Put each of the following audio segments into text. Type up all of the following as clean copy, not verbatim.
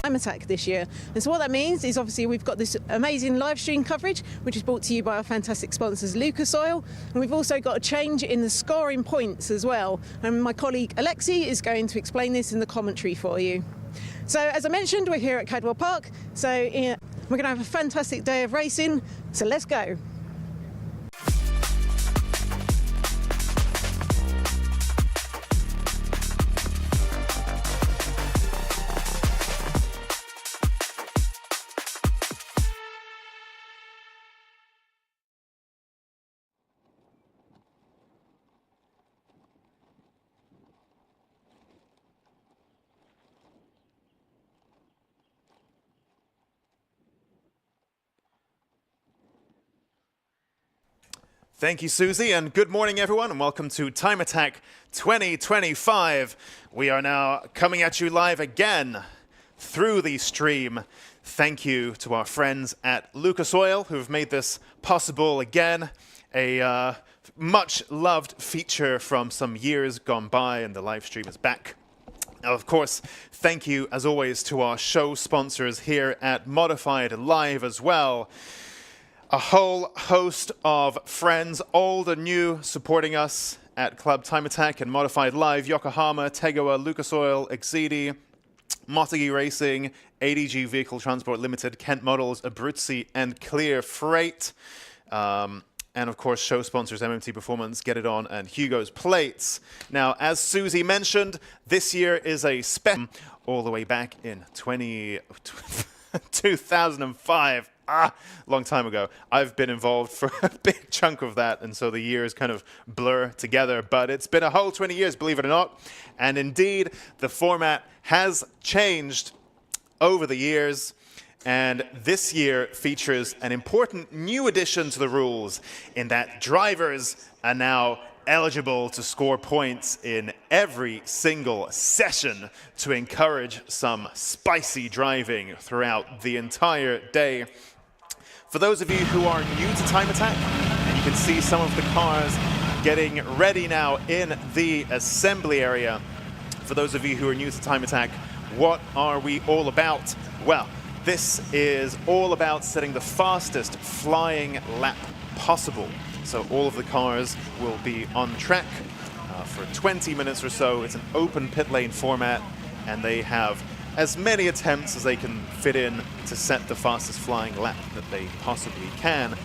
Time Attack this year. And so what that means is obviously we've got this amazing live stream coverage, which is brought to you by our fantastic sponsors Lucas Oil, and we've also got a change in the scoring points as well. And my colleague Alexi is going to explain this in the commentary for you. So as I mentioned, we're here at Cadwell Park, so we're going to have a fantastic day of racing, so let's go. Thank you, Susie, and good morning, everyone, and welcome to Time Attack 2025. We are now coming at you live again through the stream. Thank you to our friends at Lucas Oil who have made this possible again. A much-loved feature from some years gone by, and the live stream is back. Now, of course, thank you, as always, to our show sponsors here at Modified Live as well. A whole host of friends, old and new, supporting us at Club Time Attack and Modified Live: Yokohama, Tegawa, Lucas Oil, Exidi, Motegi Racing, ADG Vehicle Transport Limited, Kent Models, Abruzzi, and Clear Freight. And of course, show sponsors MMT Performance, Get It On, and Hugo's Plates. Now, as Susie mentioned, this year is a special all the way back in 2005. Long time ago. I've been involved for a big chunk of that, and so the years kind of blur together, but it's been a whole 20 years, believe it or not. And indeed, the format has changed over the years, and this year features an important new addition to the rules in that drivers are now eligible to score points in every single session to encourage some spicy driving throughout the entire day. For those of you who are new to Time Attack, and you can see some of the cars getting ready now in the assembly area. For those of you who are new to Time Attack, what are we all about? Well, this is all about setting the fastest flying lap possible. So all of the cars will be on track for 20 minutes or so. It's an open pit lane format, and they have as many attempts as they can fit in to set the fastest flying lap that they possibly can.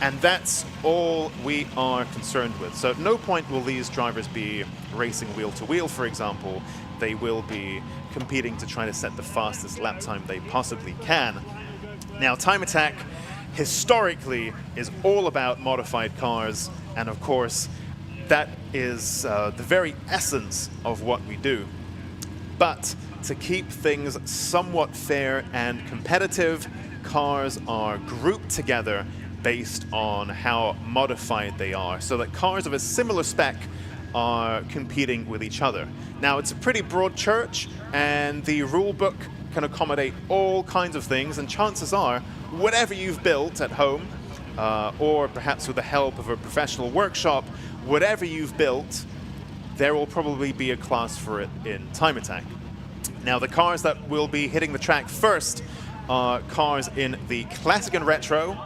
And that's all we are concerned with. So at no point will these drivers be racing wheel to wheel, for example. They will be competing to try to set the fastest lap time they possibly can. Now, Time Attack historically is all about modified cars, and of course, that is the very essence of what we do. But to keep things somewhat fair and competitive, cars are grouped together based on how modified they are, so that cars of a similar spec are competing with each other. Now, it's a pretty broad church, and the rule book can accommodate all kinds of things, and chances are, whatever you've built at home, or perhaps with the help of a professional workshop, whatever you've built, there will probably be a class for it in Time Attack. Now, the cars that will be hitting the track first are cars in the Classic and Retro,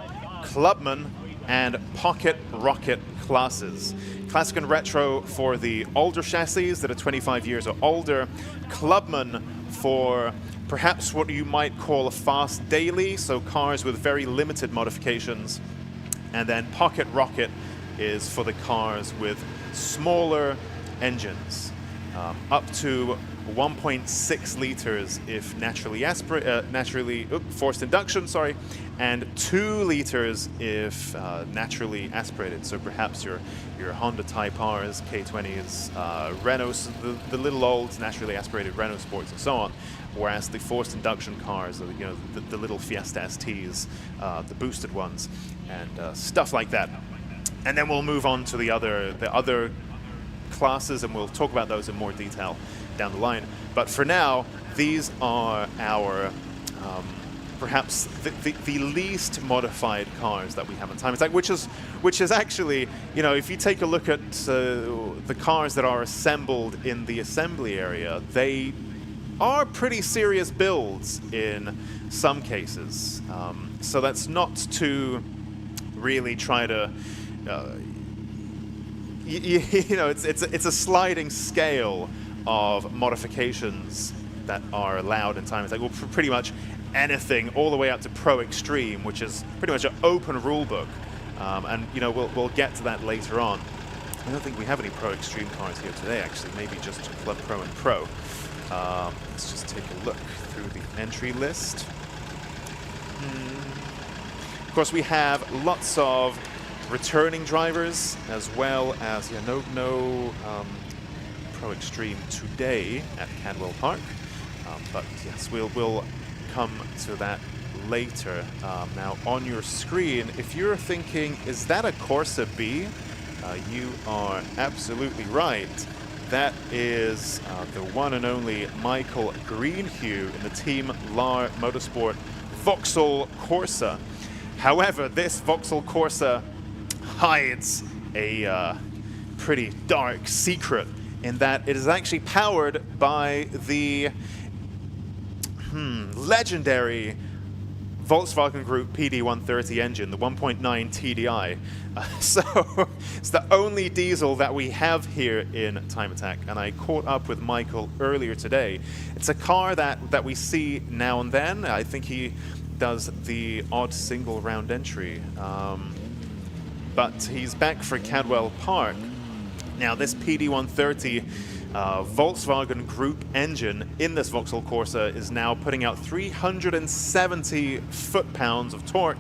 Clubman, and Pocket Rocket classes. Classic and Retro for the older chassis that are 25 years or older, Clubman for perhaps what you might call a fast daily, so cars with very limited modifications, and then Pocket Rocket is for the cars with smaller engines, up to 1.6 liters if naturally forced induction, sorry, and 2 liters if naturally aspirated. So perhaps your Honda Type Rs, K20s, Renaults, the little old naturally aspirated Renault Sports, and so on. Whereas the forced induction cars, you know, the little Fiesta STs, the boosted ones, and stuff like that. And then we'll move on to the other classes, and we'll talk about those in more detail down the line. But for now, these are our perhaps the least modified cars that we have in Time Attack, which is actually, you know, if you take a look at the cars that are assembled in the assembly area, they are pretty serious builds in some cases. So that's not to really try to, you know, it's a sliding scale of modifications that are allowed in time. It's like, well, pretty much anything all the way up to Pro Extreme, which is pretty much an open rule book. And you know, we'll get to that later on. I don't think we have any Pro Extreme cars here today, actually. Maybe just Club Pro and Pro. Let's just take a look through the entry list. Of course, we have lots of returning drivers, as well as no Pro Extreme today at Cadwell Park. But yes, we'll come to that later. Now, on your screen, if you're thinking, is that a Corsa B? You are absolutely right. That is the one and only Michael Greenhue in the Team LAR Motorsport Vauxhall Corsa. However, this Vauxhall Corsa hides a pretty dark secret in that it is actually powered by the legendary Volkswagen Group PD130 engine, the 1.9 TDI. So it's the only diesel that we have here in Time Attack, and I caught up with Michael earlier today. It's a car that we see now and then. I think he does the odd single round entry, but he's back for Cadwell Park. Now, this PD130 Volkswagen Group engine in this Vauxhall Corsa is now putting out 370 foot-pounds of torque,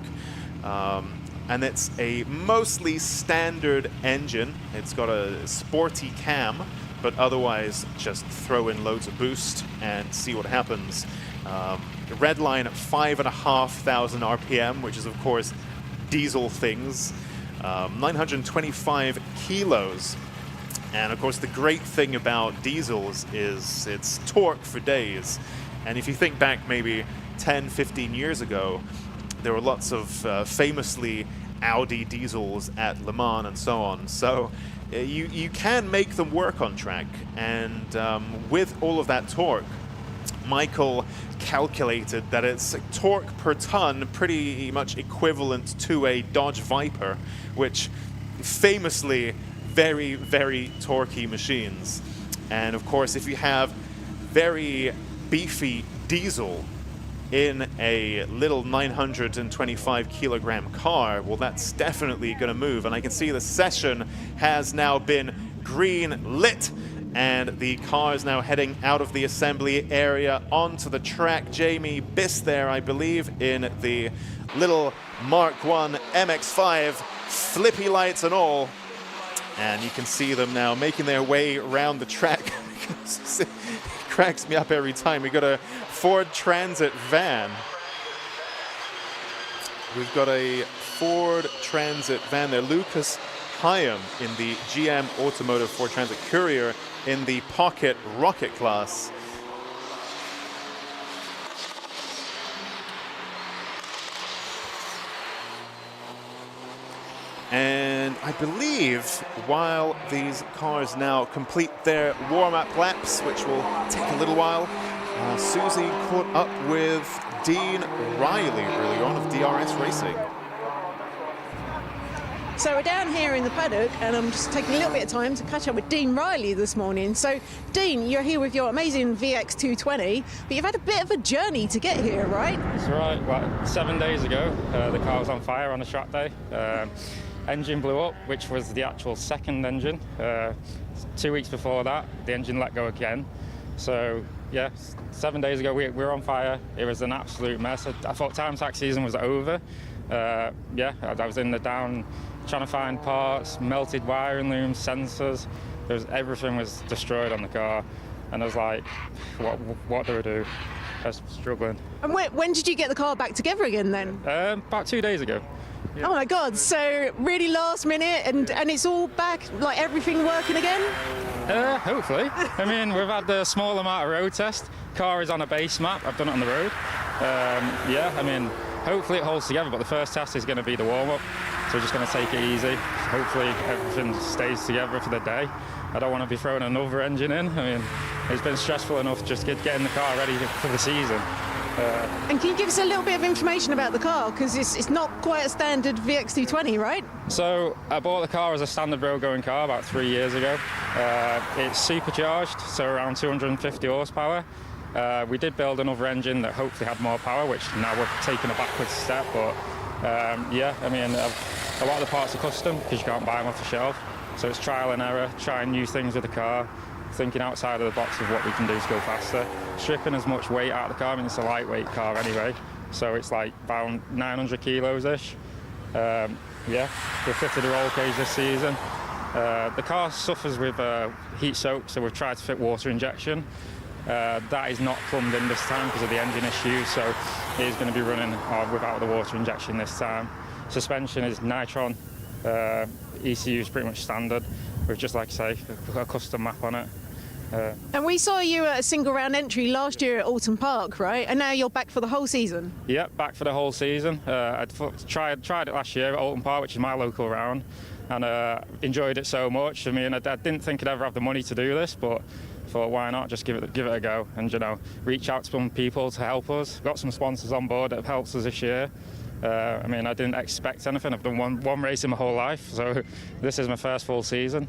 and it's a mostly standard engine. It's got a sporty cam, but otherwise just throw in loads of boost and see what happens. The red line at 5,500 RPM, which is of course diesel things, 925 kilos. And of course, the great thing about diesels is it's torque for days. And if you think back maybe 10, 15 years ago, there were lots of famously Audi diesels at Le Mans and so on. So you can make them work on track. And with all of that torque, Michael calculated that it's torque per ton pretty much equivalent to a Dodge Viper, which famously very, very torquey machines. And of course, if you have very beefy diesel in a little 925 kilogram car, well, that's definitely going to move. And I can see the session has now been green lit, and the car is now heading out of the assembly area onto the track. Jamie Biss there, I believe, in the little Mark 1 MX-5, flippy lights and all. And you can see them now making their way around the track. It cracks me up every time. We got a Ford Transit van. We've got a Ford Transit van there. Lucas Hyam in the GM Automotive Ford Transit Courier in the Pocket Rocket class. And I believe while these cars now complete their warm-up laps, which will take a little while, Susie caught up with Dean Riley early on of DRS Racing. So we're down here in the paddock, and I'm just taking a little bit of time to catch up with Dean Riley this morning. So, Dean, you're here with your amazing VX220, but you've had a bit of a journey to get here, right? That's right. Well, 7 days ago, the car was on fire on a track day. Engine blew up, which was the actual second engine. 2 weeks before that, the engine let go again. So, yeah, 7 days ago, we were on fire. It was an absolute mess. I thought Time Attack season was over. Yeah, I was in the down trying to find parts, melted wiring looms, sensors. Everything was destroyed on the car. And I was like, what do I do? I was struggling. And when did you get the car back together again then? About 2 days ago. Yeah. Oh my God, so really last minute, and it's all back, like everything working again? Hopefully. I mean, we've had a small amount of road test. Car is on a base map. I've done it on the road. Yeah, I mean, hopefully it holds together, but the first test is going to be the warm-up. So we're just going to take it easy. Hopefully everything stays together for the day. I don't want to be throwing another engine in. I mean, It's been stressful enough just getting the car ready for the season. And can you give us a little bit of information about the car? Because it's not quite a standard VX220, right? So I bought the car as a standard road-going car about 3 years ago. It's supercharged, so around 250 horsepower. We did build another engine that hopefully had more power, which now we're taking a backwards step. But yeah, I mean, a lot of the parts are custom because you can't buy them off the shelf. So it's trial and error, trying new things with the car, thinking outside of the box of what we can do to go faster, stripping as much weight out of the car. I mean, it's a lightweight car anyway, so it's like about 900 kilos-ish. Yeah, we fitted a roll cage this season. The car suffers with heat soak, so we've tried to fit water injection. That is not plumbed in this time because of the engine issues, so it is going to be running without the water injection this time. Suspension is Nitron. ECU is pretty much standard with, just like I say, a custom map on it. And we saw you at a single round entry last year at Lorton Park, right? And now you're back for the whole season. Yep, back for the whole season. I tried it last year at Lorton Park, which is my local round, and enjoyed it so much. I mean, I didn't think I'd ever have the money to do this, but thought, why not just give it a go and, you know, reach out to some people to help us. Got some sponsors on board that have helped us this year. I mean, I didn't expect anything. I've done one race in my whole life, so this is my first full season.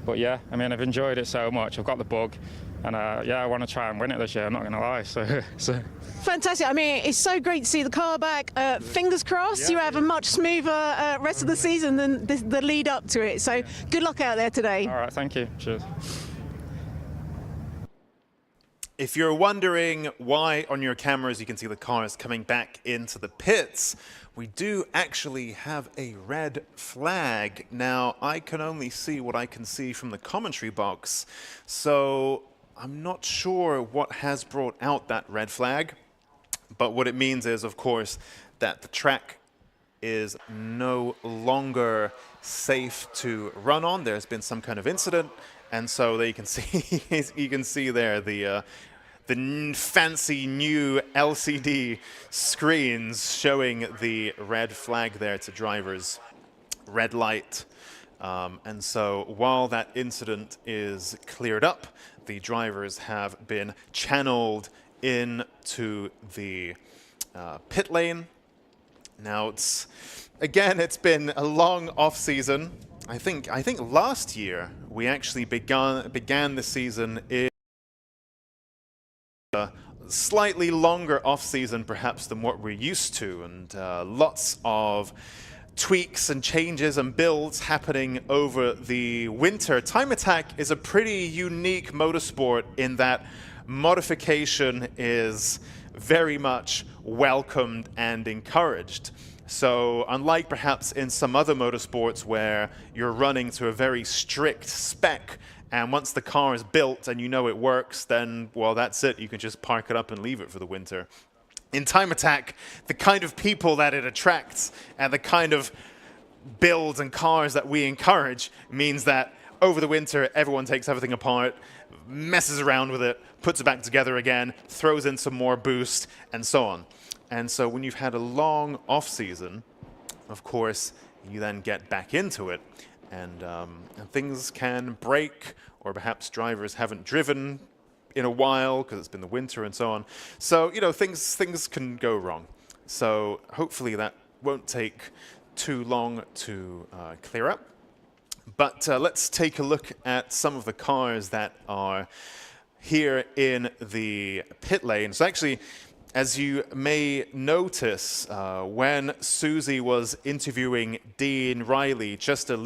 But yeah, I mean, I've enjoyed it so much. I've got the bug, and yeah, I want to try and win it this year. I'm not going to lie. So. Fantastic. I mean, it's so great to see the car back. Fingers crossed, you have a much smoother rest of the season than the lead up to it. So good luck out there today. All right, thank you. Cheers. If you're wondering why on your cameras you can see the cars coming back into the pits, we do actually have a red flag. Now, I can only see what I can see from the commentary box, so I'm not sure what has brought out that red flag. But what it means is, of course, that the track is no longer safe to run on. There's been some kind of incident, and so there you can see you can see there the fancy new LCD screens showing the red flag there to drivers, red light. And so while that incident is cleared up, the drivers have been channeled into the pit lane. Now it's been a long off season. I think last year we actually began the season in a slightly longer off season perhaps than what we're used to, and lots of tweaks and changes and builds happening over the winter. Time Attack is a pretty unique motorsport in that modification is very much welcomed and encouraged. So unlike perhaps in some other motorsports where you're running to a very strict spec, and once the car is built and you know it works, then, well, that's it. You can just park it up and leave it for the winter. In Time Attack, the kind of people that it attracts and the kind of builds and cars that we encourage means that over the winter, everyone takes everything apart, messes around with it, puts it back together again, throws in some more boost, and so on. And so when you've had a long off-season, of course, you then get back into it. And things can break, or perhaps drivers haven't driven in a while because it's been the winter and so on. So, you know, things can go wrong. So hopefully that won't take too long to clear up. But let's take a look at some of the cars that are here in the pit lane. So actually, as you may notice, when Susie was interviewing Dean Riley just a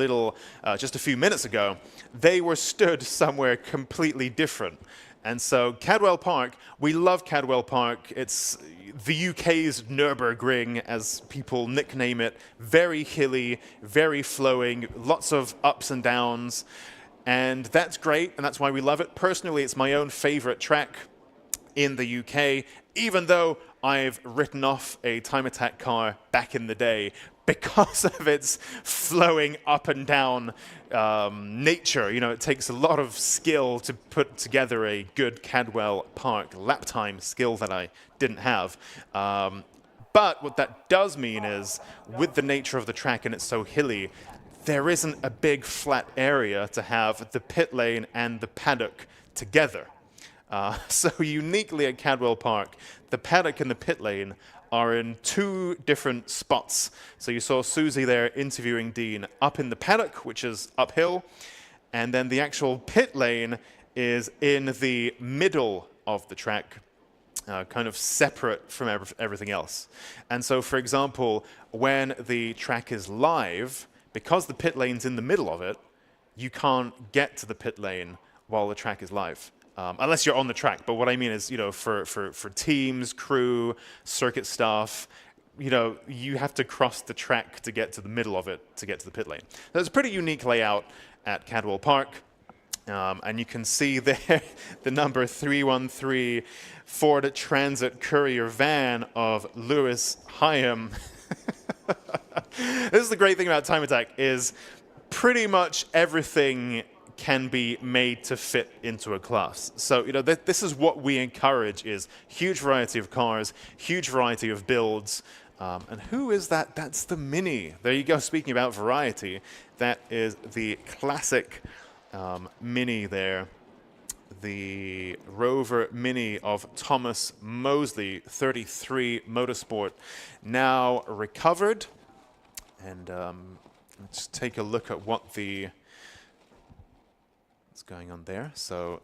few minutes ago, they were stood somewhere completely different. And so Cadwell Park, we love Cadwell Park. It's the UK's Nürburgring, as people nickname it. Very hilly, very flowing, lots of ups and downs. And that's great, and that's why we love it. Personally, it's my own favorite track in the UK, even though I've written off a Time Attack car back in the day because of its flowing up and down nature. You know, it takes a lot of skill to put together a good Cadwell Park lap time, skill that I didn't have. But what that does mean is, with the nature of the track and it's so hilly, there isn't a big flat area to have the pit lane and the paddock together. So uniquely at Cadwell Park, the paddock and the pit lane are in two different spots. So you saw Susie there interviewing Dean up in the paddock, which is uphill, and then the actual pit lane is in the middle of the track, kind of separate from everything else. And so, for example, when the track is live, because the pit lane's in the middle of it, you can't get to the pit lane while the track is live. Unless you're on the track. But what I mean is, for teams, crew, circuit staff, you have to cross the track to get to the middle of it to get to the pit lane. So it's a pretty unique layout at Cadwell Park. And you can see there the number 313 Ford Transit Courier van of Lewis Hyam. This is the great thing about Time Attack, is pretty much everything can be made to fit into a class. So, this is what we encourage, is huge variety of cars, huge variety of builds. And who is that? That's the Mini. There you go, speaking about variety. That is the classic Mini there. The Rover Mini of Thomas Mosley, 33 Motorsport, now recovered. And let's take a look at what's going on there. So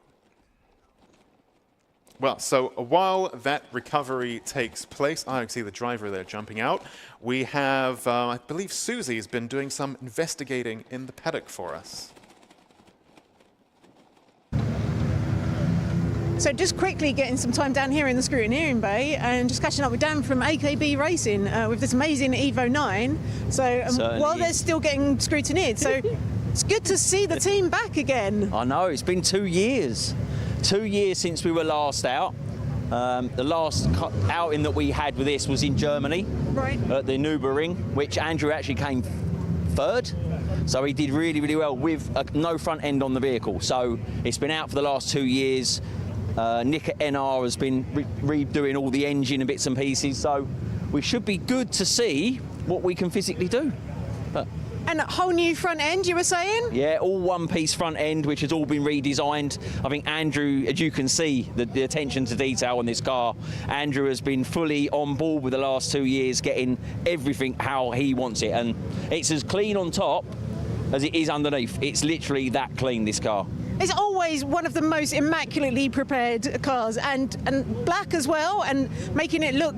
while that recovery takes place, I can see the driver there jumping out. We have, I believe Susie's been doing some investigating in the paddock for us. So just quickly getting some time down here in the scrutineering bay and just catching up with Dan from AKB Racing with this amazing Evo 9. So while they're still getting scrutineered, so it's good to see the team back again. I know, it's been 2 years. 2 years since we were last out. The last outing that we had with this was in Germany, right, at the Nürburgring, which Andrew actually came third. So he did really, really well with no front end on the vehicle. So it's been out for the last 2 years. Nick at NR has been redoing all the engine and bits and pieces. So we should be good to see what we can physically do. And a whole new front end, you were saying? Yeah, all one-piece front end, which has all been redesigned. I think Andrew, as you can see, the attention to detail on this car, Andrew has been fully on board with the last 2 years, getting everything how he wants it. And it's as clean on top as it is underneath. It's literally that clean, this car. It's always one of the most immaculately prepared cars, and black as well, and making it look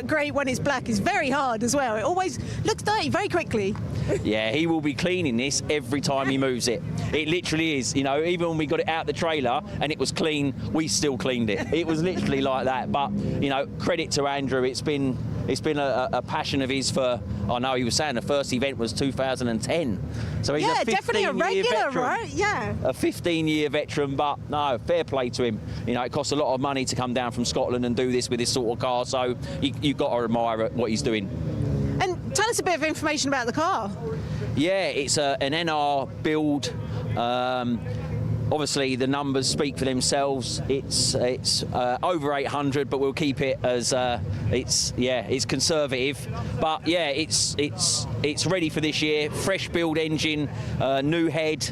great when it's black is very hard as well. It always looks dirty very quickly. Yeah, he will be cleaning this every time he moves it. It literally is. Even when we got it out the trailer and it was clean, we still cleaned it. It was literally like that. But, credit to Andrew. It's been a passion of his for, I know he was saying the first event was 2010. So he's a 15-year definitely a regular, veteran, right? Yeah. A 15-year veteran, but no, fair play to him. It costs a lot of money to come down from Scotland and do this with this sort of car, so you've got to admire what he's doing. And tell us a bit of information about the car. Yeah, it's an NR build. Obviously, the numbers speak for themselves. It's over 800, but we'll keep it as it's conservative. But yeah, it's ready for this year. Fresh build engine, new head,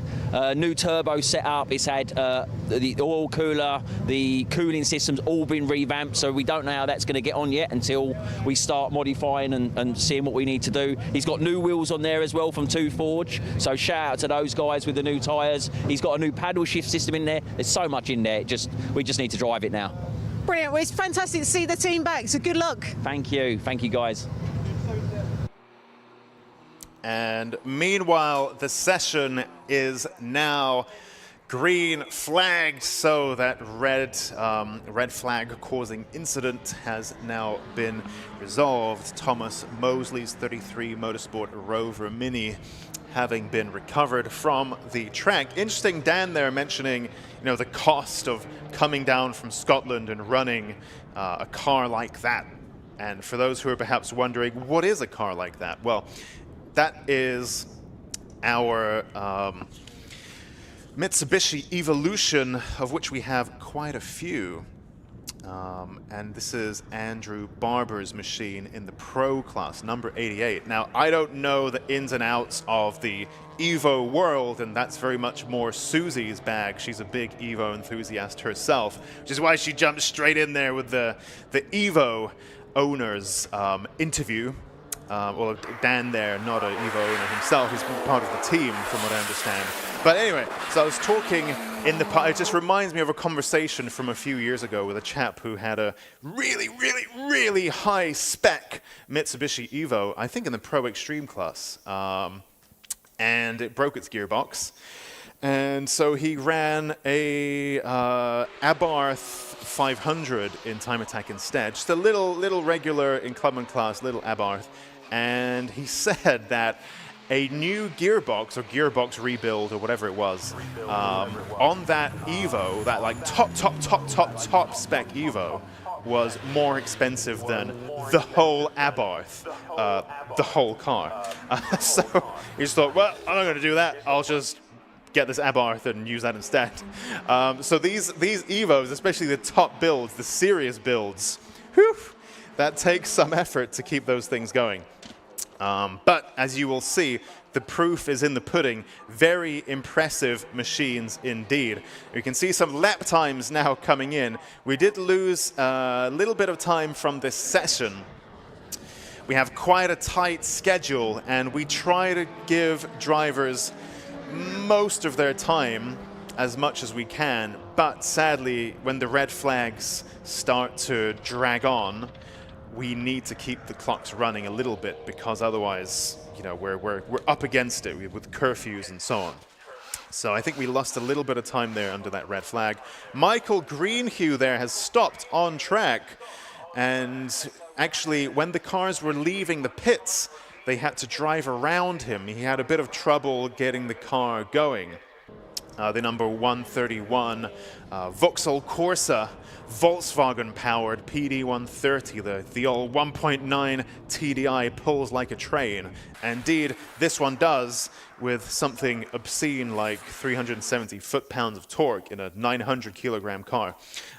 new turbo setup. It's had the oil cooler, the cooling system's all been revamped. So we don't know how that's going to get on yet until we start modifying and seeing what we need to do. He's got new wheels on there as well from Two Forge. So shout out to those guys with the new tyres. He's got a new paddle shift system in there. There's so much in there. We just need to drive it now. Brilliant. Well, it's fantastic to see the team back, so good luck. Thank you guys. And meanwhile, the session is now green flagged, so that red flag causing incident has now been resolved. Thomas Mosley's 33 Motorsport Rover Mini having been recovered from the track. Interesting, Dan there mentioning, the cost of coming down from Scotland and running a car like that. And for those who are perhaps wondering, what is a car like that? Well, that is our Mitsubishi Evolution, of which we have quite a few. And this is Andrew Barber's machine in the Pro class, number 88. Now, I don't know the ins and outs of the Evo world, and that's very much more Susie's bag. She's a big Evo enthusiast herself, which is why she jumped straight in there with the Evo owners interview. Well, Dan there, not an Evo owner himself, he's part of the team from what I understand. But anyway, so I was talking it just reminds me of a conversation from a few years ago with a chap who had a really high spec Mitsubishi Evo, I think in the Pro Extreme class, and it broke its gearbox. And so he ran a Abarth 500 in Time Attack instead, just a little regular in Clubman class, little Abarth. And he said that a new gearbox or gearbox rebuild or whatever it was on that Evo, that like top spec Evo, was more expensive than the whole Abarth, the whole car. So he just thought, well, I'm not going to do that. I'll just get this Abarth and use that instead. So these Evos, especially the top builds, the serious builds, whew, that takes some effort to keep those things going. But as you will see, the proof is in the pudding. Very impressive machines indeed. You can see some lap times now coming in. We did lose a little bit of time from this session. We have quite a tight schedule, and we try to give drivers most of their time as much as we can. But sadly, when the red flags start to drag on, we need to keep the clocks running a little bit, because otherwise, you know, we're up against it with curfews and so on. So I think we lost a little bit of time there under that red flag. Michael Greenhue there has stopped on track, and actually when the cars were leaving the pits, they had to drive around him. He had a bit of trouble getting the car going. The number 131 Vauxhall Corsa, Volkswagen-powered PD130, the old 1.9 TDI pulls like a train. Indeed, this one does, with something obscene like 370 foot-pounds of torque in a 900-kilogram car.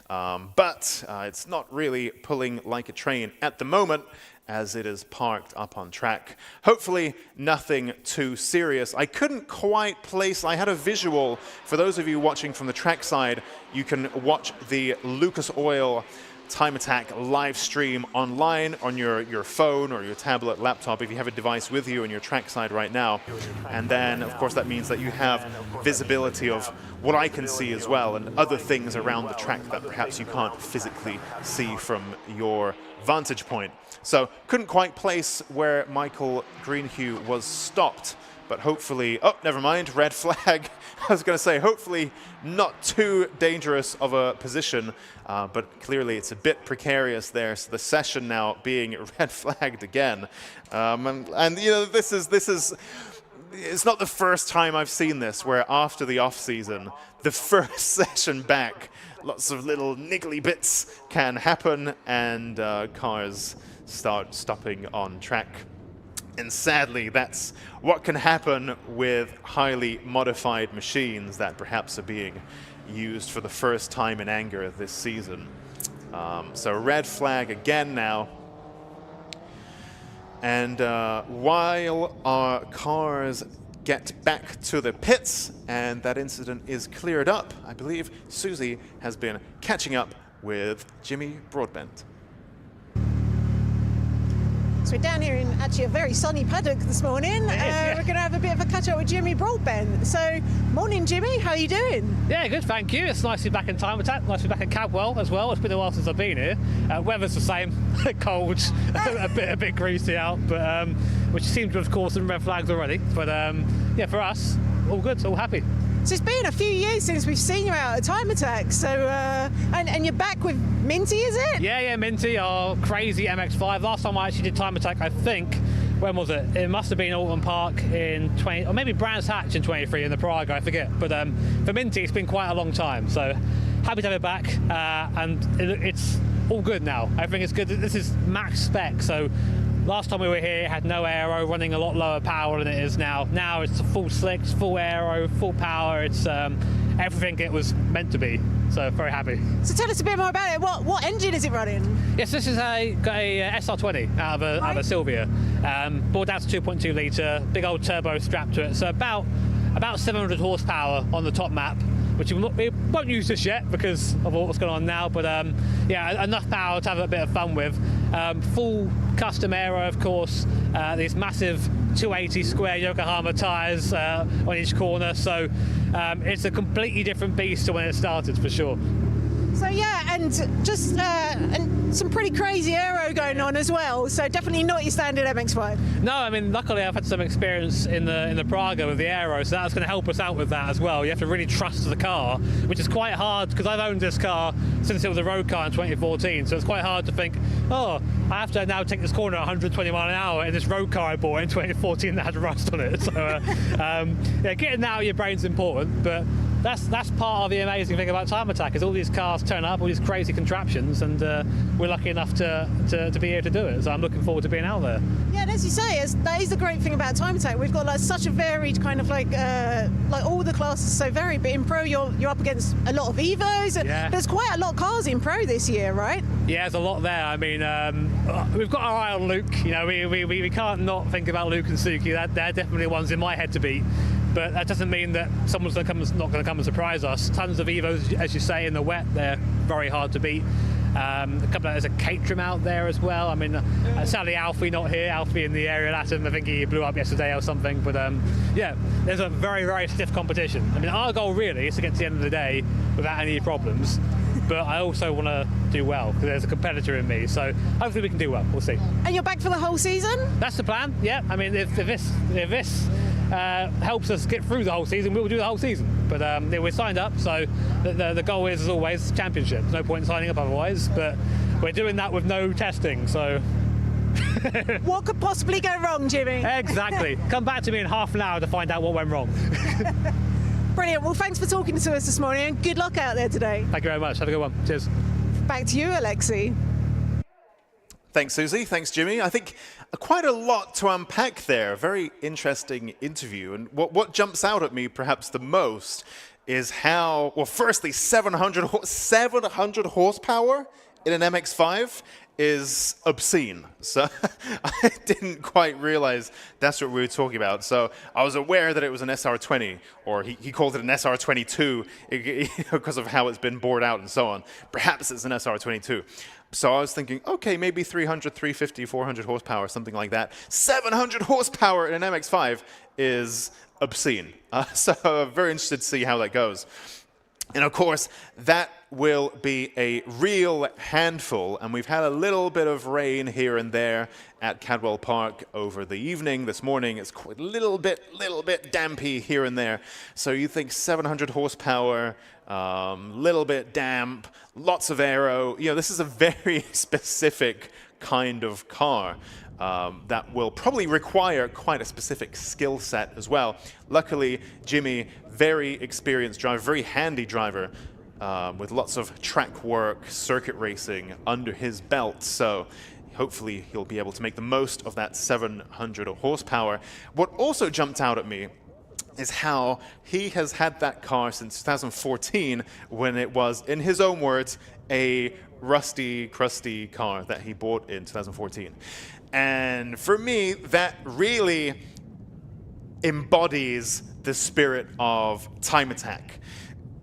But it's not really pulling like a train at the moment, as it is parked up on track. Hopefully nothing too serious. I couldn't quite place, I had a visual. For those of you watching from the track side, you can watch the Lucas Oil Time Attack live stream online on your phone or your tablet, laptop, if you have a device with you on your trackside right now. And then, of course, that means that you have visibility of what I can see as well, and other things around the track that perhaps you can't physically see from your vantage point. So couldn't quite place where Michael Greenhue was stopped, but hopefully, oh, never mind, red flag. I was going to say, hopefully not too dangerous of a position, but clearly it's a bit precarious there. So the session now being red flagged again. And you know, this is, it's not the first time I've seen this, where after the off season, the first session back, lots of little niggly bits can happen, and cars start stopping on track. And sadly, that's what can happen with highly modified machines that perhaps are being used for the first time in anger this season. So red flag again now. And while our cars get back to the pits and that incident is cleared up, I believe Susie has been catching up with Jimmy Broadbent. So we're down here in actually a very sunny Paddock this morning. We're going to have a bit of a catch up with Jimmy Broadbent. So, morning Jimmy, how are you doing? Yeah, good, thank you. It's nice to be back in Time Attack, nice to be back at Cadwell as well. It's been a while since I've been here. Weather's the same, cold, a bit greasy out, but which seems to have caused some red flags already. But yeah, for us, all good, all happy. So it's been a few years since we've seen you out at Time Attack. So and you're back with Minty, is it? Yeah, Minty, our crazy MX-5. Last time I actually did Time Attack, I think, when was it? It must have been Alton Park in 20, or maybe Brands Hatch in 23 in the Prague, I forget. But for Minty, it's been quite a long time. So happy to have it back, and it's all good now. Everything is good. This is max spec, so last time we were here, it had no aero, running a lot lower power than it is now. Now it's full slicks, full aero, full power. It's everything it was meant to be. So very happy. So tell us a bit more about it. What engine is it running? Yes, this is got a SR20 out of a Sylvia. Brought down to 2.2 litre, big old turbo strapped to it. So about 700 horsepower on the top map, which we won't use just yet because of what's going on now. But yeah, enough power to have a bit of fun with. Full custom aero, of course. These massive 280 square Yokohama tyres on each corner. So it's a completely different beast to when it started, for sure. So yeah, and just and some pretty crazy aero going on as well. So definitely not your standard MX-5. No, I mean, luckily I've had some experience in the Praga with the aero, so that's going to help us out with that as well. You have to really trust the car, which is quite hard because I've owned this car since it was a road car in 2014. So it's quite hard to think, oh, I have to now take this corner at 120 mile an hour in this road car I bought in 2014 that had rust on it. So yeah, getting that out of your brain's important, but that's part of the amazing thing about Time Attack is all these cars turn up, all these crazy contraptions, and we're lucky enough to be here to do it. So I'm looking forward to being out there. Yeah, and as you say, that is the great thing about Time Attack. We've got like such a varied kind of like all the classes so varied. But in Pro, you're up against a lot of Evos. Yeah. There's quite a lot of cars in Pro this year, right? Yeah, there's a lot there. I mean, we've got our eye on Luke. You know, we can't not think about Luke and Suki. They're definitely ones in my head to beat. But that doesn't mean that someone's not going to come and surprise us. Tons of Evos, as you say, in the wet. They're very hard to beat. There's a Caterham out there as well. I mean, sadly Alfie not here. Alfie in the area Latin. I think he blew up yesterday or something. But yeah, there's a very, very stiff competition. I mean, our goal really is to get to the end of the day without any problems. But I also want to do well because there's a competitor in me. So hopefully we can do well. We'll see. And you're back for the whole season? That's the plan. Yeah. I mean, if this helps us get through the whole season, we'll do the whole season. But we're signed up, so the goal is, as always, championship. No point in signing up otherwise, but we're doing that with no testing, so... What could possibly go wrong, Jimmy? Exactly. Come back to me in half an hour to find out what went wrong. Brilliant. Well, thanks for talking to us this morning, and good luck out there today. Thank you very much. Have a good one. Cheers. Back to you, Alexi. Thanks, Susie. Thanks, Jimmy. I think quite a lot to unpack there. Very interesting interview. And what jumps out at me perhaps the most is how, well, firstly, 700 horsepower in an MX-5 is obscene. So I didn't quite realize that's what we were talking about. So I was aware that it was an SR20, or he called it an SR22 because of how it's been bored out and so on. Perhaps it's an SR22. So I was thinking, okay, maybe 300, 350, 400 horsepower, something like that. 700 horsepower in an MX-5 is obscene. So I'm very interested to see how that goes. And of course, that will be a real handful. And we've had a little bit of rain here and there at Cadwell Park over the evening. This morning, it's quite a little bit dampy here and there. So you think 700 horsepower, little bit damp, lots of aero. You know, this is a very specific kind of car. That will probably require quite a specific skill set as well. Luckily, Jimmy, very experienced driver, very handy driver, with lots of track work, circuit racing under his belt. So hopefully he'll be able to make the most of that 700 horsepower. What also jumped out at me is how he has had that car since 2014, when it was, in his own words, a rusty, crusty car that he bought in 2014. And for me, that really embodies the spirit of Time Attack,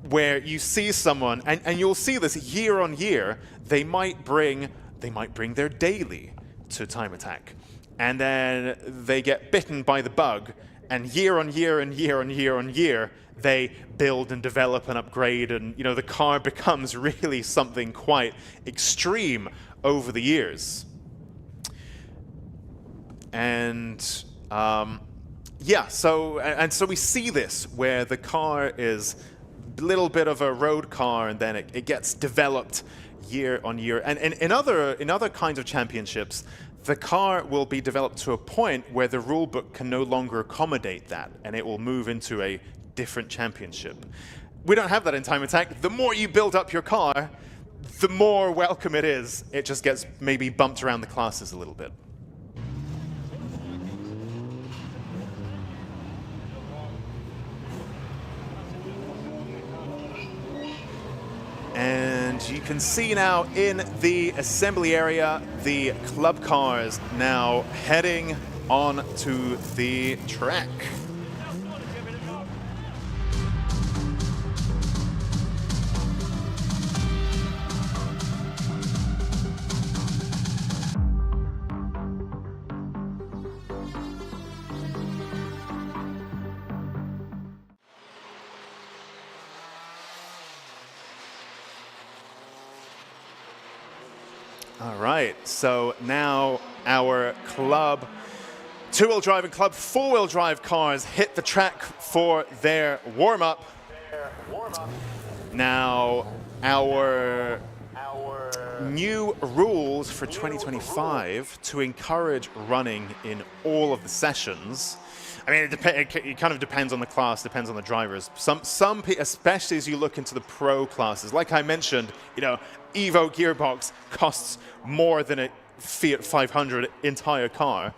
where you see someone, and you'll see this year on year, they might bring their daily to Time Attack, and then they get bitten by the bug, and year on year and year on year on year, they build and develop and upgrade, and you know, the car becomes really something quite extreme over the years. And yeah, so we see this where the car is a little bit of a road car, and then it gets developed year on year. And in other kinds of championships, the car will be developed to a point where the rule book can no longer accommodate that, and it will move into a different championship. We don't have that in Time Attack. The more you build up your car, the more welcome it is. It just gets maybe bumped around the classes a little bit. And you can see now in the assembly area, the club cars now heading on to the track. All right, so now our club two-wheel drive and club four-wheel drive cars hit the track for their warm-up. Now, our new rules for 2025 to encourage running in all of the sessions. I mean, it kind of depends on the class, depends on the drivers. Some, especially as you look into the pro classes, like I mentioned, you know, Evo gearbox costs more than a Fiat 500 entire car.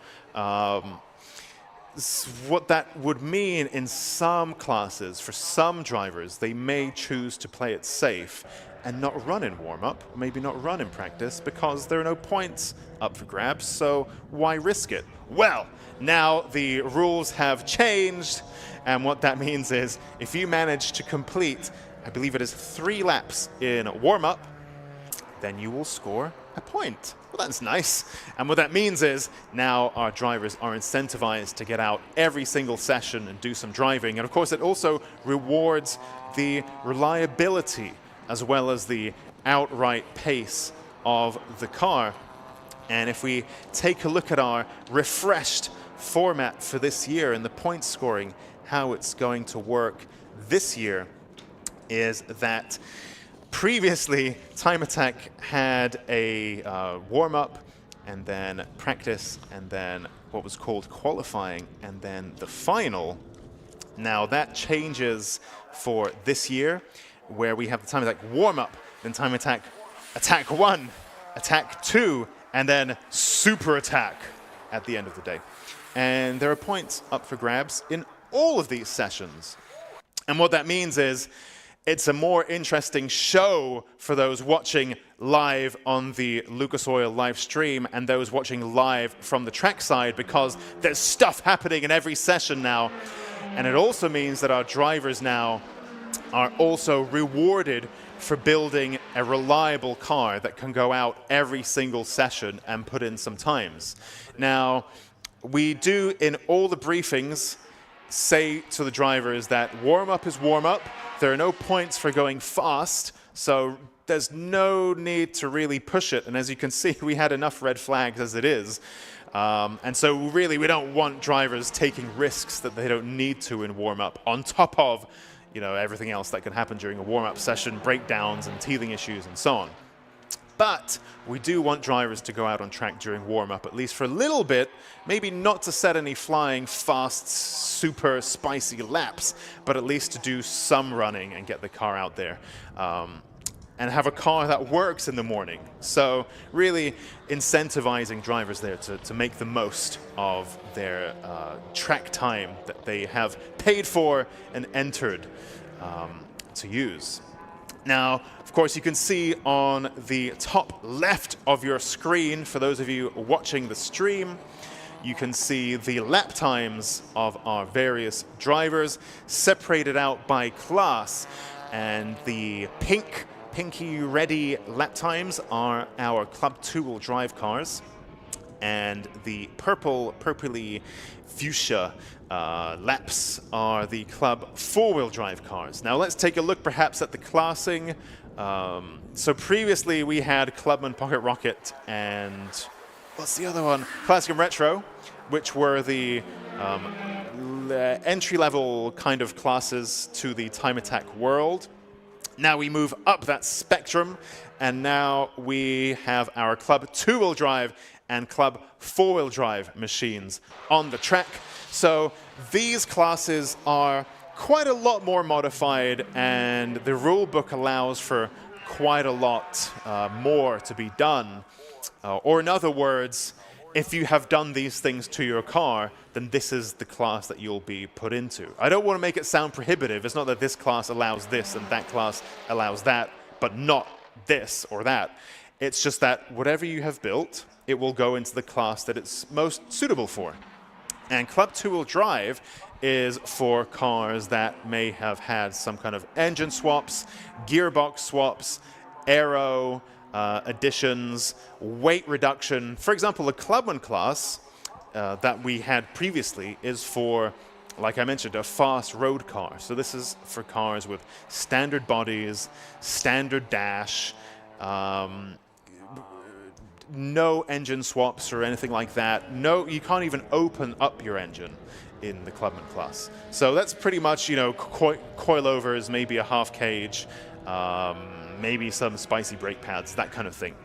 What that would mean in some classes, for some drivers, they may choose to play it safe and not run in warm-up, maybe not run in practice, because there are no points up for grabs, so why risk it? Well, now the rules have changed, and what that means is if you manage to complete, I believe it is 3 laps in warm-up, then you will score a point. Well, that's nice. And what that means is now our drivers are incentivized to get out every single session and do some driving. And of course, it also rewards the reliability as well as the outright pace of the car. And if we take a look at our refreshed format for this year and the point scoring, how it's going to work this year is that previously, Time Attack had a warm-up, and then practice, and then what was called qualifying, and then the final. Now that changes for this year, where we have the Time Attack warm-up, then Time Attack Attack 1, Attack 2, and then Super Attack at the end of the day. And there are points up for grabs in all of these sessions. And what that means is it's a more interesting show for those watching live on the Lucas Oil live stream and those watching live from the trackside, because there's stuff happening in every session now. And it also means that our drivers now are also rewarded for building a reliable car that can go out every single session and put in some times. Now, we do in all the briefings say to the drivers that warm-up is warm-up. There are no points for going fast, so there's no need to really push it. And as you can see, we had enough red flags as it is. And so really, we don't want drivers taking risks that they don't need to in warm-up, on top of, you know, everything else that can happen during a warm-up session, breakdowns and teething issues and so on. But we do want drivers to go out on track during warm-up, at least for a little bit, maybe not to set any flying, fast, super spicy laps, but at least to do some running and get the car out there. And have a car that works in the morning. So really incentivizing drivers there to make the most of their track time that they have paid for and entered to use. Now, of course, you can see on the top left of your screen, for those of you watching the stream, you can see the lap times of our various drivers separated out by class. And the pinky ready lap times are our Club 2-wheel drive cars. And the purpley fuchsia laps are the Club 4-wheel drive cars. Now let's take a look perhaps at the classing. So previously we had Clubman Pocket Rocket and what's the other one? Classic and Retro, which were the entry-level kind of classes to the Time Attack world. Now we move up that spectrum, and now we have our Club 2-wheel drive and Club 4-wheel drive machines on the track. So these classes are quite a lot more modified, and the rule book allows for quite a lot more to be done. Or in other words, if you have done these things to your car, then this is the class that you'll be put into. I don't want to make it sound prohibitive. It's not that this class allows this and that class allows that, but not this or that. It's just that whatever you have built, it will go into the class that it's most suitable for. And Club 2-wheel drive is for cars that may have had some kind of engine swaps, gearbox swaps, aero additions, weight reduction. For example, the Clubman class that we had previously is for, like I mentioned, a fast road car. So this is for cars with standard bodies, standard dash, no engine swaps or anything like that. No, you can't even open up your engine in the Clubman class. So that's pretty much, you know, coilovers, maybe a half cage, maybe some spicy brake pads, that kind of thing.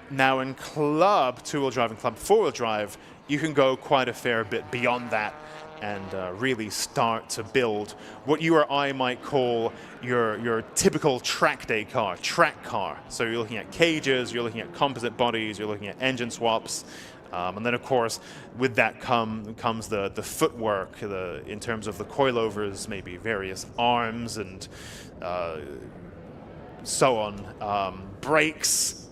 Now in Club 2-wheel drive and Club 4-wheel drive, you can go quite a fair bit beyond that and really start to build what you or I might call your typical track day car, track car. So you're looking at cages, you're looking at composite bodies, you're looking at engine swaps, and then of course with that comes the footwork, in terms of the coilovers, maybe various arms and so on, brakes,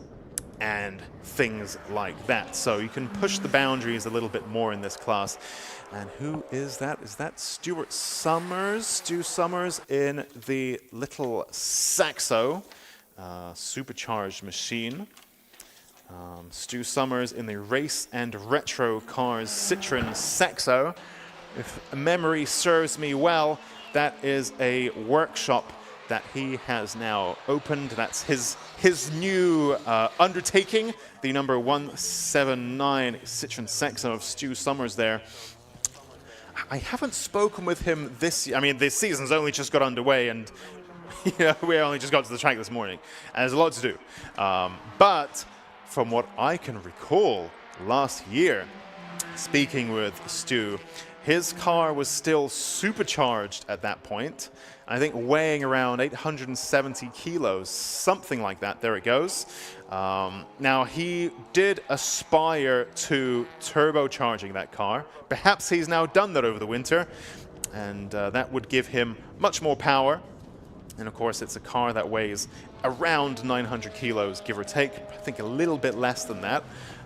and things like that. So you can push the boundaries a little bit more in this class. And who is that? Is that Stuart Summers? Stu Summers in the little Saxo, supercharged machine. Stu Summers in the race and retro cars Citroen Saxo. If memory serves me well, that is a workshop that he has now opened. That's his new undertaking, the number 179 Citroen Saxo of Stu Summers there. I haven't spoken with him this year. I mean, this season's only just got underway, and you know, we only just got to the track this morning, and there's a lot to do. But from what I can recall, last year, speaking with Stu, his car was still supercharged at that point. I think weighing around 870 kilos, something like that. There it goes. Now, he did aspire to turbocharging that car. Perhaps he's now done that over the winter, and that would give him much more power. And of course, it's a car that weighs around 900 kilos, give or take. I think a little bit less than that.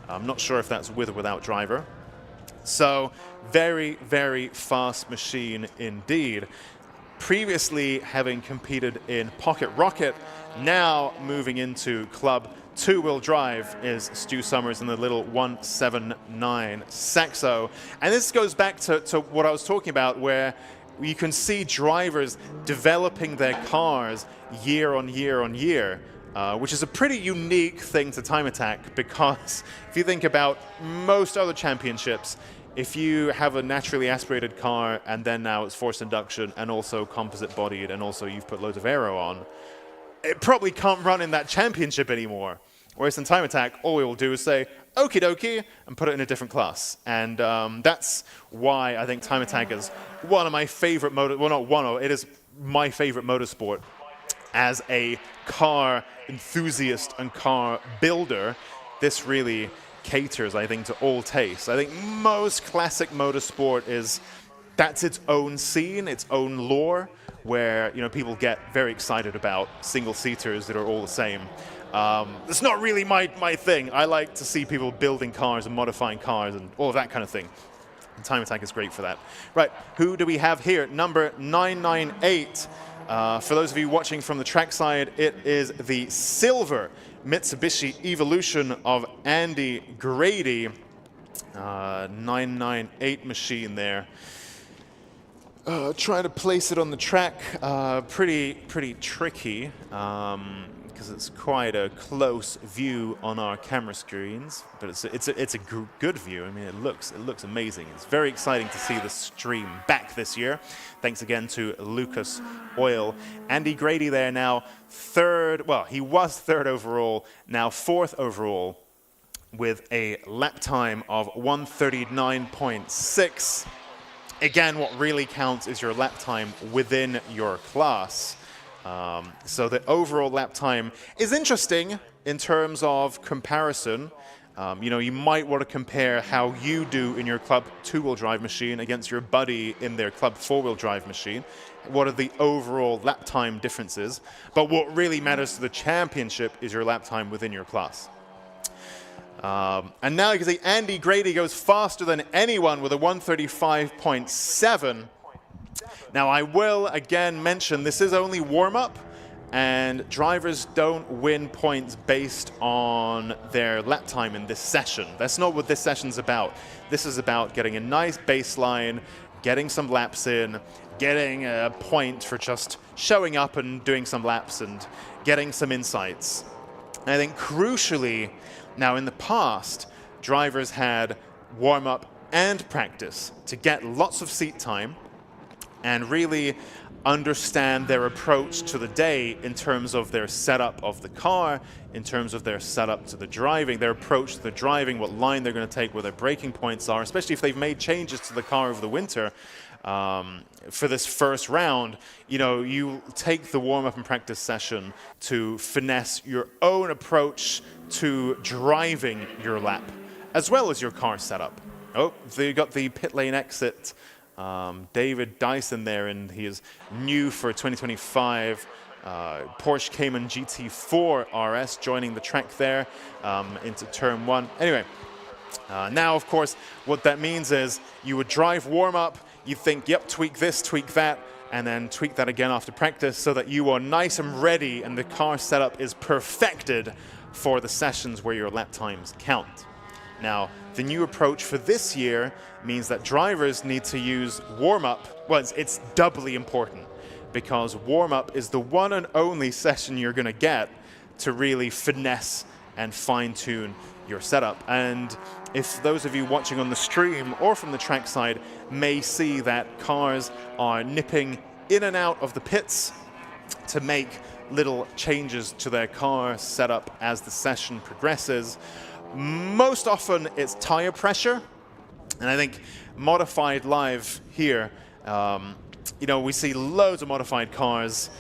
I'm not sure if that's with or without driver. So, very, very fast machine indeed. Previously having competed in Pocket Rocket, now moving into Club 2-wheel drive is Stu Summers in the little 179 Saxo. And this goes back to what I was talking about, where you can see drivers developing their cars year on year on year, which is a pretty unique thing to Time Attack, because if you think about most other championships, if you have a naturally aspirated car and then now it's forced induction and also composite bodied and also you've put loads of aero on, it probably can't run in that championship anymore. Whereas in Time Attack, all we will do is say, okie dokie, and put it in a different class. And that's why I think Time Attack is one of my favorite it is my favorite motorsport. As a car enthusiast and car builder, this really caters, I think, to all tastes. I think most classic motorsport that's its own scene, its own lore, where, you know, people get very excited about single-seaters that are all the same. It's not really my thing. I like to see people building cars and modifying cars and all of that kind of thing. And Time Attack is great for that. Right, who do we have here? Number 998. For those of you watching from the trackside, it is the silver Mitsubishi Evolution of Andy Grady. 998 machine there. Trying to place it on the track, pretty tricky, because it's quite a close view on our camera screens. But it's a good view. I mean, it looks amazing. It's very exciting to see the stream back this year. Thanks again to Lucas Oil. Andy Grady there now third. Well, he was third overall, now fourth overall, with a lap time of 1:39.6. Again, what really counts is your lap time within your class. So the overall lap time is interesting in terms of comparison. You might want to compare how you do in your club two-wheel drive machine against your buddy in their club four-wheel drive machine. What are the overall lap time differences? But what really matters to the championship is your lap time within your class. And now you can see Andy Grady goes faster than anyone with a 135.7. Now I will again mention this is only warm-up, and drivers don't win points based on their lap time in this session. That's not what this session's about. This is about getting a nice baseline, getting some laps in, getting a point for just showing up and doing some laps and getting some insights. And I think crucially, now in the past, drivers had warm-up and practice to get lots of seat time and really understand their approach to the day in terms of their setup of the car, in terms of their setup to the driving, their approach to the driving, what line they're going to take, where their braking points are, especially if they've made changes to the car over the winter. For this first round, you take the warm-up and practice session to finesse your own approach to driving your lap, as well as your car setup. Oh, so you got the pit lane exit. David Dyson there, and he is new for 2025. Porsche Cayman GT4 RS joining the track there into turn one. Anyway, now, of course, what that means is you would drive warm-up, you think, yep, tweak this, tweak that, and then tweak that again after practice so that you are nice and ready and the car setup is perfected for the sessions where your lap times count. Now, the new approach for this year means that drivers need to use warm-up. Well, it's doubly important because warm-up is the one and only session you're going to get to really finesse and fine-tune your setup. And if those of you watching on the stream or from the trackside may see that cars are nipping in and out of the pits to make little changes to their car setup as the session progresses, most often it's tire pressure. And I think modified live here, we see loads of modified cars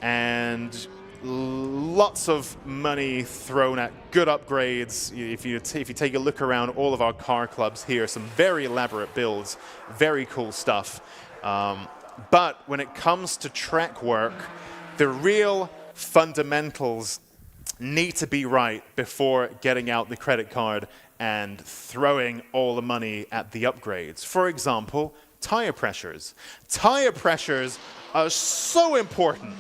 and lots of money thrown at good upgrades. If you take a look around all of our car clubs here, some very elaborate builds, very cool stuff. But when it comes to track work, the real fundamentals need to be right before getting out the credit card and throwing all the money at the upgrades. For example, tire pressures. Tire pressures are so important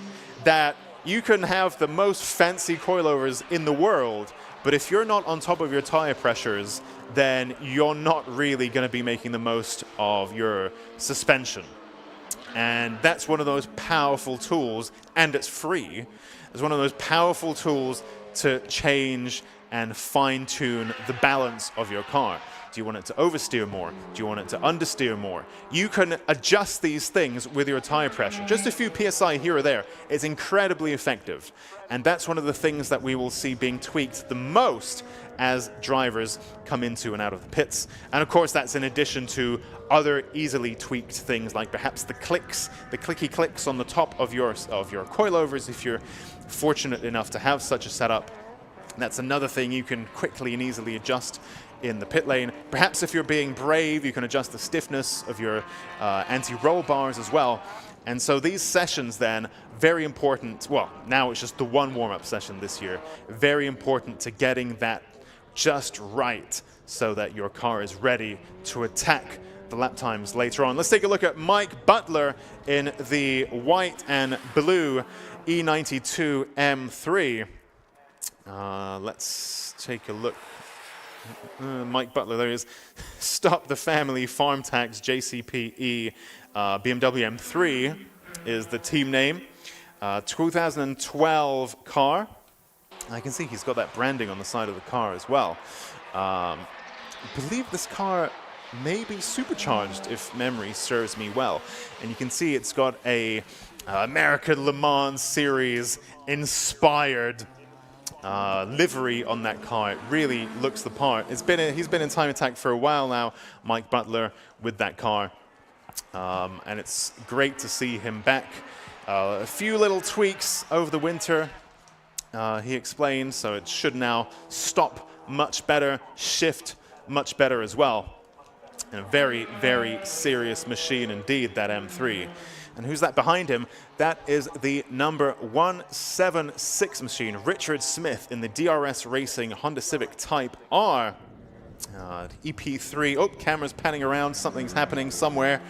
that you can have the most fancy coilovers in the world, but if you're not on top of your tire pressures, then you're not really going to be making the most of your suspension. And that's one of those powerful tools, and it's free. It's one of those powerful tools to change and fine-tune the balance of your car. Do you want it to oversteer more? Do you want it to understeer more? You can adjust these things with your tire pressure. Just a few PSI here or there. It's incredibly effective. And that's one of the things that we will see being tweaked the most as drivers come into and out of the pits. And of course, that's in addition to other easily tweaked things like perhaps the clicky clicks on the top of your coilovers if you're fortunate enough to have such a setup. That's another thing you can quickly and easily adjust in the pit lane. Perhaps if you're being brave, you can adjust the stiffness of your anti-roll bars as well. And so these sessions then, very important. Well, now it's just the one warm-up session this year. Very important to getting that just right so that your car is ready to attack the lap times later on. Let's take a look at Mike Butler in the white and blue E92 M3. Let's take a look. Mike Butler, there he is. Stop the Family Farm Tax JCPE BMW M3 is the team name. 2012 car. I can see he's got that branding on the side of the car as well. I believe this car may be supercharged if memory serves me well. And you can see it's got a American Le Mans Series inspired livery on that car. It really looks the part. He's been in Time Attack for a while now, Mike Butler, with that car. And it's great to see him back. A few little tweaks over the winter, he explained, so it should now stop much better, shift much better as well. And a very, very serious machine indeed, that M3. And who's that behind him? That is the number 176 machine, Richard Smith, in the DRS Racing Honda Civic Type R. EP3. Oh, camera's panning around. Something's happening somewhere.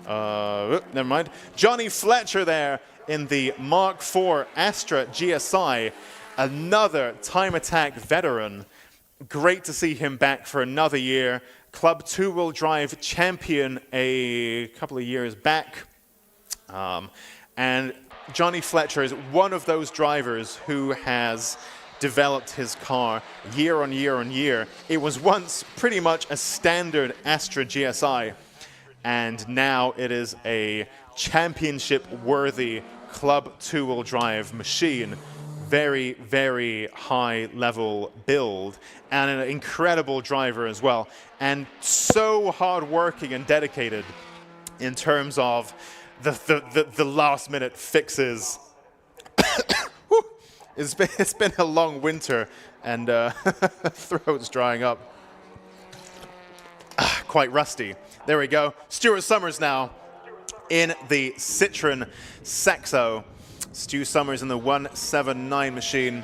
Never mind. Johnny Fletcher there in the Mark IV Astra GSI. Another Time Attack veteran. Great to see him back for another year. Club two-wheel drive champion a couple of years back. And Johnny Fletcher is one of those drivers who has developed his car year on year on year. It was once pretty much a standard Astra GSI, and now it is a championship-worthy club two-wheel drive machine. Very, very high-level build, and an incredible driver as well, and so hard-working and dedicated in terms of the last-minute fixes. It's been a long winter, and throat's drying up. Quite rusty. There we go. Stuart Summers now in the Citroen Saxo. Stu Summers in the 179 machine.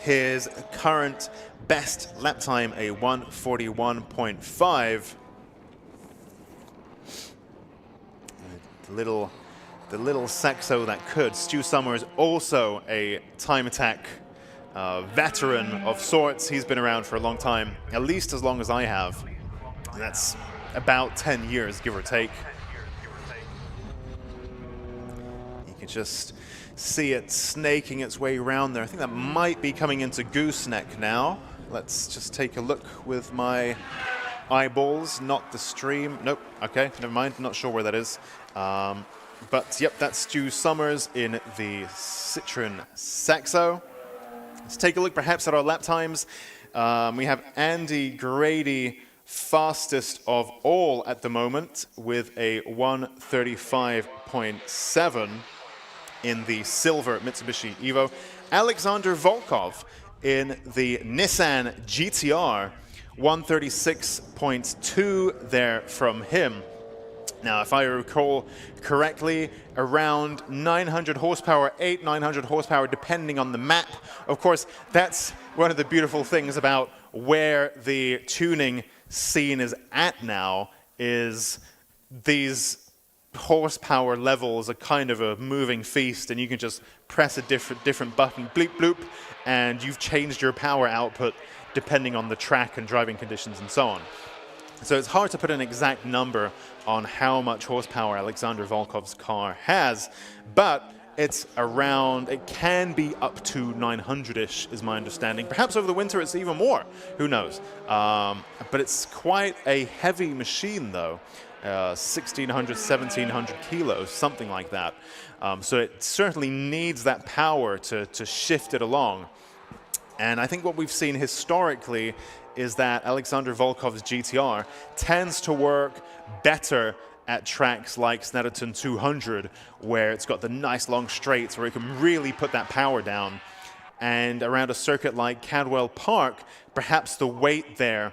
His current best lap time, a 1:41.5. The little Saxo that could. Stu Summers, also a Time Attack veteran of sorts. He's been around for a long time, at least as long as I have. And that's about 10 years, give or take. You can just see it snaking its way around there. I think that might be coming into gooseneck now. Let's just take a look with my eyeballs, not the stream. Nope, okay, never mind, not sure where that is. But yep, that's Stu Summers in the Citroen Saxo. Let's take a look perhaps at our lap times. We have Andy Grady, fastest of all at the moment, with a 1:35.7 in the silver Mitsubishi Evo. Alexander Volkov in the Nissan GTR, 1:36.2 there from him. Now, if I recall correctly, around 900 horsepower, 900 horsepower, depending on the map. Of course, that's one of the beautiful things about where the tuning scene is at now, is these horsepower levels are kind of a moving feast, and you can just press a different button, bleep bloop, and you've changed your power output depending on the track and driving conditions and so on. So it's hard to put an exact number on how much horsepower Alexander Volkov's car has, but it's around, it can be up to 900-ish is my understanding. Perhaps over the winter it's even more, who knows. But it's quite a heavy machine though, 1,600, 1,700 kilos, something like that. So it certainly needs that power to shift it along. And I think what we've seen historically is that Alexander Volkov's GTR tends to work better at tracks like Snetterton 200, where it's got the nice long straights where it can really put that power down. And around a circuit like Cadwell Park, perhaps the weight there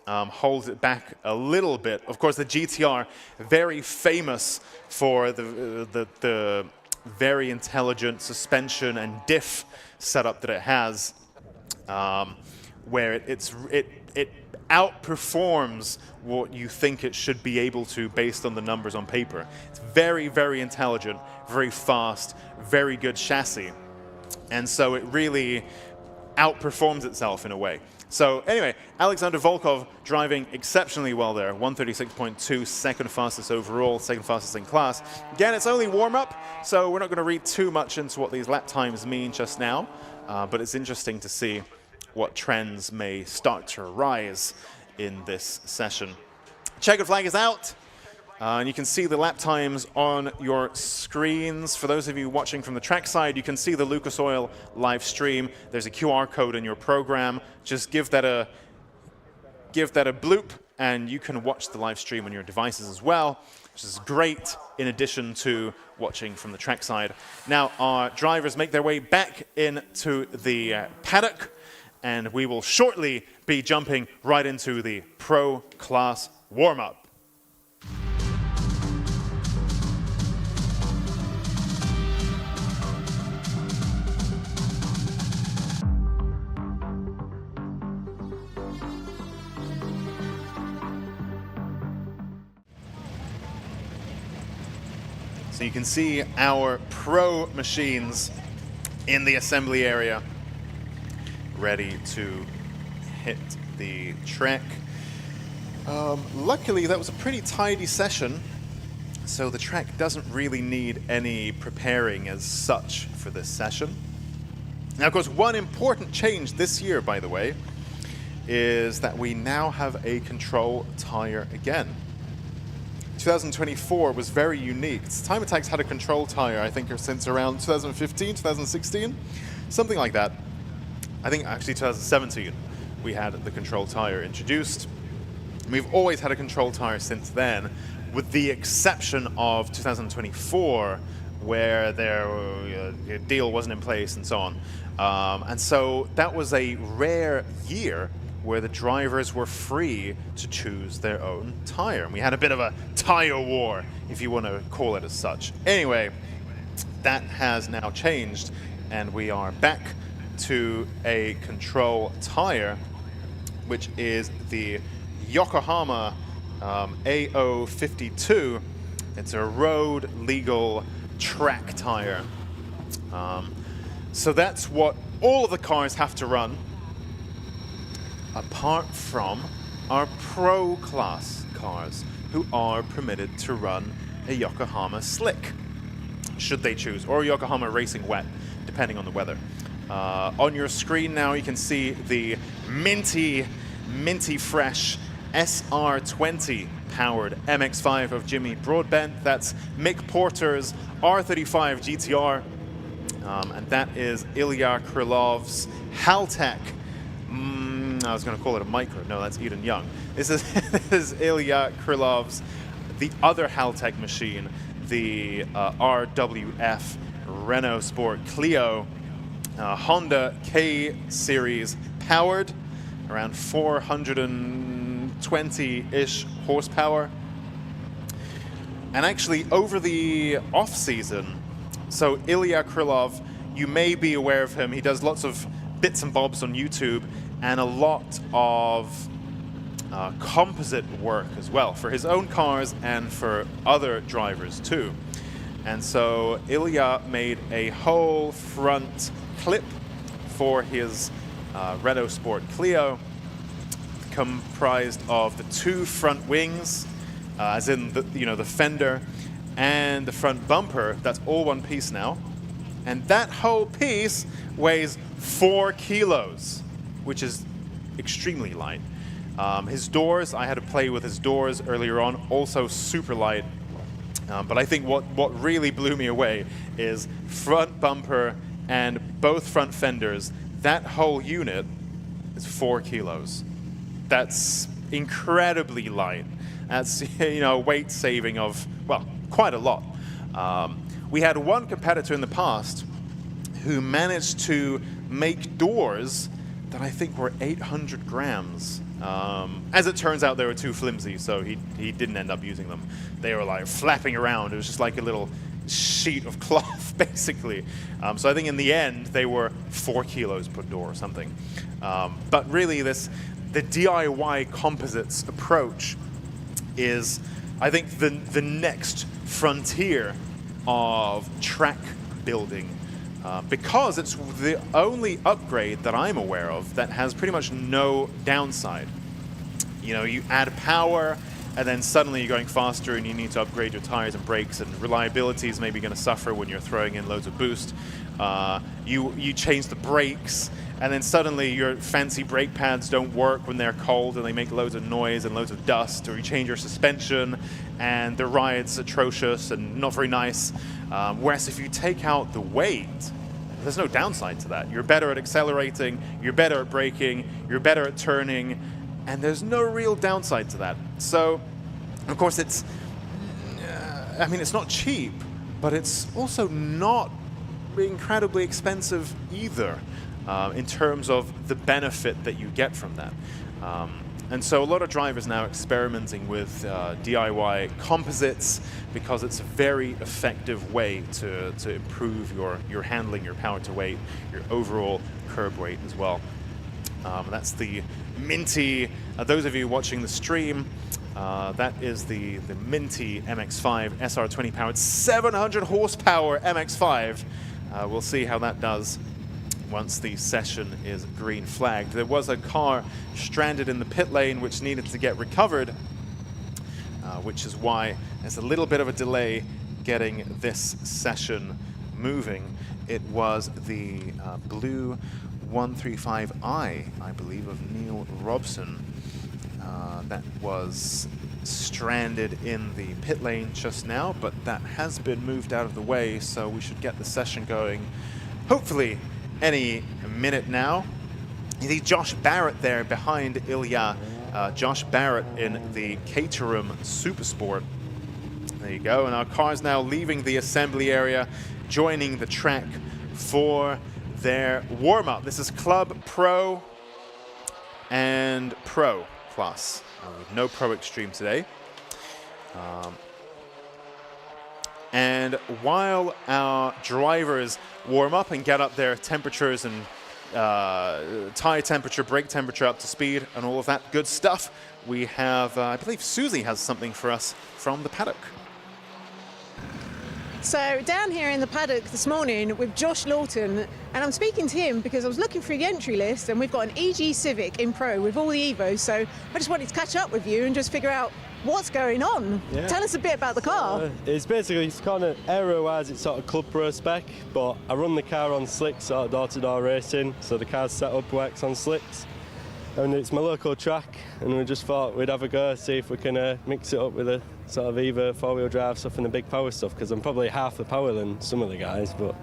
holds it back a little bit. Of course, the GTR, very famous for the very intelligent suspension and diff setup that it has, where it outperforms what you think it should be able to based on the numbers on paper. It's very, very intelligent, very fast, very good chassis. And so it really outperforms itself in a way. So anyway, Alexander Volkov driving exceptionally well there. 1:36.2, second fastest overall, second fastest in class. Again, it's only warm-up, so we're not going to read too much into what these lap times mean just now, but it's interesting to see what trends may start to arise in this session. Checkered flag is out, and you can see the lap times on your screens. For those of you watching from the trackside, you can see the Lucas Oil live stream. There's a QR code in your program. Just give that a bloop, and you can watch the live stream on your devices as well, which is great in addition to watching from the trackside. Now, our drivers make their way back into the paddock, and we will shortly be jumping right into the Pro Class warm-up. So you can see our Pro machines in the assembly area, ready to hit the track. Luckily, that was a pretty tidy session, so the track doesn't really need any preparing as such for this session. Now, of course, one important change this year, by the way, is that we now have a control tire again. 2024 was very unique. Time Attack's had a control tire, I think, since around 2015, 2016, something like that. I think actually 2017 we had the control tire introduced. We've always had a control tire since then, with the exception of 2024, where the deal wasn't in place and so on. And so that was a rare year where the drivers were free to choose their own tire. And we had a bit of a tire war, if you want to call it as such. Anyway, that has now changed, and we are back to a control tire, which is the Yokohama AO52. It's a road legal track tire. So that's what all of the cars have to run, apart from our Pro Class cars, who are permitted to run a Yokohama Slick, should they choose, or a Yokohama Racing Wet, depending on the weather. On your screen now, you can see the minty fresh SR20 powered MX-5 of Jimmy Broadbent. That's Mick Porter's R35 GTR, and that is Ilya Krylov's Haltech. I was going to call it a micro. No, that's Eden Young. This is Ilya Krylov's, the other Haltech machine, the RWF Renault Sport Clio, Honda K Series powered, around 420-ish horsepower. And actually, over the off-season, so Ilya Krylov, you may be aware of him. He does lots of bits and bobs on YouTube, and a lot of composite work as well, for his own cars and for other drivers too. And so Ilya made a whole front clip for his Renault Sport Clio, comprised of the two front wings, as in the fender and the front bumper. That's all one piece now, and that whole piece weighs 4 kilos, which is extremely light. His doors, I had to play with his doors earlier on, also super light. But I think what really blew me away is front bumper and both front fenders. That whole unit is 4 kilos. That's incredibly light. That's weight saving of, well, quite a lot. We had one competitor in the past who managed to make doors that I think were 800 grams. As it turns out, they were too flimsy, so he didn't end up using them. They were like flapping around. It was just like a little sheet of cloth, basically. So I think in the end, they were 4 kilos per door or something. But really, the DIY composites approach is, I think, the next frontier of track building. Because it's the only upgrade that I'm aware of that has pretty much no downside. You add power, and then suddenly you're going faster and you need to upgrade your tires and brakes, and reliability is maybe going to suffer when you're throwing in loads of boost. You change the brakes, and then suddenly your fancy brake pads don't work when they're cold and they make loads of noise and loads of dust. Or you change your suspension and the ride's atrocious and not very nice. Whereas if you take out the weight, there's no downside to that. You're better at accelerating, you're better at braking, you're better at turning, and there's no real downside to that. So, of course, it's not cheap, but it's also not incredibly expensive either. in terms of the benefit that you get from that. And so a lot of drivers now experimenting with DIY composites because it's a very effective way to improve your handling, your power to weight, your overall curb weight as well. That's the Minty, those of you watching the stream, that is the Minty MX-5 SR20 powered 700 horsepower MX-5. We'll see how that does once the session is green flagged. There was a car stranded in the pit lane which needed to get recovered, which is why there's a little bit of a delay getting this session moving. It was the blue 135i, I believe, of Neil Robson that was stranded in the pit lane just now, but that has been moved out of the way, so we should get the session going hopefully any minute now. You see Josh Barrett there behind Ilya. Josh Barrett in the Caterham Supersport. There you go, and our car's now leaving the assembly area, joining the track for their warm-up. This is Club Pro and Pro Plus. No Pro Extreme today. And while our drivers warm up and get up their temperatures and tire temperature, brake temperature up to speed and all of that good stuff, we have, I believe Susie has something for us from the paddock. So down here in the paddock this morning with Josh Lorton, and I'm speaking to him because I was looking through the entry list and we've got an EG Civic in Pro with all the Evos, so I just wanted to catch up with you and just figure out what's going on. Yeah. Tell us a bit about the car. It's basically, it's kind of aero-wise, it's sort of Club Pro spec, but I run the car on slicks, sort of door-to-door racing, so the car's set up works on slicks. And it's my local track, and we just thought we'd have a go, see if we can mix it up with a sort of Evo four-wheel drive stuff and the big power stuff, because I'm probably half the power than some of the guys, but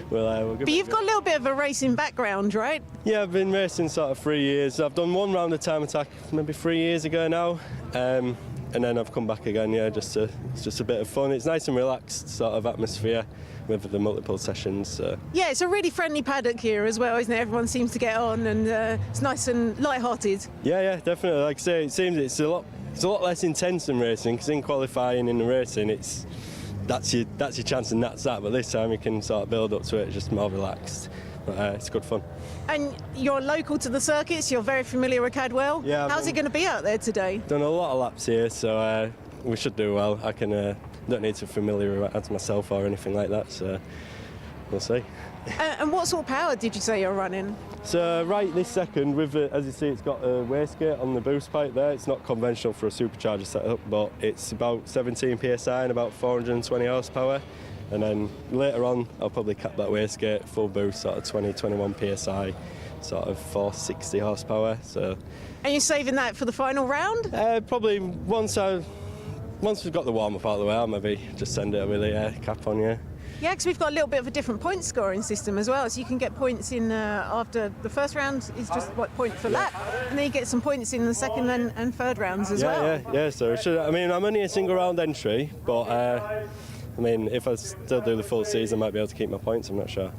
we'll give it a go. But you've got a little bit of a racing background, right? Yeah, I've been racing sort of 3 years. I've done one round of Time Attack maybe 3 years ago now, and then I've come back again, yeah, it's just a bit of fun. It's nice and relaxed sort of atmosphere with the multiple sessions. Yeah, it's a really friendly paddock here as well, isn't it? Everyone seems to get on, and it's nice and light-hearted. Yeah, definitely. Like I say, it seems it's a lot less intense than racing, because in qualifying in the racing, that's your chance and that's that. But this time you can sort of build up to it, just more relaxed. But it's good fun. And you're local to the circuits. You're very familiar with Cadwell. Yeah. How's it going to be out there today? Done a lot of laps here, so we should do well. I can. Don't need to familiarise myself or anything like that, so we'll see. And what sort of power did you say you're running? So right this second, with as you see, it's got a wastegate on the boost pipe there. It's not conventional for a supercharger setup, but it's about 17 psi and about 420 horsepower. And then later on, I'll probably cap that wastegate, full boost, sort of 20-21 psi, sort of 460 horsepower. So. And you're saving that for the final round? Probably once we've got the warm-up out of the way, I'll maybe just send it with a cap on, yeah. Yeah, because we've got a little bit of a different point scoring system as well, so you can get points in after the first round is just point for lap, and then you get some points in the second and third rounds as well. Yeah. So I'm only a single round entry, but I mean, if I still do the full season, I might be able to keep my points. I'm not sure.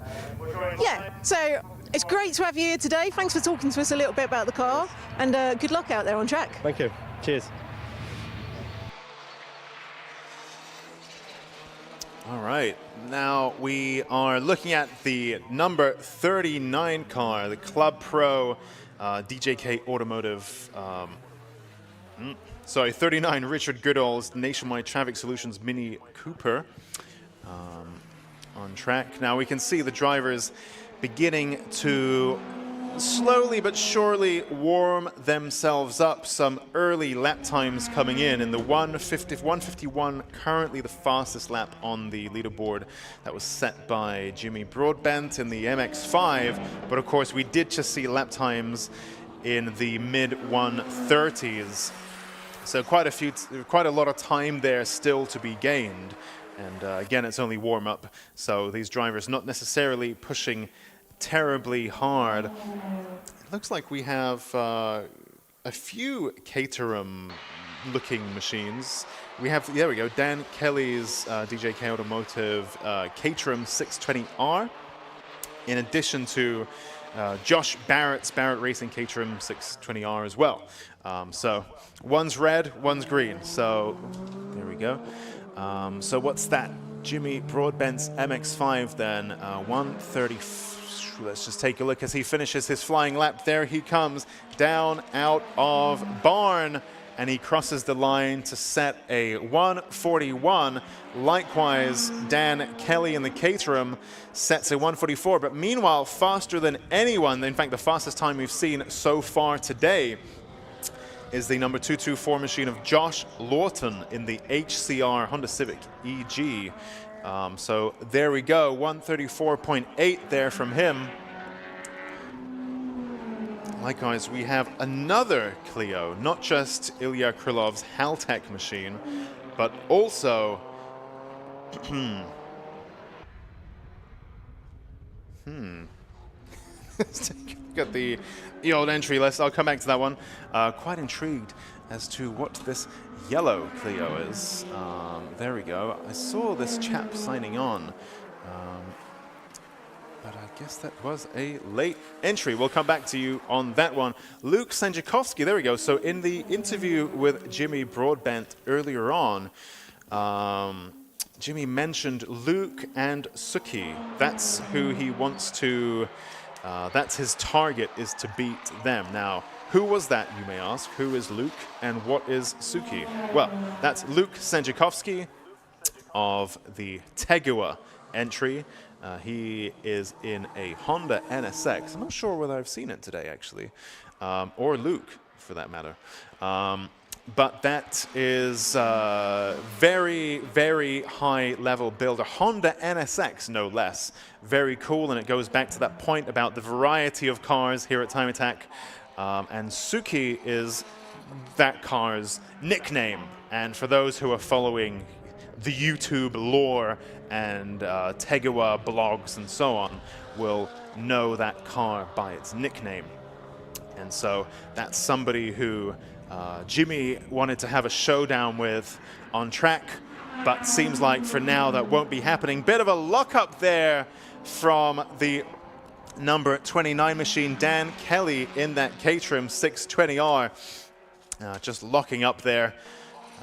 Yeah. So it's great to have you here today. Thanks for talking to us a little bit about the car, and good luck out there on track. Thank you. Cheers. All right, now we are looking at the number 39 car, the Club Pro DJK Automotive, 39 Richard Goodall's Nationwide Traffic Solutions Mini Cooper on track. Now we can see the drivers beginning to slowly but surely warm themselves up. Some early lap times coming in the 151, currently the fastest lap on the leaderboard. That was set by Jimmy Broadbent in the MX-5, but of course we did just see lap times in the mid 130s. So quite a lot of time there still to be gained. And again, it's only warm up, so these drivers not necessarily pushing terribly hard. It looks like we have a few Caterham looking machines. We have, there we go, Dan Kelly's DJK Automotive Caterham 620R. in addition to Josh Barrett's Barrett Racing Caterham 620R as well. So one's red, one's green. So there we go. So what's that? Jimmy Broadbent's MX-5 then, 130. Let's just take a look as he finishes his flying lap. There he comes down out of barn, and he crosses the line to set a 141. Likewise, Dan Kelly in the Caterham sets a 144, but meanwhile, faster than anyone, in fact, the fastest time we've seen so far today is the number 224 machine of Josh Lorton in the HCR Honda Civic EG. So there we go, 134.8 there from him. Likewise, we have another Clio, not just Ilya Krylov's Haltech machine, but also Let's take a look at the old entry list. I'll come back to that one. Quite intrigued as to what this yellow Clio is. There we go. I saw this chap signing on, but I guess that was a late entry. We'll come back to you on that one. Luke Sanjikovski, there we go. So in the interview with Jimmy Broadbent earlier on, Jimmy mentioned Luke and Suki. That's who he wants to, that's his target, is to beat them. Now, who was that, you may ask? Who is Luke and what is Suki? Well, that's Luke Sanjikovski of the Tegua entry. He is in a Honda NSX. I'm not sure whether I've seen it today, actually, or Luke, for that matter. But that is very, very high-level build. A Honda NSX, no less. Very cool, and it goes back to that point about the variety of cars here at Time Attack. And Suki is that car's nickname. And for those who are following the YouTube lore and Tegua blogs and so on, will know that car by its nickname. And so that's somebody who Jimmy wanted to have a showdown with on track, but seems like for now that won't be happening. Bit of a lock-up there from the number 29 machine, Dan Kelly in that Caterham 620R. Just locking up there.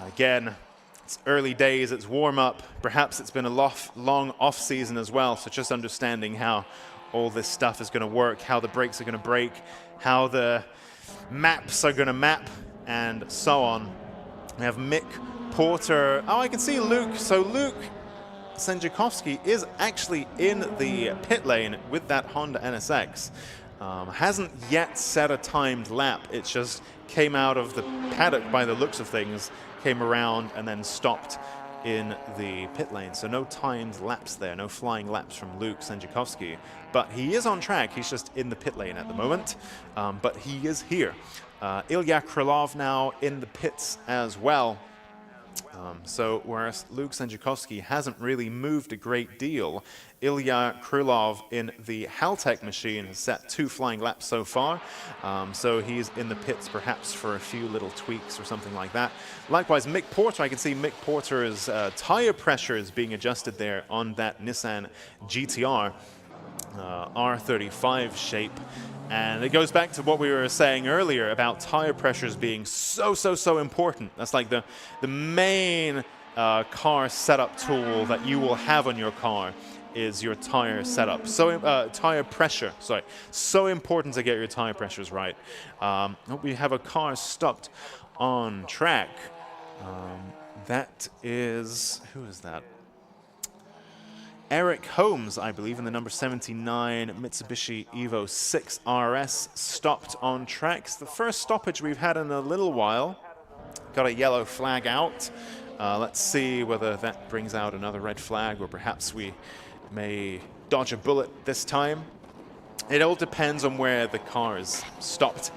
Again, it's early days, it's warm-up. Perhaps it's been a long off-season as well, so just understanding how all this stuff is going to work, how the brakes are going to break, how the maps are going to map, and so on. We have Mick Porter. Oh, I can see Luke. So Luke Sanjikovski is actually in the pit lane with that Honda NSX. Hasn't yet set a timed lap. It just came out of the paddock by the looks of things, came around and then stopped in the pit lane. So no timed laps there, no flying laps from Luke Sanjikovski. But he is on track. He's just in the pit lane at the moment. But he is here. Ilya Krylov now in the pits as well. So whereas Luke Sanjikovski hasn't really moved a great deal, Ilya Krylov in the Haltech machine has set 2 flying laps so far. So he's in the pits perhaps for a few little tweaks or something like that. Likewise, Mick Porter, I can see Mick Porter's tire pressure is being adjusted there on that Nissan GTR R35 shape. And it goes back to what we were saying earlier about tire pressures being so important. That's like the main car setup tool that you will have on your car is your tire setup. So tire pressure, sorry. So important to get your tire pressures right. We have a car stopped on track. That is, who is that? Eric Holmes, I believe, in the number 79 Mitsubishi Evo 6 RS, stopped on track. It's the first stoppage we've had in a little while. Got a yellow flag out. Let's see whether that brings out another red flag, or perhaps we may dodge a bullet this time. It all depends on where the car is stopped.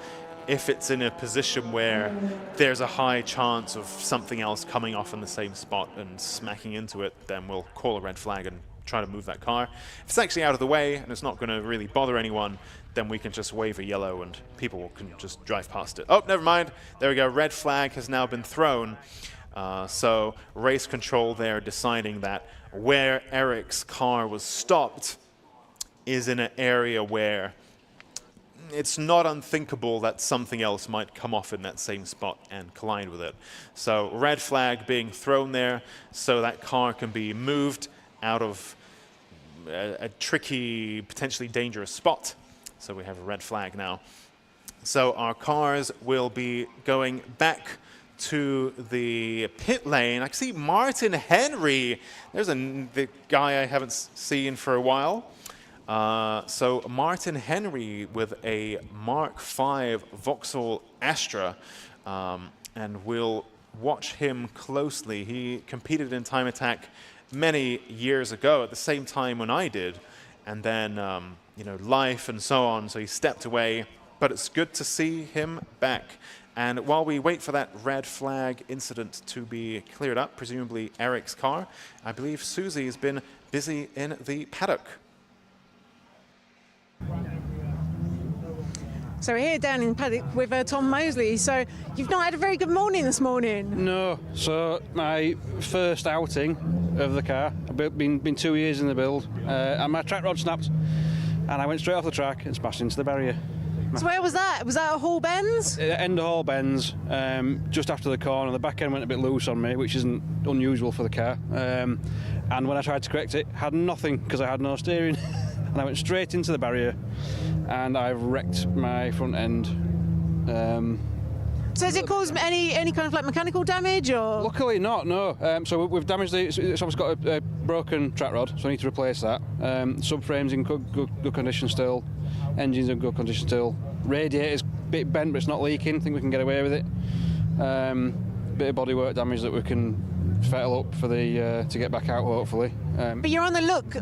If it's in a position where there's a high chance of something else coming off in the same spot and smacking into it, then we'll call a red flag and try to move that car. If it's actually out of the way and it's not going to really bother anyone, then we can just wave a yellow and people can just drive past it. Oh, never mind. There we go. Red flag has now been thrown. So race control there deciding that where Eric's car was stopped is in an area where it's not unthinkable that something else might come off in that same spot and collide with it. So red flag being thrown there so that car can be moved out of a tricky, potentially dangerous spot. So we have a red flag now. So our cars will be going back to the pit lane. I see Martin Henry. There's the guy I haven't seen for a while. So Martin Henry with a Mark V Vauxhall Astra, and we'll watch him closely. He competed in time attack many years ago at the same time when I did, and then you know, life and so on, so he stepped away, but it's good to see him back. And while we wait for that red flag incident to be cleared up, presumably Eric's car, I believe Susie has been busy in the paddock. So we're here down in Paddock with Tom Mosley. So you've not had a very good morning this morning. No, so my first outing of the car, I've been 2 years in the build, and my track rod snapped, and I went straight off the track and smashed into the barrier. So where was that? Was that a Hall Bends? End of Hall Bends, just after the corner. The back end went a bit loose on me, which isn't unusual for the car. And when I tried to correct it, had nothing because I had no steering. And I went straight into the barrier, and I've wrecked my front end. So has it caused any kind of like mechanical damage, or? Luckily not, no. So we've damaged it's obviously got a broken track rod, so I need to replace that. Subframe's in good condition still, engine's in good condition still. Radiator's a bit bent, but it's not leaking. I think we can get away with it. Bit of bodywork damage that we can fettle up for the to get back out, hopefully. But you're on the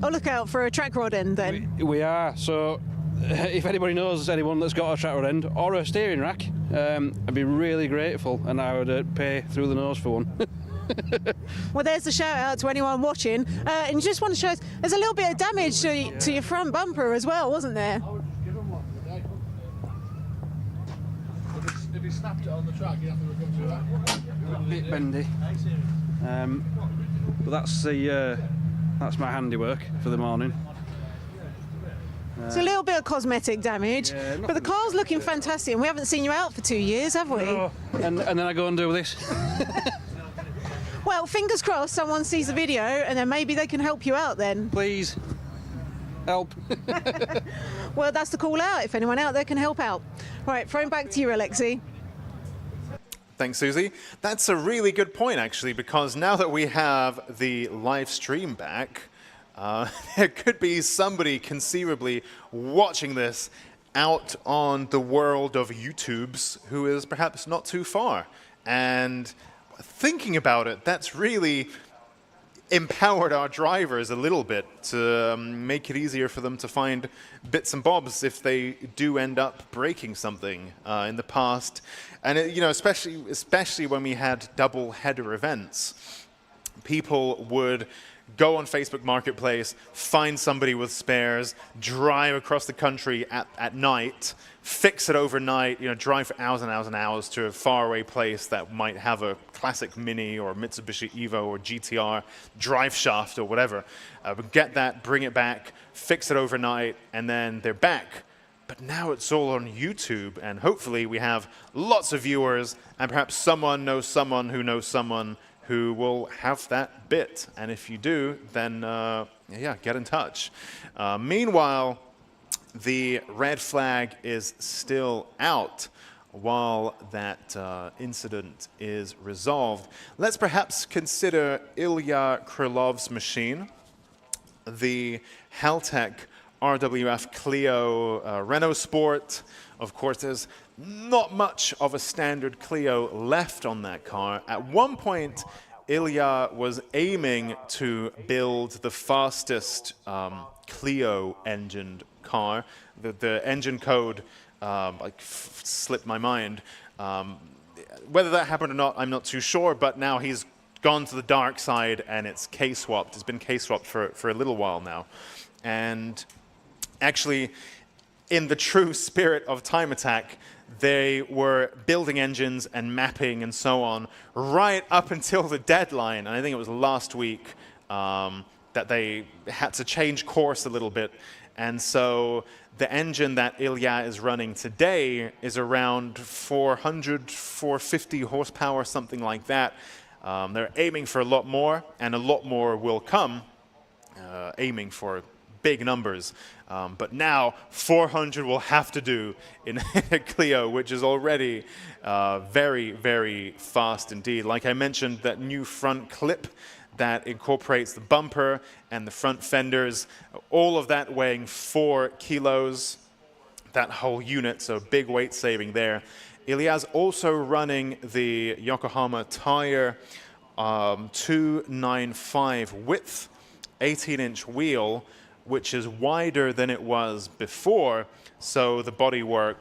lookout for a track rod end then? We are. So if anybody knows anyone that's got a track rod end or a steering rack, I'd be really grateful, and I would pay through the nose for one. Well, there's the shout out to anyone watching. And just want to show us, there's a little bit of damage to your front bumper as well, wasn't there? If he snapped it on the track, he'd have to come through that. A bit bendy. But that's my handiwork for the morning. It's a little bit of cosmetic damage, Yeah, but the car's looking fantastic, and we haven't seen you out for 2 years, have we? Oh, and then I go and do this. Well, fingers crossed someone sees the video, and then maybe they can help you out then. Please, help. Well, that's the call out, if anyone out there can help out. Right, throwing back to you, Alexi. Thanks, Susie. That's a really good point, actually, because now that we have the live stream back, there could be somebody conceivably watching this out on the world of YouTubes who is perhaps not too far. And thinking about it, that's really empowered our drivers a little bit to make it easier for them to find bits and bobs if they do end up breaking something in the past. And it, you know, especially when we had double header events, people would go on Facebook Marketplace, find somebody with spares, drive across the country at night, fix it overnight, you know, drive for hours and hours and hours to a faraway place that might have a classic Mini or Mitsubishi Evo or GTR drive shaft or whatever. But get that, bring it back, fix it overnight, and then they're back. But now it's all on YouTube, and hopefully we have lots of viewers, and perhaps someone knows someone who knows someone who will have that bit. And if you do, then yeah, get in touch. Meanwhile, the red flag is still out while that incident is resolved. Let's perhaps consider Ilya Krylov's machine, the Haltech RWF Clio Renault Sport. Of course, there's not much of a standard Clio left on that car. At one point, Ilya was aiming to build the fastest Clio engined car. The engine code slipped my mind. Whether that happened or not, I'm not too sure, but now he's gone to the dark side and it's K-swapped. It's been K-swapped for a little while now. And actually, in the true spirit of time attack, they were building engines and mapping and so on right up until the deadline. And I think it was last week that they had to change course a little bit And so the engine that Ilya is running today is around 400, 450 horsepower, something like that. They're aiming for a lot more, and a lot more will come, aiming for big numbers. But now 400 will have to do in a Clio, which is already very, very fast indeed. Like I mentioned, that new front clip that incorporates the bumper and the front fenders, all of that weighing 4 kilos, that whole unit, so big weight saving there. Ilya's also running the Yokohama tire 295 width, 18-inch wheel, which is wider than it was before. So the bodywork,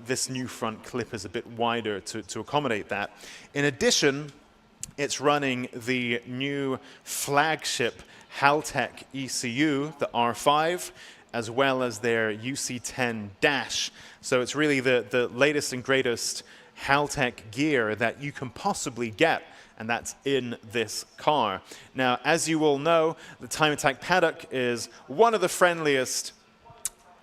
this new front clip is a bit wider to accommodate that. In addition, it's running the new flagship Haltech ECU, the R5, as well as their UC10 dash. So it's really the latest and greatest Haltech gear that you can possibly get, and that's in this car. Now, as you all know, the Time Attack Paddock is one of the friendliest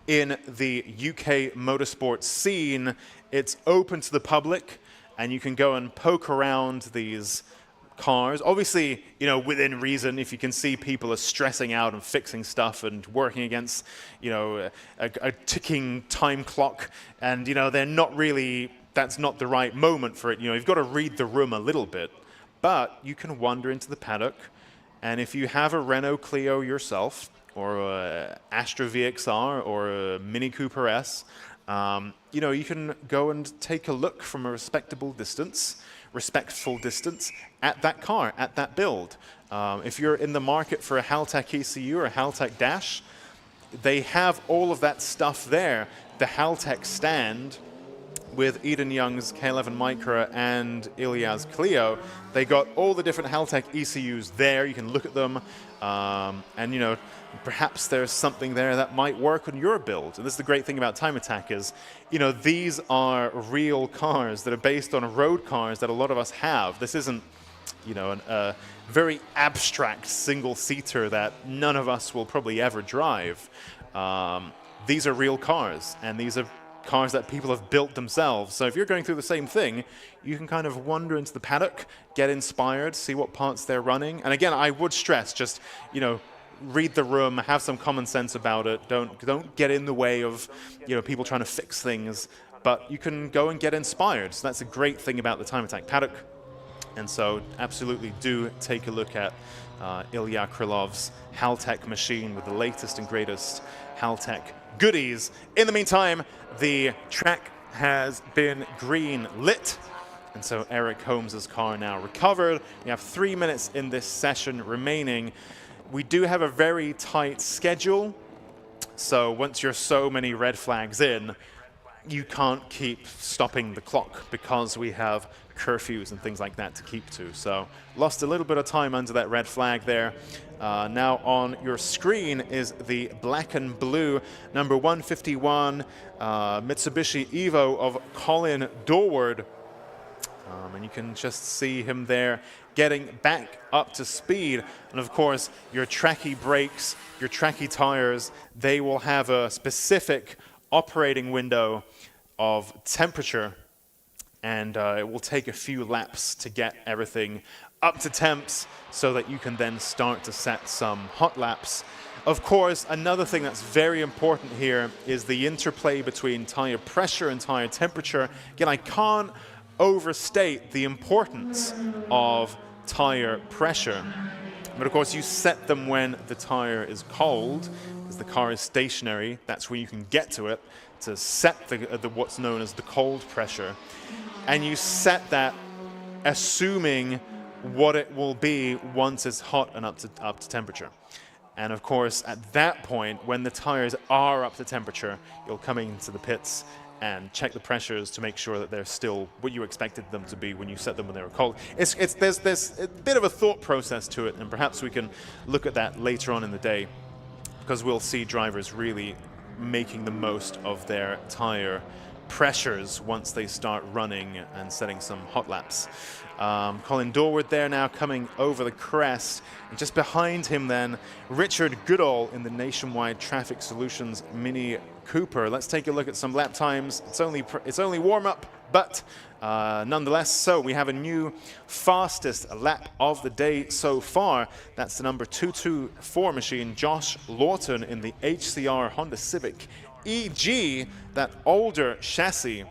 in the UK motorsport scene. It's open to the public, and you can go and poke around these cars. Obviously, within reason. If you can see people are stressing out and fixing stuff and working against, a ticking time clock, and they're not really. That's not the right moment for it. You've got to read the room a little bit, but you can wander into the paddock, and if you have a Renault Clio yourself, or a Astra VXR, or a Mini Cooper S, you can go and take a look from a respectful distance at that car, at that build. If you're in the market for a Haltech ECU or a Haltech Dash, they have all of that stuff there. The Haltech stand with Eden Young's K11 Micra and Ilya's Clio, they got all the different Haltech ECUs there. You can look at them, and perhaps there's something there that might work on your build. And this is the great thing about Time Attack is, these are real cars that are based on road cars that a lot of us have. This isn't, a very abstract single-seater that none of us will probably ever drive. These are real cars, and these are cars that people have built themselves. So if you're going through the same thing, you can kind of wander into the paddock, get inspired, see what parts they're running. And again, I would stress, just, read the room, have some common sense about it. Don't get in the way of, people trying to fix things. But you can go and get inspired. So that's a great thing about the Time Attack Paddock. And so absolutely do take a look at Ilya Krylov's Haltech machine with the latest and greatest Haltech goodies. In the meantime, the track has been green lit, and so Eric Holmes's car now recovered. We have 3 minutes in this session remaining. We do have a very tight schedule, so once you're so many red flags in, you can't keep stopping the clock because we have curfews and things like that to keep to. So lost a little bit of time under that red flag there. Now on your screen is the black and blue number 151 Mitsubishi Evo of Colin Dorward. And you can just see him there getting back up to speed. And of course, your tracky brakes, your tracky tires, they will have a specific operating window of temperature, and it will take a few laps to get everything up to temps so that you can then start to set some hot laps. Of course, another thing that's very important here is the interplay between tire pressure and tire temperature. Again, I can't overstate the importance of tire pressure. But of course, you set them when the tire is cold, because the car is stationary. That's when you can get to it, to set the what's known as the cold pressure. And you set that assuming what it will be once it's hot and up to temperature. And of course, at that point, when the tires are up to temperature, you'll come into the pits and check the pressures to make sure that they're still what you expected them to be when you set them when they were cold. There's a bit of a thought process to it, and perhaps we can look at that later on in the day, because we'll see drivers really making the most of their tire pressures once they start running and setting some hot laps. Colin Dorward there now coming over the crest. And just behind him then, Richard Goodall in the Nationwide Traffic Solutions Mini Cooper. Let's take a look at some lap times. It's only warm-up, but nonetheless, so we have a new fastest lap of the day so far. That's the number 224 machine, Josh Lorton in the HCR Honda Civic EG, that older chassis.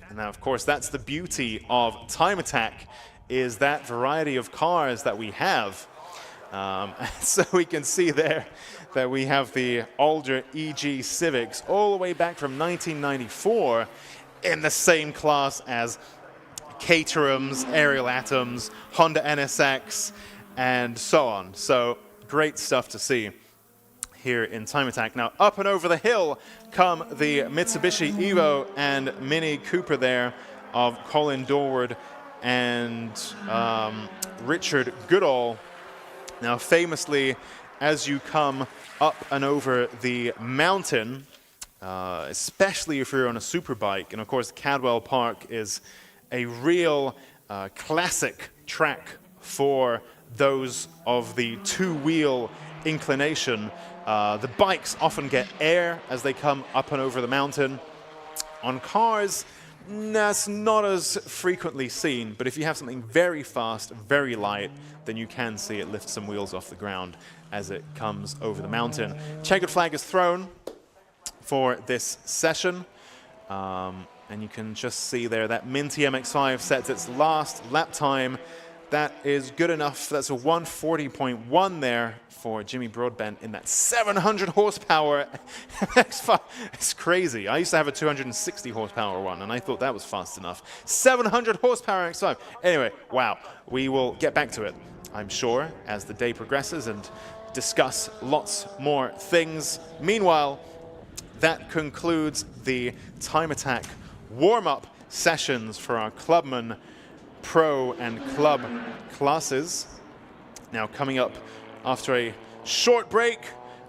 And now, of course, that's the beauty of Time Attack, is that variety of cars that we have. So we can see there that we have the older EG Civics all the way back from 1994 in the same class as Caterhams, Ariel Atoms, Honda NSX, and so on. So great stuff to see here in Time Attack. Now, up and over the hill come the Mitsubishi Evo and Mini Cooper there of Colin Dorward and Richard Goodall. Now, famously, as you come up and over the mountain, especially if you're on a superbike, and of course Cadwell Park is a real classic track for those of the two-wheel inclination. The bikes often get air as they come up and over the mountain. On cars, that's not as frequently seen, but if you have something very fast, very light, then you can see it lift some wheels off the ground as it comes over the mountain. Checkered flag is thrown for this session. And you can just see there that Minty MX-5 sets its last lap time. That is good enough. That's a 140.1 there for Jimmy Broadbent in that 700 horsepower MX-5. It's crazy. I used to have a 260 horsepower one, and I thought that was fast enough. 700 horsepower MX-5. Anyway, wow. We will get back to it, I'm sure, as the day progresses and discuss lots more things. Meanwhile, that concludes the Time Attack warm-up sessions for our Clubman Pro and Club classes. Now, coming up after a short break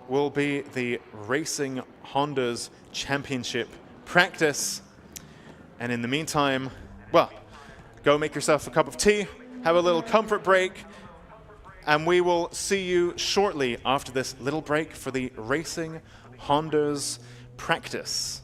will be the Racing Hondas Championship practice. And in the meantime, well, go make yourself a cup of tea, have a little comfort break, and we will see you shortly after this little break for the Racing Hondas practice.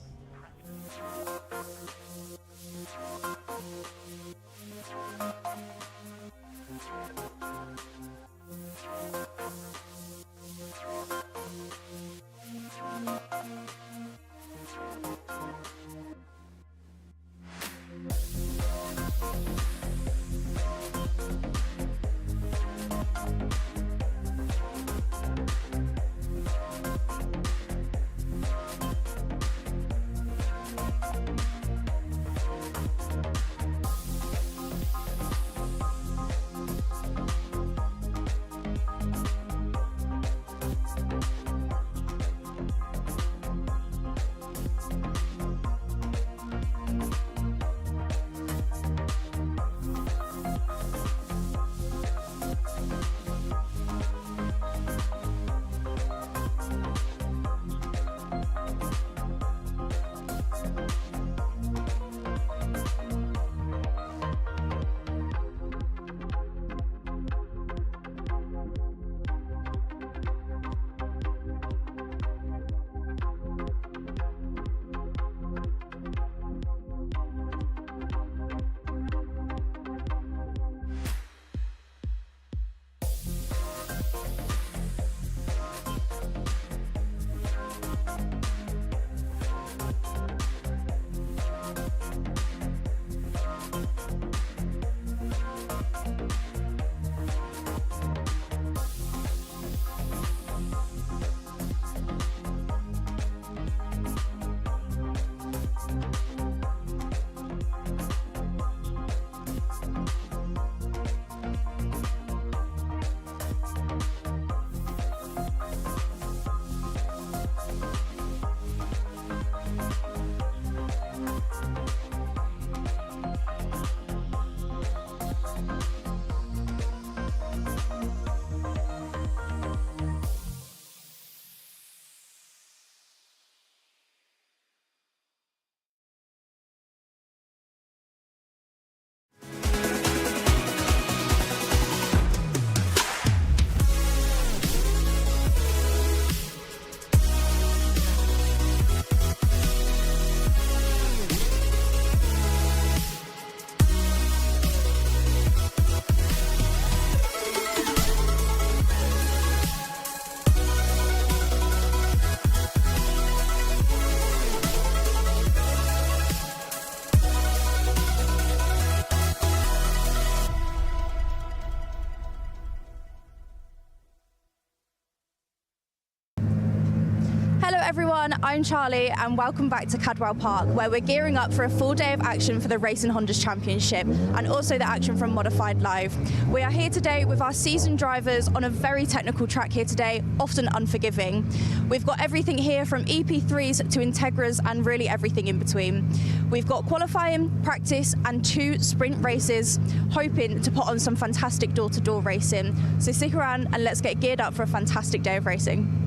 Hello everyone, I'm Charlie and welcome back to Cadwell Park, where we're gearing up for a full day of action for the Racing Hondas Championship and also the action from Modified Live. We are here today with our seasoned drivers on a very technical track here today, often unforgiving. We've got everything here from EP3s to Integras and really everything in between. We've got qualifying, practice and 2 sprint races, hoping to put on some fantastic door-to-door racing. So stick around and let's get geared up for a fantastic day of racing.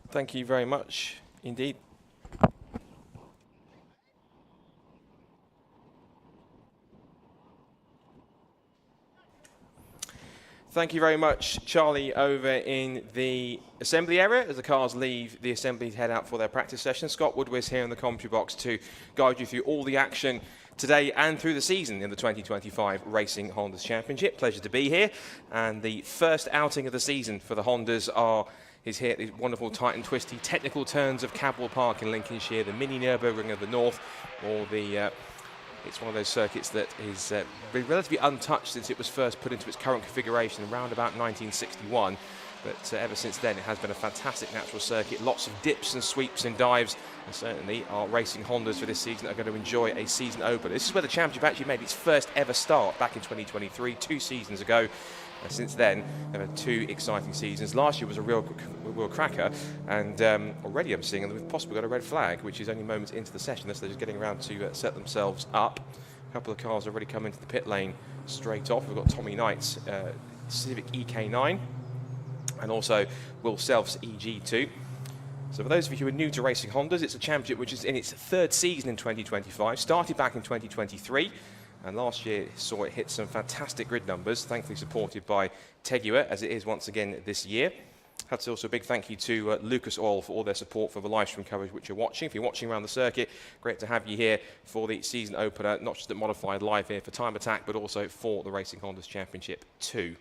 Thank you very much indeed. Thank you very much, Charlie, over in the assembly area as the cars leave the assembly to head out for their practice session. Scott Woodward's here in the commentary box to guide you through all the action today and through the season in the 2025 Racing Hondas Championship. Pleasure to be here. And the first outing of the season for the Hondas is here, these wonderful tight and twisty technical turns of Cadwell Park in Lincolnshire, the mini Nürburgring of the north, or the it's one of those circuits that is been relatively untouched since it was first put into its current configuration around about 1961. But ever since then, it has been a fantastic natural circuit, lots of dips and sweeps and dives, and certainly our racing Hondas for this season are going to enjoy a season opener. This is where the championship actually made its first ever start back in 2023, 2 seasons ago. And since then, they've had 2 exciting seasons. Last year was a real cracker, and already I'm seeing they've possibly got a red flag, which is only moments into the session, so they're just getting around to set themselves up. A couple of cars already come into the pit lane straight off. We've got Tommy Knight's Civic EK9, and also Will Self's EG2. So for those of you who are new to racing Hondas, it's a championship which is in its 3rd season in 2025, started back in 2023. And last year saw it hit some fantastic grid numbers, thankfully supported by Tegua, as it is once again this year. Had to also a big thank you to Lucas Oil for all their support for the live stream coverage which you're watching. If you're watching around the circuit, great to have you here for the season opener, not just at Modified Live here for Time Attack, but also for the Racing Hondas Championship 2.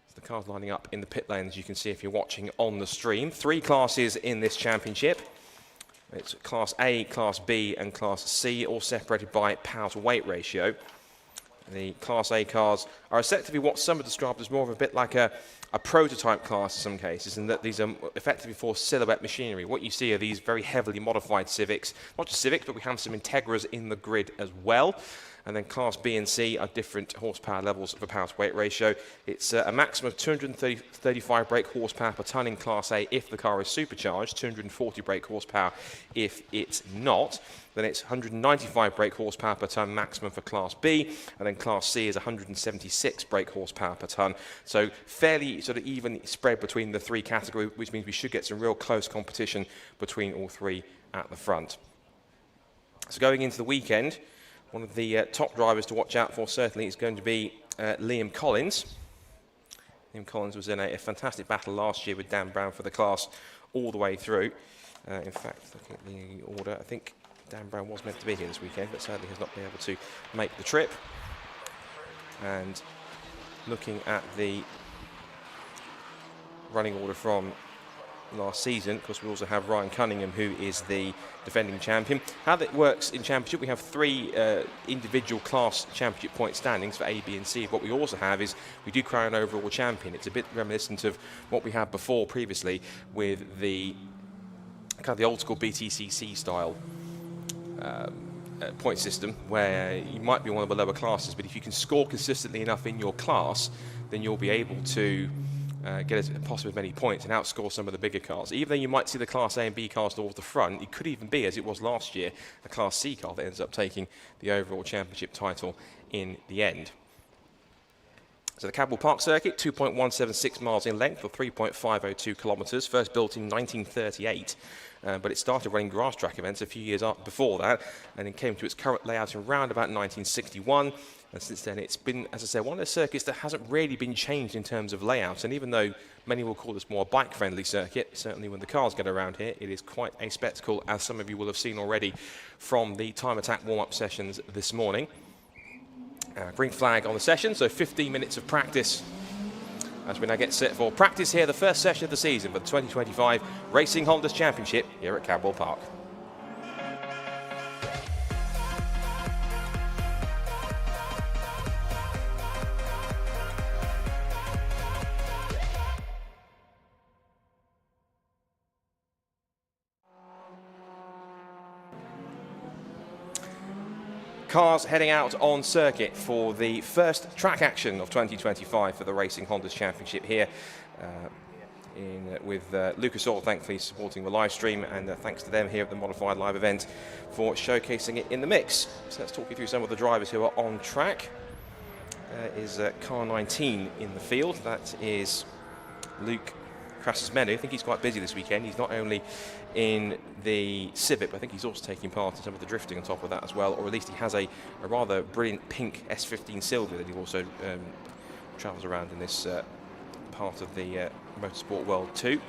So the cars lining up in the pit lane, as you can see if you're watching on the stream. 3 classes in this championship. It's Class A, Class B and Class C, all separated by power to weight ratio. The Class A cars are effectively what some have described as more of a bit like a prototype class in some cases, in that these are effectively for silhouette machinery. What you see are these very heavily modified Civics, not just Civics, but we have some Integras in the grid as well. And then Class B and C are different horsepower levels for power to weight ratio. It's a maximum of 235 brake horsepower per tonne in Class A if the car is supercharged, 240 brake horsepower if it's not. Then it's 195 brake horsepower per tonne maximum for Class B, and then Class C is 176 brake horsepower per tonne. So fairly sort of even spread between the 3 categories, which means we should get some real close competition between all 3 at the front. So going into the weekend, one of the top drivers to watch out for certainly is going to be Liam Collins. Liam Collins was in a fantastic battle last year with Dan Brown for the class all the way through. In fact, looking at the order, I think Dan Brown was meant to be here this weekend, but sadly has not been able to make the trip. And looking at the running order from last season, of course we also have Ryan Cunningham, who is the defending champion. How that works in championship, we have 3 individual class championship point standings for A, B and C. What we also have is we do crown an overall champion. It's a bit reminiscent of what we had before previously with the kind of the old school BTCC style point system, where you might be one of the lower classes, but if you can score consistently enough in your class, then you'll be able to get as possibly as many points and outscore some of the bigger cars. Even though you might see the Class A and B cars towards the front, it could even be, as it was last year, a Class C car that ends up taking the overall championship title in the end. So the Cadwell Park circuit, 2.176 miles in length or 3.502 kilometres, first built in 1938. But it started running grass track events a few years before that, and it came to its current layout around about 1961. And since then, it's been, as I say, one of those circuits that hasn't really been changed in terms of layouts. And even though many will call this more a bike-friendly circuit, certainly when the cars get around here, it is quite a spectacle, as some of you will have seen already from the Time Attack warm-up sessions this morning. Green flag on the session, so 15 minutes of practice as we now get set for practice here, the first session of the season for the 2025 Racing Hondas Championship here at Cadwell Park. cars heading out on circuit for the first track action of 2025 for the Racing Hondas Championship here. With Lucas Oil thankfully supporting the live stream, and thanks to them here at the Modified Live event for showcasing it in the mix. So let's talk you through some of the drivers who are on track. Is car 19 in the field. That is Luke Krasasmenu. I think he's quite busy this weekend. He's not only in the Civic, but I think he's also taking part in some of the drifting on top of that as well, or at least he has a rather brilliant pink S15 Silver that he also travels around in this part of the motorsport world too.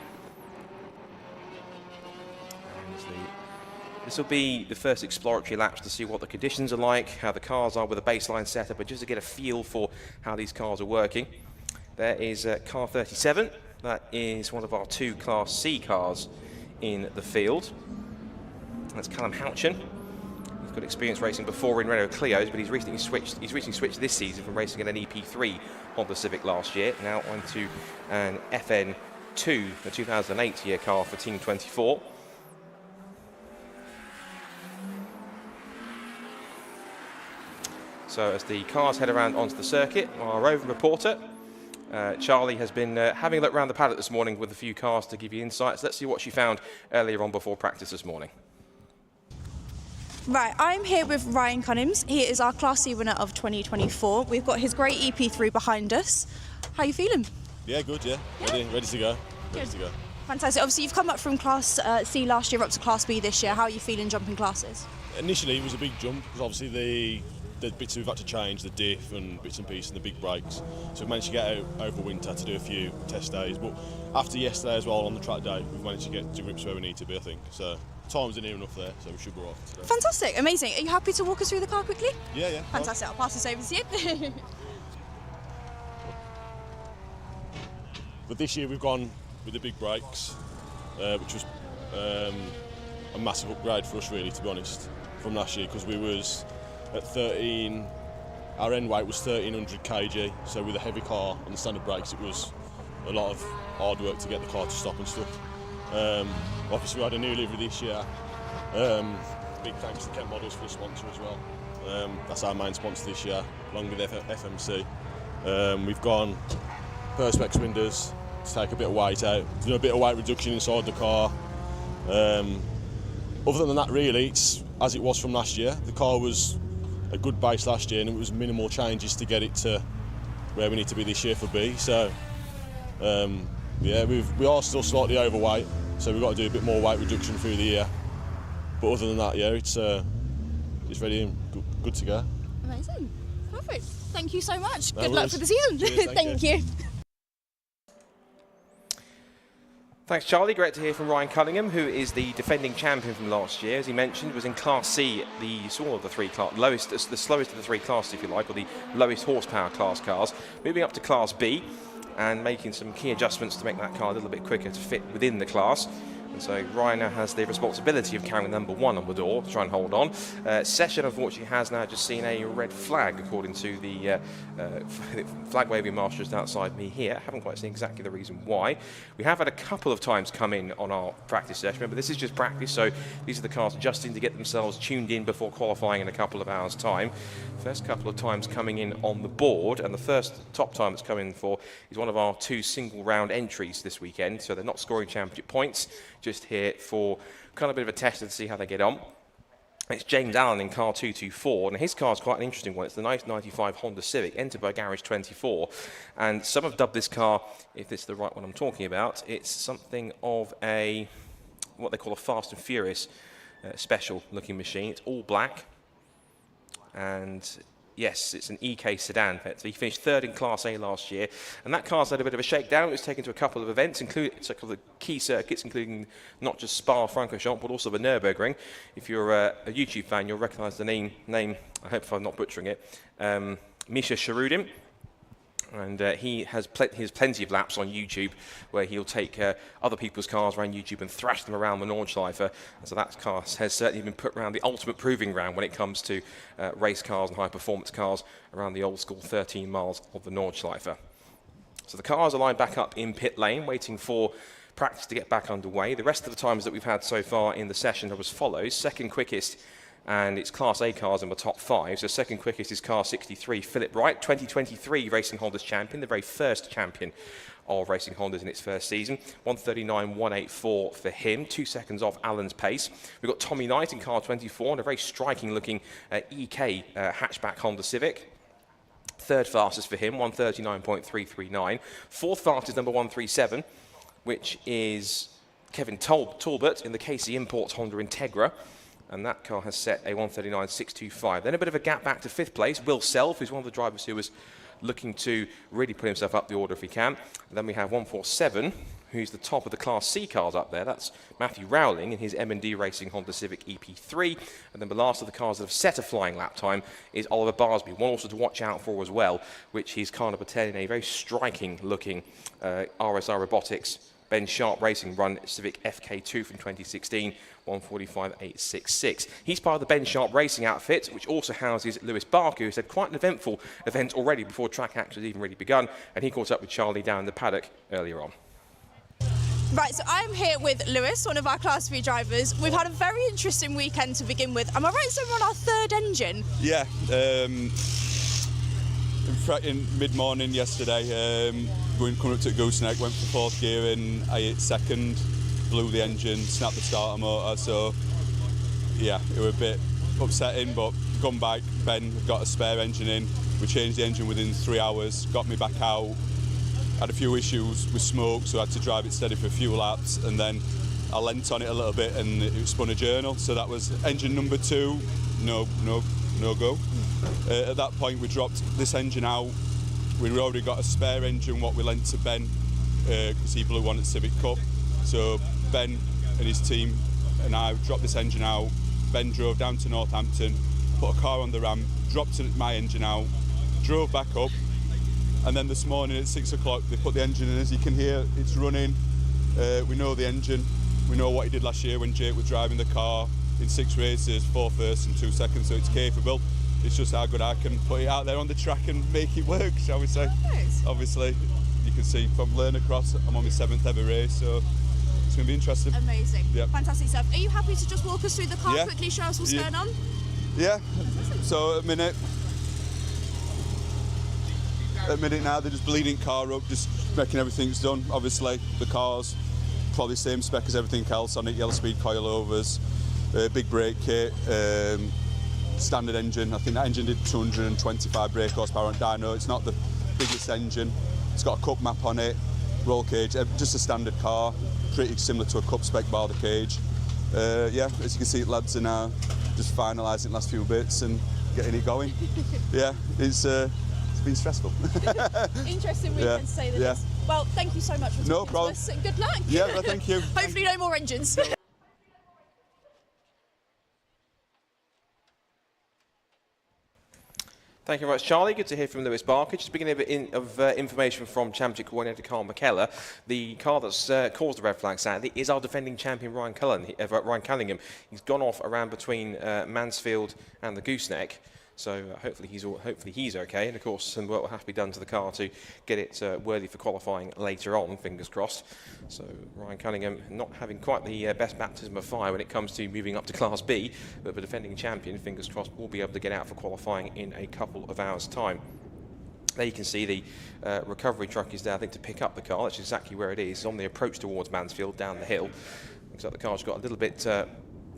This will be the first exploratory laps to see what the conditions are like, how the cars are with a baseline setup, but just to get a feel for how these cars are working. There is car 37. That is one of our 2 Class C cars in the field. That's Callum Houchin. He's got experience racing before in Renault Clios, but he's recently switched this season from racing in an EP3 Honda Civic last year, now onto an FN2, the 2008 year car for Team 24. So as the cars head around onto the circuit, our roving reporter, Charlie, has been having a look around the paddock this morning with a few cars to give you insights. Let's see what she found earlier on before practice this morning. Right, I'm here with Ryan Cunningham. He is our Class C winner of 2024. We've got his great EP3 behind us. How are you feeling? Yeah, good, yeah. Ready to go. Ready to go. Fantastic. Obviously, you've come up from Class C last year up to Class B this year. How are you feeling jumping classes? Initially, it was a big jump because obviously the bits we've had to change, the diff and bits and pieces and the big brakes. So we've managed to get out over winter to do a few test days. But after yesterday as well, on the track day, we've managed to get to grips where we need to be, I think. So time's in here enough there, so we should be off today. Fantastic, amazing. Are you happy to walk us through the car quickly? Yeah. Fantastic, I'll pass this over to you. But this year we've gone with the big brakes, which was a massive upgrade for us really, to be honest, from last year, because we was at 13, our end weight was 1300 kg, so with a heavy car and the standard brakes it was a lot of hard work to get the car to stop and stuff. Obviously we had a new livery this year. Big thanks to Kent Models for the sponsor as well. That's our main sponsor this year, along with FMC. We've gone Perspex windows to take a bit of weight out, done a bit of weight reduction inside the car. Other than that really, it's as it was from last year. The car was a good base last year and it was minimal changes to get it to where we need to be this year for B. So yeah, we are still slightly overweight, so we've got to do a bit more weight reduction through the year. But other than that, yeah, it's ready and good to go. Amazing, perfect. Thank you so much. No Good worries. luck for the season. Cheers, Thank you. Thanks, Charlie. Great to hear from Ryan Cunningham, who is the defending champion from last year. As he mentioned, was in Class C, the small of the 3 class, the slowest of the 3 classes, if you like, or the lowest horsepower class cars. Moving up to Class B and making some key adjustments to make that car a little bit quicker to fit within the class. And so Ryan now has the responsibility of carrying number 1 on the door to try and hold on. Session, unfortunately, has now just seen a red flag, according to the flag waving master just outside me here. I haven't quite seen exactly the reason why. We have had a couple of times come in on our practice session. Remember, this is just practice, so these are the cars adjusting to get themselves tuned in before qualifying in a couple of hours' time. First couple of times coming in on the board, and the first top time that's come in for is one of our 2 single round entries this weekend, so they're not scoring championship points, just here for kind of a bit of a test to see how they get on. It's James Allen in car 224, and his car's quite an interesting one. It's the nice 95 Honda Civic, entered by Garage 24, and some have dubbed this car, if it's the right one I'm talking about, it's something of a, what they call a Fast and Furious special looking machine. It's all black, and yes, it's an EK sedan. He finished 3rd in Class A last year, and that car's had a bit of a shakedown. It was taken to a couple of events, including a couple of key circuits, including not just Spa-Francorchamps, but also the Nürburgring. If you're a YouTube fan, you'll recognise the name. I hope I'm not butchering it. Misha Sharudin. And he has plenty of laps on YouTube where he'll take other people's cars around YouTube and thrash them around the Nordschleife. And so that car has certainly been put around the ultimate proving ground when it comes to race cars and high-performance cars around the old-school 13 miles of the Nordschleife. So the cars are lined back up in pit lane, waiting for practice to get back underway. The rest of the times that we've had so far in the session are as follows. Second quickest and it's Class A cars in the top 5. So second quickest is car 63, Philip Wright, 2023 Racing Honda's champion, the very first champion of Racing Honda's in its first season. 139.184 for him, 2 seconds off Alan's pace. We've got Tommy Knight in car 24 and a very striking looking EK hatchback Honda Civic. Third fastest for him, 139.339. Fourth fastest, number 137, which is Kevin Talbot in the KC Imports Honda Integra. And that car has set a 139.625. Then a bit of a gap back to fifth place. Will Self, who's one of the drivers who was looking to really put himself up the order if he can. And then we have 147, who's the top of the Class C cars up there. That's Matthew Rowling in his M&D Racing Honda Civic EP3. And then the last of the cars that have set a flying lap time is Oliver Barsby, one also to watch out for as well, which he's kind of pretending a very striking looking RSI Robotics Ben Sharp Racing run Civic FK2 from 2016, 145.866. He's part of the Ben Sharp Racing outfit, which also houses Lewis Barker, who's had quite an eventful event already before track action has even really begun, and he caught up with Charlie down in the paddock earlier on. Right, so I'm here with Lewis, one of our Class 3 drivers. We've had a very interesting weekend to begin with. Am I right, so we're on our third engine? Yeah, in mid-morning yesterday, coming up to Gooseneck, went for fourth gear and I hit second, blew the engine, snapped the starter motor, so yeah, it was a bit upsetting, but gone back, Ben got a spare engine in, we changed the engine within 3 hours, got me back out, had a few issues with smoke, so I had to drive it steady for a few laps, and then I leant on it a little bit and it spun a journal, so that was engine number 2, no go. At that point we dropped this engine out. We'd already got a spare engine what we lent to Ben because he blew one at Civic Cup. So Ben and his team and I dropped this engine out. Ben drove down to Northampton, put a car on the ramp, dropped my engine out, drove back up, and then this morning at 6 o'clock they put the engine in. As you can hear, it's running. We know the engine, we know what he did last year when Jake was driving the car in 6 races, 4 firsts and 2 seconds, so it's capable. It's just how good I can put it out there on the track and make it work, shall we say. Nice. Obviously, you can see from Learner Cross, I'm on my 7th ever race, so it's going to be interesting. Amazing. Yep. Fantastic stuff. Are you happy to just walk us through the car quickly, show us what's going on? Yeah. So at minute now, they're just bleeding car up, just making everything's done. Obviously, the car's probably the same spec as everything else on it, yellow speed coilovers, big brake kit, standard engine. I think that engine did 225 brake horsepower on dyno. It's not the biggest engine. It's got a cup map on it, roll cage, just a standard car, pretty similar to a cup spec bar the cage. Yeah, as you can see, lads are now just finalising the last few bits and getting it going. Yeah, it's been stressful. Interesting weekend to say the least. Well, thank you so much for talking to us and good luck. Yeah, well, thank you. Hopefully no more engines. Thank you very much, Charlie. Good to hear from Lewis Barker. Just beginning a bit of information from Championship Coordinator Carl McKellar. The car that's caused the red flag Saturday is our defending champion Ryan Cunningham. He's gone off around between Mansfield and the Gooseneck. So hopefully he's okay, and of course some work will have to be done to the car to get it worthy for qualifying later on, fingers crossed. So Ryan Cunningham not having quite the best baptism of fire when it comes to moving up to Class B, but the defending champion, fingers crossed, will be able to get out for qualifying in a couple of hours' time. There you can see the recovery truck is there, I think, to pick up the car. That's exactly where it is, on the approach towards Mansfield, down the hill. Looks like the car's got a little bit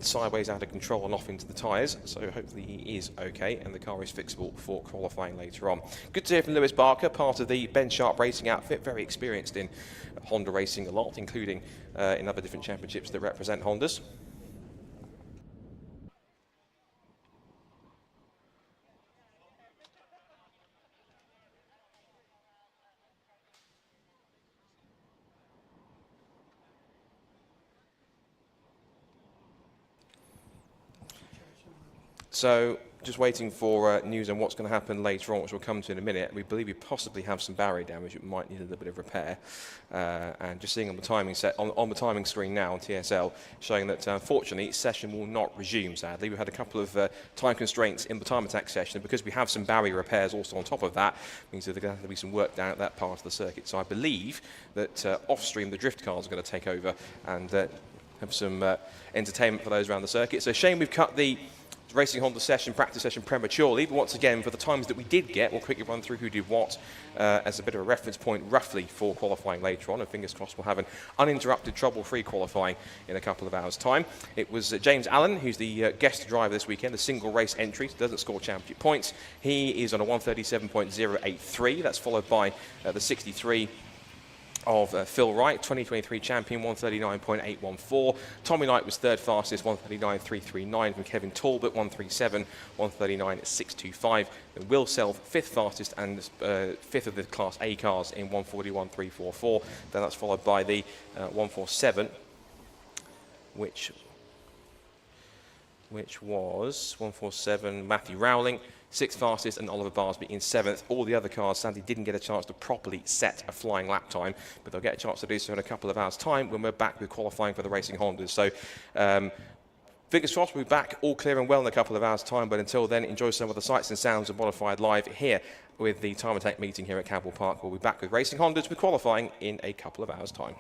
sideways out of control and off into the tyres, so hopefully he is okay and the car is fixable for qualifying later on. Good to hear from Lewis Barker, part of the Ben Sharp Racing outfit, very experienced in Honda racing a lot, including in other different championships that represent Hondas. So just waiting for news on what's going to happen later on, which we'll come to in a minute. We believe we possibly have some barrier damage. It might need a little bit of repair. And just seeing on the timing on the timing screen now on TSL, showing that unfortunately session will not resume. Sadly, we've had a couple of time constraints in the time attack session, and because we have some barrier repairs also on top of that, means that there's going to have to be some work down at that part of the circuit. So I believe that off stream the drift cars are going to take over and have some entertainment for those around the circuit. So shame we've cut the Racing Honda practice session prematurely, but once again, for the times that we did get, we'll quickly run through who did what as a bit of a reference point roughly for qualifying later on, and fingers crossed we'll have an uninterrupted, trouble-free qualifying in a couple of hours' time. It was James Allen, who's the guest driver this weekend, the single race entry, doesn't score championship points. He is on a 137.083, that's followed by the 63 of Phil Wright, 2023 champion, 139.814. Tommy Knight was third fastest, 139.339 from Kevin Talbot, 137, 139.625. And Will Self, fifth fastest and fifth of the Class A cars in 141.344. Then that's followed by the 147, which was 147 Matthew Rowling, sixth fastest, and Oliver Barsby in seventh. All the other cars sadly didn't get a chance to properly set a flying lap time, but they'll get a chance to do so in a couple of hours' time when we're back with qualifying for the Racing Hondas. So fingers crossed we'll be back all clear and well in a couple of hours' time, but until then, enjoy some of the sights and sounds of Modified Live here with the Time Attack meeting here at Cadwell Park. We'll be back with Racing Hondas with qualifying in a couple of hours' time.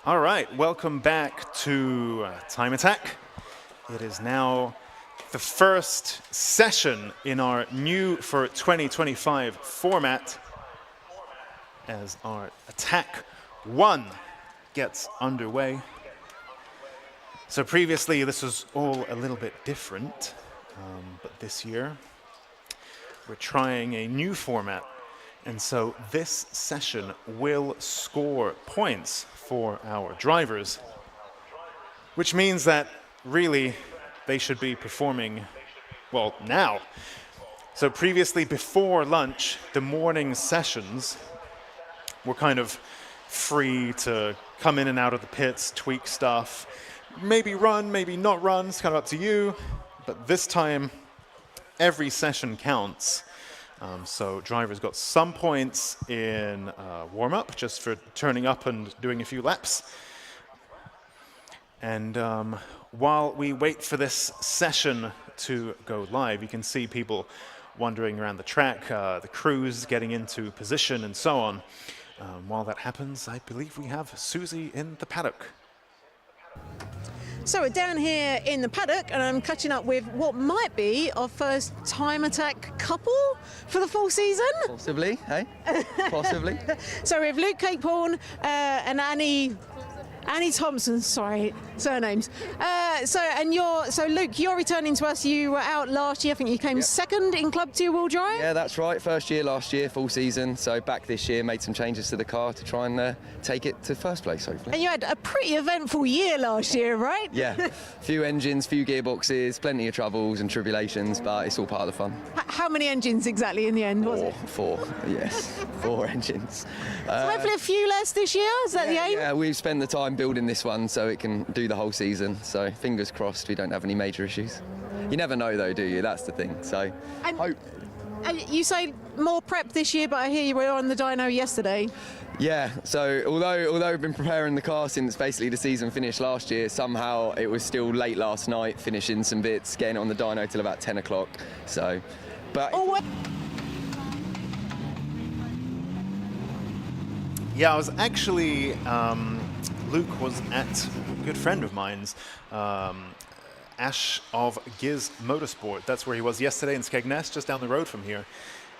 All right, welcome back to Time Attack. It is now the first session in our new for 2025 format as our Attack 1 gets underway. So previously this was all a little bit different, but this year we're trying a new format. And so this session will score points for our drivers, which means that really they should be performing, well, now. So previously, before lunch, the morning sessions were kind of free to come in and out of the pits, tweak stuff, maybe run, maybe not run, it's kind of up to you. But this time, every session counts. So drivers got some points in warm-up, just for turning up and doing a few laps. And while we wait for this session to go live, you can see people wandering around the track, the crews getting into position and so on. While that happens, I believe we have Susie in the paddock. So we're down here in the paddock and I'm catching up with what might be our first Time Attack couple for the full season. Possibly, hey? Possibly. So we have Luke Capehorn and Annie Thompson, sorry, surnames. So Luke, you're returning to us. You were out last year. I think you came second in Club 2 wheel drive. Yeah, that's right. First year last year, full season. So back this year, made some changes to the car to try and take it to first place, hopefully. And you had a pretty eventful year last year, right? Yeah, few engines, few gearboxes, plenty of troubles and tribulations, but it's all part of the fun. How many engines exactly in the end was it? Four, yes, 4 engines. So hopefully a few less this year. Is that the aim? Yeah, we've spent the time building this one so it can do the whole season. So fingers crossed we don't have any major issues. You never know though, do you? That's the thing. So hope. And you say more prep this year, but I hear you were on the dyno yesterday. Yeah, so although we've been preparing the car since basically the season finished last year, somehow it was still late last night, finishing some bits, getting on the dyno till about 10 o'clock. So, but... Yeah, I was actually, Luke was at a good friend of mine's, Ash of Giz Motorsport. That's where he was yesterday in Skegness, just down the road from here.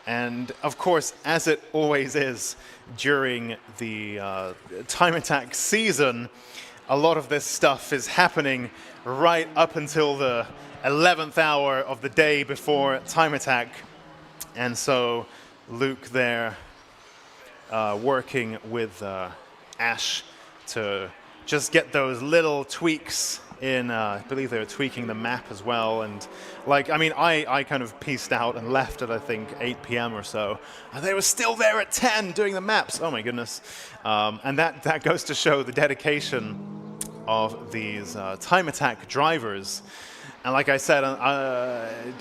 And of course, as it always is during the Time Attack season, a lot of this stuff is happening right up until the 11th hour of the day before Time Attack. And so Luke there working with Ash to just get those little tweaks in, I believe they were tweaking the map as well. And I kind of pieced out and left at, I think, 8 p.m. or so. And they were still there at 10 doing the maps. Oh my goodness. And that goes to show the dedication of these Time Attack drivers. And like I said,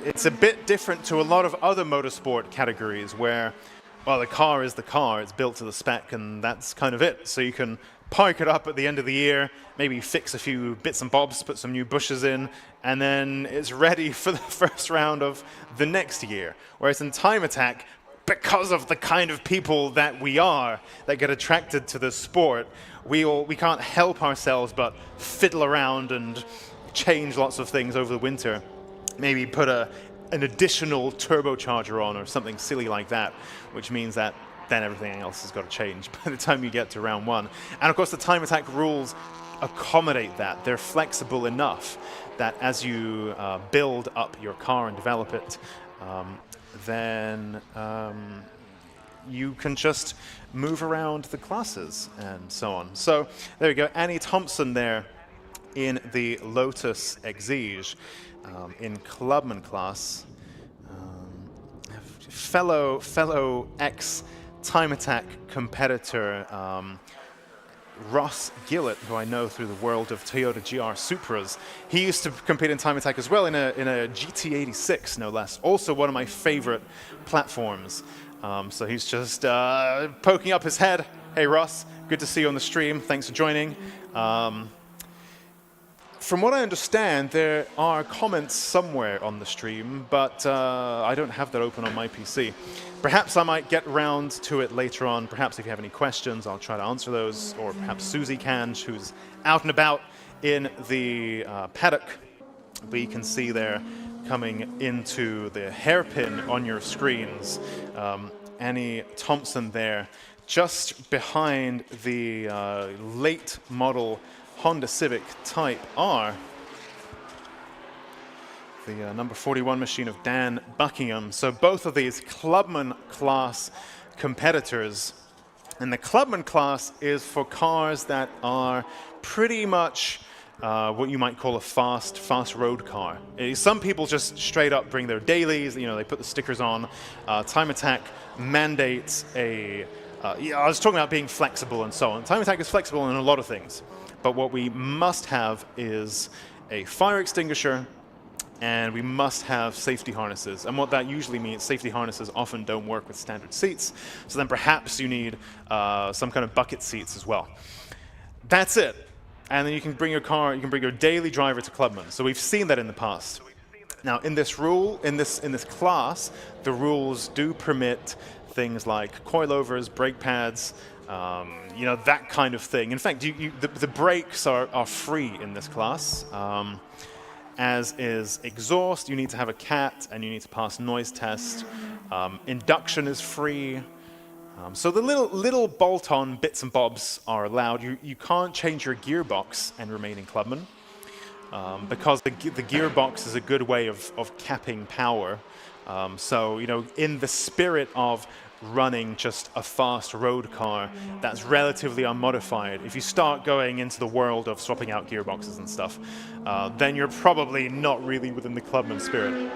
it's a bit different to a lot of other motorsport categories where, well, the car is the car, it's built to the spec, and that's kind of it. So you can park it up at the end of the year, maybe fix a few bits and bobs, put some new bushes in, and then it's ready for the first round of the next year. Whereas in Time Attack, because of the kind of people that we are, that get attracted to the sport, we can't help ourselves but fiddle around and change lots of things over the winter. Maybe put an additional turbocharger on or something silly like that, which means that then everything else has got to change by the time you get to round 1. And of course the Time Attack rules accommodate that. They're flexible enough that as you build up your car and develop it, then you can just move around the classes and so on. So there we go, Annie Thompson there in the Lotus Exige in Clubman class. Fellow ex-Time Attack competitor Ross Gillett, who I know through the world of Toyota GR Supras. He used to compete in Time Attack as well in a GT86, no less. Also one of my favorite platforms. So he's just poking up his head. Hey Ross, good to see you on the stream. Thanks for joining. from what I understand, there are comments somewhere on the stream, but I don't have that open on my PC. Perhaps I might get round to it later on. Perhaps if you have any questions, I'll try to answer those, or perhaps Susie can, who's out and about in the paddock. But you can see there coming into the hairpin on your screens, Annie Thompson there, just behind the late model Honda Civic Type R. The number 41 machine of Dan Buckingham. So both of these Clubman class competitors. And the Clubman class is for cars that are pretty much what you might call a fast road car. Some people just straight up bring their dailies, you know, they put the stickers on. Time Attack mandates I was talking about being flexible and so on. Time Attack is flexible in a lot of things. But what we must have is a fire extinguisher, and we must have safety harnesses. And what that usually means, safety harnesses often don't work with standard seats, so then perhaps you need some kind of bucket seats as well. That's it. And then you can bring your car, you can bring your daily driver to Clubman. So we've seen that in the past. Now in this class, the rules do permit things like coilovers, brake pads, you know, that kind of thing. In fact, the brakes are free in this class, as is exhaust. You need to have a CAT, and you need to pass noise test. Induction is free. So the little bolt-on bits and bobs are allowed. You can't change your gearbox and remain in Clubman, because the gearbox is a good way of capping power. So, you know, in the spirit of running just a fast road car that's relatively unmodified, if you start going into the world of swapping out gearboxes and stuff, then you're probably not really within the Clubman spirit.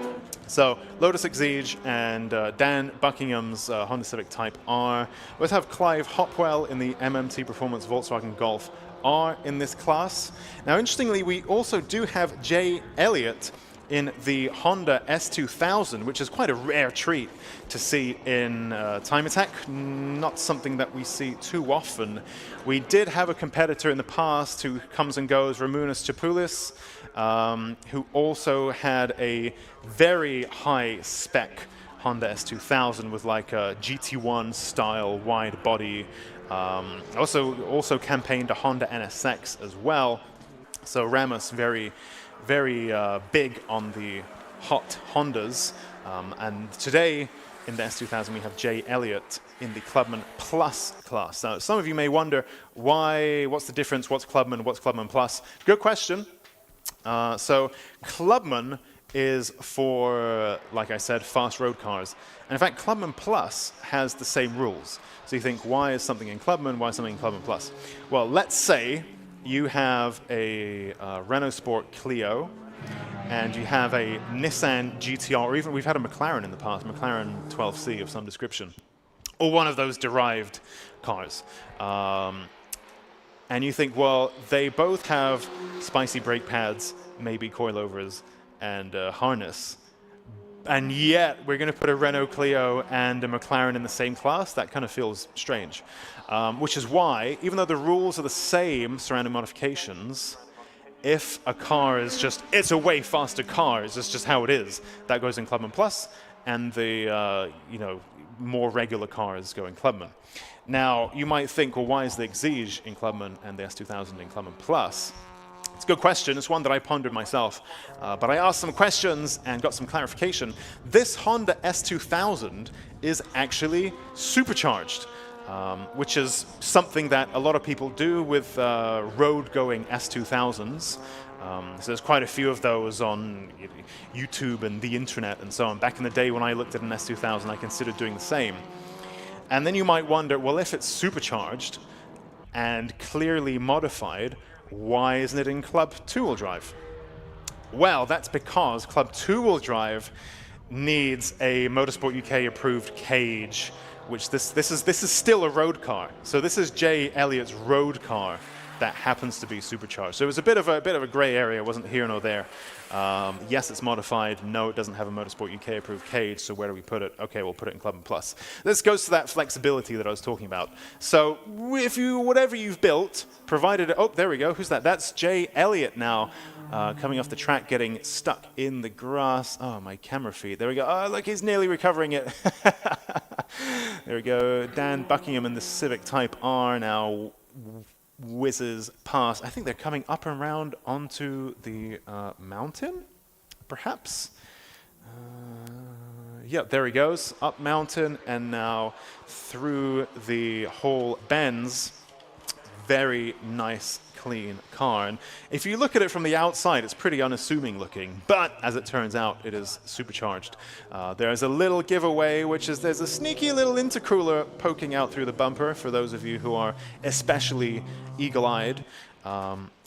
So Lotus Exige and Dan Buckingham's Honda Civic Type R. We also have Clive Hopwell in the MMT Performance Volkswagen Golf R in this class. Now interestingly, we also do have Jay Elliott in the Honda S2000, which is quite a rare treat to see in Time Attack. Not something that we see too often. We did have a competitor in the past who comes and goes, Ramunas Chapoulis, who also had a very high spec Honda S2000 with like a GT1 style wide body. Also campaigned a Honda NSX as well. So Ramus very big on the hot Hondas. And today in the S2000 we have Jay Elliott in the Clubman Plus class. Now some of you may wonder what's the difference, what's Clubman Plus? Good question. So Clubman is for, like I said, fast road cars. And in fact, Clubman Plus has the same rules. So you think, why is something in Clubman, why is something in Clubman Plus? Well, let's say you have a Renault Sport Clio, and you have a Nissan GTR, or even we've had a McLaren in the past, McLaren 12C of some description, or one of those derived cars. And you think, well, they both have spicy brake pads, maybe coilovers, and harness. And yet, we're going to put a Renault Clio and a McLaren in the same class? That kind of feels strange. Which is why, even though the rules are the same surrounding modifications, if a car is just, it's a way faster car, it's just how it is, that goes in Clubman Plus, and the more regular cars go in Clubman. Now, you might think, well, why is the Exige in Clubman and the S2000 in Clubman Plus? It's a good question. It's one that I pondered myself. But I asked some questions and got some clarification. This Honda S2000 is actually supercharged, which is something that a lot of people do with road-going S2000s. So there's quite a few of those on YouTube and the internet and so on. Back in the day when I looked at an S2000, I considered doing the same. And then you might wonder, well, if it's supercharged and clearly modified, why isn't it in Club 2-wheel drive? Well, that's because Club 2-wheel drive needs a Motorsport UK approved cage, which this is still a road car. So this is Jay Elliott's road car. that happens to be supercharged. So it was a bit of a gray area. It wasn't here nor there. Yes, it's modified. No, it doesn't have a Motorsport UK approved cage. So where do we put it? Okay, we'll put it in Club and Plus. This goes to that flexibility that I was talking about. So if whatever you've built, provided, oh, there we go. Who's that? That's Jay Elliott now. Coming off the track, getting stuck in the grass. Oh, my camera feed. There we go. Oh, look, he's nearly recovering it. There we go. Dan Buckingham and the Civic Type R now whizzes past. I think they're coming up and around onto the mountain, perhaps. Yeah, there he goes. Up mountain and now through the whole bends. Very nice, clean car. And if you look at it from the outside, it's pretty unassuming looking. But as it turns out, it is supercharged. There's a little giveaway, which is there's a sneaky little intercooler poking out through the bumper for those of you who are especially eagle-eyed.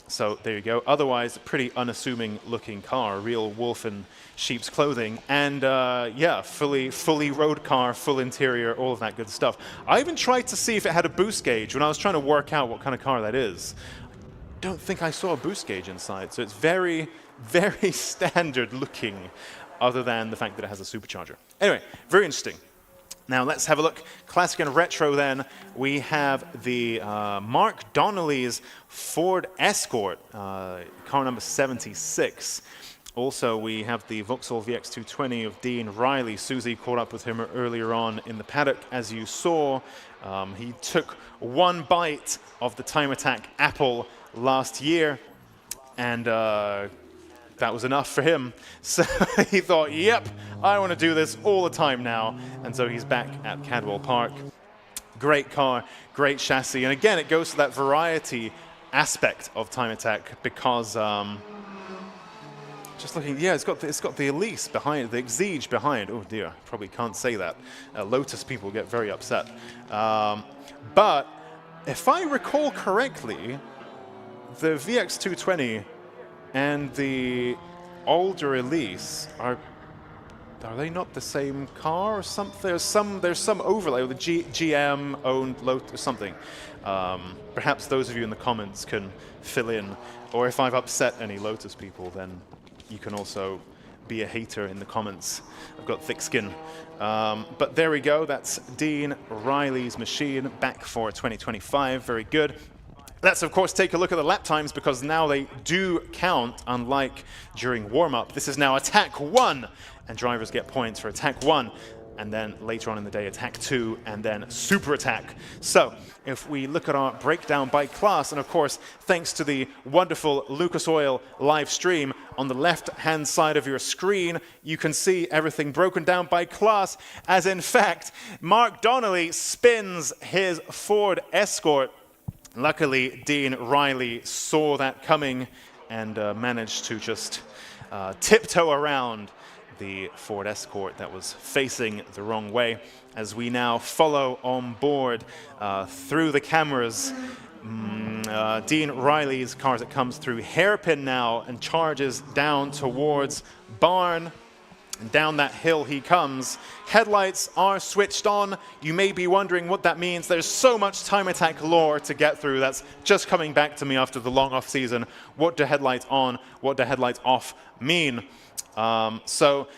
So there you go. Otherwise, pretty unassuming looking car, real wolf in sheep's clothing, and yeah, fully road car, full interior, all of that good stuff. I even tried to see if it had a boost gauge when I was trying to work out what kind of car that is. I don't think I saw a boost gauge inside, so it's very, very standard looking, other than the fact that it has a supercharger. Anyway, very interesting. Now let's have a look. Classic and retro then. We have the Mark Donnelly's Ford Escort, car number 76. Also, we have the Vauxhall VX220 of Dean Riley. Susie caught up with him earlier on in the paddock. As you saw, he took one bite of the Time Attack apple last year, and that was enough for him. So he thought, yep, I want to do this all the time now. And so he's back at Cadwell Park. Great car, great chassis. And again, it goes to that variety aspect of Time Attack because just looking, yeah, it's got the Elise behind, the Exige behind. Oh dear, probably can't say that. Lotus people get very upset. But if I recall correctly, the VX220 and the older Elise are they not the same car or something? There's some overlay. The GM owned Lotus or something. Perhaps those of you in the comments can fill in, or if I've upset any Lotus people, then you can also be a hater in the comments. I've got thick skin. But there we go. That's Dean Riley's machine back for 2025. Very good. Let's, of course, take a look at the lap times because now they do count, unlike during warm-up. This is now Attack 1, and drivers get points for Attack 1, and then later on in the day, Attack 2, and then Super Attack. So if we look at our breakdown by class, and of course, thanks to the wonderful Lucas Oil live stream, on the left-hand side of your screen, you can see everything broken down by class, as in fact, Mark Donnelly spins his Ford Escort. Luckily, Dean Riley saw that coming and managed to just tiptoe around the Ford Escort that was facing the wrong way. As we now follow on board through the cameras, Dean Riley's car as it comes through hairpin now and charges down towards Barn. And down that hill he comes. Headlights are switched on. You may be wondering what that means. There's so much Time Attack lore to get through. That's just coming back to me after the long off season. What do headlights on, what do headlights off mean? So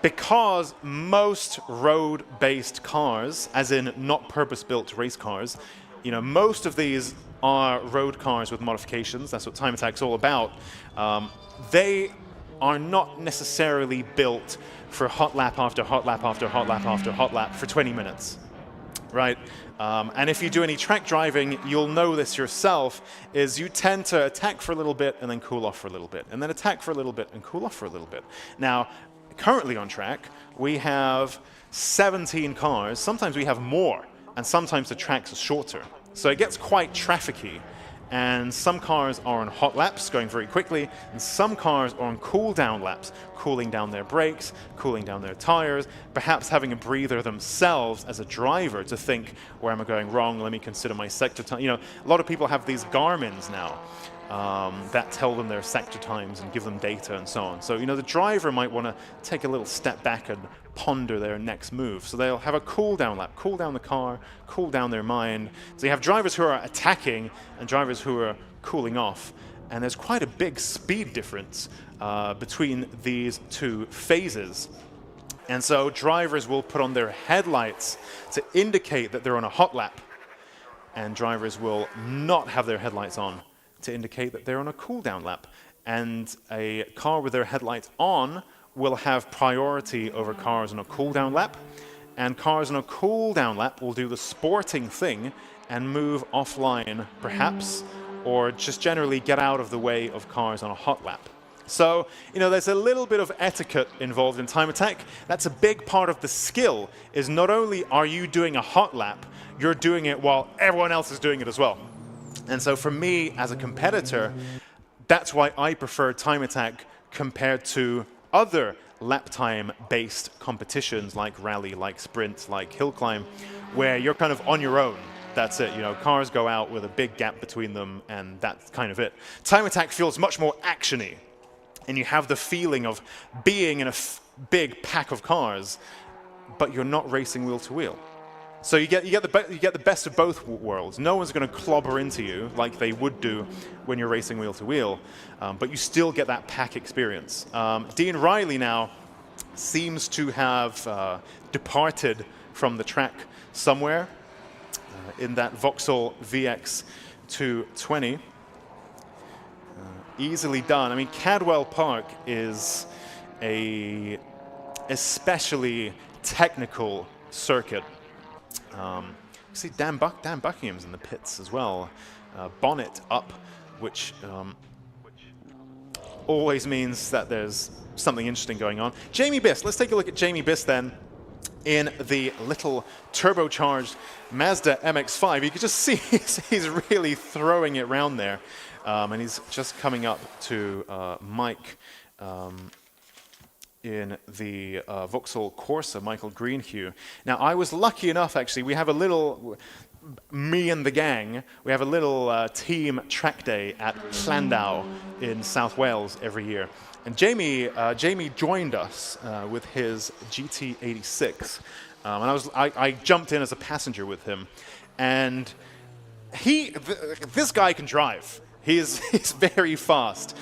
because most road-based cars, as in not purpose-built race cars, you know, most of these are road cars with modifications. That's what Time Attack's all about. They are not necessarily built for hot lap after hot lap after hot lap after hot lap for 20 minutes, right? And if you do any track driving, you'll know this yourself, is you tend to attack for a little bit and then cool off for a little bit, and then attack for a little bit and cool off for a little bit. Now, currently on track, we have 17 cars. Sometimes we have more, and sometimes the tracks are shorter. So it gets quite trafficy. And some cars are on hot laps, going very quickly, and some cars are on cool down laps, cooling down their brakes, cooling down their tires, perhaps having a breather themselves as a driver to think, where am I going wrong? Let me consider my sector time. You know, a lot of people have these Garmins now. that tell them their sector times and give them data and so on. So, the driver might want to take a little step back and ponder their next move. So they'll have a cool down lap, cool down the car, cool down their mind. So you have drivers who are attacking and drivers who are cooling off. And there's quite a big speed difference between these two phases. And so drivers will put on their headlights to indicate that they're on a hot lap. And drivers will not have their headlights on to indicate that they're on a cool down lap. And a car with their headlights on will have priority over cars on a cool down lap. And cars on a cool down lap will do the sporting thing and move offline, perhaps, or just generally get out of the way of cars on a hot lap. So, there's a little bit of etiquette involved in time attack. That's a big part of the skill, is not only are you doing a hot lap, you're doing it while everyone else is doing it as well. And so for me, as a competitor, that's why I prefer time attack compared to other lap time-based competitions like rally, like sprint, like hill climb, where you're kind of on your own. That's it. Cars go out with a big gap between them, and that's kind of it. Time attack feels much more actiony, and you have the feeling of being in a big pack of cars, but you're not racing wheel to wheel. So you get the best of both worlds. No one's going to clobber into you like they would do when you're racing wheel to wheel, but you still get that pack experience. Dean Riley now seems to have departed from the track somewhere in that Vauxhall VX 220. Easily done. I mean, Cadwell Park is a especially technical circuit. See Dan Buckingham's in the pits as well. Bonnet up, which always means that there's something interesting going on. Jamie Biss, let's take a look at Jamie Biss then in the little turbocharged Mazda MX-5. You can just see he's really throwing it around there. And he's just coming up to Mike in the Vauxhall Corsa, Michael Greenhue. Now, I was lucky enough, actually, we have a little, me and the gang, we have a little team track day at Llandau in South Wales every year. And Jamie joined us with his GT86. And I jumped in as a passenger with him. And this guy can drive. He's very fast.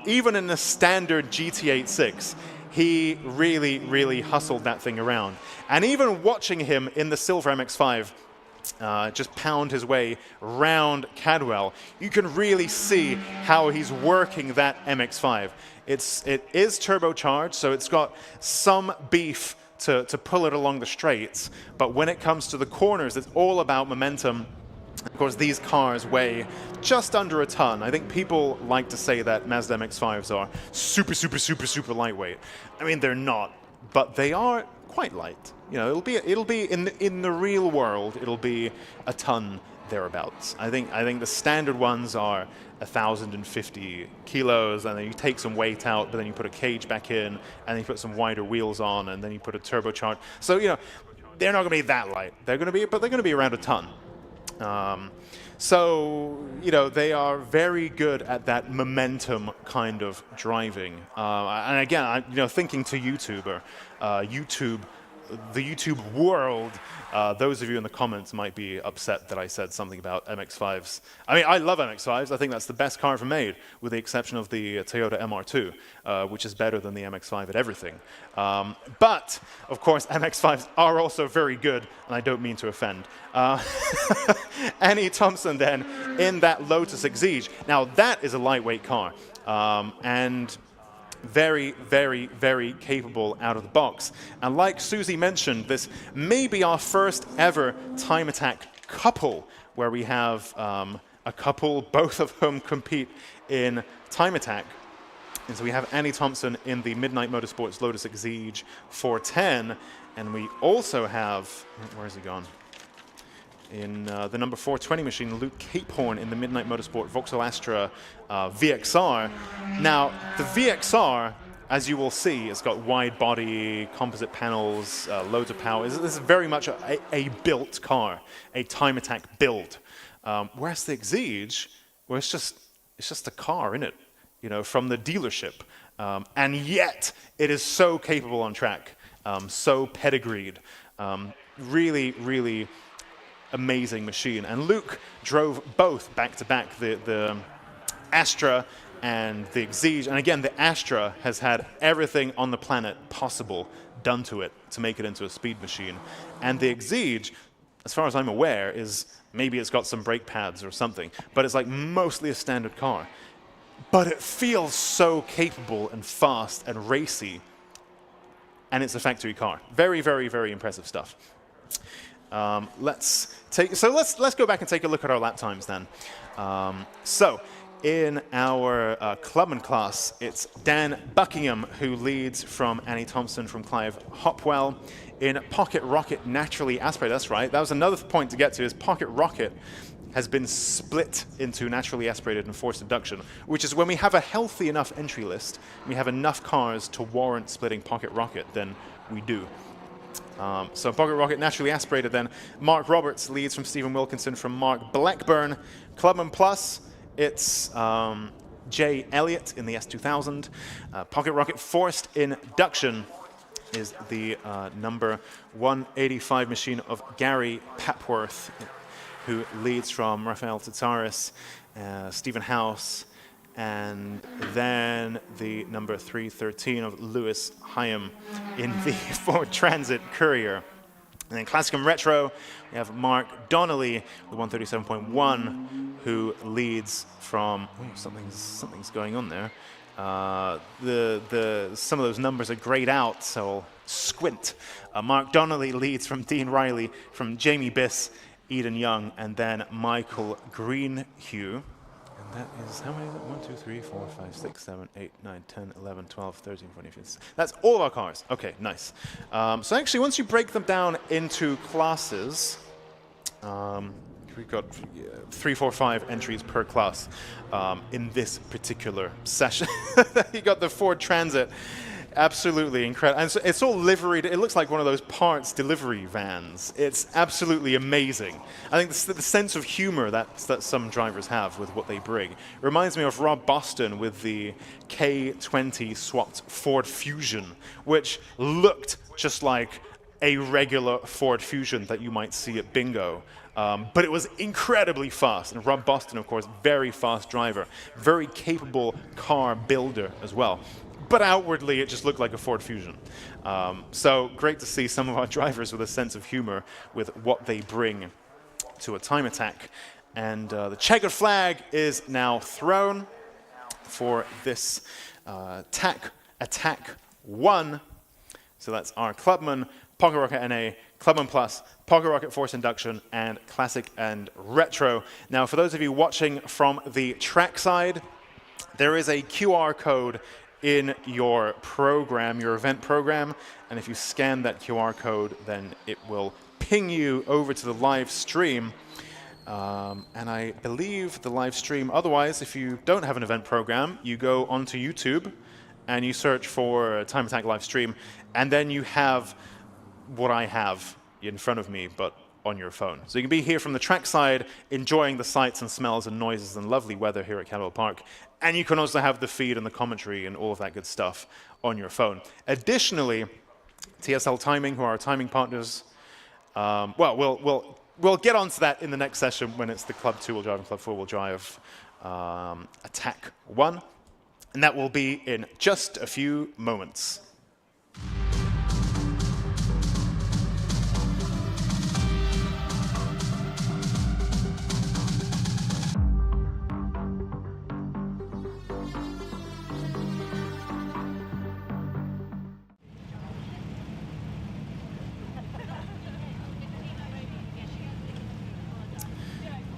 Even in the standard GT86, he really, really hustled that thing around. And even watching him in the silver MX-5 just pound his way round Cadwell, you can really see how he's working that MX-5. It is turbocharged, so it's got some beef to pull it along the straights. But when it comes to the corners, it's all about momentum. Of course, these cars weigh just under a ton. I think people like to say that Mazda MX-5s are super, super, super, super lightweight. I mean, they're not, but they are quite light. It'll be in the real world, it'll be a ton thereabouts. I think the standard ones are 1,050 kilos, and then you take some weight out, but then you put a cage back in, and then you put some wider wheels on, and then you put a turbocharged. So they're not going to be that light. But they're going to be around a ton. So they are very good at that momentum kind of driving. And again, thinking to YouTuber, the YouTube world, those of you in the comments might be upset that I said something about MX-5s. I mean, I love MX-5s. I think that's the best car ever made, with the exception of the Toyota MR2, which is better than the MX-5 at everything. But, of course, MX-5s are also very good, and I don't mean to offend. Annie Thompson, then, in that Lotus Exige. Now, that is a lightweight car, and very, very, very capable out of the box. And like Susie mentioned, this may be our first ever time attack couple, where we have a couple, both of whom compete in time attack. And so we have Annie Thompson in the Midnight Motorsports Lotus Exige 410, and we also have, where has he gone? In the number 420 machine, Luke Capehorn in the Midnight Motorsport Vauxhall Astra VXR. Now, the VXR, as you will see, has got wide body, composite panels, loads of power. This is very much a built car, a time attack build. Whereas the Exige, well, it's just it's just a car, isn't it? You know, from the dealership. And yet, it is so capable on track, so pedigreed. Really, really amazing machine. And Luke drove both back-to-back, the Astra and the Exige. And again, the Astra has had everything on the planet possible done to it to make it into a speed machine. And the Exige, as far as I'm aware, is maybe it's got some brake pads or something, but it's like mostly a standard car. But it feels so capable and fast and racy, and it's a factory car. Very, very, very impressive stuff. Let's go back and take a look at our lap times then. So in our clubman class, it's Dan Buckingham who leads from Annie Thompson from Clive Hopwell. In Pocket Rocket naturally aspirated, that's right. That was another point to get to, is Pocket Rocket has been split into naturally aspirated and forced induction, which is when we have a healthy enough entry list, we have enough cars to warrant splitting Pocket Rocket, then we do. So Pocket Rocket naturally aspirated then. Mark Roberts leads from Stephen Wilkinson from Mark Blackburn. Clubman Plus, it's Jay Elliott in the S2000. Pocket Rocket forced induction is the number 185 machine of Gary Papworth, who leads from Rafael Tataris, Stephen House, and then the number 313 of Lewis Hyam in the Ford Transit Courier. And then Classic and Retro, we have Mark Donnelly, the 137.1, who leads from, something's going on there. Some of those numbers are grayed out, so I'll squint. Mark Donnelly leads from Dean Riley, from Jamie Biss, Eden Young, and then Michael Greenhue. And that is, how many is it? 1, 2, 3, 4, 5, 6, 7, 8, 9, 10, 11, 12, 13, 14, 15. That's all of our cars. Okay, nice. So actually, once you break them down into classes, we've got 3, 4, 5 entries per class in this particular session. You got the Ford Transit. Absolutely incredible. And so it's all liveried. It looks like one of those parts delivery vans. It's absolutely amazing. I think the sense of humor that some drivers have with what they bring reminds me of Rob Boston with the K20 swapped Ford Fusion, which looked just like a regular Ford Fusion that you might see at Bingo. But it was incredibly fast. And Rob Boston, of course, very fast driver, very capable car builder as well. But outwardly, it just looked like a Ford Fusion. So great to see some of our drivers with a sense of humor with what they bring to a time attack. And the checkered flag is now thrown for this attack 1. So that's our Clubman, Pocket Rocket NA, Clubman Plus, Pocket Rocket Force Induction, and Classic and Retro. Now, for those of you watching from the track side, there is a QR code in your program, your event program, and if you scan that QR code, then it will ping you over to the live stream. And I believe the live stream, otherwise, if you don't have an event program, you go onto YouTube and you search for Time Attack live stream, and then you have what I have in front of me, but on your phone. So you can be here from the trackside, enjoying the sights and smells and noises and lovely weather here at Cadwell Park. And you can also have the feed and the commentary and all of that good stuff on your phone. Additionally, TSL Timing, who are our timing partners, we'll get onto that in the next session when it's the Club 2-wheel drive and Club 4-wheel drive Attack 1. And that will be in just a few moments.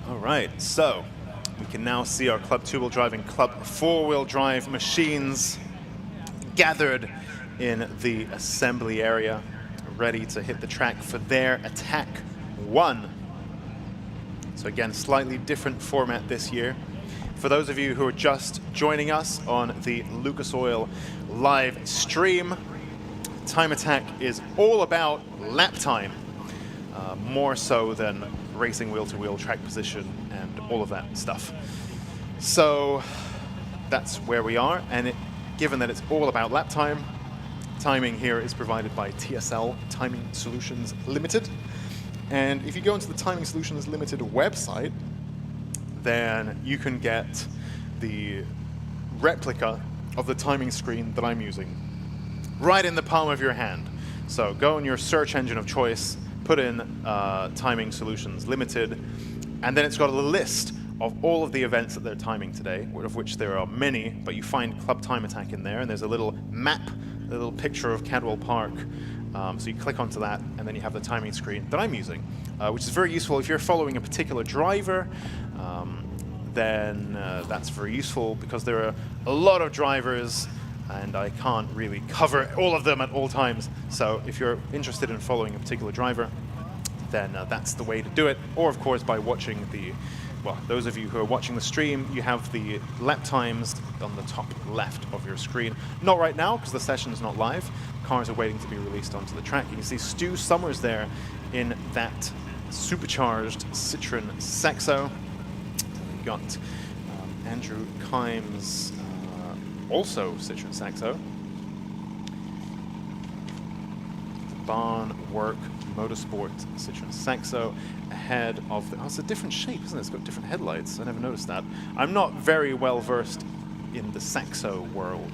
Right, so we can now see our Club 2-wheel drive and Club 4-wheel drive machines gathered in the assembly area, ready to hit the track for their Attack 1. So again, slightly different format this year. For those of you who are just joining us on the Lucas Oil live stream, Time Attack is all about lap time, more so than racing wheel-to-wheel track position and all of that stuff. So that's where we are, and given that it's all about lap time, timing here is provided by TSL Timing Solutions Limited. And if you go into the Timing Solutions Limited website, then you can get the replica of the timing screen that I'm using right in the palm of your hand. So go in your search engine of choice, put in Timing Solutions Limited, and then it's got a list of all of the events that they're timing today, of which there are many, but you find Club Time Attack in there, and there's a little map, a little picture of Cadwell Park. So you click onto that, and then you have the timing screen that I'm using, which is very useful if you're following a particular driver. Then that's very useful because there are a lot of drivers, and I can't really cover all of them at all times. So if you're interested in following a particular driver, then that's the way to do it. Or of course by watching well, those of you who are watching the stream, you have the lap times on the top left of your screen. Not right now, because the session is not live. Cars are waiting to be released onto the track. You can see Stu Summers there in that supercharged Citroen Saxo. We've got Andrew Kimes, also Citroen Saxo. Barn Work Motorsport Citroen Saxo ahead of the... Oh, it's a different shape, isn't it? It's got different headlights. I never noticed that. I'm not very well versed in the Saxo world,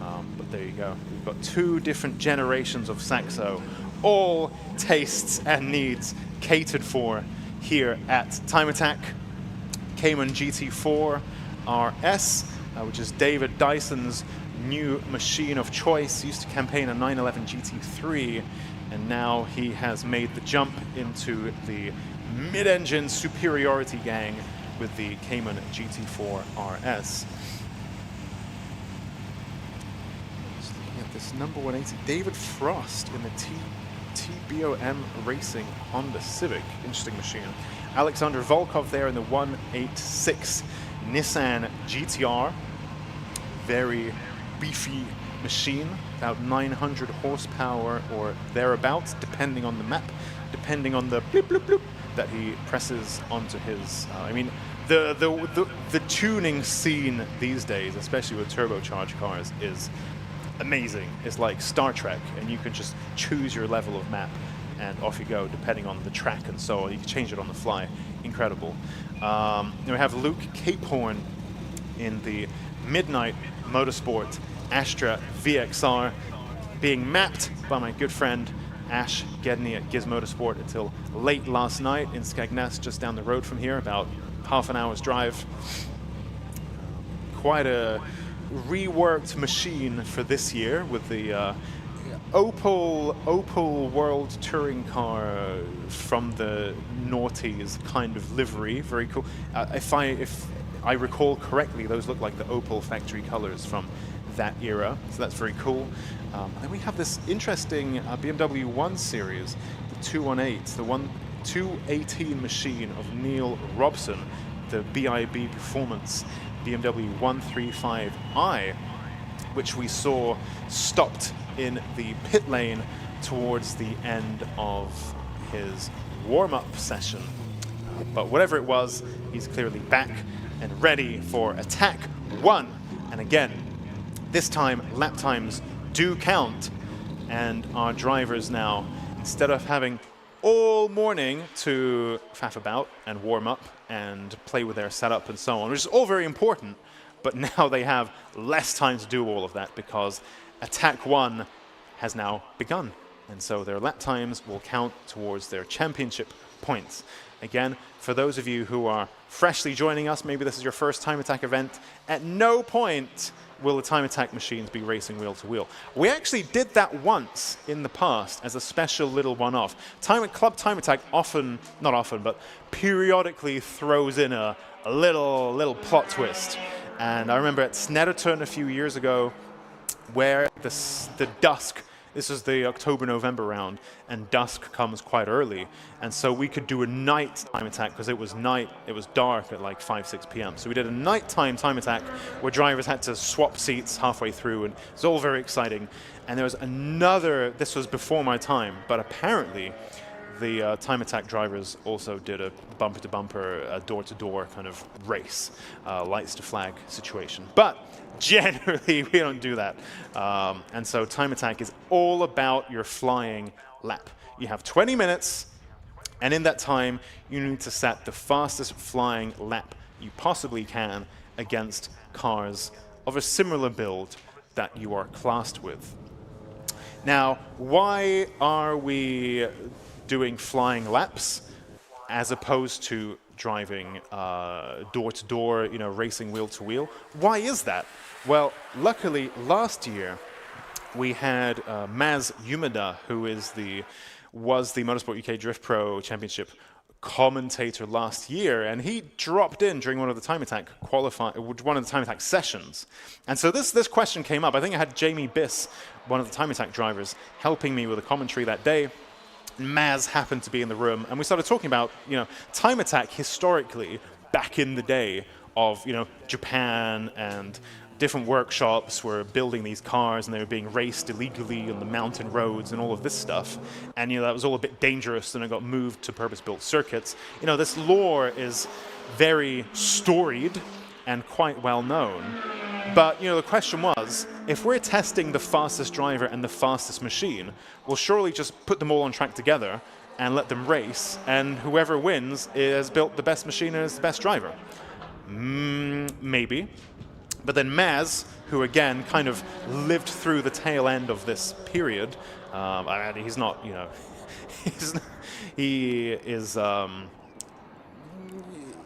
but there you go. We've got two different generations of Saxo, all tastes and needs catered for here at Time Attack. Cayman GT4 RS, which is David Dyson's new machine of choice. He used to campaign a 911 GT3, and now he has made the jump into the mid-engine superiority gang with the Cayman GT4 RS. Just looking at this number 180, David Frost in the TBOM Racing Honda Civic. Interesting machine. Alexander Volkov there in the 186 Nissan GTR. Very beefy machine, about 900 horsepower or thereabouts, depending on the map, depending on the bloop bloop bloop that he presses onto his. I mean, the tuning scene these days, especially with turbocharged cars, is amazing. It's like Star Trek, and you can just choose your level of map, and off you go, depending on the track and so on. You can change it on the fly. Incredible. Then we have Luke Capehorn in the Midnight Motorsport Astra VXR, being mapped by my good friend Ash Gedney at Giz Motorsport until late last night in Skegness, just down the road from here, about half an hour's drive. Quite a reworked machine for this year with the Opel World Touring Car from the noughties kind of livery. Very cool. If I recall correctly, those look like the Opel factory colors from that era, so that's very cool. And we have this interesting BMW 1 Series, the 218, the 218 machine of Neil Robson, the BIB Performance BMW 135i, which we saw stopped in the pit lane towards the end of his warm-up session. But whatever it was, he's clearly back and ready for attack one. And again, this time lap times do count, and our drivers now, instead of having all morning to faff about and warm up and play with their setup and so on, which is all very important, but now they have less time to do all of that because attack one has now begun. And so their lap times will count towards their championship points. Again, for those of you who are freshly joining us, maybe this is your first Time Attack event, at no point will the Time Attack machines be racing wheel to wheel. We actually did that once in the past as a special little one-off. Club Time Attack often, not often, but periodically throws in a little plot twist. And I remember at Snetterton a few years ago where the dusk, this was the October-November round, and dusk comes quite early. And so we could do a night Time Attack because it was night, it was dark at like 5, 6 p.m. So we did a nighttime Time Attack where drivers had to swap seats halfway through, and it was all very exciting. And there was another, this was before my time, but apparently the time attack drivers also did a bumper-to-bumper, door-to-door kind of race, lights to flag situation. But generally, we don't do that. And so time attack is all about your flying lap. You have 20 minutes, and in that time, you need to set the fastest flying lap you possibly can against cars of a similar build that you are classed with. Now, why are we doing flying laps as opposed to driving door-to-door, racing wheel-to-wheel? Why is that? Well, luckily, last year, we had Maz Yumada, who was the Motorsport UK Drift Pro Championship commentator last year, and he dropped in during one of the time attack sessions. And so this question came up. I think I had Jamie Biss, one of the time attack drivers, helping me with the commentary that day. Maz happened to be in the room, and we started talking about, time attack historically back in the day of, Japan, and different workshops were building these cars and they were being raced illegally on the mountain roads and all of this stuff. And, that was all a bit dangerous, and it got moved to purpose-built circuits. This lore is very storied and quite well known. But, the question was, if we're testing the fastest driver and the fastest machine, we'll surely just put them all on track together and let them race, and whoever wins has built the best machine and is the best driver. Maybe. But then Maz, who again kind of lived through the tail end of this period, he's not,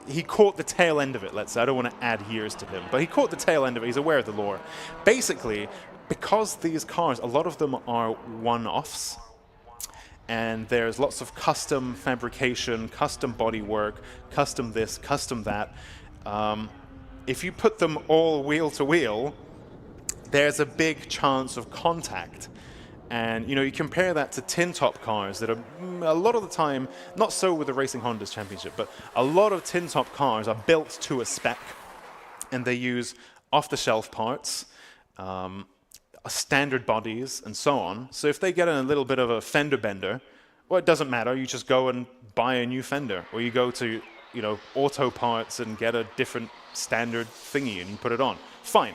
he caught the tail end of it, let's say. I don't want to add years to him, but he caught the tail end of it. He's aware of the lore. Basically, because these cars, a lot of them are one-offs, and there's lots of custom fabrication, custom bodywork, custom this, custom that. If you put them all wheel to wheel, there's a big chance of contact. And you compare that to tin top cars that are a lot of the time, not so with the Racing Hondas Championship, but a lot of tin top cars are built to a spec, and they use off-the-shelf parts, standard bodies, and so on. So if they get in a little bit of a fender bender, well, it doesn't matter. You just go and buy a new fender, or you go to auto parts and get a different standard thingy and you put it on. Fine.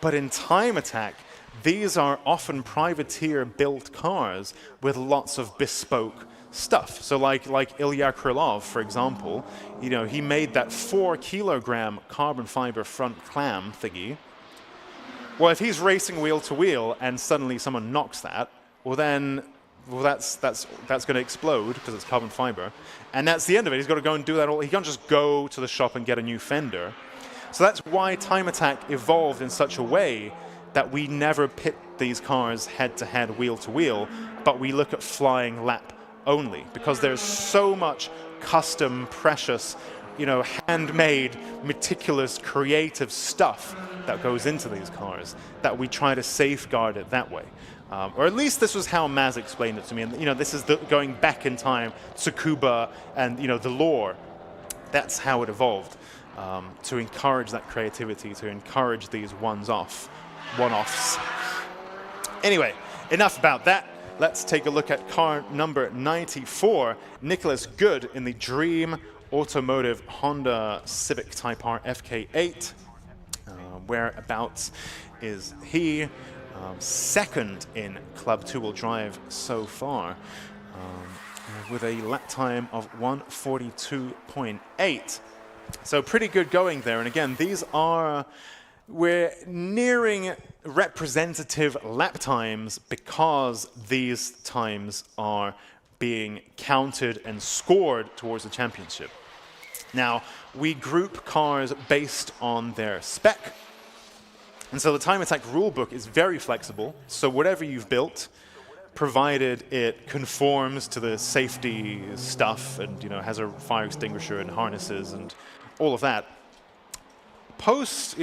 But in time attack, these are often privateer built cars with lots of bespoke stuff. So like Ilya Krylov, for example, he made that 4-kilogram carbon fiber front clam thingy. Well, if he's racing wheel to wheel and suddenly someone knocks that, that's going to explode because it's carbon fiber, and that's the end of it. He's got to go and do that all. He can't just go to the shop and get a new fender. So that's why time attack evolved in such a way that we never pit these cars head-to-head, wheel-to-wheel, but we look at flying lap only, because there's so much custom, precious, handmade, meticulous, creative stuff that goes into these cars that we try to safeguard it that way. Or at least this was how Maz explained it to me. And this is going back in time, Tsukuba and the lore. That's how it evolved, to encourage that creativity, to encourage these one-offs. Anyway, enough about that. Let's take a look at car number 94, Nicholas Good in the Dream Automotive Honda Civic Type R FK8. Whereabouts is he? Second in Club 2-wheel drive so far, with a lap time of 1:42.8. So pretty good going there. And again, we're nearing representative lap times because these times are being counted and scored towards the championship. Now, we group cars based on their spec. And so the time attack rulebook is very flexible. So whatever you've built, provided it conforms to the safety stuff and has a fire extinguisher and harnesses and all of that, past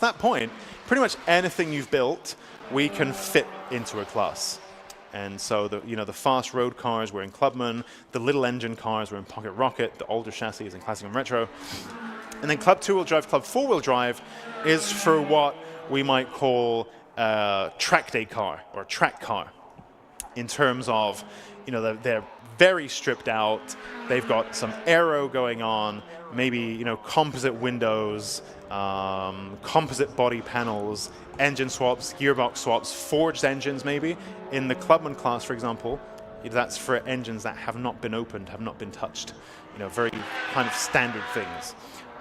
that point, pretty much anything you've built, we can fit into a class. And so the fast road cars were in Clubman, the little engine cars were in Pocket Rocket, the older chassis is in Classic and Retro. And then Club 2-wheel drive, Club 4-wheel drive is for what we might call a track day car or track car, in terms of they're very stripped out. They've got some aero going on, maybe composite windows, composite body panels, engine swaps, gearbox swaps, forged engines maybe. In the Clubman class, for example, that's for engines that have not been opened, have not been touched. Very kind of standard things.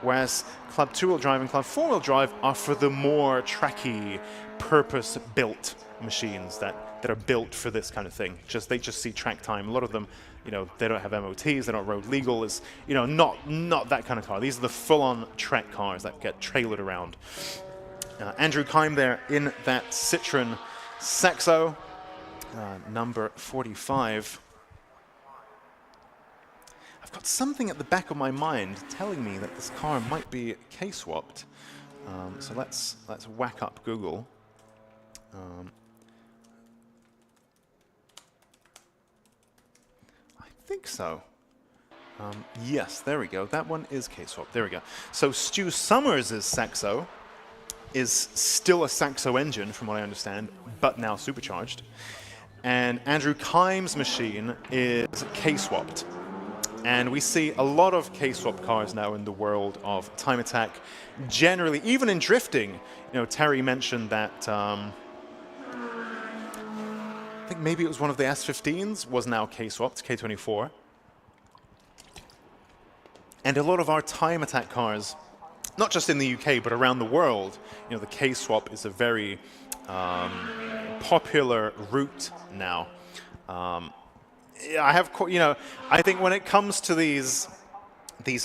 Whereas Club 2-wheel drive and Club 4-wheel drive are for the more tracky, purpose-built machines that are built for this kind of thing. They just see track time. A lot of them, they don't have MOTs, they're not road legal. It's not that kind of car. These are the full-on track cars that get trailered around. Andrew Kime there in that Citroen Saxo, number 45. I've got something at the back of my mind telling me that this car might be K-swapped. So let's whack up Google. I think so. Yes, there we go. That one is K-swapped. There we go. So Stu Summers' Saxo is still a Saxo engine, from what I understand, but now supercharged. And Andrew Kime's machine is K-swapped. And we see a lot of K-swap cars now in the world of time attack. Generally, even in drifting, Terry mentioned that I think maybe it was one of the S15s was now K-swapped, K24. And a lot of our time attack cars, not just in the UK, but around the world, the K-swap is a very popular route now. I think when it comes to these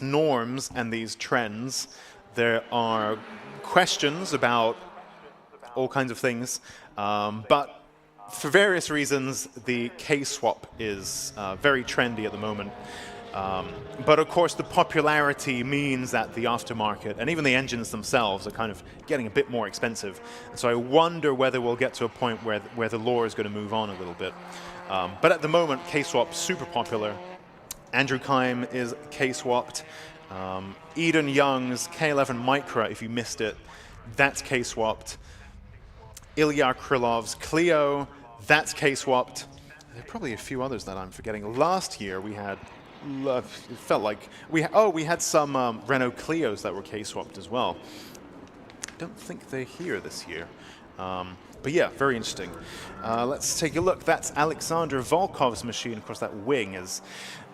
norms and these trends, there are questions about all kinds of things, but for various reasons, the K-swap is very trendy at the moment. But of course, the popularity means that the aftermarket and even the engines themselves are kind of getting a bit more expensive. And so I wonder whether we'll get to a point where the law is going to move on a little bit. But at the moment, K-swap super popular. Andrew Kime is K-swapped. Eden Young's K11 Micra, if you missed it, that's K-swapped. Ilya Krylov's Clio, that's K-swapped. There are probably a few others that I'm forgetting. Last year we had, it felt like, we had some Renault Clios that were K-swapped as well. I don't think they're here this year. But yeah, very interesting. Let's take a look. That's Alexander Volkov's machine. Of course, that wing is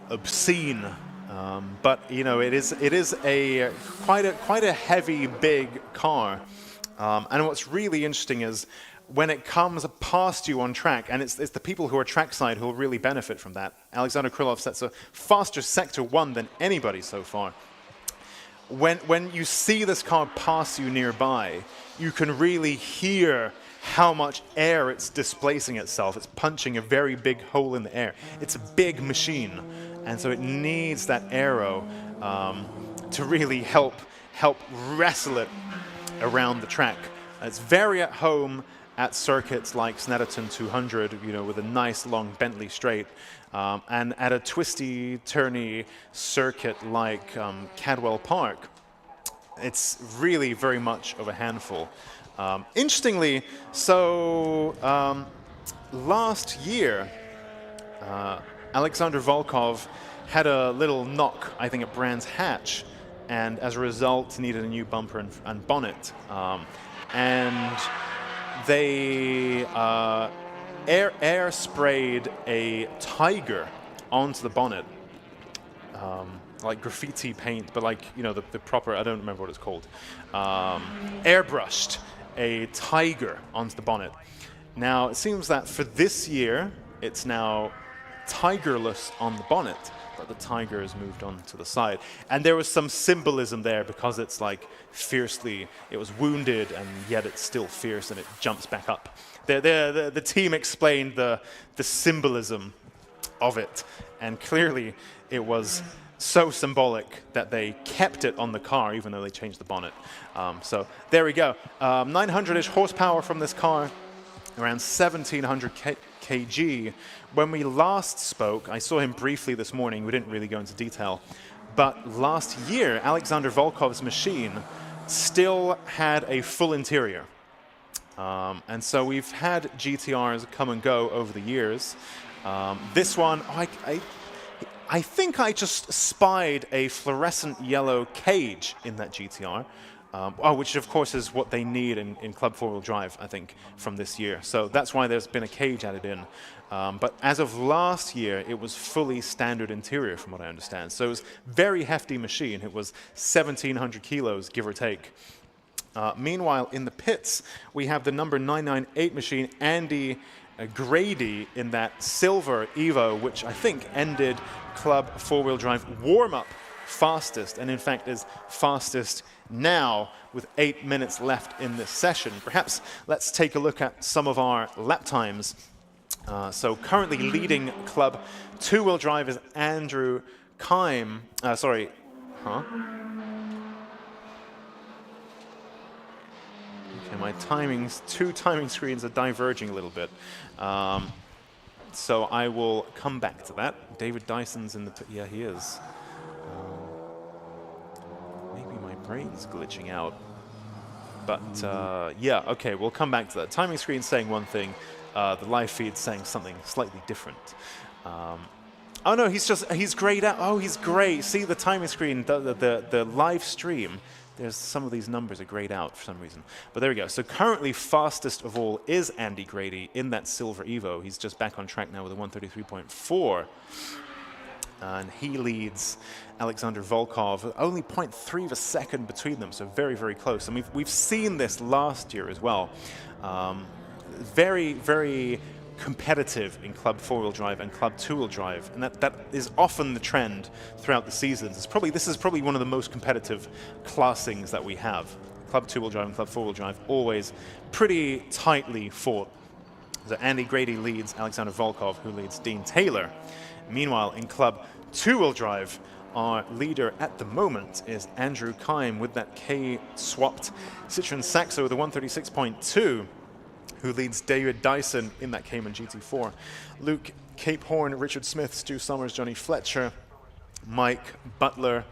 obscene, but it is a quite a heavy, big car. And what's really interesting is when it comes past you on track, and it's the people who are trackside who will really benefit from that. Alexander Krylov sets a faster Sector 1 than anybody so far. When you see this car pass you nearby, you can really hear how much air it's displacing itself. It's punching a very big hole in the air. It's a big machine, and so it needs that aero to really help wrestle it around the track. It's very at home at circuits like Snetterton 200, with a nice long Bentley straight, and at a twisty, turny circuit like Cadwell Park. It's really very much of a handful. Interestingly, so last year, Alexander Volkov had a little knock, I think, at Brands Hatch, and as a result needed a new bumper and bonnet. And they air sprayed a tiger onto the bonnet, like graffiti paint, but like, the proper, I don't remember what it's called, airbrushed a tiger onto the bonnet. Now, it seems that for this year, it's now tigerless on the bonnet, but the tiger has moved on to the side. And there was some symbolism there because it's like fiercely, it was wounded and yet it's still fierce and it jumps back up. The team explained the symbolism of it, and clearly it was so symbolic that they kept it on the car even though they changed the bonnet. So there we go. 900-ish horsepower from this car, around 1,700 kg. When we last spoke, I saw him briefly this morning. We didn't really go into detail. But last year, Alexander Volkov's machine still had a full interior. And so we've had GTRs come and go over the years. This one, I think I just spied a fluorescent yellow cage in that GTR, which of course is what they need in Club 4-wheel drive, I think, from this year. So that's why there's been a cage added in. But as of last year, it was fully standard interior, from what I understand. So it was a very hefty machine. It was 1,700 kilos, give or take. Meanwhile, in the pits, we have the number 998 machine, Andy Grady, in that silver Evo, which I think ended Club 4-wheel drive warm-up fastest, and in fact is fastest now with 8 minutes left in this session. Perhaps let's take a look at some of our lap times. So currently leading Club 2-wheel drive is Andrew Kime. Okay, my timings, two timing screens are diverging a little bit. So I will come back to that. David Dyson's in the... Yeah, he is. Maybe my brain's glitching out. But yeah, okay, we'll come back to that. Timing screen saying one thing, the live feed saying something slightly different. Oh no, he's grayed out. Oh, he's gray. See the timing screen, the live stream. There's some of these numbers are grayed out for some reason. But there we go. So currently fastest of all is Andy Grady in that silver Evo. He's just back on track now with a 133.4. And he leads Alexander Volkov, only 0.3 of a second between them, so very, very close. And we've seen this last year as well. Very, very competitive in Club 4-wheel drive and Club 2-wheel drive, and that is often the trend throughout the seasons. This is probably one of the most competitive classings that we have. Club 2-wheel drive and Club 4-wheel drive always pretty tightly fought. So Andy Grady leads Alexander Volkov, who leads Dean Taylor. Meanwhile, in Club 2-wheel drive, our leader at the moment is Andrew Kime with that K-swapped Citroen Saxo with a 136.2. who leads David Dyson in that Cayman GT4. Luke Cape Horn, Richard Smith, Stu Summers, Johnny Fletcher, Mike Butler,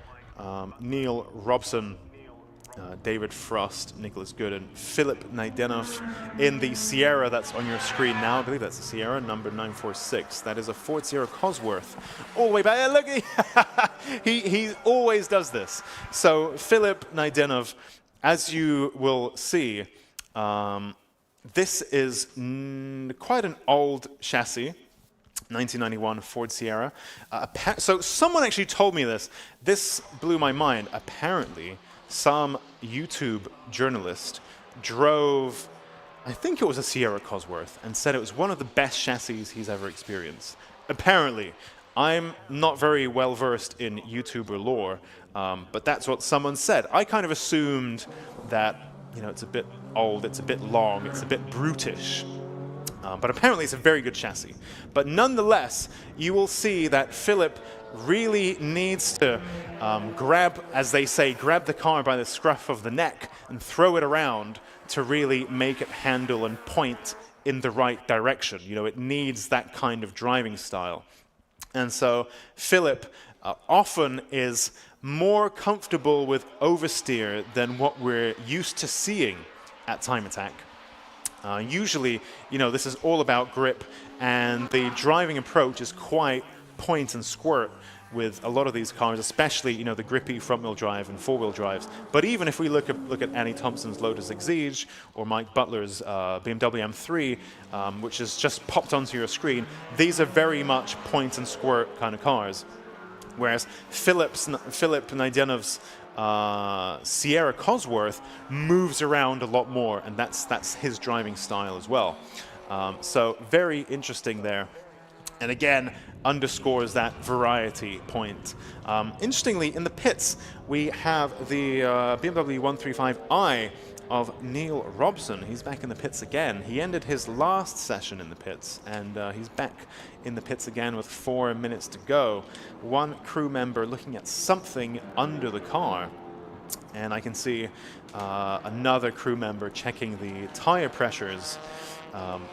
Neil Robson, David Frost, Nicholas Gooden, Philip Naidenov in the Sierra that's on your screen now. I believe that's the Sierra, number 946. That is a Ford Sierra Cosworth. All the way back. Look, he always does this. So Philip Naidenov, as you will see, this is quite an old chassis, 1991 Ford Sierra. So someone actually told me this. This blew my mind. Apparently, some YouTube journalist drove, I think it was a Sierra Cosworth, and said it was one of the best chassis he's ever experienced. Apparently. I'm not very well versed in YouTuber lore, but that's what someone said. I kind of assumed that, you know, it's a bit old, it's a bit long, it's a bit brutish. But apparently it's a very good chassis. But nonetheless, you will see that Philip really needs to grab, as they say, grab the car by the scruff of the neck and throw it around to really make it handle and point in the right direction. You know, it needs that kind of driving style. And so Philip often is more comfortable with oversteer than what we're used to seeing at Time Attack. Usually, you know, this is all about grip, and the driving approach is quite point and squirt with a lot of these cars, especially, you know, the grippy front-wheel drive and four-wheel drives. But even if we look at Annie Thompson's Lotus Exige or Mike Butler's BMW M3, which has just popped onto your screen, these are very much point and squirt kind of cars. Whereas Philip Naidenov's Sierra Cosworth moves around a lot more, and that's his driving style as well. So very interesting there. And again, underscores that variety point. Interestingly, in the pits, we have the BMW 135i of Neil Robson. He's back in the pits again. He ended his last session in the pits, and he's back in the pits again with 4 minutes to go. One crew member looking at something under the car, and I can see another crew member checking the tire pressures.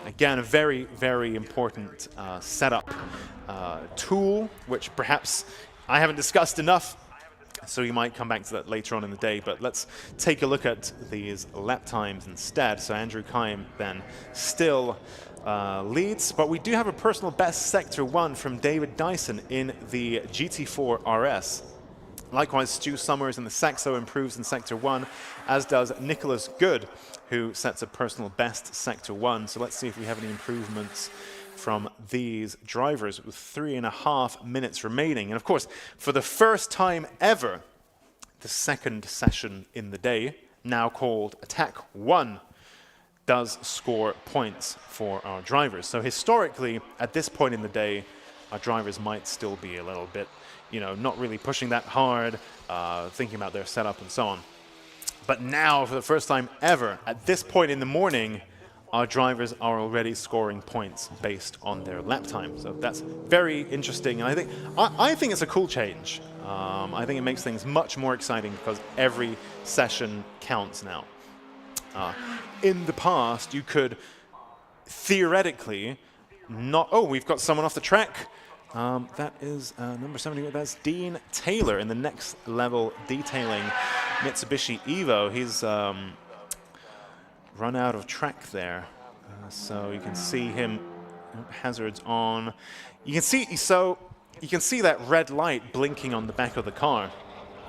Again, a very, very important setup tool, which perhaps I haven't discussed enough, so we might come back to that later on in the day. But let's take a look at these lap times instead. So Andrew Kime then still leads, but we do have a personal best Sector 1 from David Dyson in the GT4 RS. Likewise, Stu Summers in the Saxo improves in Sector 1, as does Nicholas Good, who sets a personal best Sector 1. So let's see if we have any improvements from these drivers with 3.5 minutes remaining. And of course, for the first time ever, the second session in the day, now called Attack 1, does score points for our drivers. So historically, at this point in the day, our drivers might still be a little bit, you know, not really pushing that hard, thinking about their setup and so on. But now, for the first time ever, at this point in the morning, our drivers are already scoring points based on their lap time. So that's very interesting, and I think it's a cool change. I think it makes things much more exciting because every session counts now. In the past, you could theoretically not... Oh, we've got someone off the track. That is number 70. That's Dean Taylor in the next level detailing Mitsubishi Evo. He's run out of track there. So you can see him, hazards on. You can see that red light blinking on the back of the car.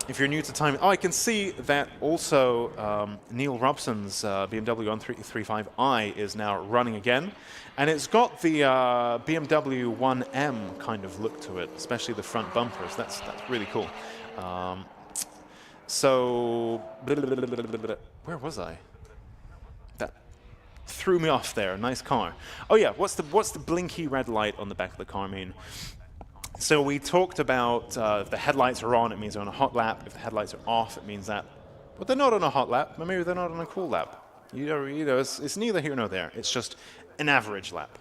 If you're new to timing, I can see that also Neil Robson's BMW 135i is now running again. And it's got the BMW 1M kind of look to it, especially the front bumpers. That's really cool. So, where was I? That threw me off there. Nice car. Oh yeah, what's the blinky red light on the back of the car mean? So we talked about if the headlights are on, it means they're on a hot lap. If the headlights are off, it means that, well, they're not on a hot lap, but maybe they're not on a cool lap. You know, it's neither here nor there. It's just an average lap.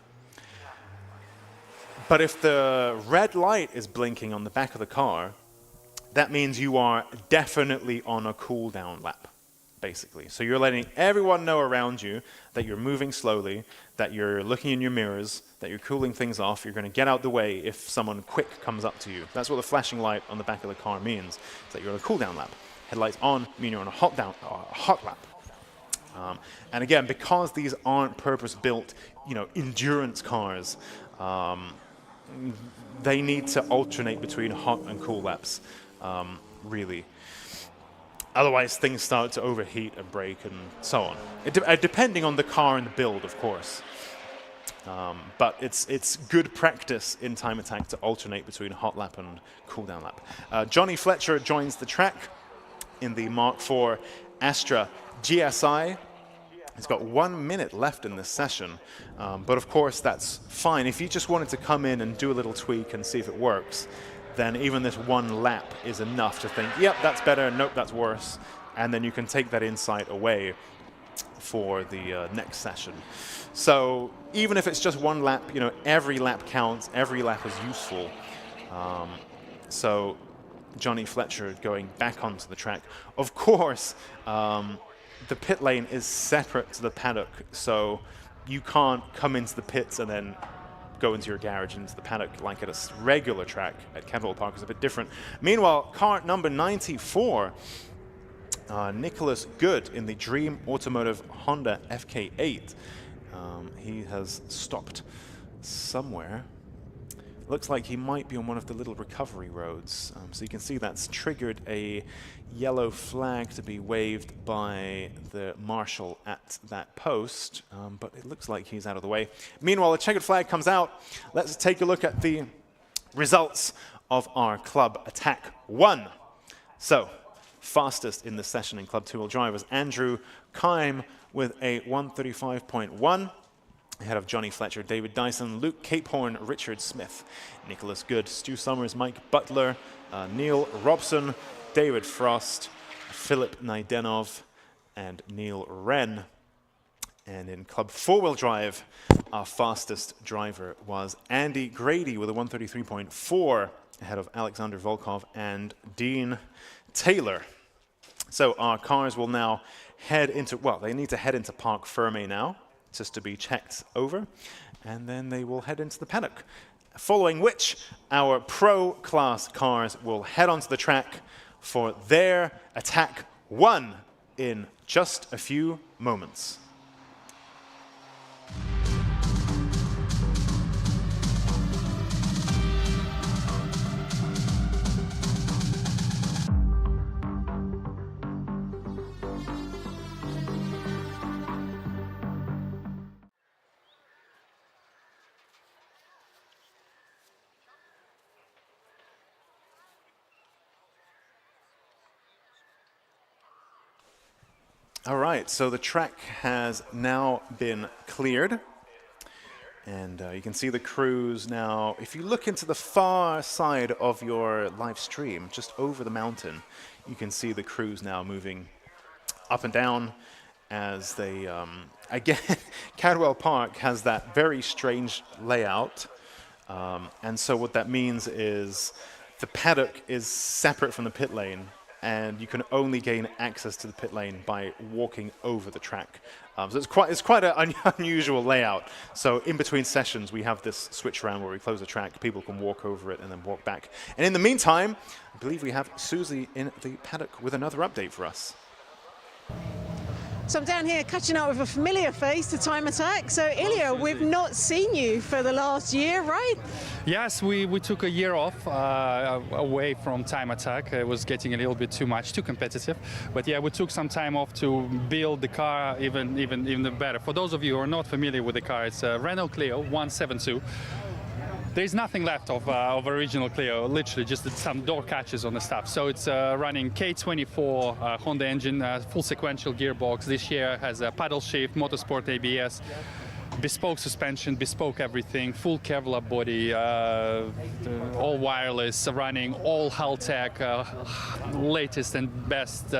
But if the red light is blinking on the back of the car, that means you are definitely on a cool down lap, basically. So you're letting everyone know around you that you're moving slowly, that you're looking in your mirrors, that you're cooling things off. You're going to get out the way if someone quick comes up to you. That's what the flashing light on the back of the car means, is that you're on a cool down lap. Headlights on mean you're on a hot lap. And again, because these aren't purpose-built, you know, endurance cars, they need to alternate between hot and cool laps, really. Otherwise, things start to overheat and break and so on. Depending on the car and the build, of course. But it's good practice in time attack to alternate between hot lap and cool down lap. Johnny Fletcher joins the track in the Mark IV Astra GSI. He's got 1 minute left in this session, but of course that's fine. If you just wanted to come in and do a little tweak and see if it works, then even this one lap is enough to think, yep, that's better, nope, that's worse, and then you can take that insight away for the next session. So even if it's just one lap, you know, every lap counts, every lap is useful. So Johnny Fletcher going back onto the track. Of course, the pit lane is separate to the paddock, so you can't come into the pits and then go into your garage into the paddock like at a regular track at Cadwell Park. Is a bit different. Meanwhile, car number 94, Nicholas Good in the Dream Automotive Honda FK8. He has stopped somewhere. Looks like he might be on one of the little recovery roads. So you can see that's triggered a yellow flag to be waved by the marshal at that post, but it looks like he's out of the way. Meanwhile, the checkered flag comes out. Let's take a look at the results of our Club Attack 1. So, fastest in the session in Club 2-wheel drive was Andrew Kime with a 1:35.1. Ahead of Johnny Fletcher, David Dyson, Luke Capehorn, Richard Smith, Nicholas Good, Stu Summers, Mike Butler, Neil Robson, David Frost, Philip Naidenov, and Neil Wren. And in Club 4-wheel drive, our fastest driver was Andy Grady with a 1:33.4, ahead of Alexander Volkov and Dean Taylor. So our cars will now head into, well, they need to head into Parc Fermé now, just to be checked over, and then they will head into the paddock. Following which, our Pro class cars will head onto the track for their Attack 1 in just a few moments. All right, so the track has now been cleared. And you can see the crews now. If you look into the far side of your live stream, just over the mountain, you can see the crews now moving up and down as they, again, Cadwell Park has that very strange layout. And so what that means is the paddock is separate from the pit lane, and you can only gain access to the pit lane by walking over the track. So it's quite an unusual layout. So in between sessions, we have this switch around where we close the track. People can walk over it and then walk back. And in the meantime, I believe we have Susie in the paddock with another update for us. So I'm down here catching up with a familiar face, the Time Attack. So Ilya, we've not seen you for the last year, right? Yes, we took a year off away from Time Attack. It was getting a little bit too much, too competitive. But yeah, we took some time off to build the car even better. For those of you who are not familiar with the car, it's a Renault Clio 172. There's nothing left of original Clio, literally just some door catches on the stuff. So it's running K24 Honda engine, full sequential gearbox. This year has a paddle shift, motorsport ABS, bespoke suspension, bespoke everything, full Kevlar body, all wireless, running all Haltech, latest and best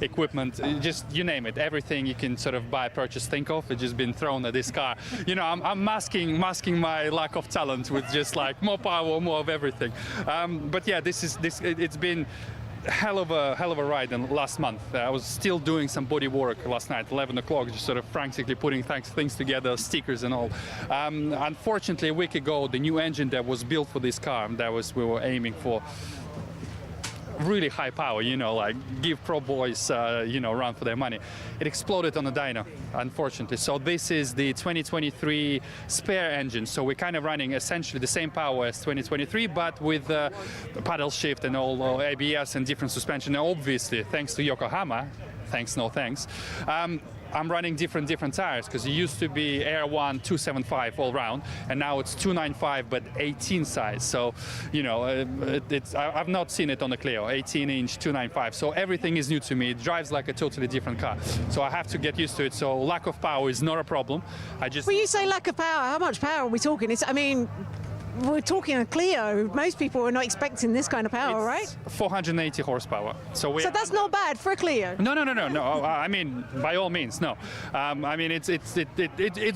equipment, just you name it, everything you can sort of buy, purchase, think of, it's just been thrown at this car. You know, I'm masking my lack of talent with just like more power, more of everything. But yeah, it's been hell of a ride in last month. I was still doing some body work last night, 11 o'clock, just sort of frantically putting things together, stickers and all. Unfortunately, a week ago, the new engine that was built for this car, we were aiming for really high power, you know, like give pro boys, you know, run for their money. It exploded on the dyno, unfortunately. So this is the 2023 spare engine. So we're kind of running essentially the same power as 2023, but with paddle shift and all ABS and different suspension. And obviously, thanks to Yokohama, thanks, no thanks, I'm running different tires, because it used to be Air 1 275 all round, and now it's 295 but 18 size. So, you know, I've not seen it on the Clio, 18-inch 295. So everything is new to me. It drives like a totally different car. So I have to get used to it. So lack of power is not a problem. When you say lack of power, how much power are we talking? I mean, we're talking a Clio. Most people are not expecting this kind of power, right? 480 horsepower. So that's not bad for a Clio. No. I mean, by all means, no. I mean, it's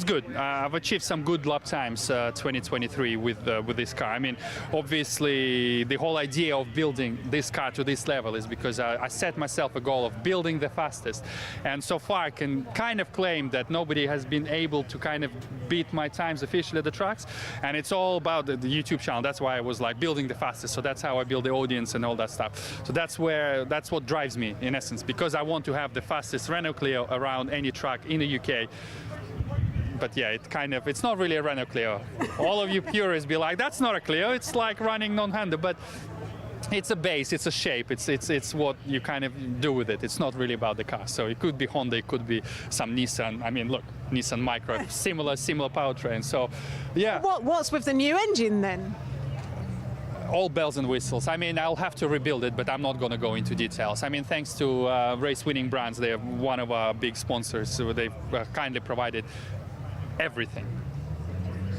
good. I've achieved some good lap times 2023 with this car. I mean, obviously, the whole idea of building this car to this level is because I set myself a goal of building the fastest, and so far I can kind of claim that nobody has been able to kind of beat my times officially at the tracks, and it's all about the YouTube channel. That's why I was like building the fastest. So that's how I build the audience and all that stuff. So that's what drives me in essence, because I want to have the fastest Renault Clio around any track in the UK. But yeah, it's not really a Renault Clio. All of you purists be like, that's not a Clio. It's like running non-Honda, but it's a base, it's a shape, it's what you kind of do with it. It's not really about the car. So it could be Honda, it could be some Nissan. I mean, look, Nissan Micra, similar powertrain. So, yeah. What's with the new engine then? All bells and whistles. I mean, I'll have to rebuild it, but I'm not going to go into details. I mean, thanks to race-winning brands, they're one of our big sponsors, so they've kindly provided everything.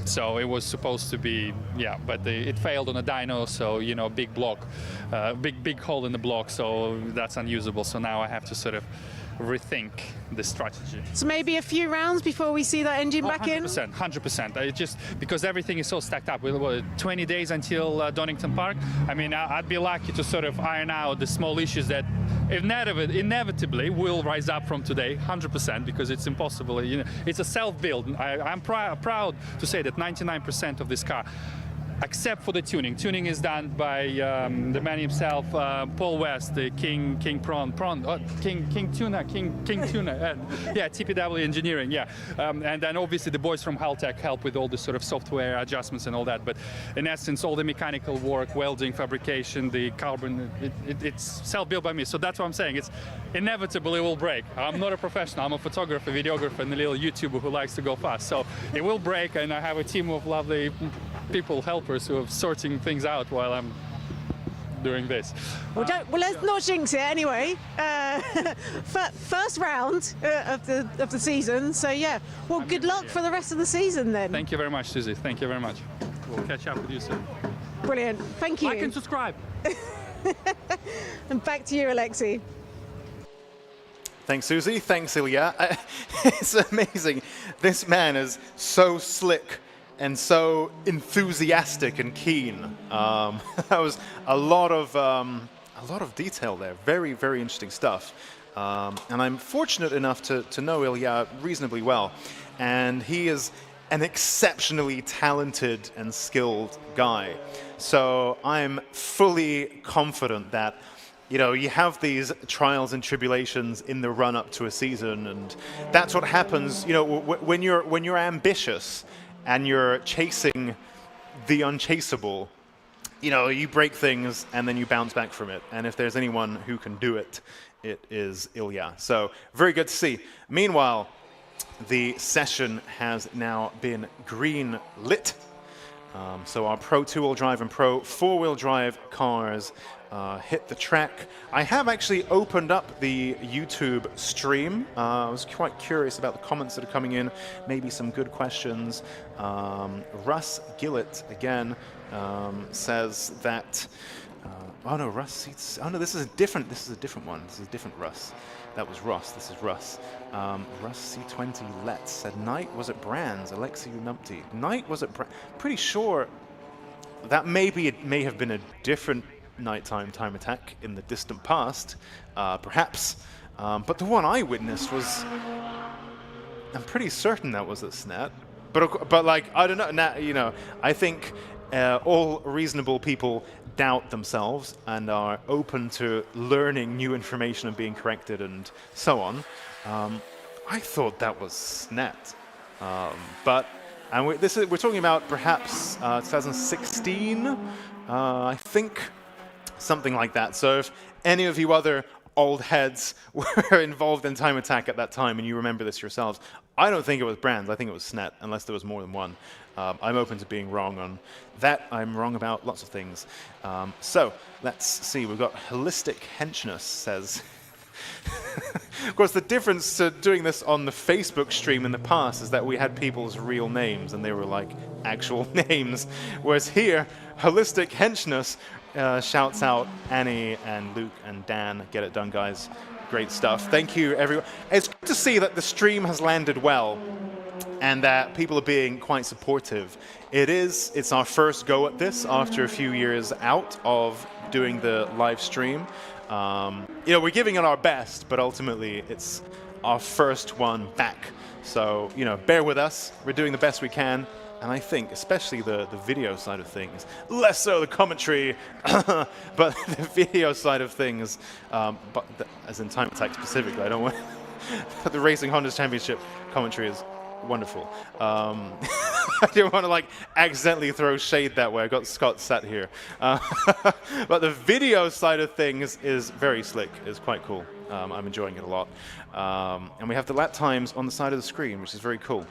So it was supposed to be, yeah, but it failed on a dyno, so, you know, big block, big hole in the block, so that's unusable. So now I have to sort of rethink the strategy. So maybe a few rounds before we see that engine back in? 100%. Just because everything is so stacked up. With 20 days until Donington Park, I mean, I'd be lucky to sort of iron out the small issues that inevitably will rise up from today, 100%, because it's impossible. You know, it's a self-build. I'm proud to say that 99% of this car, except for the tuning. Tuning is done by the man himself, Paul West, the King Tuna, yeah, TPW Engineering, yeah. And then obviously the boys from Haltech help with all the sort of software adjustments and all that. But in essence, all the mechanical work, welding, fabrication, the carbon, it's self-built by me. So that's what I'm saying. It's inevitable it will break. I'm not a professional. I'm a photographer, videographer, and a little YouTuber who likes to go fast. So it will break, and I have a team of lovely people, helpers, who are sorting things out while I'm doing this. Well, let's not jinx it anyway. First round of the season. So yeah. Well, good luck for the rest of the season then. Thank you very much, Susie. Thank you very much. We'll catch up with you soon. Brilliant. Thank you. Like and subscribe. And back to you, Alexi. Thanks, Susie. Thanks, Ilya. It's amazing. This man is so slick and so enthusiastic and keen. That was a lot of detail there. Very, very interesting stuff. And I'm fortunate enough to know Ilya reasonably well. And he is an exceptionally talented and skilled guy. So I'm fully confident that, you know, you have these trials and tribulations in the run-up to a season, and that's what happens, you know, when you're ambitious and you're chasing the unchaseable. You know, you break things and then you bounce back from it. And if there's anyone who can do it, it is Ilya. So very good to see. Meanwhile, the session has now been green lit. So our Pro 2-wheel drive and Pro 4-wheel drive cars hit the track. I have actually opened up the YouTube stream. I was quite curious about the comments that are coming in, maybe some good questions. Russ Gillett, again, says that, oh no, this is a different one. This is a different Russ. That was Ross, this is Russ. Russ C20 Let's said, Night was at Brands, Alexi Numpty. Night was at Brands. Pretty sure that it may have been a different nighttime time attack in the distant past, perhaps. But the one I witnessed was, I'm pretty certain that was at SNAT. But like, I don't know, now, you know, I think all reasonable people doubt themselves and are open to learning new information and being corrected and so on. I thought that was SNAT. We're talking about perhaps 2016, I think, something like that. So if any of you other old heads were involved in time attack at that time and you remember this yourselves, I don't think it was Brands, I think it was SNET, unless there was more than one. I'm open to being wrong on that. I'm wrong about lots of things. So let's see, we've got Holistic Henchness says, of course, the difference to doing this on the Facebook stream in the past is that we had people's real names and they were like actual names, whereas here, Holistic Henchness shouts out Annie and Luke and Dan. Get it done, guys. Great stuff. Thank you, everyone. It's good to see that the stream has landed well and that people are being quite supportive. It's our first go at this after a few years out of doing the live stream. You know, we're giving it our best, but ultimately it's our first one back. So, you know, bear with us. We're doing the best we can. And I think, especially the video side of things, less so the commentary, but the video side of things, as in time attack specifically, I don't want the Racing Hondas Championship commentary is wonderful. I didn't want to like accidentally throw shade that way. I got Scott sat here, but the video side of things is very slick. It's quite cool. I'm enjoying it a lot, and we have the lap times on the side of the screen, which is very cool.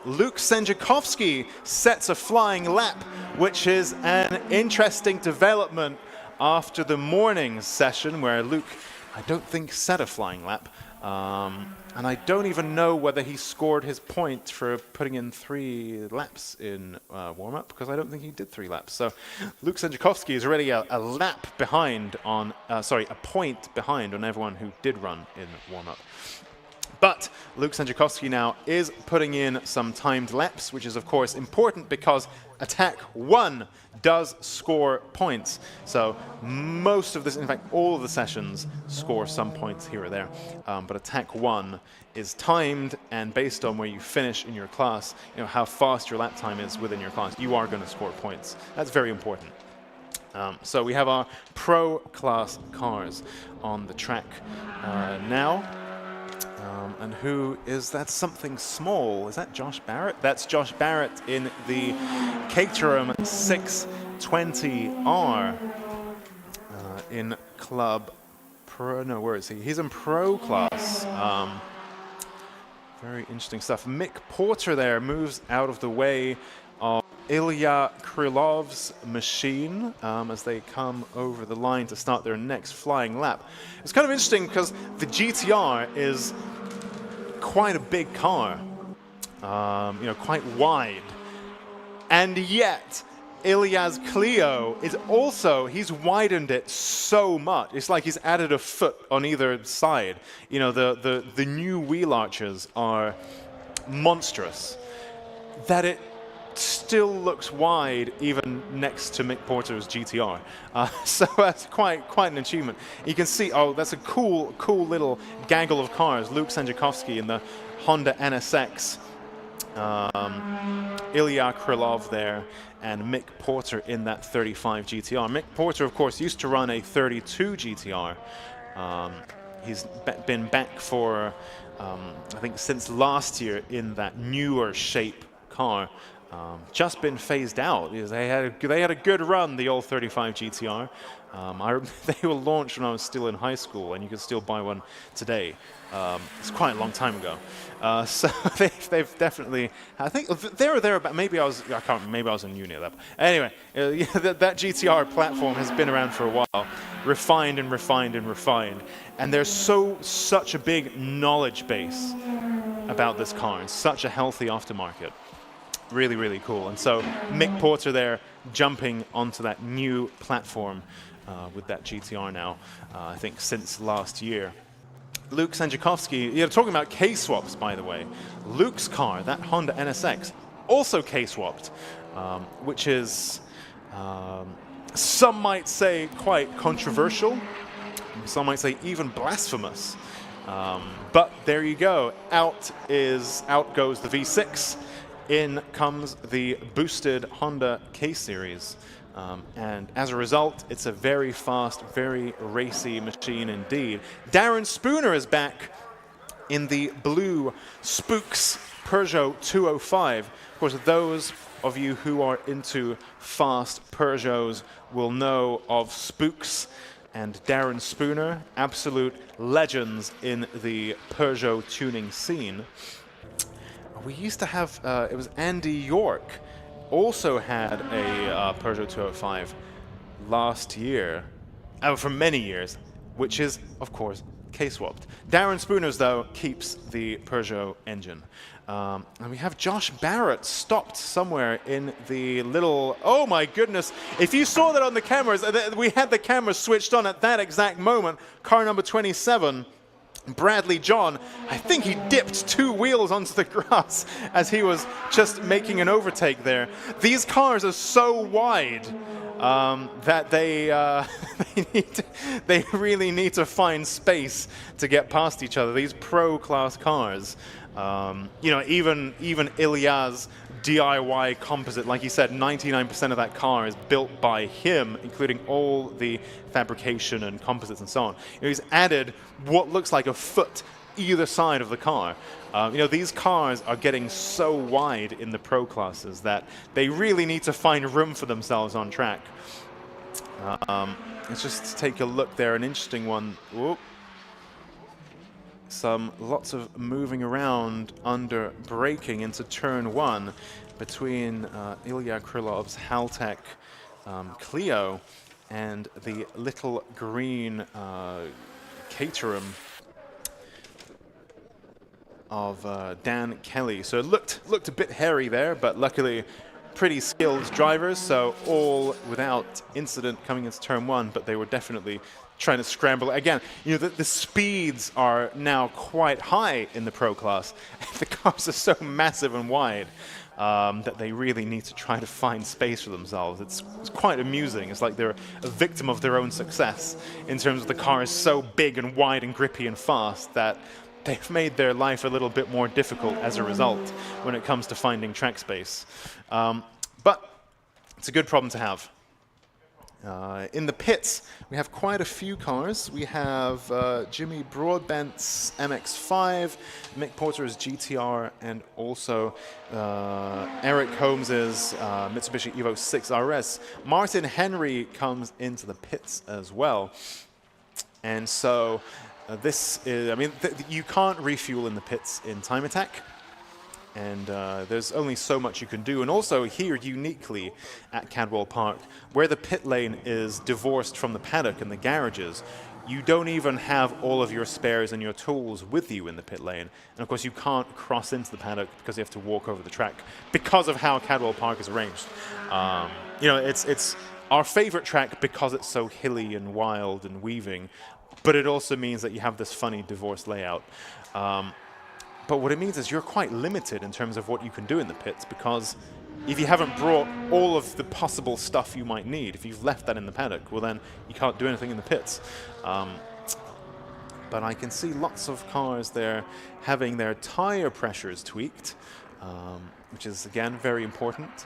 Luke Sanjikovski sets a flying lap, which is an interesting development after the morning session where Luke, I don't think, set a flying lap. And I don't even know whether he scored his point for putting in 3 laps in warm-up, because I don't think he did 3 laps. So Luke Sanjikovski is already a lap behind on, a point behind on everyone who did run in warm-up. But Luke Sanjikovski now is putting in some timed laps, which is, of course, important because Attack 1 does score points. So most of this, in fact, all of the sessions score some points here or there. But Attack 1 is timed, and based on where you finish in your class, you know, how fast your lap time is within your class, you are going to score points. That's very important. So we have our Pro class cars on the track now. And who is that? Something small. Is that Josh Barrett? That's Josh Barrett in the Caterham 620R in Club Pro. No, where is he? He's in Pro class. Very interesting stuff. Mick Porter there moves out of the way of Ilya Krylov's machine as they come over the line to start their next flying lap. It's kind of interesting because the GTR is quite a big car, quite wide, and yet Ilya's Clio is also, he's widened it so much. It's like he's added a foot on either side. You know, the new wheel arches are monstrous, that it still looks wide even next to Mick Porter's GTR. So that's quite an achievement. You can see, oh, that's a cool little gaggle of cars. Luke Sanjikovski in the Honda NSX, Ilya Krylov there, and Mick Porter in that 35 GTR. Mick Porter, of course, used to run a 32 GTR. He's been back for, I think, since last year in that newer shape car. Just been phased out. They had a good run, the old 35 GTR. They were launched when I was still in high school, and you can still buy one today. It's quite a long time ago. So they've definitely, I think there or thereabouts. Maybe I can't remember, maybe I was in uni at that point. Anyway, that GTR platform has been around for a while, refined and refined and refined, and there's such a big knowledge base about this car and such a healthy aftermarket. Really, really cool. And so Mick Porter there jumping onto that new platform with that GTR now, I think since last year. Luke Sanjikovski, talking about K-swaps, by the way. Luke's car, that Honda NSX, also K-swapped, which is, some might say, quite controversial. Some might say even blasphemous. But there you go. Out goes the V6. In comes the boosted Honda K-Series. And as a result, it's a very fast, very racy machine indeed. Darren Spooner is back in the blue Spooks Peugeot 205. Of course, those of you who are into fast Peugeots will know of Spooks and Darren Spooner, absolute legends in the Peugeot tuning scene. We used to have, it was Andy York, also had a Peugeot 205 last year, for many years, which is, of course, K-swapped. Darren Spooner's, though, keeps the Peugeot engine. And we have Josh Barrett stopped somewhere in the little, oh my goodness, if you saw that on the cameras, we had the cameras switched on at that exact moment, car number 27, Bradley John, I think he dipped 2 wheels onto the grass as he was just making an overtake there. These cars are so wide that they really need to find space to get past each other. These pro-class cars, even Ilya's DIY composite, like he said, 99% of that car is built by him, including all the fabrication and composites and so on. He's added what looks like a foot either side of the car. These cars are getting so wide in the pro classes that they really need to find room for themselves on track. Let's just take a look there, an interesting one. Whoop. Lots of moving around under braking into turn 1 between Ilya Krylov's Haltech Clio and the little green Caterham of Dan Kelly. So it looked a bit hairy there, but luckily pretty skilled drivers, so all without incident coming into turn 1, but they were definitely trying to scramble. Again, the speeds are now quite high in the pro class. The cars are so massive and wide that they really need to try to find space for themselves. It's quite amusing. It's like they're a victim of their own success in terms of the car is so big and wide and grippy and fast that they've made their life a little bit more difficult as a result when it comes to finding track space. But it's a good problem to have. In the pits, we have quite a few cars. We have Jimmy Broadbent's MX-5, Mick Porter's GTR, and also Eric Holmes's Mitsubishi Evo 6 RS. Martin Henry comes into the pits as well. And so this is, you can't refuel in the pits in Time Attack. And there's only so much you can do. And also here, uniquely at Cadwell Park, where the pit lane is divorced from the paddock and the garages, you don't even have all of your spares and your tools with you in the pit lane. And of course, you can't cross into the paddock because you have to walk over the track because of how Cadwell Park is arranged. You know, it's our favorite track because it's so hilly and wild and weaving, but it also means that you have this funny divorced layout. But what it means is you're quite limited in terms of what you can do in the pits, because if you haven't brought all of the possible stuff you might need, if you've left that in the paddock, well then you can't do anything in the pits. But I can see lots of cars there having their tire pressures tweaked, which is again very important.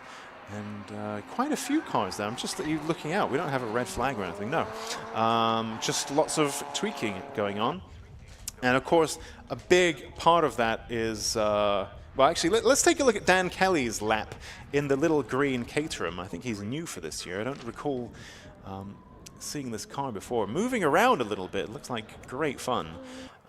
And quite a few cars there. I'm just looking out. We don't have a red flag or anything, no. Just lots of tweaking going on. And of course, a big part of that is, well, actually, let's take a look at Dan Kelly's lap in the little green Caterham. I think he's new for this year. I don't recall seeing this car before. Moving around a little bit, it looks like great fun.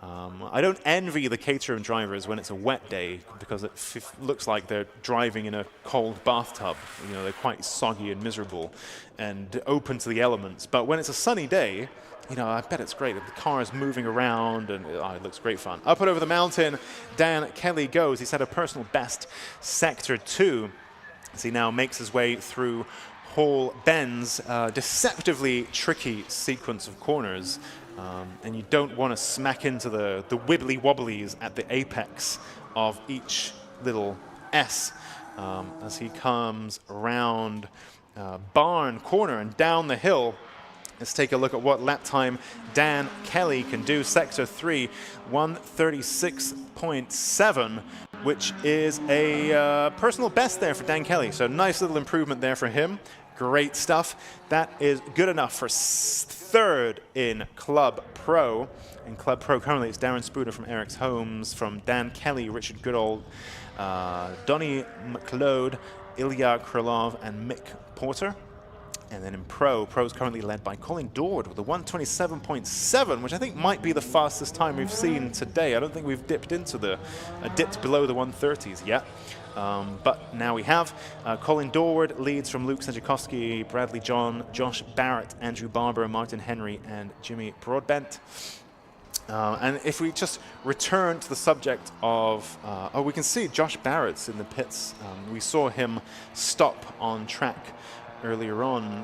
I don't envy the Caterham drivers when it's a wet day, because it looks like they're driving in a cold bathtub. You know, they're quite soggy and miserable and open to the elements. But when it's a sunny day, you know, I bet it's great. The car is moving around, and it looks great fun. Up and over the mountain, Dan Kelly goes. He's had a personal best Sector 2 as he now makes his way through Hall Bend's deceptively tricky sequence of corners. And you don't want to smack into the wibbly wobblies at the apex of each little S as he comes around Barn Corner and down the hill. Let's take a look at what lap time Dan Kelly can do. Sector 3, 136.7, which is a personal best there for Dan Kelly. So nice little improvement there for him. Great stuff. That is good enough for third in Club Pro. In Club Pro currently it's Darren Spooner from Eric's Homes, from Dan Kelly, Richard Goodall, Donnie McLeod, Ilya Krylov, and Mick Porter. And then in Pro's currently led by Colin Dord with a 127.7, which I think might be the fastest time we've seen today. I don't think we've dipped below the 130s yet. But now we have. Colin Dord leads from Luke Sanjikovski, Bradley John, Josh Barrett, Andrew Barber, Martin Henry, and Jimmy Broadbent. And if we just return to the subject of, we can see Josh Barrett's in the pits. We saw him stop on track earlier on,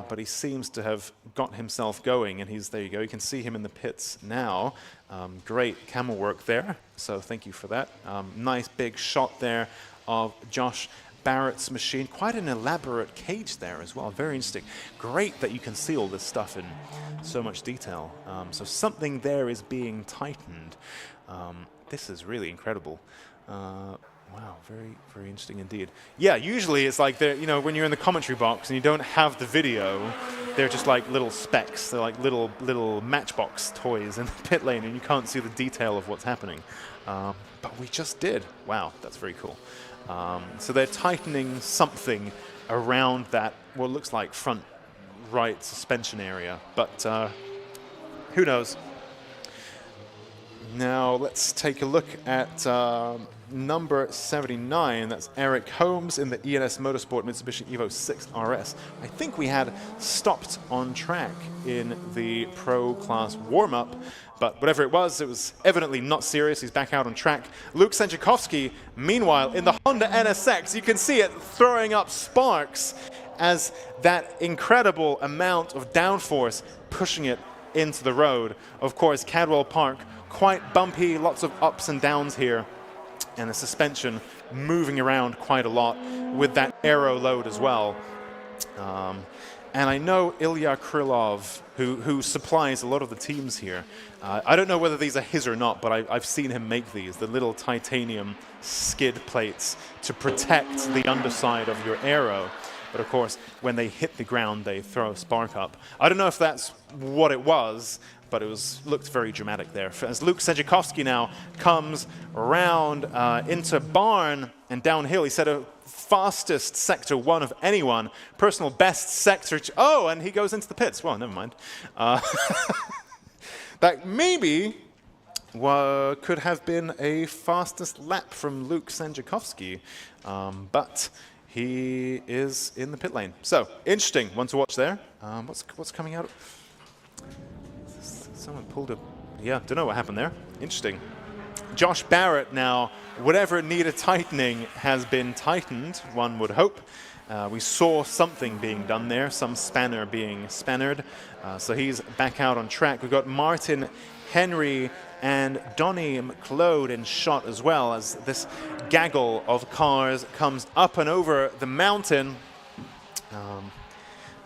but he seems to have got himself going, and there you go. You can see him in the pits now. Great camel work there, so thank you for that. Nice big shot there of Josh Barrett's machine. Quite an elaborate cage there as well. Very interesting. Great that you can see all this stuff in so much detail. So something there is being tightened. This is really incredible. Wow, very, very interesting indeed. Yeah, usually it's like, you know, when you're in the commentary box and you don't have the video, they're just like little specks. They're like little Matchbox toys in the pit lane, and you can't see the detail of what's happening. But we just did. Wow, that's very cool. So they're tightening something around that, what looks like front right suspension area, but who knows? Now let's take a look at number 79. That's Eric Holmes in the ENS Motorsport Mitsubishi Evo 6 RS. I think we had stopped on track in the Pro Class warm-up, but whatever it was evidently not serious. He's back out on track. Luke Sanjikovski, meanwhile, in the Honda NSX, you can see it throwing up sparks as that incredible amount of downforce pushing it into the road. Of course, Cadwell Park, quite bumpy, lots of ups and downs here, and the suspension moving around quite a lot with that aero load as well. And I know Ilya Krylov, who supplies a lot of the teams here. I don't know whether these are his or not, but I've seen him make these, the little titanium skid plates to protect the underside of your aero. But of course, when they hit the ground, they throw a spark up. I don't know if that's what it was, but it looked very dramatic there. As Luke Sanjikovski now comes around into Barn and downhill, he set a fastest Sector 1 of anyone, personal best Sector 2. Oh, and he goes into the pits. Well, never mind. That maybe could have been a fastest lap from Luke Sanjikovski, but he is in the pit lane. So interesting one to watch there. What's coming out? Someone pulled a, yeah, don't know what happened there. Interesting. Josh Barrett now, whatever needed tightening has been tightened, one would hope. We saw something being done there, some spanner being spannered. So he's back out on track. We've got Martin Henry and Donnie McLeod in shot as well as this gaggle of cars comes up and over the mountain. And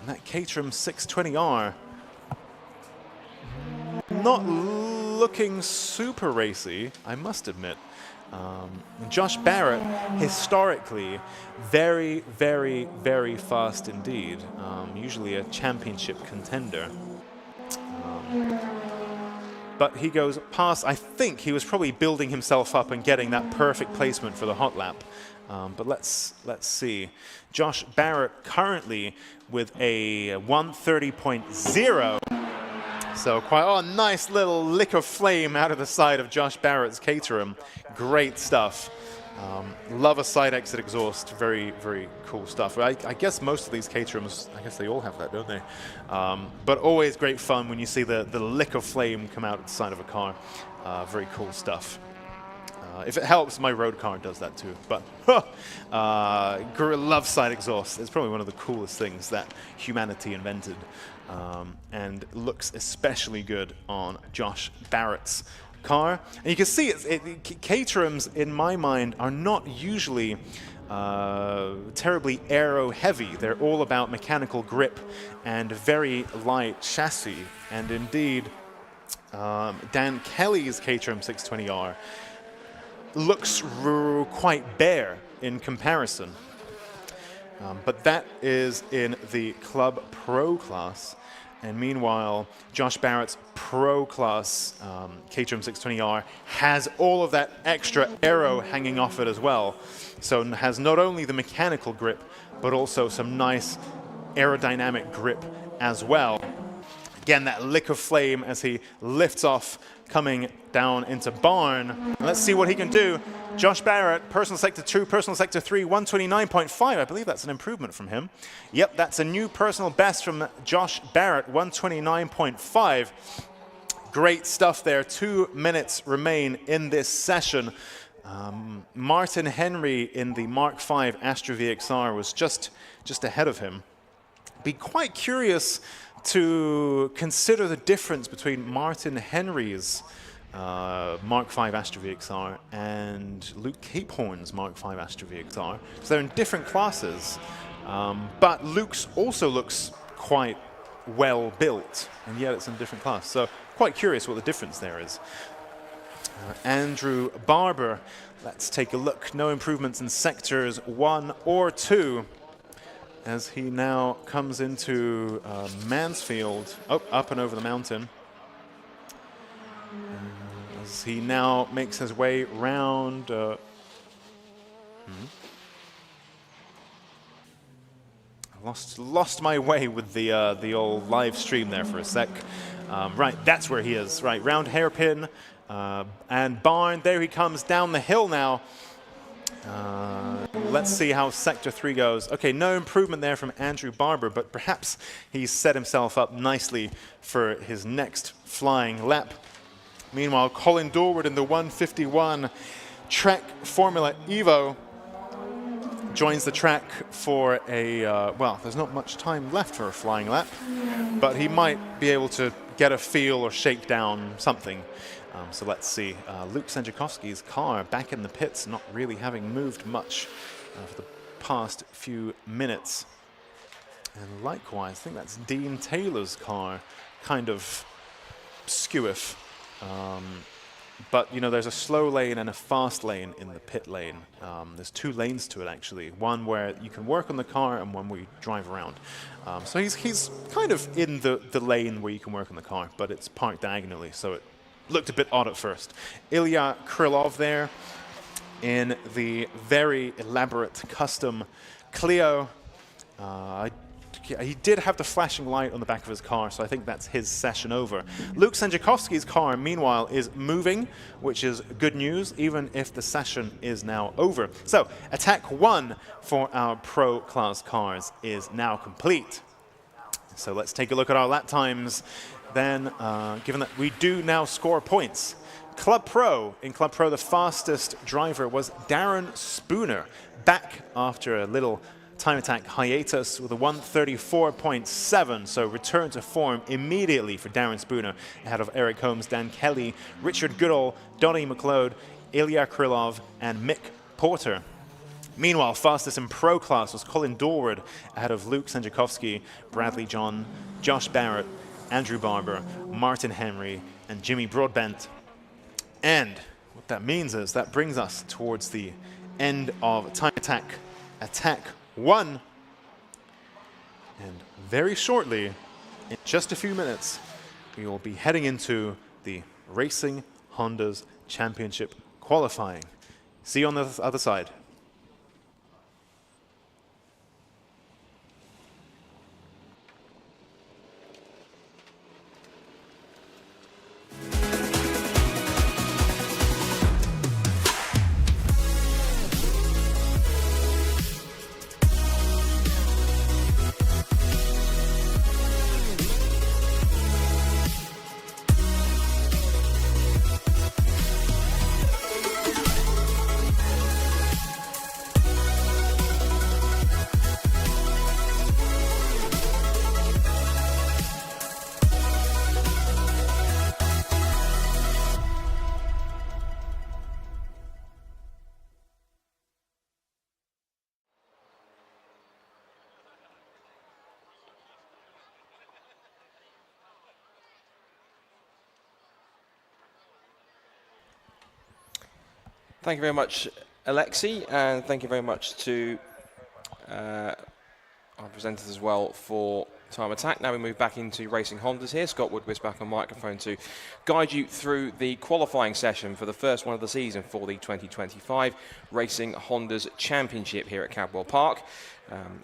that Caterham 620R not looking super racy, I must admit. Josh Barrett, historically, very, very, very fast indeed. Usually a championship contender. But he goes past, I think he was probably building himself up and getting that perfect placement for the hot lap. But let's see. Josh Barrett currently with a 130.0. So quite, oh, nice little lick of flame out of the side of Josh Barrett's Caterham. Great stuff. Love a side exit exhaust. Very, very cool stuff. I guess most of these Caterhams, I guess they all have that, don't they? But always great fun when you see the lick of flame come out of the side of a car. Very cool stuff. If it helps, my road car does that too. But love side exhaust. It's probably one of the coolest things that humanity invented. And looks especially good on Josh Barrett's car. And you can see Caterhams, in my mind, are not usually terribly aero heavy. They're all about mechanical grip and very light chassis. And indeed, Dan Kelly's Caterham 620R looks quite bare in comparison. But that is in the Club Pro class. And meanwhile, Josh Barrett's Pro class Caterham 620R has all of that extra aero hanging off it as well. So it has not only the mechanical grip, but also some nice aerodynamic grip as well. Again, that lick of flame as he lifts off, coming down into barn. And let's see what he can do. Josh Barrett, personal sector 2, personal sector 3, 129.5. I believe that's an improvement from him. Yep, that's a new personal best from Josh Barrett, 129.5. Great stuff there. 2 minutes remain in this session. Martin Henry in the Mark V Astra VXR was just ahead of him. Be quite curious to consider the difference between Martin Henry's Mark V Astra VXR and Luke Capehorn's Mark V Astra VXR. So they're in different classes, but Luke's also looks quite well built, and yet it's in a different class. So quite curious what the difference there is. Andrew Barber, let's take a look. No improvements in sectors 1 or 2. As he now comes into Mansfield, up and over the mountain. As he now makes his way round. I lost my way with the old live stream there for a sec. Right, that's where he is. Right, round hairpin and barn. There he comes down the hill now. Let's see how sector 3 goes. Okay, no improvement there from Andrew Barber, but perhaps he's set himself up nicely for his next flying lap. Meanwhile, Colin Dorward in the 151 Trek Formula Evo joins the track for a, well, there's not much time left for a flying lap, but he might be able to get a feel or shake down something. So let's see. Luke Sanjikovski's car back in the pits, not really having moved much for the past few minutes. And likewise, I think that's Dean Taylor's car, kind of skewiff. But, you know, there's a slow lane and a fast lane in the pit lane. There's 2 lanes to it, actually. One where you can work on the car and one where you drive around. So he's kind of in the lane where you can work on the car, but it's parked diagonally, so it looked a bit odd at first. Ilya Krylov there in the very elaborate custom Clio. I he did have the flashing light on the back of his car, so I think that's his session over. Luke Sanjikovski's car, meanwhile, is moving, which is good news, even if the session is now over. So, attack 1 for our Pro class cars is now complete. So let's take a look at our lap times then, given that we do now score points. Club Pro, in Club Pro, the fastest driver was Darren Spooner, back after a little time attack hiatus with a 134.7, so return to form immediately for Darren Spooner, ahead of Eric Holmes, Dan Kelly, Richard Goodall, Donnie McLeod, Ilya Krylov, and Mick Porter. Meanwhile, fastest in Pro class was Colin Dorward, ahead of Luke Sanjikovski, Bradley John, Josh Barrett, Andrew Barber, Martin Henry, and Jimmy Broadbent. And what that means is that brings us towards the end of time attack 1. And very shortly, in just a few minutes, we will be heading into the Racing Honda's Championship qualifying. See you on the other side. Thank you very much, Alexi, and thank you very much to our presenters as well for time attack. Now we move back into Racing Hondas here. Scott Woodward's back on microphone to guide you through the qualifying session for the first one of the season for the 2025 Racing Hondas Championship here at Cadwell Park.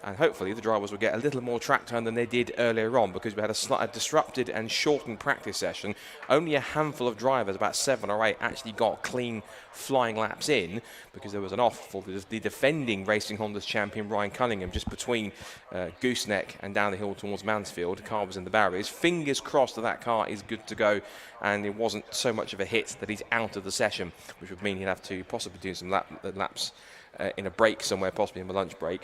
And hopefully the drivers will get a little more track time than they did earlier on, because we had a disrupted and shortened practice session. Only a handful of drivers, about 7 or 8, actually got clean flying laps in, because there was an off for the defending Racing Hondas champion Ryan Cunningham just between Gooseneck and down the hill towards Mansfield. The car was in the barriers. Fingers crossed that car is good to go and it wasn't so much of a hit that he's out of the session, which would mean he'd have to possibly do some laps in a break somewhere, possibly in a lunch break,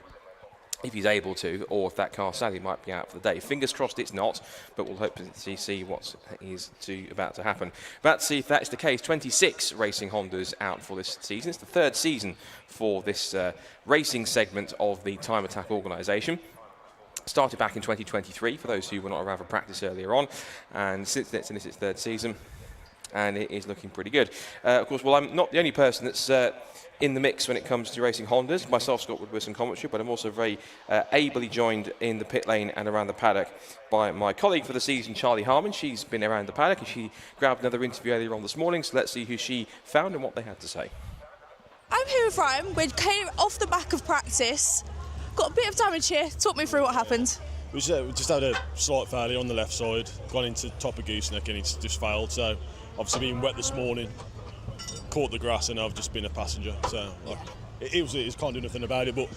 if he's able to, or if that car sadly might be out for the day. Fingers crossed it's not, but we'll hope to see what is about to happen. About to see if that's the case. 26 Racing Hondas out for this season. It's the 3rd season for this racing segment of the Time Attack organisation. Started back in 2023, for those who were not around for practice earlier on, and since then it's in its 3rd season, and it is looking pretty good. Of course, well, I'm not the only person that's in the mix when it comes to Racing Hondas. Myself, Scott Woodward, some commentary, but I'm also very ably joined in the pit lane and around the paddock by my colleague for the season, Charlie Harmon. She's been around the paddock and she grabbed another interview earlier on this morning, so let's see who she found and what they had to say. I'm here with Ryan. We came off the back of practice, got a bit of damage here. Talk me through what happened. We just had a slight failure on the left side, gone into top of Gooseneck and it's just failed. So obviously being wet this morning, caught the grass and I've just been a passenger. So it can't do nothing about it, but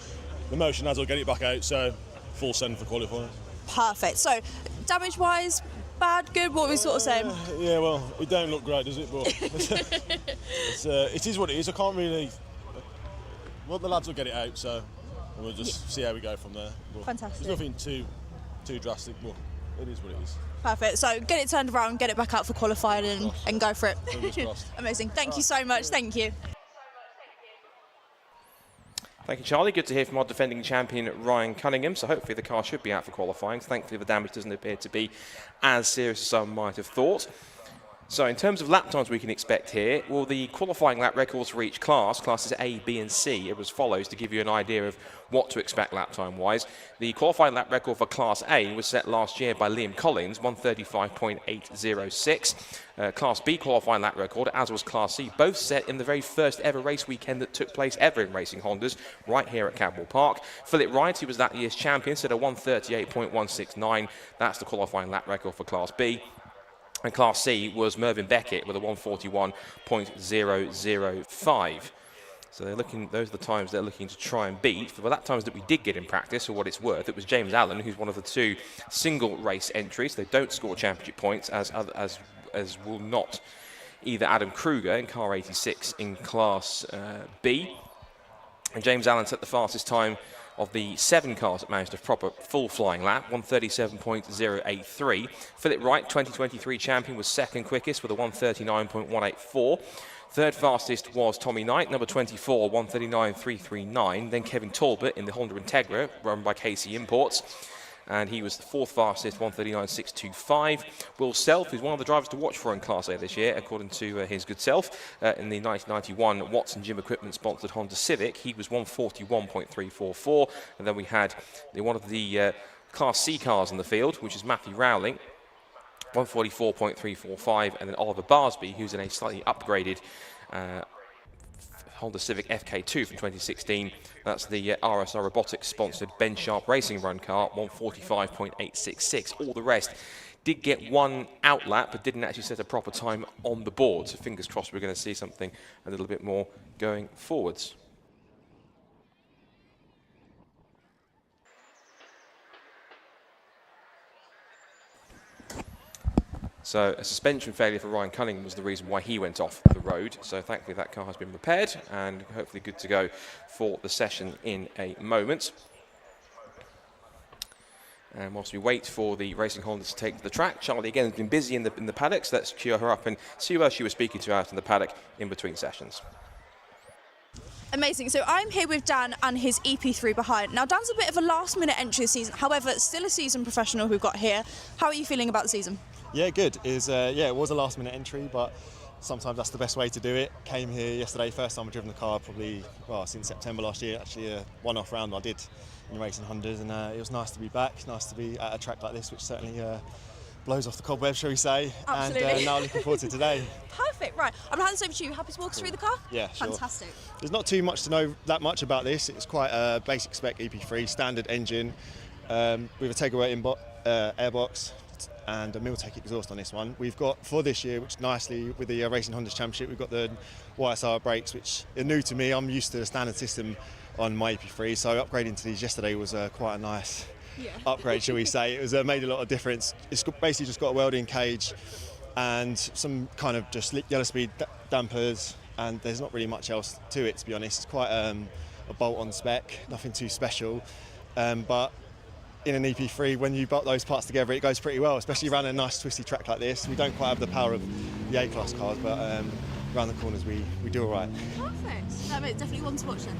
the motion has, I'll get it back out, so full send for qualifying. Perfect. So damage-wise, bad, good, what are we sort of saying? Yeah, well, it don't look great, does it? But it is what it is. I can't really... Well, the lads will get it out, so we'll just see how we go from there. But fantastic. There's nothing too drastic, but it is what it is. Perfect. So get it turned around, get it back out for qualifying and go for it. Amazing. Thank you so much. Thank you. Thank you, Charlie. Good to hear from our defending champion, Ryan Cunningham. So hopefully the car should be out for qualifying. Thankfully, the damage doesn't appear to be as serious as some might have thought. So in terms of lap times we can expect here, well, the qualifying lap records for each classes A, B and C are as follows to give you an idea of what to expect lap time wise. The qualifying lap record for Class A was set last year by Liam Collins, 1:35.806. Class B qualifying lap record, as was Class C, both set in the very first ever race weekend that took place ever in Racing Hondas, right here at Cadwell Park. Philip Wright, who was that year's champion, set a 1:38.169. That's the qualifying lap record for Class B. And Class C was Mervyn Beckett with a 1:41.005. So they're looking; those are the times they're looking to try and beat. For the lap times that we did get in practice, for what it's worth, it was James Allen, who's one of the 2 single race entries. They don't score championship points, as will not either Adam Kruger in car 86 in Class B. And James Allen set the fastest time of the 7 cars that managed a proper full flying lap, 1:37.083. Philip Wright, 2023 champion, was second quickest with a 1:39.184. Third fastest was Tommy Knight, number 24, 1:39.339. Then Kevin Talbot in the Honda Integra, run by KC Imports. And he was the 4th fastest, 1:39.625. Will Self is one of the drivers to watch for in Class A this year, according to his good self. In the 1991 Watson Gym Equipment sponsored Honda Civic, he was 1:41.344. And then we had one of the Class C cars in the field, which is Matthew Rowling, 1:44.345. And then Oliver Barsby, who's in a slightly upgraded Honda Civic FK2 from 2016. That's the RSR Robotics sponsored Ben Sharp Racing Run car, 1:45.866. All the rest did get 1 out lap, but didn't actually set a proper time on the board. So fingers crossed we're going to see something a little bit more going forwards. So a suspension failure for Ryan Cunningham was the reason why he went off the road. So thankfully that car has been repaired and hopefully good to go for the session in a moment. And whilst we wait for the Racing Hondas to take to the track, Charlie again has been busy in the paddock, so let's cue her up and see who else she was speaking to out in the paddock in between sessions. Amazing. So I'm here with Dan and his EP3 behind. Now Dan's a bit of a last minute entry this season, however still a seasoned professional we've got here. How are you feeling about the season? Yeah, good. It was a last minute entry, but sometimes that's the best way to do it. Came here yesterday, first time I've driven the car probably since September last year. Actually a one-off round I did in Racing Hondas, and it was nice to be back, nice to be at a track like this, which certainly blows off the cobweb, shall we say. Absolutely. And now looking forward to today. Perfect, right. I'm going to hand this over to you. Happy to walk us through the car? Yeah, sure. Fantastic. There's not too much to know that much about this. It's quite a basic spec EP3, standard engine, with a takeaway airbox and a Miltech exhaust on this one. We've got, for this year, which nicely, with the Racing Hondas Championship, we've got the YSR brakes, which are new to me. I'm used to the standard system on my EP3, so upgrading to these yesterday was quite a nice upgrade, shall we say. It was made a lot of difference. It's basically just got a welding cage and some kind of just yellow speed dampers, and there's not really much else to it, to be honest. It's quite a bolt-on spec, nothing too special, but in an EP3, when you bolt those parts together, it goes pretty well, especially around a nice twisty track like this. We don't quite have the power of the A-Class cars, but around the corners we do all right. Perfect. That makes definitely one to watch then.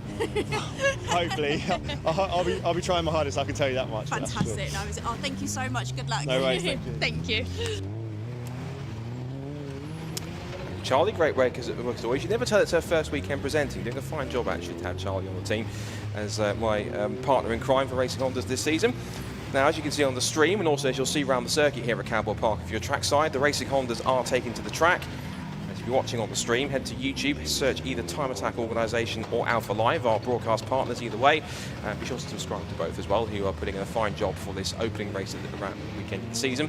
Hopefully. I'll be trying my hardest, I can tell you that much. Fantastic. Sure. No, thank you so much. Good luck. No worries, thank you. Thank you. Charlie, great work as always. You never tell it's her first weekend presenting. Doing a fine job actually to have Charlie on the team as my partner in crime for Racing Hondas this season. Now, as you can see on the stream, and also as you'll see around the circuit here at Cadwell Park, if you're trackside, the Racing Hondas are taken to the track. As you're watching on the stream, head to YouTube, search either Time Attack Organisation or Alpha Live, our broadcast partners either way. Be sure to subscribe to both as well, who are putting in a fine job for this opening race at the weekend of the season.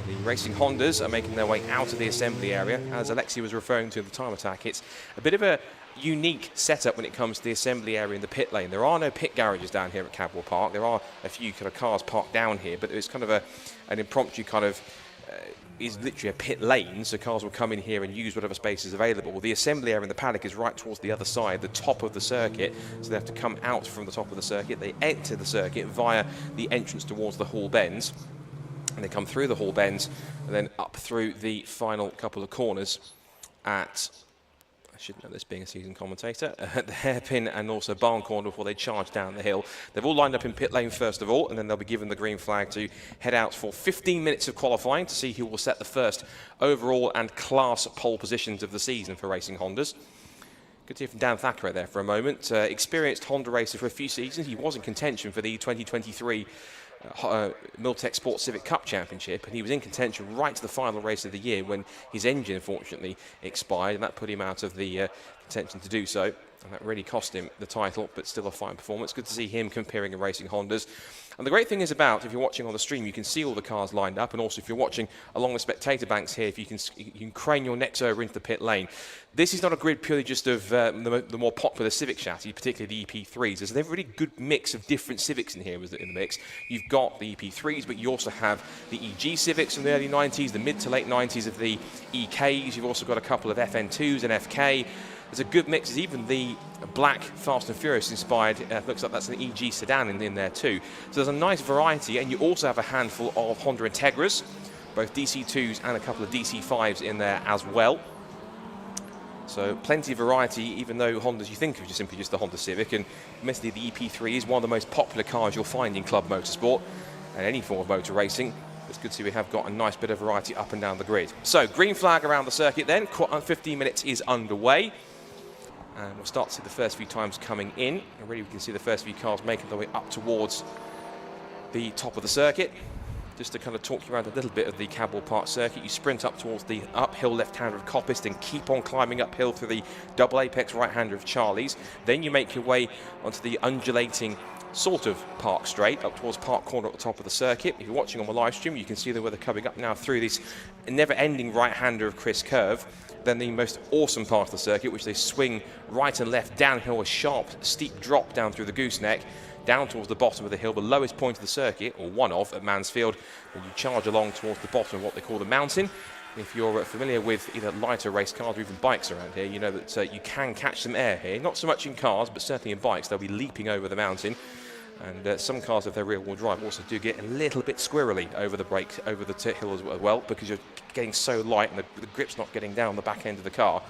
The Racing Hondas are making their way out of the assembly area. As Alexi was referring to in the Time Attack, it's a bit of a unique setup when it comes to the assembly area in the pit lane. There are no pit garages down here at Cadwell Park. There are a few kind of cars parked down here, but it's kind of an impromptu kind of is literally a pit lane, so cars will come in here and use whatever space is available. Well, the assembly area in the paddock is right towards the other side, the top of the circuit, so they have to come out from the top of the circuit. They enter the circuit via the entrance towards the Hall Bends, and they come through the Hall Bends and then up through the final couple of corners at I should know this being a seasoned commentator, the hairpin and also barn corner before they charge down the hill. They've all lined up in pit lane first of all, and then they'll be given the green flag to head out for 15 minutes of qualifying to see who will set the first overall and class pole positions of the season for Racing Hondas. Good to hear from Dan Thackeray there for a moment. Experienced Honda racer for a few seasons. He was in contention for the 2023 Miltech Sports Civic Cup Championship, and he was in contention right to the final race of the year when his engine unfortunately expired, and that put him out of the contention to do so, and that really cost him the title, but still a fine performance. Good to see him comparing and racing Hondas. And the great thing is about, if you're watching on the stream, you can see all the cars lined up, and also if you're watching along the spectator banks here, if you can crane your necks over into the pit lane. This is not a grid purely just of the more popular Civic chassis, particularly the EP3s. There's a really good mix of different Civics in here in the mix. You've got the EP3s, but you also have the EG Civics from the early 90s, the mid to late 90s of the EKs. You've also got a couple of FN2s and FK. There's a good mix. There's even the black Fast and Furious inspired, looks like that's an EG sedan in there too. So there's a nice variety, and you also have a handful of Honda Integras, both DC2s and a couple of DC5s in there as well. So plenty of variety, even though Hondas you think of just simply just the Honda Civic, and admittedly the EP3 is one of the most popular cars you'll find in club motorsport and any form of motor racing. It's good to see we have got a nice bit of variety up and down the grid. So green flag around the circuit then, 15 minutes is underway. And we'll start to see the first few times coming in. And really we can see the first few cars making their way up towards the top of the circuit. Just to kind of talk you around a little bit of the Cadwell Park circuit, you sprint up towards the uphill left-hander of Coppist and keep on climbing uphill through the double apex right-hander of Charlie's. Then you make your way onto the undulating sort of Park Straight up towards Park Corner at the top of the circuit. If you're watching on the live stream, you can see the weather coming up now through this never-ending right-hander of Chris Curve. Then the most awesome part of the circuit, which they swing right and left downhill, a sharp, steep drop down through the gooseneck, down towards the bottom of the hill, the lowest point of the circuit, or one of, at Mansfield, and you charge along towards the bottom of what they call the mountain. If you're familiar with either lighter race cars or even bikes around here, you know that you can catch some air here. Not so much in cars, but certainly in bikes. They'll be leaping over the mountain. And some cars, if they're rear-wheel drive, also do get a little bit squirrely over the brakes, over the hill as well, because you're getting so light and the grip's not getting down the back end of the car.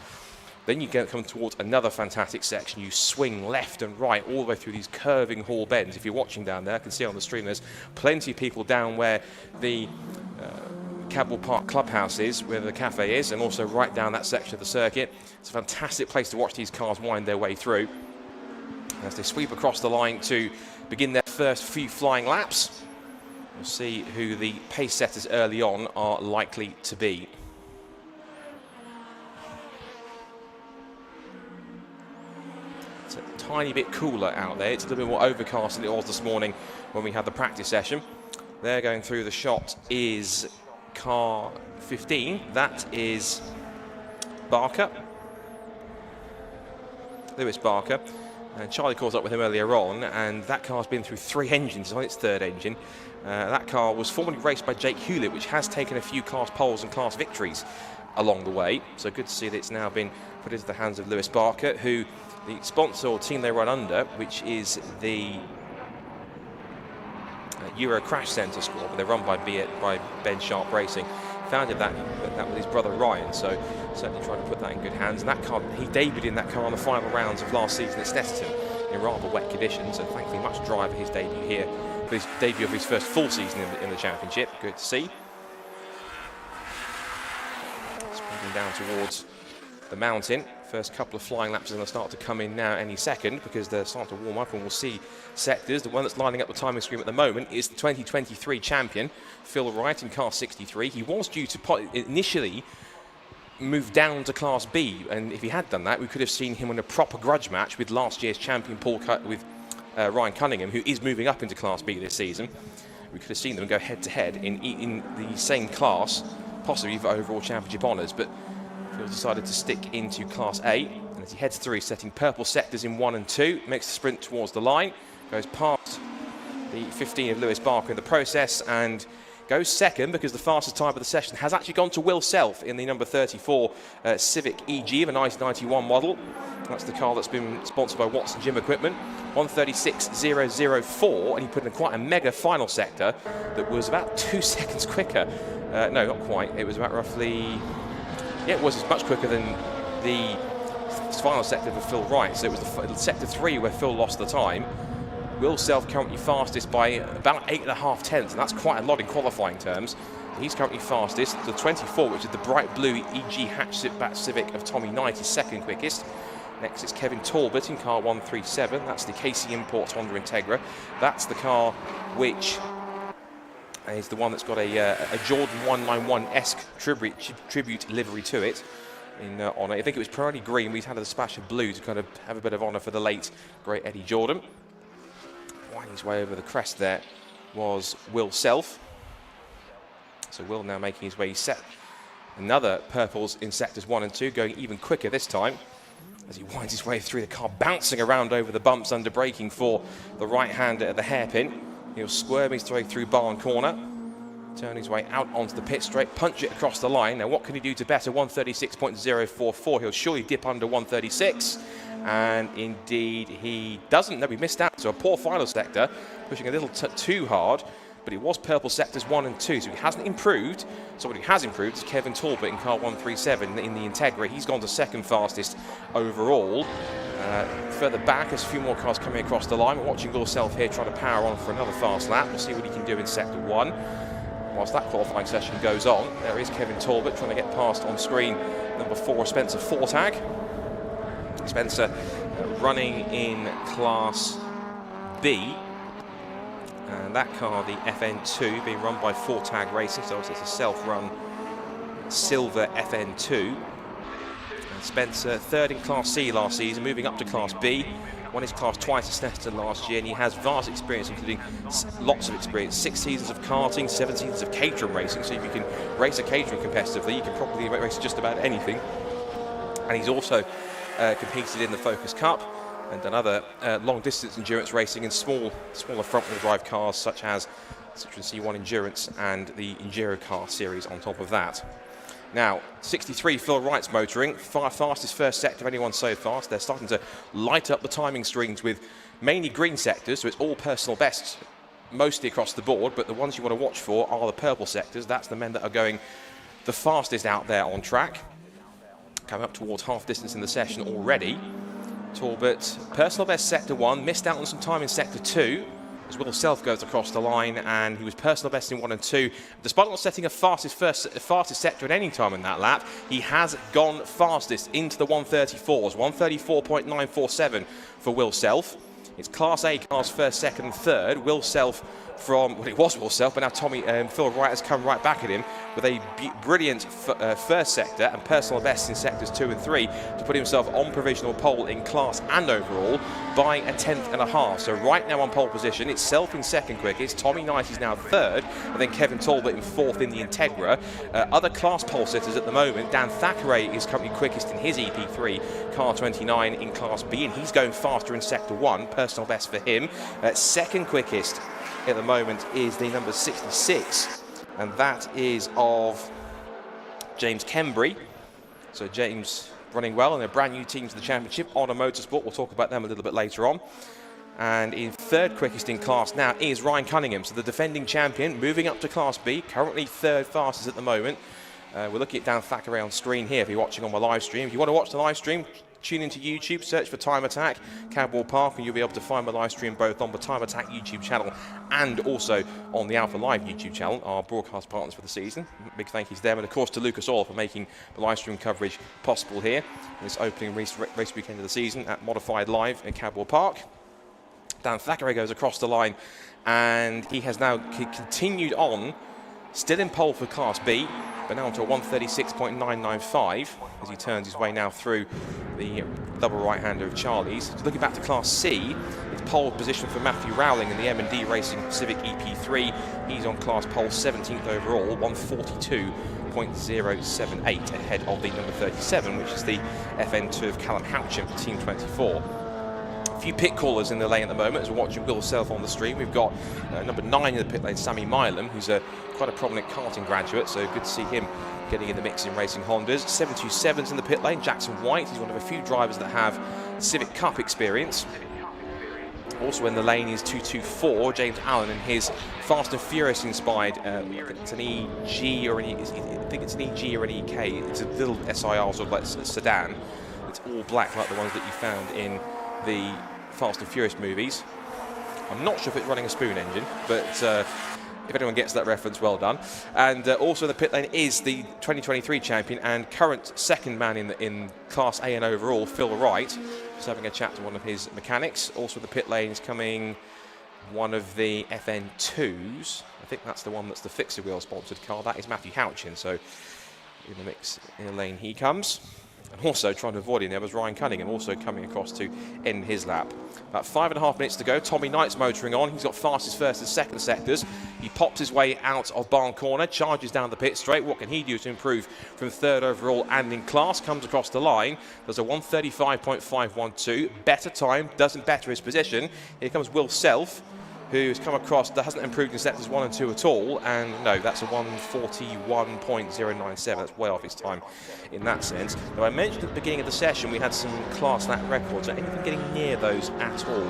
Then you come towards another fantastic section. You swing left and right all the way through these curving hall bends. If you're watching down there, I can see on the stream there's plenty of people down where the Cadwell Park clubhouse is, where the cafe is, and also right down that section of the circuit. It's a fantastic place to watch these cars wind their way through as they sweep across the line to begin their first few flying laps. We'll see who the pace setters early on are likely to be. It's a tiny bit cooler out there. It's a little bit more overcast than it was this morning when we had the practice session. There going through the shot is car 15. That is Barker. Lewis Barker. And Charlie caught up with him earlier on, and that car's been through 3 engines. It's on its 3rd engine. That car was formerly raced by Jake Hewlett, which has taken a few class poles and class victories along the way. So good to see that it's now been put into the hands of Lewis Barker, who the sponsor or team they run under, which is the Euro Crash Centre squad, but they're run by Ben Sharp Racing. Founded that with his brother Ryan, so certainly trying to put that in good hands. And that car, he debuted in that car on the final rounds of last season at Snetterton in rather wet conditions, so thankfully much drier for his debut here, for his debut of his first full season in the championship. Good to see. Speeding down towards the mountain. First couple of flying laps are going to start to come in now any second, because they're starting to warm up, and we'll see sectors. The one that's lining up the timing screen at the moment is the 2023 champion, Phil Wright, in car 63. He was due to initially move down to Class B, and if he had done that, we could have seen him in a proper grudge match with last year's champion with Ryan Cunningham, who is moving up into Class B this season. We could have seen them go head-to-head in the same class, possibly for overall championship honours, but Phil decided to stick into Class A, and as he heads through, he's setting purple sectors in 1 and 2, makes the sprint towards the line, goes past the 15 of Lewis Barker in the process, and goes second, because the fastest time of the session has actually gone to Will Self in the number 34 Civic EG of a 1991 model. That's the car that's been sponsored by Watson Gym Equipment. 1:36.004, and he put in quite a mega final sector that was about 2 seconds quicker. No, not quite. It was about roughly... Yeah, it was much quicker than the final sector for Phil Wright. So it was the sector 3 where Phil lost the time. Will Self currently fastest by about 8.5 tenths, and that's quite a lot in qualifying terms. He's currently fastest. The 24, which is the bright blue EG hatchback Civic of Tommy Knight, is second quickest. Next is Kevin Talbot in car 137. That's the KC Imports Honda Integra. That's the car which is the one that's got a Jordan 191-esque tribute livery to it. In honour, I think it was primarily green. We've had a splash of blue to kind of have a bit of honour for the late great Eddie Jordan. Winding his way over the crest there was Will Self. So Will now making his way set. Another purples in sectors 1 and 2, going even quicker this time as he winds his way through the car, bouncing around over the bumps under braking for the right-hander at the hairpin. He'll squirm his way through barn corner, turn his way out onto the pit straight, punch it across the line. Now what can he do to better 136.044? He'll surely dip under 136. And indeed he doesn't. No, he missed out. So a poor final sector, pushing a little too hard. But it was purple sectors 1 and 2, so he hasn't improved. Somebody who has improved is Kevin Talbot in car 137 in the Integra. He's gone to second fastest overall. Further back, there's a few more cars coming across the line. We're watching Will Self here trying to power on for another fast lap. We'll see what he can do in sector 1. Whilst that qualifying session goes on, there is Kevin Talbot trying to get past on screen number 4, Spencer Fortag. Spencer running in class B. And that car, the FN2, being run by Fortag Racing, so it's a self-run silver FN2. And Spencer, third in Class C last season, moving up to Class B. Won his class twice at Snetterton last year, and he has vast experience, including lots of experience. 6 seasons of karting, 7 seasons of Caterham racing, so if you can race a Caterham competitively, you can probably race just about anything. And he's also competed in the Focus Cup and done other long-distance endurance racing in smaller front-wheel drive cars such as Citroen C1 Endurance and the Enduro car series on top of that. Now, 63 Phil Wright's motoring, fastest first sector of anyone so far. They're starting to light up the timing strings with mainly green sectors, so it's all personal bests mostly across the board, but the ones you want to watch for are the purple sectors. That's the men that are going the fastest out there on track. Coming up towards half distance in the session already. Talbot, personal best sector 1, missed out on some time in sector 2 as Will Self goes across the line, and he was personal best in 1 and 2. Despite not setting a fastest sector at any time in that lap, he has gone fastest into the 134s, 134.947 for Will Self. It's Class A cars first, second and third. Will Self from, well, it was Will Self, but now Phil Wright has come right back at him with a brilliant first sector and personal best in sectors 2 and 3 to put himself on provisional pole in class and overall by 1.5 tenths. So right now on pole position, it's Self in second quickest, Tommy Knight is now third, and then Kevin Talbot in fourth in the Integra. Other class pole sitters at the moment, Dan Thackeray is currently quickest in his EP3, car 29 in class B, and he's going faster in sector 1, personal best for him. Second quickest at the moment is the number 66, and that is of James Kembry. So James running well, and they're brand new teams in the championship, Honor Motorsport. We'll talk about them a little bit later on. And in third quickest in class now is Ryan Cunningham, so the defending champion, moving up to Class B, currently third fastest at the moment. We're looking at Dan Thackeray on screen here if you're watching on my live stream. If you want to watch the live stream, tune into YouTube, search for Time Attack, Cadwell Park, and you'll be able to find my live stream both on the Time Attack YouTube channel and also on the Alpha Live YouTube channel, our broadcast partners for the season. Big thank you to them, and of course to Lucas Oil for making the live stream coverage possible here in this opening race weekend of the season at Modified Live in Cadwell Park. Dan Thackeray goes across the line, and he has now continued on, still in pole for Class B, but now onto a 136.995 as he turns his way now through the double right-hander of Charlie's. So looking back to Class C, it's pole position for Matthew Rowling in the M&D Racing Civic EP3. He's on class pole 17th overall, 142.078 ahead of the number 37, which is the FN2 of Callum Houchin for Team 24. A few pit callers in the lane at the moment as we're watching Will Self on the stream. We've got number 9 in the pit lane, Sammy Milam, who's quite a prominent karting graduate, so good to see him getting in the mix in racing Hondas. 727's in the pit lane, Jackson White. He's one of a few drivers that have Civic Cup experience. Also in the lane is 224, James Allen, and his Fast and Furious inspired, it's an EG or an EK, it's a little SIR sort of like sedan. It's all black like the ones that you found in the Fast and Furious movies. I'm not sure if it's running a spoon engine, but if anyone gets that reference, well done. And also in the pit lane is the 2023 champion and current second man in Class A and overall, Phil Wright. Just having a chat to one of his mechanics. Also in the pit lane is coming one of the FN2s. I think that's the one that's the fixer wheel sponsored car. That is Matthew Houchin. So in the mix, in the lane he comes. And also trying to avoid him there was Ryan Cunningham, also coming across to end his lap. About 5.5 minutes to go. Tommy Knight's motoring on. He's got fastest first and second sectors. He pops his way out of barn corner, charges down the pit straight. What can he do to improve from third overall and in class? Comes across the line. Does a 1:35.512. Better time, doesn't better his position. Here comes Will Self, who's come across, that hasn't improved in sectors 1 and 2 at all, and no, that's a 1:41.097. That's way off his time in that sense. Now, I mentioned at the beginning of the session we had some class lap records. Anything getting near those at all?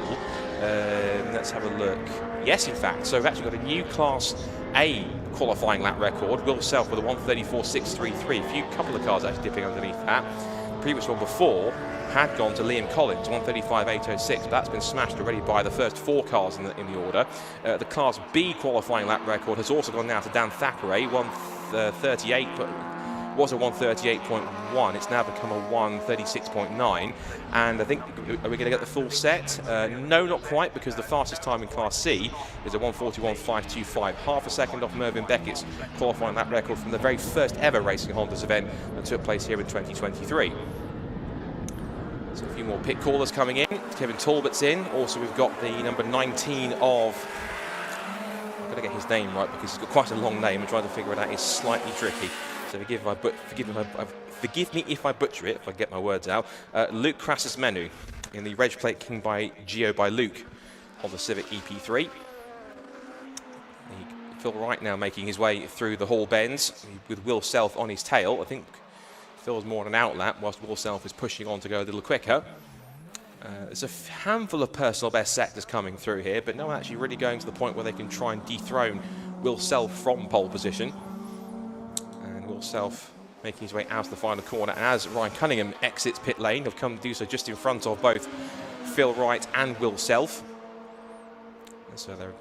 Let's have a look. Yes, in fact. So we've actually got a new Class A qualifying lap record. Will Self with a 1:34.633. A couple of cars actually dipping underneath that. The previous one before had gone to Liam Collins, 1:35.806, but that's been smashed already by the first 4 cars in the order. The Class B qualifying lap record has also gone now to Dan Thackeray, 1:38, but was a 1:38.1. It's now become a 1:36.9, and I think, are we going to get the full set? No, not quite, because the fastest time in Class C is a 1:41.525, half a second off Mervyn Beckett's qualifying lap record from the very first ever Racing Hondas event that took place here in 2023. So a few more pit callers coming in. Kevin Talbot's in. Also, we've got the number 19 of... I've got to get his name right because he's got quite a long name, and trying to figure it out is slightly tricky. So forgive me if I butcher it, if I get my words out. Luke Crassus Menu in the Reg Plate King by Geo by Luke of the Civic EP3. Phil Wright now making his way through the Hall bends with Will Self on his tail. I think Phil's more on an outlap, whilst Will Self is pushing on to go a little quicker. There's a handful of personal best sectors coming through here, but no one actually really going to the point where they can try and dethrone Will Self from pole position. And Will Self making his way out of the final corner as Ryan Cunningham exits pit lane. He'll come to do so just in front of both Phil Wright and Will Self. And so they're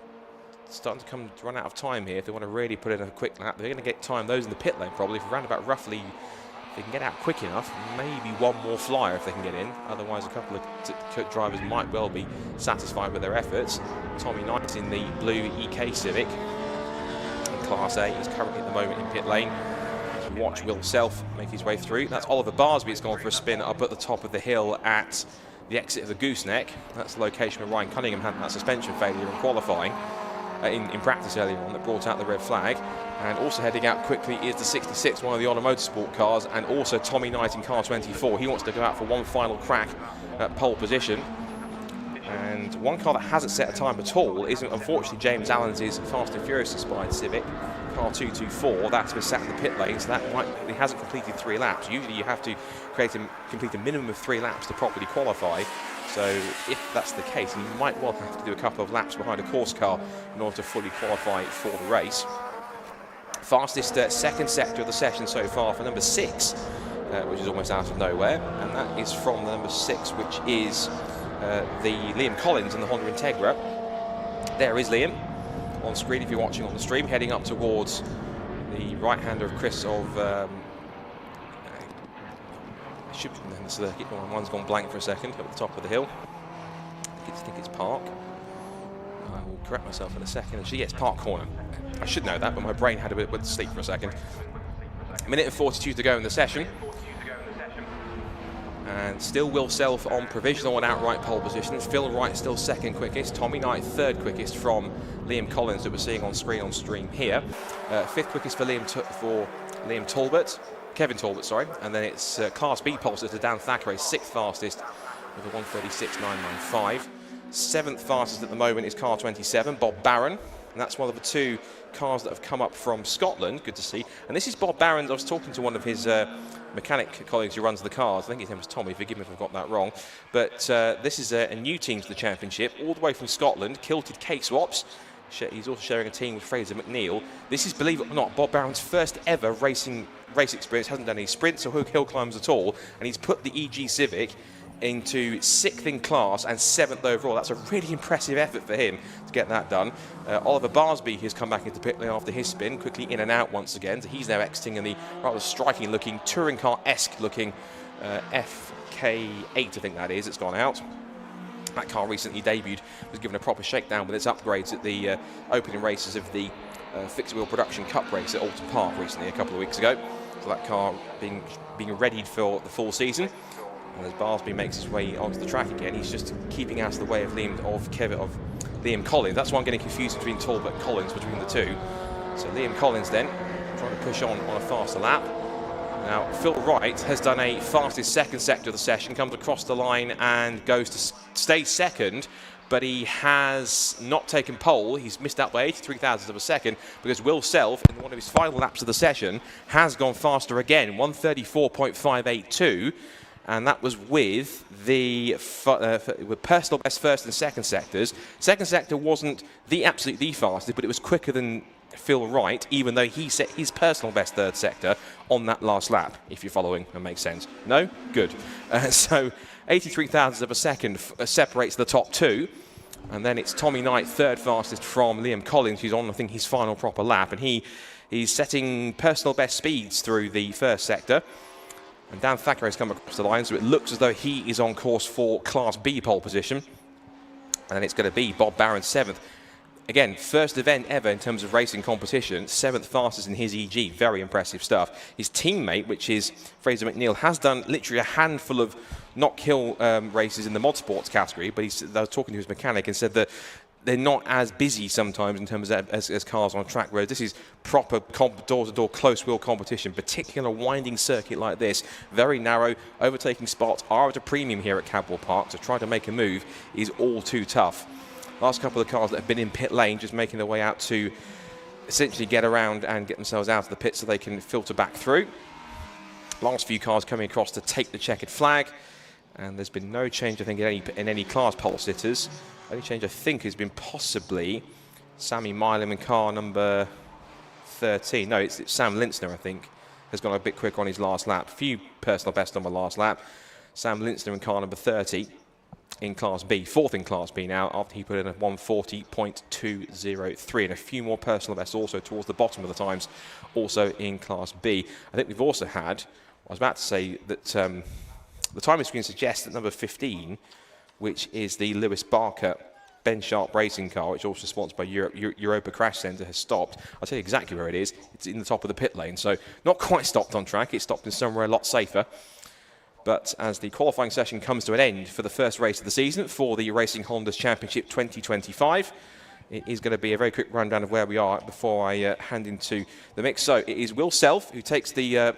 starting to run out of time here. If they want to really put in a quick lap, they're going to get time. Those in the pit lane probably, for around about roughly, they can get out quick enough, maybe one more flyer if they can get in. Otherwise, a couple of drivers might well be satisfied with their efforts. Tommy Knight in the blue EK Civic in Class A is currently at the moment in pit lane. Watch Will Self make his way through. That's Oliver Barsby. It's gone for a spin up at the top of the hill at the exit of the Gooseneck. That's the location where Ryan Cunningham had that suspension failure in qualifying. In practice earlier on, that brought out the red flag. And also heading out quickly is the 66, one of the Honor Motorsport cars, and also Tommy Knight in car 24. He wants to go out for one final crack at pole position. And one car that hasn't set a time at all isn't, unfortunately, James Allen's Fast and Furious inspired Civic, car 224. That's been sat in the pit lane, so he hasn't completed 3 laps. Usually you have to complete a minimum of 3 laps to properly qualify. So if that's the case, you might well have to do a couple of laps behind a course car in order to fully qualify for the race. Fastest second sector of the session so far for number 6, which is almost out of nowhere, and that is from the number 6, which is the Liam Collins in the Honda Integra. There is Liam on screen if you're watching on the stream, heading up towards the right-hander of Chris of should be in the circuit. One's gone blank for a second up at the top of the hill. I think it's Park. I will correct myself in a second. Actually, yes, Park Corner. I should know that, but my brain had a bit of sleep for a second. A minute and 42 to go in the session. And still Will Self on provisional and outright pole positions. Phil Wright still second quickest. Tommy Knight third quickest from Liam Collins that we're seeing on screen on stream here. Fifth quickest for Liam Talbot. Kevin Talbot, sorry. And then it's Class B pole to Dan Thackeray, 6th fastest with a 1:36.995. 7th fastest at the moment is car 27, Bob Barron. And that's one of the 2 cars that have come up from Scotland. Good to see. And this is Bob Barron. I was talking to one of his mechanic colleagues who runs the cars. I think his name was Tommy. Forgive me if I've got that wrong. But this is a new team to the championship, all the way from Scotland. Kilted K-Swaps. He's also sharing a team with Fraser McNeil. This is, believe it or not, Bob Barron's first ever race experience. Hasn't done any sprints or hill climbs at all, and he's put the EG Civic into 6th in class and 7th overall. That's a really impressive effort for him to get that done. Oliver Barsby has come back into pit lane after his spin, quickly in and out once again. So he's now exiting in the rather striking looking, touring car-esque looking FK8, I think that is. It's gone out. That car recently debuted, was given a proper shakedown with its upgrades at the opening races of the Fixed Wheel Production Cup race at Alton Park recently, a couple of weeks ago. So that car being readied for the full season. And as Barsby makes his way onto the track again, he's just keeping out of the way of Liam Collins. That's why I'm getting confused between Talbot and Collins between the two. So Liam Collins then trying to push on a faster lap. Now Phil Wright has done a fastest second sector of the session, comes across the line and goes to stay second, but he has not taken pole. He's missed out by 83 thousandths of a second because Will Self, in one of his final laps of the session, has gone faster again, 134.582. And that was with with personal best first and second sectors. Second sector wasn't the fastest, but it was quicker than Phil Wright, even though he set his personal best third sector on that last lap, if you're following, that makes sense. No? Good. So 83 thousandths of a second separates the top two. And then it's Tommy Knight, third fastest from Liam Collins, who's on, I think, his final proper lap. And he's setting personal best speeds through the first sector. And Dan Thackeray's come across the line, so it looks as though he is on course for Class B pole position. And it's going to be Bob Barron 7th. Again, first event ever in terms of racing competition, 7th fastest in his EG. Very impressive stuff. His teammate, which is Fraser McNeil, has done literally a handful of not-kill races in the mod sports category, but I was talking to his mechanic and said that they're not as busy sometimes in terms of as cars on track, whereas this is proper door-to-door close-wheel competition, particularly on a winding circuit like this. Very narrow, overtaking spots are at a premium here at Cadwell Park, so trying to make a move is all too tough. Last couple of cars that have been in pit lane just making their way out to essentially get around and get themselves out of the pit so they can filter back through. Last few cars coming across to take the checkered flag, and there's been no change, I think, in any class pole sitters. Only change, I think, has been possibly Sammy Milam in car number 13. No, it's Sam Lintzner, I think, has gone a bit quicker on his last lap. A few personal best on the last lap. Sam Lintzner in car number 30 in Class B. 4th in Class B now, after he put in a 140.203. And a few more personal bests also towards the bottom of the times, also in Class B. I think we've also had, I was about to say that the timing screen suggests that number 15, which is the Lewis Barker Ben Sharp racing car, which is also sponsored by Europa Crash Centre, has stopped. I'll tell you exactly where it is. It's in the top of the pit lane, so not quite stopped on track. It's stopped in somewhere a lot safer. But as the qualifying session comes to an end for the first race of the season for the Racing Hondas Championship 2025, it is going to be a very quick rundown of where we are before I hand into the mix. So it is Will Self who takes the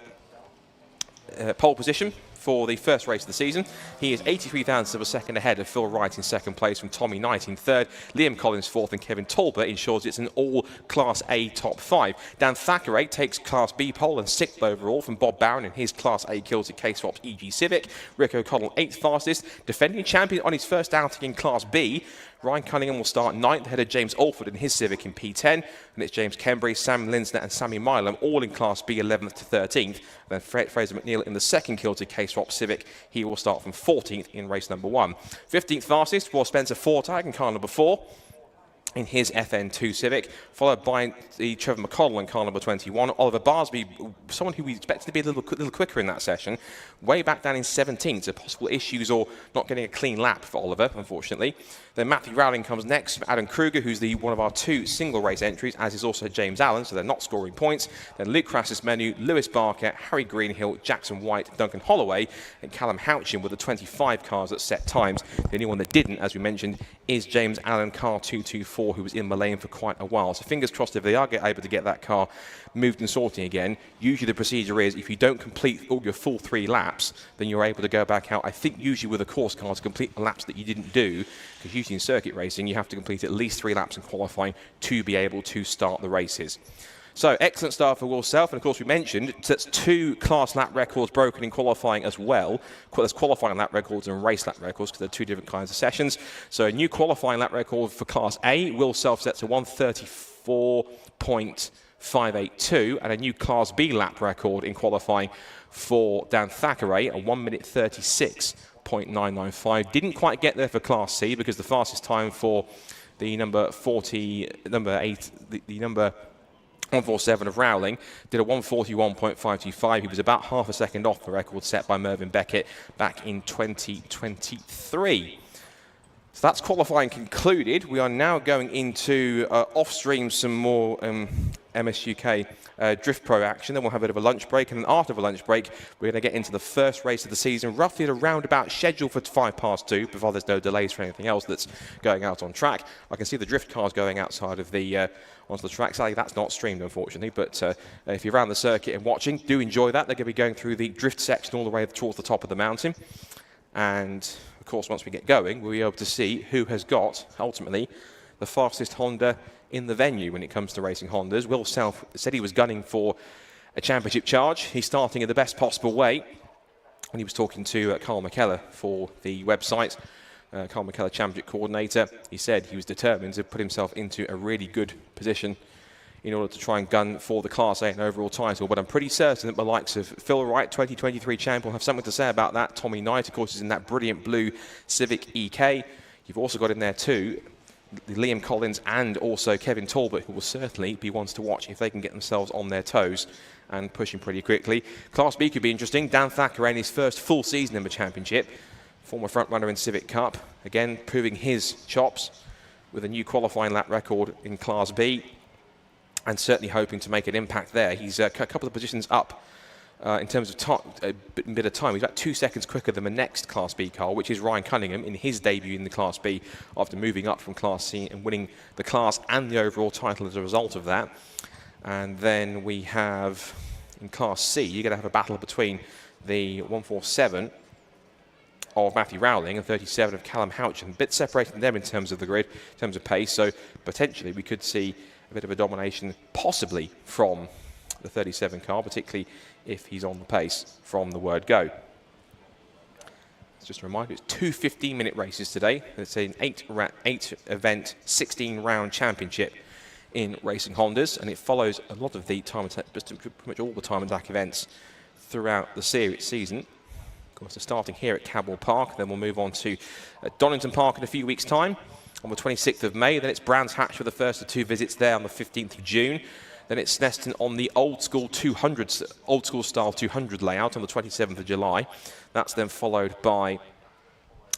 pole position for the first race of the season. He is 83 thousandths of a second ahead of Phil Wright in second place, from Tommy Knight in third, Liam Collins fourth, and Kevin Talbot ensures it's an all Class A top 5. Dan Thackeray takes Class B pole and 6th overall from Bob Barron in his Class A Kilted K-Swaps EG Civic. Rick O'Connell 8th fastest, defending champion on his first outing in Class B. Ryan Cunningham will start 9th ahead of James Alford in his Civic in P10, and it's James Kembry, Sam Linzner and Sammy Milam all in Class B 11th to 13th. Then Fraser McNeil in the second Kilted K-Swap Civic, he will start from 14th in race number 1. 15th fastest was Spencer Fortag in car number 4 in his FN2 Civic, followed by the Trevor McConnell in car number 21. Oliver Barsby, someone who we expected to be a little quicker in that session, way back down in 17th, so possible issues or not getting a clean lap for Oliver, unfortunately. Then Matthew Rowling comes next from Adam Kruger, who's one of our 2 single race entries, as is also James Allen, so they're not scoring points. Then Luke Crassus Menu, Lewis Barker, Harry Greenhill, Jackson White, Duncan Holloway, and Callum Houchin with the 25 cars at set times. The only one that didn't, as we mentioned, is James Allen, car 224, who was in the lane for quite a while. So fingers crossed if they are able to get that car moved and sorting again. Usually the procedure is if you don't complete all your full 3 laps, then you're able to go back out. I think usually with a course car to complete the laps that you didn't do, because usually in circuit racing you have to complete at least 3 laps in qualifying to be able to start the races. So, excellent start for Will Self, and of course we mentioned that's 2 class lap records broken in qualifying as well. There's qualifying lap records and race lap records because they're 2 different kinds of sessions. So a new qualifying lap record for Class A, Will Self sets a 1:34.582, and a new Class B lap record in qualifying for Dan Thackeray, a 1:36.995. Didn't quite get there for Class C because the fastest time for the number 147 of Rowling did a 1:41.525. He was about half a second off the record set by Mervyn Beckett back in 2023. So that's qualifying concluded. We are now going into off-stream some more MSUK Drift Pro action. Then we'll have a bit of a lunch break, and then after the lunch break, we're going to get into the first race of the season, roughly at a roundabout schedule for 2:05, before there's no delays for anything else that's going out on track. I can see the drift cars going outside of the onto the track. Sadly, that's not streamed, unfortunately, but if you're around the circuit and watching, do enjoy that. They're going to be going through the drift section all the way towards the top of the mountain. And, of course, once we get going, we'll be able to see who has got, ultimately, the fastest Honda in the venue when it comes to racing Hondas. Will Self said he was gunning for a championship charge. He's starting in the best possible way. When he was talking to Carl McKellar for the website, Carl McKellar, championship coordinator, he said he was determined to put himself into a really good position in order to try and gun for the Class A and overall title. But I'm pretty certain that the likes of Phil Wright, 2023 champ, will have something to say about that. Tommy Knight, of course, is in that brilliant blue Civic EK. You've also got in there too Liam Collins and also Kevin Talbot, who will certainly be ones to watch if they can get themselves on their toes and pushing pretty quickly. Class B could be interesting. Dan Thackeray in his first full season in the championship. Former front runner in Civic Cup, again proving his chops with a new qualifying lap record in Class B, and certainly hoping to make an impact there. He's a couple of positions up in terms of a bit of time. He's about 2 seconds quicker than the next Class B car, which is Ryan Cunningham in his debut in the Class B after moving up from Class C and winning the class and the overall title as a result of that. And then we have in Class C, you're going to have a battle between the 147 of Matthew Rowling and 37 of Callum Houchin. A bit separating them in terms of the grid, in terms of pace, so potentially we could see a bit of a domination possibly from the 37 car, particularly if he's on the pace from the word go. It's just a reminder, it's 2 15-minute races today. It's an 8-event, 16-round championship in racing Hondas, and it follows a lot of the time attack, pretty much all the time attack events throughout the season. Of course, they're starting here at Cadwell Park, then we'll move on to Donington Park in a few weeks' time on the 26th of May. Then it's Brands Hatch for the first of 2 visits there on the 15th of June. Then it's Snetterton on the old school style 200 layout on the 27th of July. That's then followed by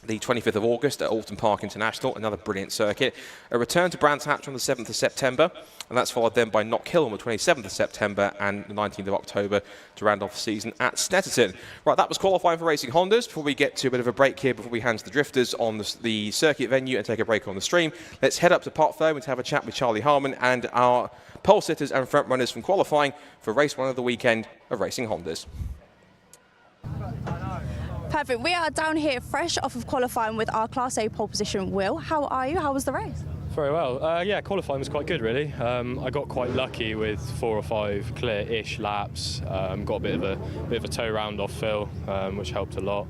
the 25th of August at Alton Park International, another brilliant circuit. A return to Brands Hatch on the 7th of September, and that's followed then by Knock Hill on the 27th of September and the 19th of October to round off the season at Snetterton. Right, that was qualifying for racing Hondas. Before we get to a bit of a break here, before we hand to the drifters on the circuit venue and take a break on the stream, let's head up to Pot Foam and have a chat with Charlie Harmon and our pole sitters and front runners from qualifying for race 1 of the weekend of racing Hondas. Perfect. We are down here fresh off of qualifying with our Class A pole position. Will, how are you? How was the race? Very well. Yeah, qualifying was quite good, really. I got quite lucky with 4 or 5 clear-ish laps. Got a bit of a toe round off Phil, which helped a lot.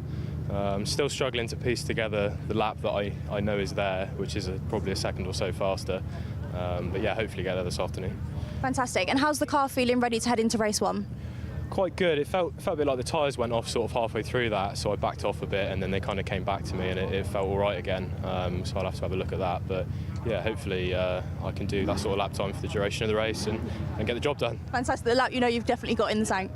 Still struggling to piece together the lap that I know is there, which is probably a second or so faster. But yeah, hopefully get there this afternoon. Fantastic. And how's the car feeling ready to head into race 1? Quite good. It felt a bit like the tyres went off sort of halfway through that, so I backed off a bit and then they kind of came back to me and it felt all right again. So I'll have to have a look at that. But yeah, hopefully I can do that sort of lap time for the duration of the race and get the job done. Fantastic. The lap you've definitely got in the tank.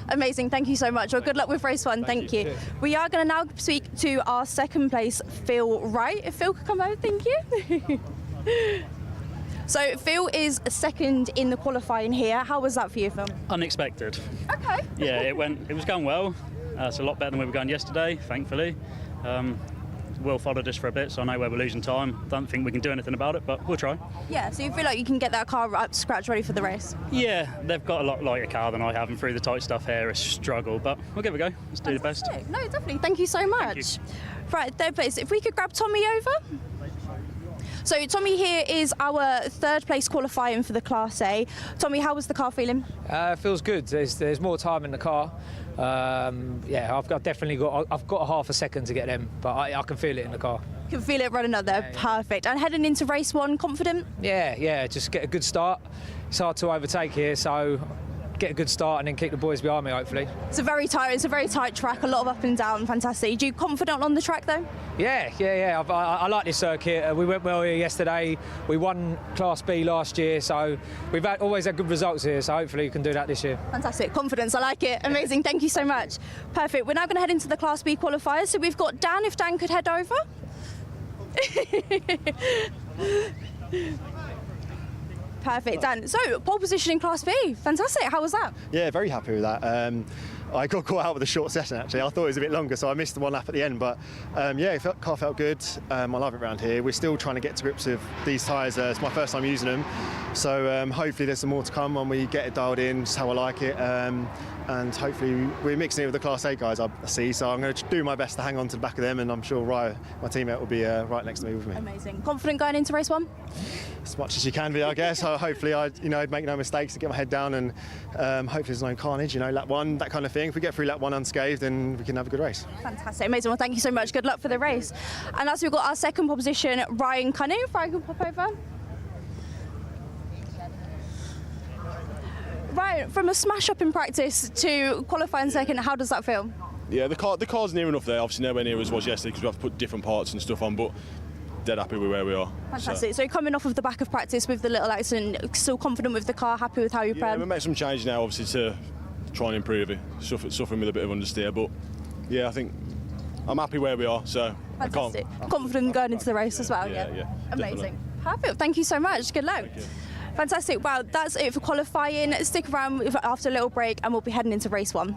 Amazing. Thank you so much. Well, good luck with race 1. Thank you. We are going to now speak to our second place, Phil Wright. If Phil could come over, thank you. So Phil is second in the qualifying here. How was that for you, Phil? Unexpected. Okay. Yeah, it was going well. It's a lot better than we were going yesterday, thankfully. Will followed us for a bit, so I know where we're losing time. Don't think we can do anything about it, but we'll try. Yeah, so you feel like you can get that car up to scratch ready for the race? Yeah, they've got a lot lighter car than I have, and through the tight stuff here, it's a struggle, but we'll give it a go. Let's do the best. No, definitely. Thank you so much. Thank you. Right, third place. If we could grab Tommy over. So Tommy here is our third place qualifying for the Class A. Tommy, how was the car feeling? Feels good. There's more time in the car. I've definitely got a half a second to get them, but I can feel it in the car. You can feel it running up there. Perfect. And heading into race 1, confident? Yeah. Just get a good start. It's hard to overtake here, so get a good start and then keep the boys behind me, hopefully. It's a very tight track, a lot of up and down. Fantastic. Are you confident on the track though? Yeah. I like this circuit. We went well here yesterday. We won Class B last year, so we've always had good results here, so hopefully we can do that this year. Fantastic. Confidence. I like it. Amazing. Thank you so much. Perfect. We're now going to head into the Class B qualifiers. So we've got Dan, if Dan could head over. Perfect, Dan. So, pole position in Class B. Fantastic. How was that? Yeah, very happy with that. I got caught out with a short session, actually. I thought it was a bit longer, so I missed the one lap at the end. But car felt good. I love it around here. We're still trying to get to grips with these tyres. It's my first time using them. So hopefully there's some more to come when we get it dialed in, just how I like it. And hopefully we're mixing it with the Class 8 guys, I see. So I'm going to do my best to hang on to the back of them, and I'm sure Ryan, my teammate, will be right next to me with me. Amazing. Confident going into race 1? As much as you can be, I guess. Hopefully I'd make no mistakes, to get my head down, and hopefully there's no carnage, lap 1, that kind of thing. If we get through lap 1 unscathed, then we can have a good race. Fantastic. Amazing. Well, thank you so much. Good luck for the race. And as we've got our second pole position, Ryan Cunningham. Ryan, can pop over. Right, from a smash up in practice to qualifying second, how does that feel? Yeah, the car's near enough there. Obviously nowhere near as was yesterday because we have to put different parts and stuff on, but dead happy with where we are. Fantastic. So coming off of the back of practice with the little accident, still confident with the car, happy with how you prepared? We made some changes now, obviously, to try and improve it. Suffering with a bit of understeer, but yeah, I think I'm happy where we are. So fantastic. Confident going into the race as well. Yeah. Amazing. Perfect. Thank you so much. Good luck. Fantastic. Well, that's it for qualifying. Stick around after a little break and we'll be heading into race 1.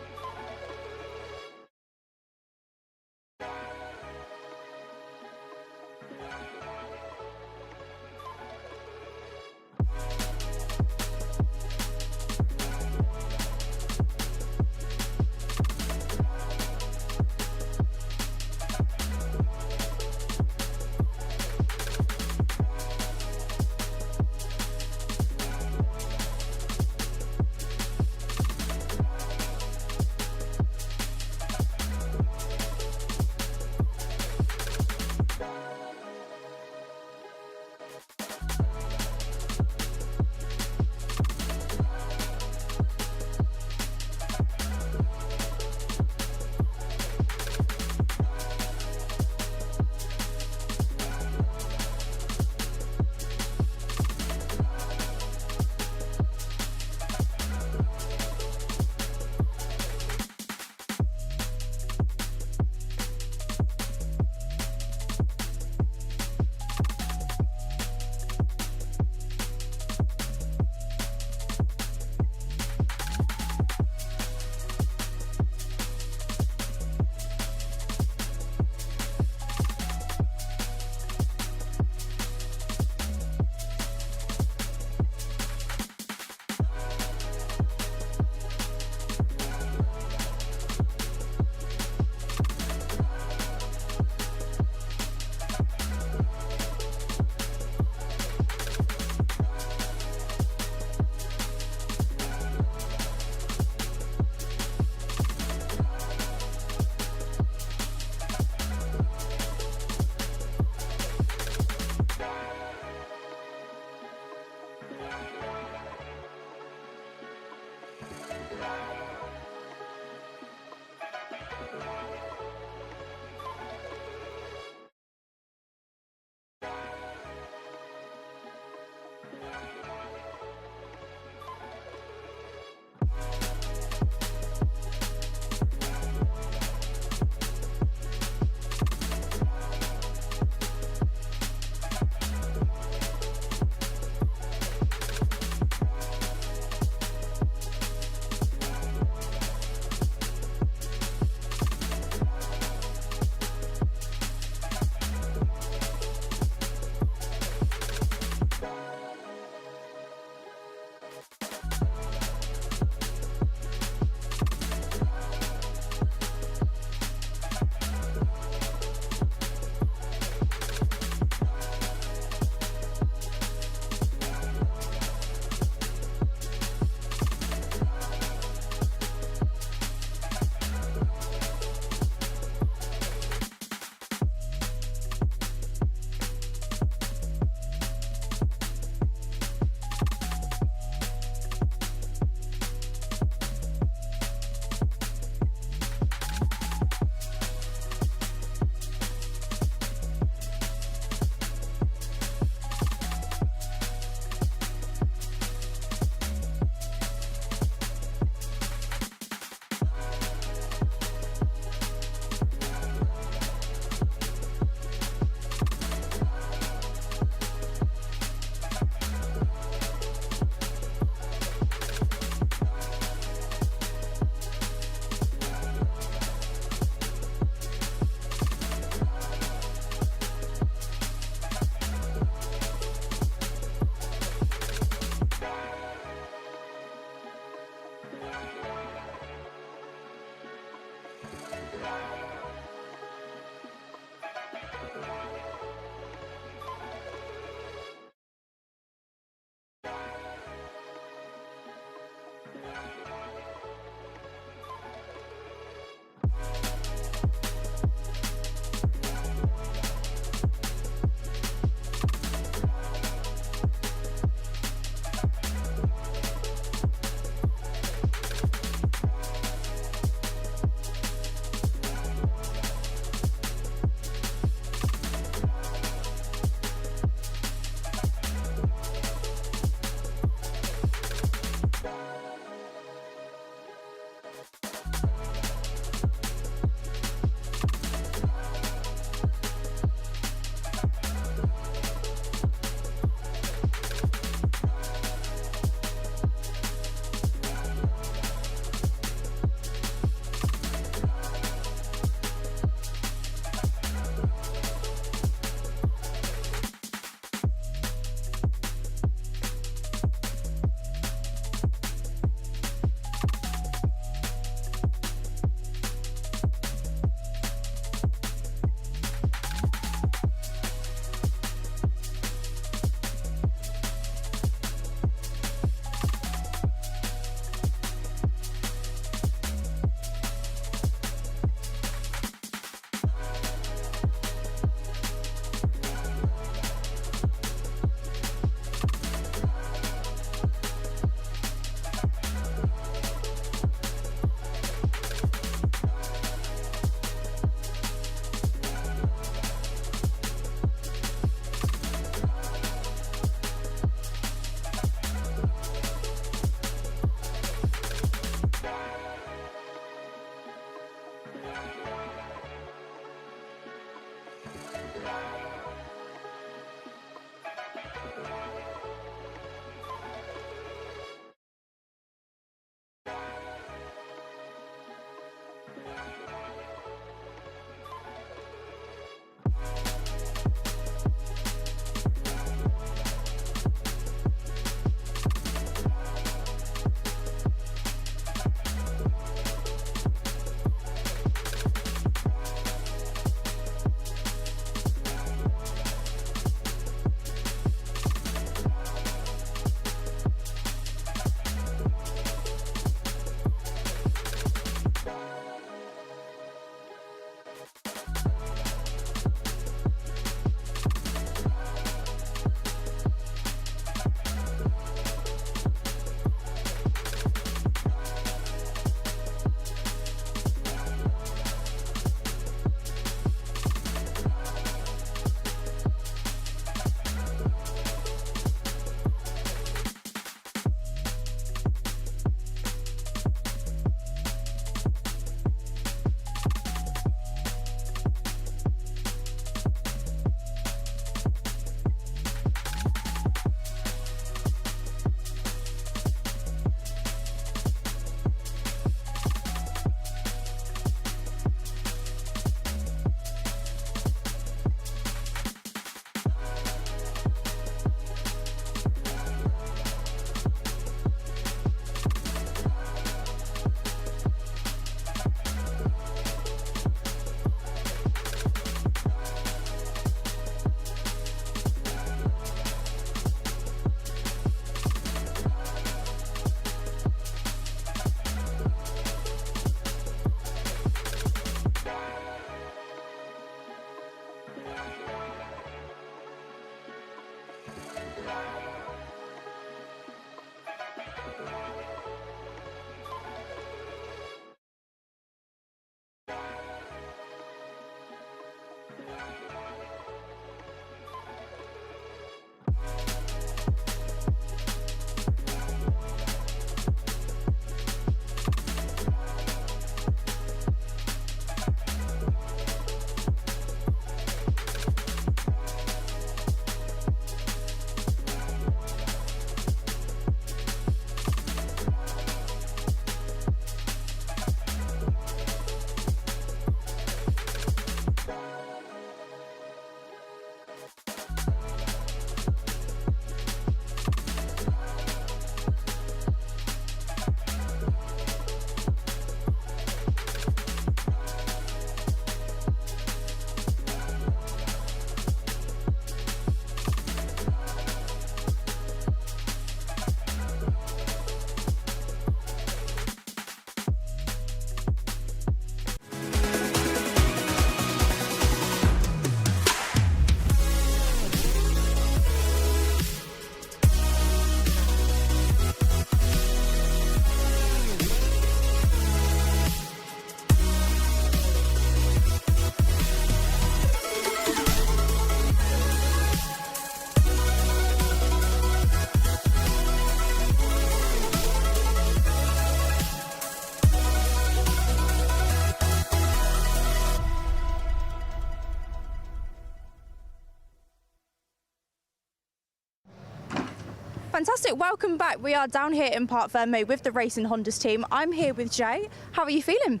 Fantastic. Welcome back. We are down here in Park Ferme with the Racing Hondas team. I'm here with Jay. How are you feeling?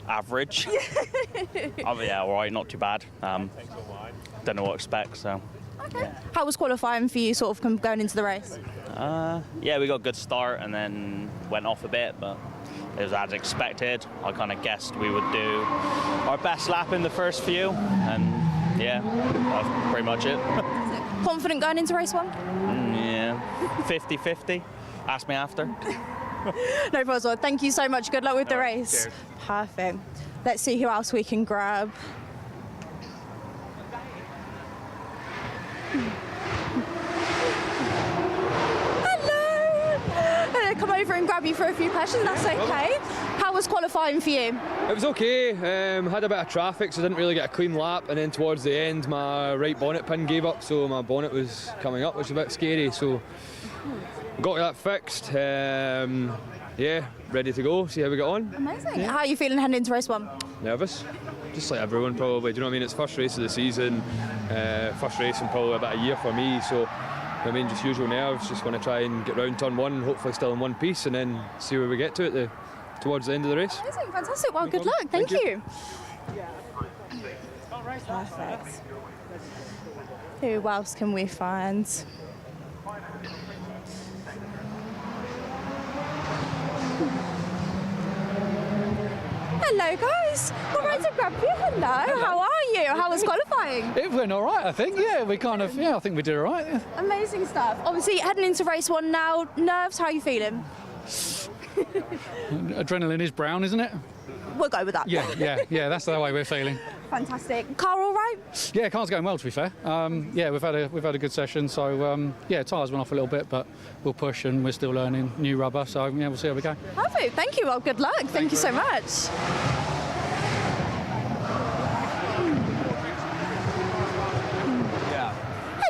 Average. Oh, yeah, all right, not too bad. Don't know what to expect, so. Okay. Yeah. How was qualifying for you sort of going into the race? Yeah, we got a good start and then went off a bit, but it was as expected. I kind of guessed we would do our best lap in the first few, and yeah, that's pretty much it. Confident going into race one? Yeah, 50-50. Ask me after. No problem. Thank you so much. Good luck with the race. Cheers. Perfect. Let's see who else we can grab. Come over and grab you for a few questions, that's okay. How was qualifying for you? It was okay. Had a bit of traffic, so I didn't really get a clean lap, and then towards the end my right bonnet pin gave up, so my bonnet was coming up, which was a bit scary, so got that fixed. Yeah, ready to go, see how we get on. Amazing. Yeah. How are you feeling heading into race one? Nervous, just like everyone probably, do you know what I mean? It's first race of the season, first race in probably about a year for me, so I mean, just usual nerves, just want to try and get round turn one, hopefully still in one piece, and then see where we get to it towards the end of the race. Amazing, fantastic. Well, good luck. Thank you. Perfect. Who else can we find? Hello, guys. All right to grab you. Hello. How are you? How was qualifying? It went all right, I think. Yeah, we kind of. Yeah, I think we did all right. Yeah. Amazing stuff. Obviously, heading into race one now. Nerves. How are you feeling? Adrenaline is brown, isn't it? We'll go with that. Yeah. That's the way we're feeling. Fantastic. Car all right? Yeah, car's going well, to be fair. Yeah, we've had a good session. So yeah, tyres went off a little bit, but we'll push, and we're still learning new rubber. So yeah, we'll see how we go. Perfect. Thank you. Well, good luck. Thank you so much.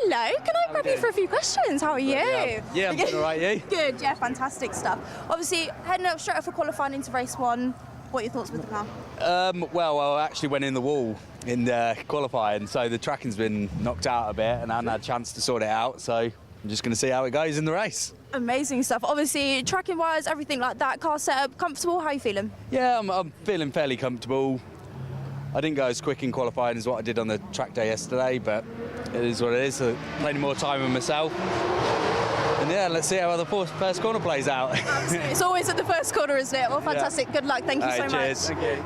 Hello, can I grab you for a few questions? How are you? Yeah, I'm doing all right, you? Good, yeah, fantastic stuff. Obviously, heading up straight off for qualifying into race one, what are your thoughts with the car? Well, I actually went in the wall in qualifying, so the tracking's been knocked out a bit and I haven't had a chance to sort it out, so I'm just going to see how it goes in the race. Amazing stuff. Obviously, tracking-wise, everything like that, car setup, comfortable, how are you feeling? Yeah, I'm feeling fairly comfortable. I didn't go as quick in qualifying as what I did on the track day yesterday, but it is what it is. So plenty more time with myself. And yeah, let's see how the first corner plays out. Absolutely. It's always at the first corner, isn't it? Well, fantastic. Yeah. Good luck. Thank you so cheers. much. Thank you.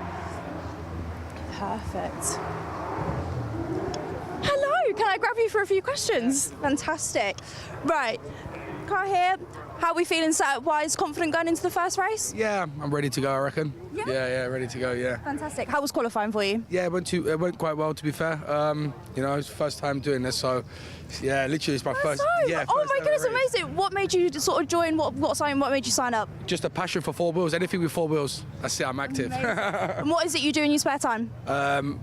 Perfect. Hello, can I grab you for a few questions? Fantastic. Right, car here. How are we feeling setup-wise? Confident going into the first race? Yeah, I'm ready to go, I reckon. Yeah, ready to go, yeah. Fantastic. How was qualifying for you? Yeah, it went quite well, to be fair. You know, it's the first time doing this, so yeah, literally it's my first. Yeah. Oh first my goodness, ever race. amazing! What made you sort of join? What made you sign up? Just a passion for four wheels. Anything with four wheels. That's it. I'm active. And what is it you do in your spare time?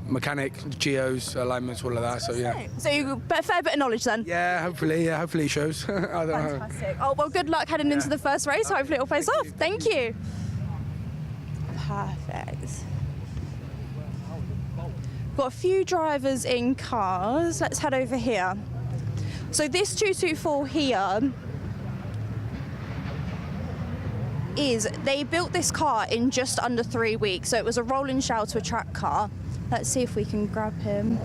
Mechanic, geos, alignments, all of that. So yeah. So you got a fair bit of knowledge then. Yeah, hopefully. Yeah, hopefully it shows. I don't know. Fantastic. Oh well, good luck heading into the first race. Hopefully it all pays off. Thank you. Perfect. Got a few drivers in cars. Let's head over here. So this 224 here they built this car in just under 3 weeks. So it was a rolling shell to a track car. Let's see if we can grab him.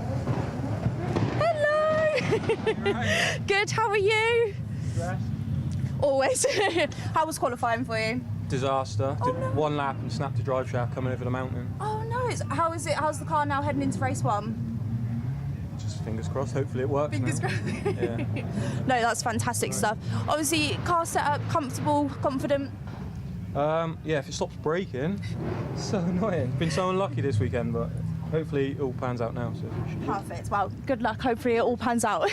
Hello. Good, how are you? Always. How was qualifying for you? Disaster. Oh, Did one lap and snapped a drive shaft coming over the mountain. Oh no, how is it? How's the car now heading into race one? Just fingers crossed, hopefully it works. Fingers now. crossed. Yeah. No, that's fantastic stuff. Obviously, car setup, comfortable, confident. Yeah, if it stops braking, it's so annoying. Been so unlucky this weekend, but hopefully it all pans out now. So Perfect. Well, good luck. Hopefully it all pans out.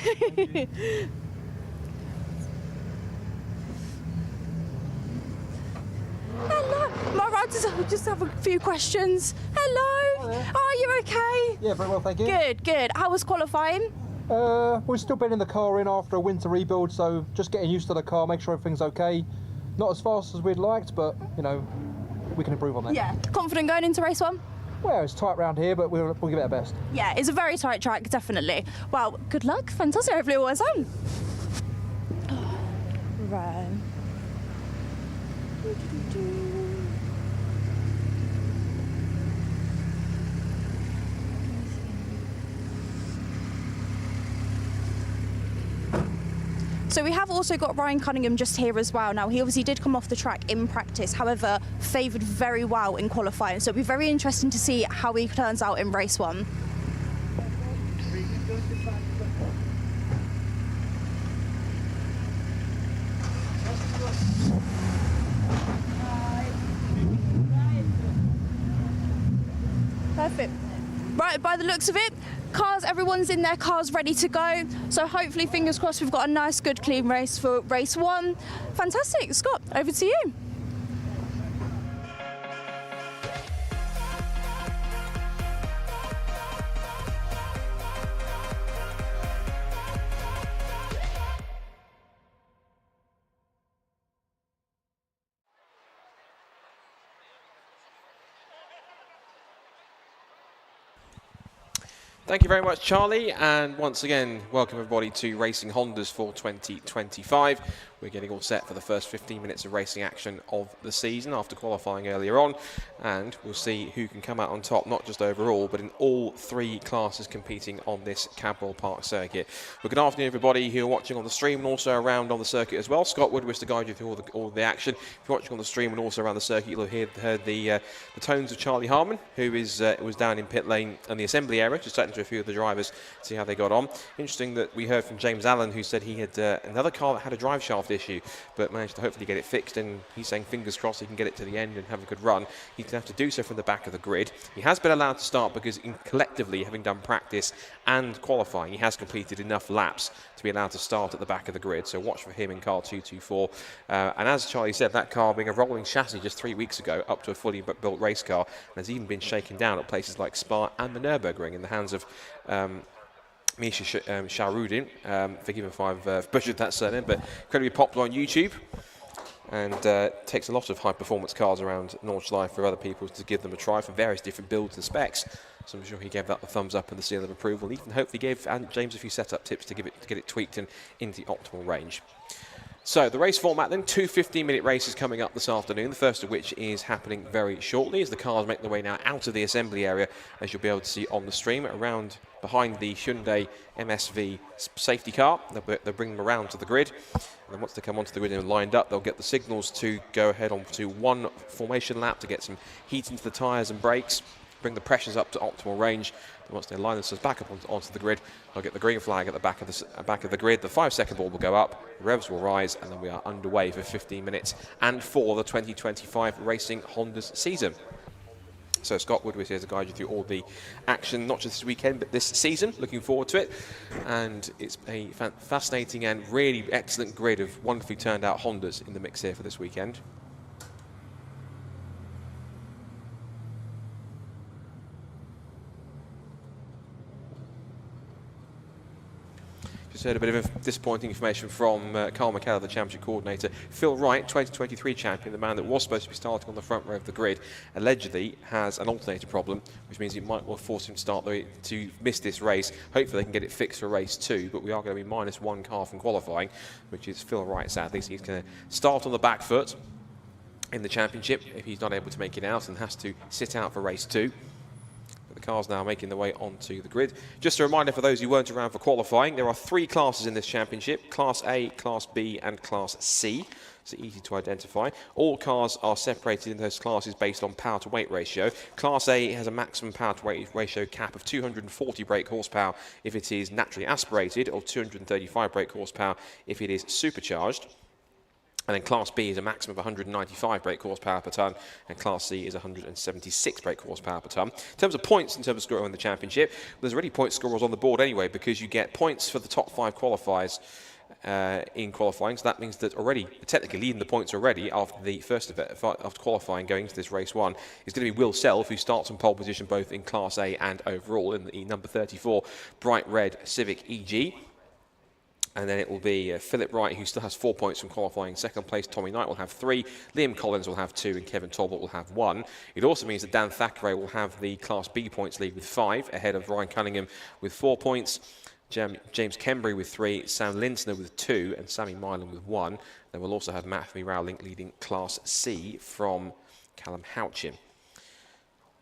Hello. Am I right to just have a few questions? Hello. Are you okay? Yeah, very well, thank you. Good. How was qualifying? We've still been in the car in after a winter rebuild, so just getting used to the car, make sure everything's okay. Not as fast as we'd liked, but, you know, we can improve on that. Yeah. Confident going into race one? Well, it's tight round here, but we'll give it our best. Yeah, it's a very tight track, definitely. Well, good luck. Fantastic. Hopefully it all works out. Right. So we have also got Ryan Cunningham just here as well. Now, he obviously did come off the track in practice, however, favoured very well in qualifying. So it'll be very interesting to see how he turns out in race 1. Perfect. Right, by the looks of it, everyone's in their cars ready to go. So hopefully, fingers crossed, we've got a nice, good, clean race for race 1. Fantastic. Scott, over to you. Thank you very much, Charlie, and once again, welcome everybody to Racing Hondas for 2025. We're getting all set for the first 15 minutes of racing action of the season after qualifying earlier on, and we'll see who can come out on top, not just overall, but in all 3 classes competing on this Cadwell Park circuit. Well, good afternoon, everybody who are watching on the stream and also around on the circuit as well. Scott Woodward to guide you through all the action. If you're watching on the stream and also around the circuit, you'll have heard the tones of Charlie Harmon, who was down in pit lane and the assembly area, just chatting to a few of the drivers, see how they got on. Interesting that we heard from James Allen, who said he had another car that had a drive shaft issue, but managed to hopefully get it fixed, and he's saying fingers crossed he can get it to the end and have a good run. He's going to have to do so from the back of the grid. He has been allowed to start because collectively, having done practice and qualifying, he has completed enough laps to be allowed to start at the back of the grid, so watch for him in car 224. And as Charlie said, that car being a rolling chassis just 3 weeks ago up to a fully built race car, and has even been shaken down at places like Spa and the Nürburgring in the hands of Misha Shahrudin. Forgive me if I've butchered that surname, but incredibly popular on YouTube, and takes a lot of high-performance cars around Nordschleife for other people to give them a try for various different builds and specs. So I'm sure he gave that the thumbs up and the seal of approval. He even hopefully gave James a few setup tips to get it tweaked and into the optimal range. So the race format then, 2 15-minute races coming up this afternoon, the first of which is happening very shortly as the cars make their way now out of the assembly area, as you'll be able to see on the stream, around behind the Hyundai MSV safety car. They'll bring them around to the grid, and then once they come onto the grid and lined up, they'll get the signals to go ahead on to 1 formation lap to get some heat into the tyres and brakes, bring the pressures up to optimal range. And once they line themselves back up onto the grid, they'll get the green flag at the back of the grid. The 5-second ball will go up, revs will rise, and then we are underway for 15 minutes and for the 2025 Racing Hondas season. So Scott Woodward here to guide you through all the action, not just this weekend, but this season. Looking forward to it. And it's a fascinating and really excellent grid of wonderfully turned out Hondas in the mix here for this weekend. Just heard a bit of disappointing information from Carl McKellar, the championship coordinator. Phil Wright, 2023 champion, the man that was supposed to be starting on the front row of the grid, allegedly has an alternator problem, which means it might well force him to miss this race. Hopefully they can get it fixed for race 2, but we are going to be -1 car from qualifying, which is Phil Wright, sadly. So he's going to start on the back foot in the championship if he's not able to make it out and has to sit out for race 2. The cars now making their way onto the grid. Just a reminder for those who weren't around for qualifying, there are 3 classes in this championship: Class A, Class B and Class C. So easy to identify. All cars are separated in those classes based on power to weight ratio. Class A has a maximum power to weight ratio cap of 240 brake horsepower if it is naturally aspirated, or 235 brake horsepower if it is supercharged. And then Class B is a maximum of 195 brake horsepower per tonne, and Class C is 176 brake horsepower per tonne. In terms of points, in terms of scoring in the championship, there's already point scorers on the board anyway, because you get points for the top 5 qualifiers in qualifying. So that means that already, technically leading the points already after the first event, after qualifying going into this race 1, is going to be Will Self, who starts on pole position both in Class A and overall in the number 34 bright red Civic EG. And then it will be Philip Wright, who still has 4 points from qualifying. Second place, Tommy Knight will have 3. Liam Collins will have 2, and Kevin Talbot will have 1. It also means that Dan Thackeray will have the Class B points lead with 5, ahead of Ryan Cunningham with 4 points. James Kembry with 3, Sam Lindner with 2, and Sammy Mylan with 1. Then we'll also have Matthew Rowling leading Class C from Callum Houchin.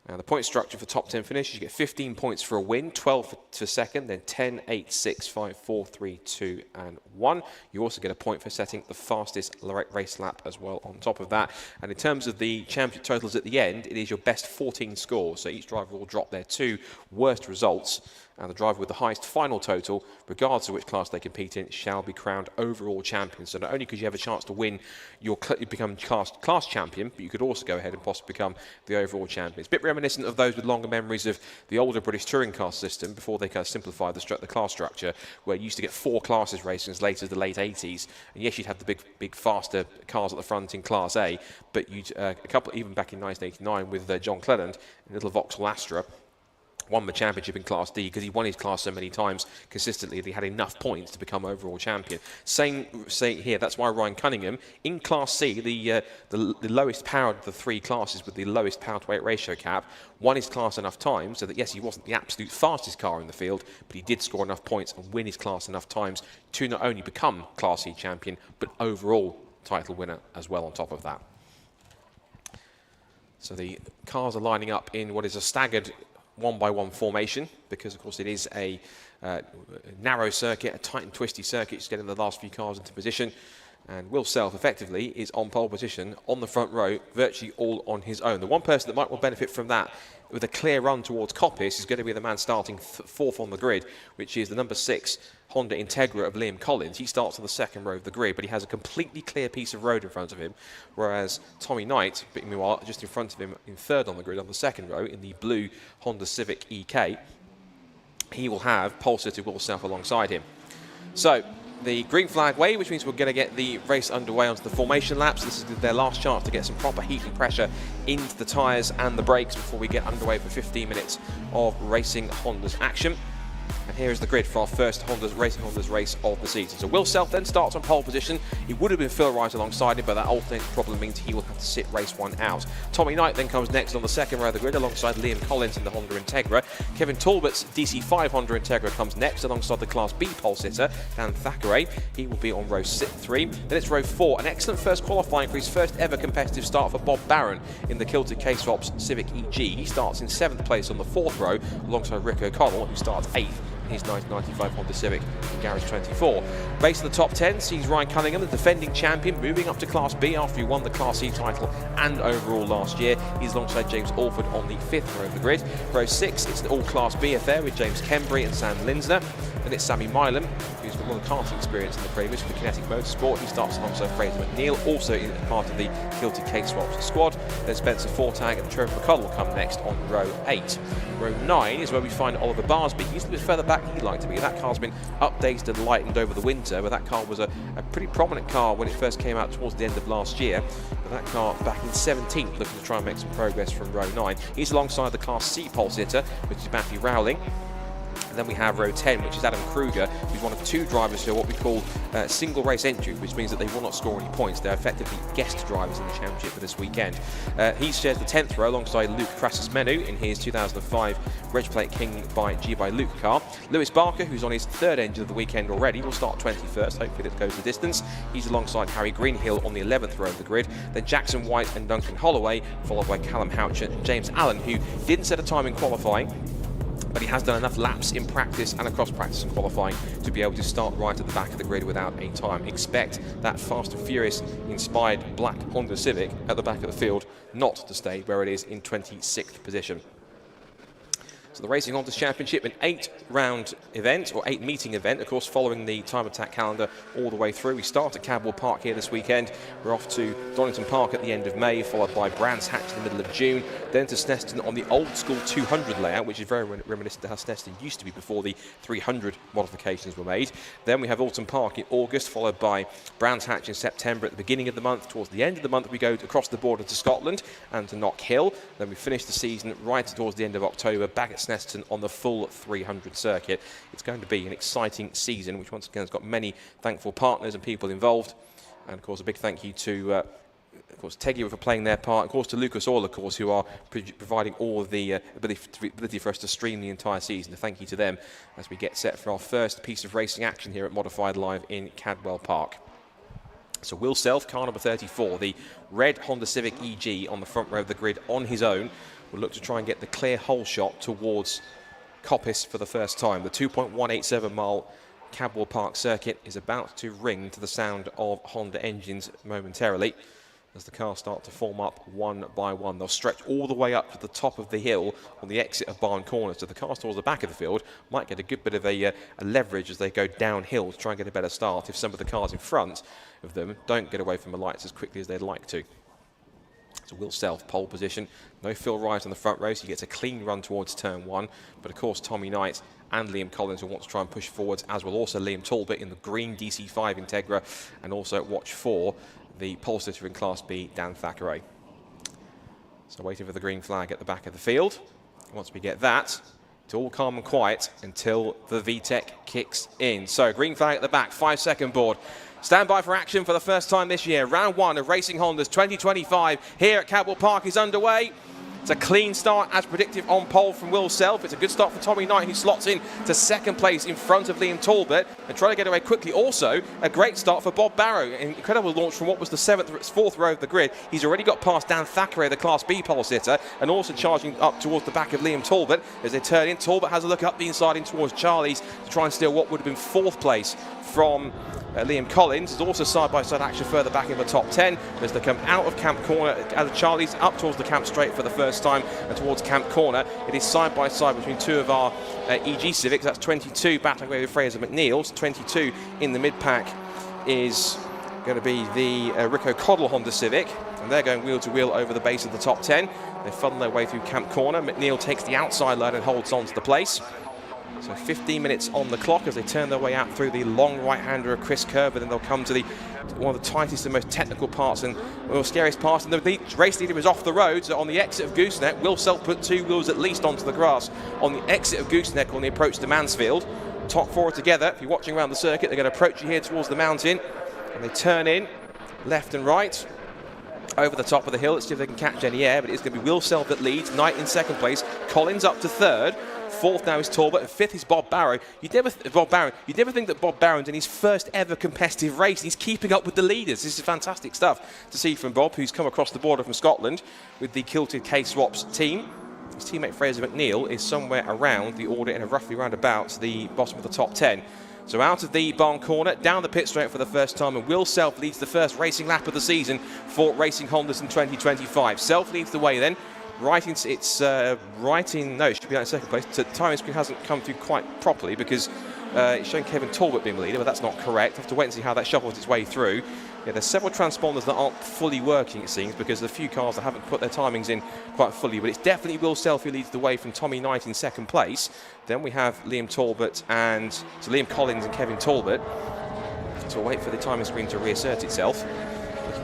Now, the point structure for top 10 finish, you get 15 points for a win, 12 for second, then 10, 8, 6, 5, 4, 3, 2, and 1. You also get a point for setting the fastest race lap as well on top of that. And in terms of the championship totals at the end, it is your best 14 scores. So each driver will drop their 2 worst results. And the driver with the highest final total, regardless of which class they compete in, shall be crowned overall champion. So not only could you have a chance to win, you become class champion, but you could also go ahead and possibly become the overall champion. It's a bit reminiscent of those with longer memories of the older British touring car system before they kind of simplified the class structure, where you used to get 4 classes racing as late as the late 80s. And yes, you'd have the big faster cars at the front in Class A, but you'd a couple even back in 1989 with John Cleland in little Vauxhall Astra. Won the championship in Class D because he won his class so many times consistently that he had enough points to become overall champion. Same here, that's why Ryan Cunningham in Class C, the lowest powered of the 3 classes with the lowest power to weight ratio cap, won his class enough times so that yes, he wasn't the absolute fastest car in the field, but he did score enough points and win his class enough times to not only become Class C champion, but overall title winner as well on top of that. So the cars are lining up in what is a staggered 1-by-1 formation, because of course it is a narrow circuit, a tight and twisty circuit, just getting the last few cars into position. And Will Self effectively is on pole position on the front row, virtually all on his own. The one person that might well benefit from that with a clear run towards Coppice is going to be the man starting 4th on the grid, which is the number 6 Honda Integra of Liam Collins. He starts on the 2nd row of the grid, but he has a completely clear piece of road in front of him, whereas Tommy Knight, meanwhile, just in front of him in 3rd on the grid on the 2nd row in the blue Honda Civic EK, he will have pole sitter Will Self alongside him. So the green flag wave, which means we're going to get the race underway onto the formation laps. This is their last chance to get some proper heat and pressure into the tyres and the brakes before we get underway for 15 minutes of racing Honda's action. And here is the grid for our first Racing Honda's race of the season. So Will Self then starts on pole position. It would have been Phil Wright alongside him, but that alternating problem means he will have to sit race 1 out. Tommy Knight then comes next on the 2nd row of the grid alongside Liam Collins in the Honda Integra. Kevin Talbot's DC5 Honda Integra comes next alongside the Class B pole sitter, Dan Thackeray. He will be on row 3. Then it's row 4. An excellent first qualifying for his first ever competitive start for Bob Barron in the Kilted K-Swaps Civic EG. He starts in 7th place on the 4th row alongside Rick O'Connell, who starts 8th. His 1995 Honda Civic in Garage 24. Race in the top 10 sees Ryan Cunningham, the defending champion, moving up to Class B after he won the Class C title and overall last year. He's alongside James Alford on the 5th row of the grid. Row 6, it's an all Class B affair with James Kembry and Sam Linsner. And it's Sammy Milam, who's got a lot of karting experience in the previous with the Kinetic Motorsport. He starts alongside Fraser McNeil, also in part of the Kilted K-Swaps squad. Then Spencer Fortag and Trevor McCullum come next on row 8. Row 9 is where we find Oliver Barsby. He's a bit further back than he'd like to be. That car's been updated and lightened over the winter, but that car was a pretty prominent car when it first came out towards the end of last year. But that car back in 17th, looking to try and make some progress from row 9. He's alongside the Class C pole sitter, which is Matthew Rowling. And then we have row 10, which is Adam Kruger, who's one of 2 drivers who are what we call single race entry, which means that they will not score any points. They're effectively guest drivers in the championship for this weekend. He shares the 10th row alongside Luke Crassus-Menu in his 2005 Reg Plate King by G by Luke car. Lewis Barker, who's on his 3rd engine of the weekend already, will start 21st. Hopefully that goes the distance. He's alongside Harry Greenhill on the 11th row of the grid. Then Jackson White and Duncan Holloway, followed by Callum Houchin and James Allen, who didn't set a time in qualifying, but he has done enough laps in practice and across practice and qualifying to be able to start right at the back of the grid without a time. Expect that Fast and Furious inspired black Honda Civic at the back of the field not to stay where it is in 26th position. So the Racing Honda's Championship, an 8-round event, or 8-meeting event, of course, following the time attack calendar all the way through. We start at Cadwell Park here this weekend. We're off to Donington Park at the end of May, followed by Brands Hatch in the middle of June, then to Snetterton on the old school 200 layout, which is very reminiscent to how Snetterton used to be before the 300 modifications were made. Then we have Alton Park in August, followed by Brands Hatch in September at the beginning of the month. Towards the end of the month, we go across the border to Scotland and to Knock Hill. Then we finish the season right towards the end of October, back at Snetterton on the full 300 circuit. It's going to be an exciting season, which once again has got many thankful partners and people involved. And of course, a big thank you to, of course, Tegia for playing their part. Of course, to Lucas Oil, of course, who are providing all of the ability for us to stream the entire season. A thank you to them as we get set for our first piece of racing action here at Modified Live in Cadwell Park. So Will Self, car number 34, the red Honda Civic EG on the front row of the grid on his own, will look to try and get the clear hole shot towards Coppice for the first time. The 2.187 mile Cadwell Park circuit is about to ring to the sound of Honda engines momentarily as the cars start to form up one by one. They'll stretch all the way up to the top of the hill on the exit of Barn Corner. So the cars towards the back of the field might get a good bit of a leverage as they go downhill to try and get a better start if some of the cars in front of them don't get away from the lights as quickly as they'd like to. So Will Self, pole position. No Phil Wright on the front row, so he gets a clean run towards turn one. But of course, Tommy Knight and Liam Collins will want to try and push forwards, as will also Liam Talbot in the green DC5 Integra, and also watch for the pole sitter in Class B, Dan Thackeray. So waiting for the green flag at the back of the field. Once we get that, it's all calm and quiet until the VTEC kicks in. So green flag at the back, 5-second board. Stand by for action for the first time this year. Round one of Racing Hondas 2025 here at Cadwell Park is underway. It's a clean start as predicted on pole from Will Self. It's a good start for Tommy Knight, who slots in to second place in front of Liam Talbot and trying to get away quickly. Also, a great start for Bob Barrow. An incredible launch from what was the fourth row of the grid. He's already got past Dan Thackeray, the Class B pole sitter, and also charging up towards the back of Liam Talbot as they turn in. Talbot has a look up the inside in towards Charlie's to try and steal what would have been fourth place from Liam Collins. There's also side-by-side action further back in the top 10 as they come out of Camp Corner, out of Charlie's, up towards the Camp Straight for the first time and towards Camp Corner. It is side-by-side between two of our EG Civics. That's 22 battling away with Fraser McNeil's. 22 in the mid-pack is going to be the Rico Coddle Honda Civic, and they're going wheel-to-wheel over the base of the top 10. They funnel their way through Camp Corner. McNeil takes the outside line and holds on to the place. So 15 minutes on the clock as they turn their way out through the long right-hander of Chris Kerr, and then they'll come to one of the tightest and most technical parts and the scariest parts. And the race leader is off the road, so on the exit of Gooseneck, Will Self put two wheels at least onto the grass on the exit of Gooseneck on the approach to Mansfield. Top four together. If you're watching around the circuit, they're going to approach you here towards the mountain, and they turn in left and right over the top of the hill. Let's see if they can catch any air, but it's going to be Will Self that leads, Knight in second place, Collins up to third. Fourth now is Talbot, and fifth is Bob Barrow. You'd never think that Bob Barron's in his first ever competitive race. He's keeping up with the leaders. This is fantastic stuff to see from Bob, who's come across the border from Scotland with the Kilted K-Swaps team. His teammate Fraser McNeil is somewhere around the order and roughly round about the bottom of the top 10. So out of the Barn Corner, down the pit straight for the first time, and Will Self leads the first racing lap of the season for Racing Hondas in 2025. Self leads the way then. No, it should be out in second place. The timing screen hasn't come through quite properly because it's showing Kevin Talbot being the leader, but that's not correct. I have to wait and see how that shuffles its way through. Yeah, there's several transponders that aren't fully working, it seems, because there's a few cars that haven't put their timings in quite fully, but it's definitely Will Self who leads the way from Tommy Knight in second place. Then we have Liam Collins and Kevin Talbot. So we'll wait for the timing screen to reassert itself.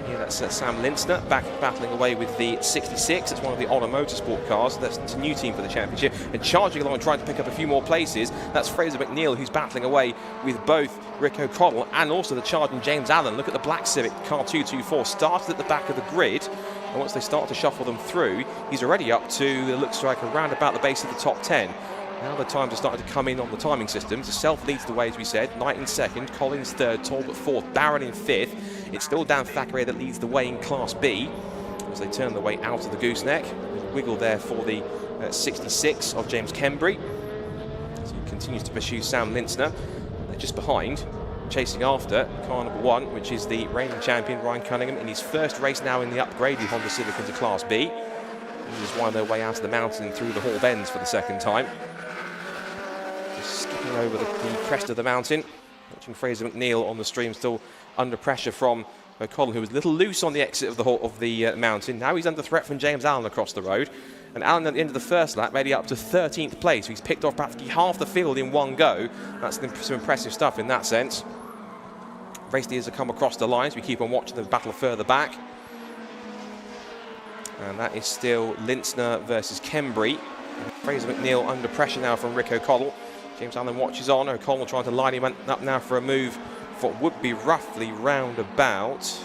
Yeah, that's Sam Lintzner battling away with the 66. It's one of the Honor Motorsport cars. That's a new team for the championship. And charging along and trying to pick up a few more places, that's Fraser McNeil, who's battling away with both Rico Coddle and also the charging James Allen. Look at the black Civic, car 224, started at the back of the grid. And once they start to shuffle them through, he's already up to, it looks like, around about the base of the top 10. Now the times are starting to come in on the timing system. So Self leads the way, as we said. Knight in second, Collins third, Talbot fourth, Barron in fifth. It's still Dan Thackeray that leads the way in Class B as they turn their way out of the gooseneck. Wiggle there for the 66 of James Kembry. So he continues to pursue Sam Lintzner. They're just behind, chasing after car number one, which is the reigning champion Ryan Cunningham in his first race now in the upgraded Honda Civic into Class B. He just wind their way out of the mountain and through the Hall Bends for the second time. Just skipping over the crest of the mountain. Watching Fraser McNeil on the stream, still under pressure from Colin, who was a little loose on the exit of the mountain. Now he's under threat from James Allen across the road. And Allen at the end of the first lap made it up to 13th place. He's picked off practically half the field in one go. That's some impressive stuff in that sense. Race leaders have come across the lines. We keep on watching the battle further back. And that is still Lintzner versus Kembry. Fraser McNeil under pressure now from Rico Coddle. James Allen watches on. O'Connell trying to line him up now for a move for what would be roughly round about,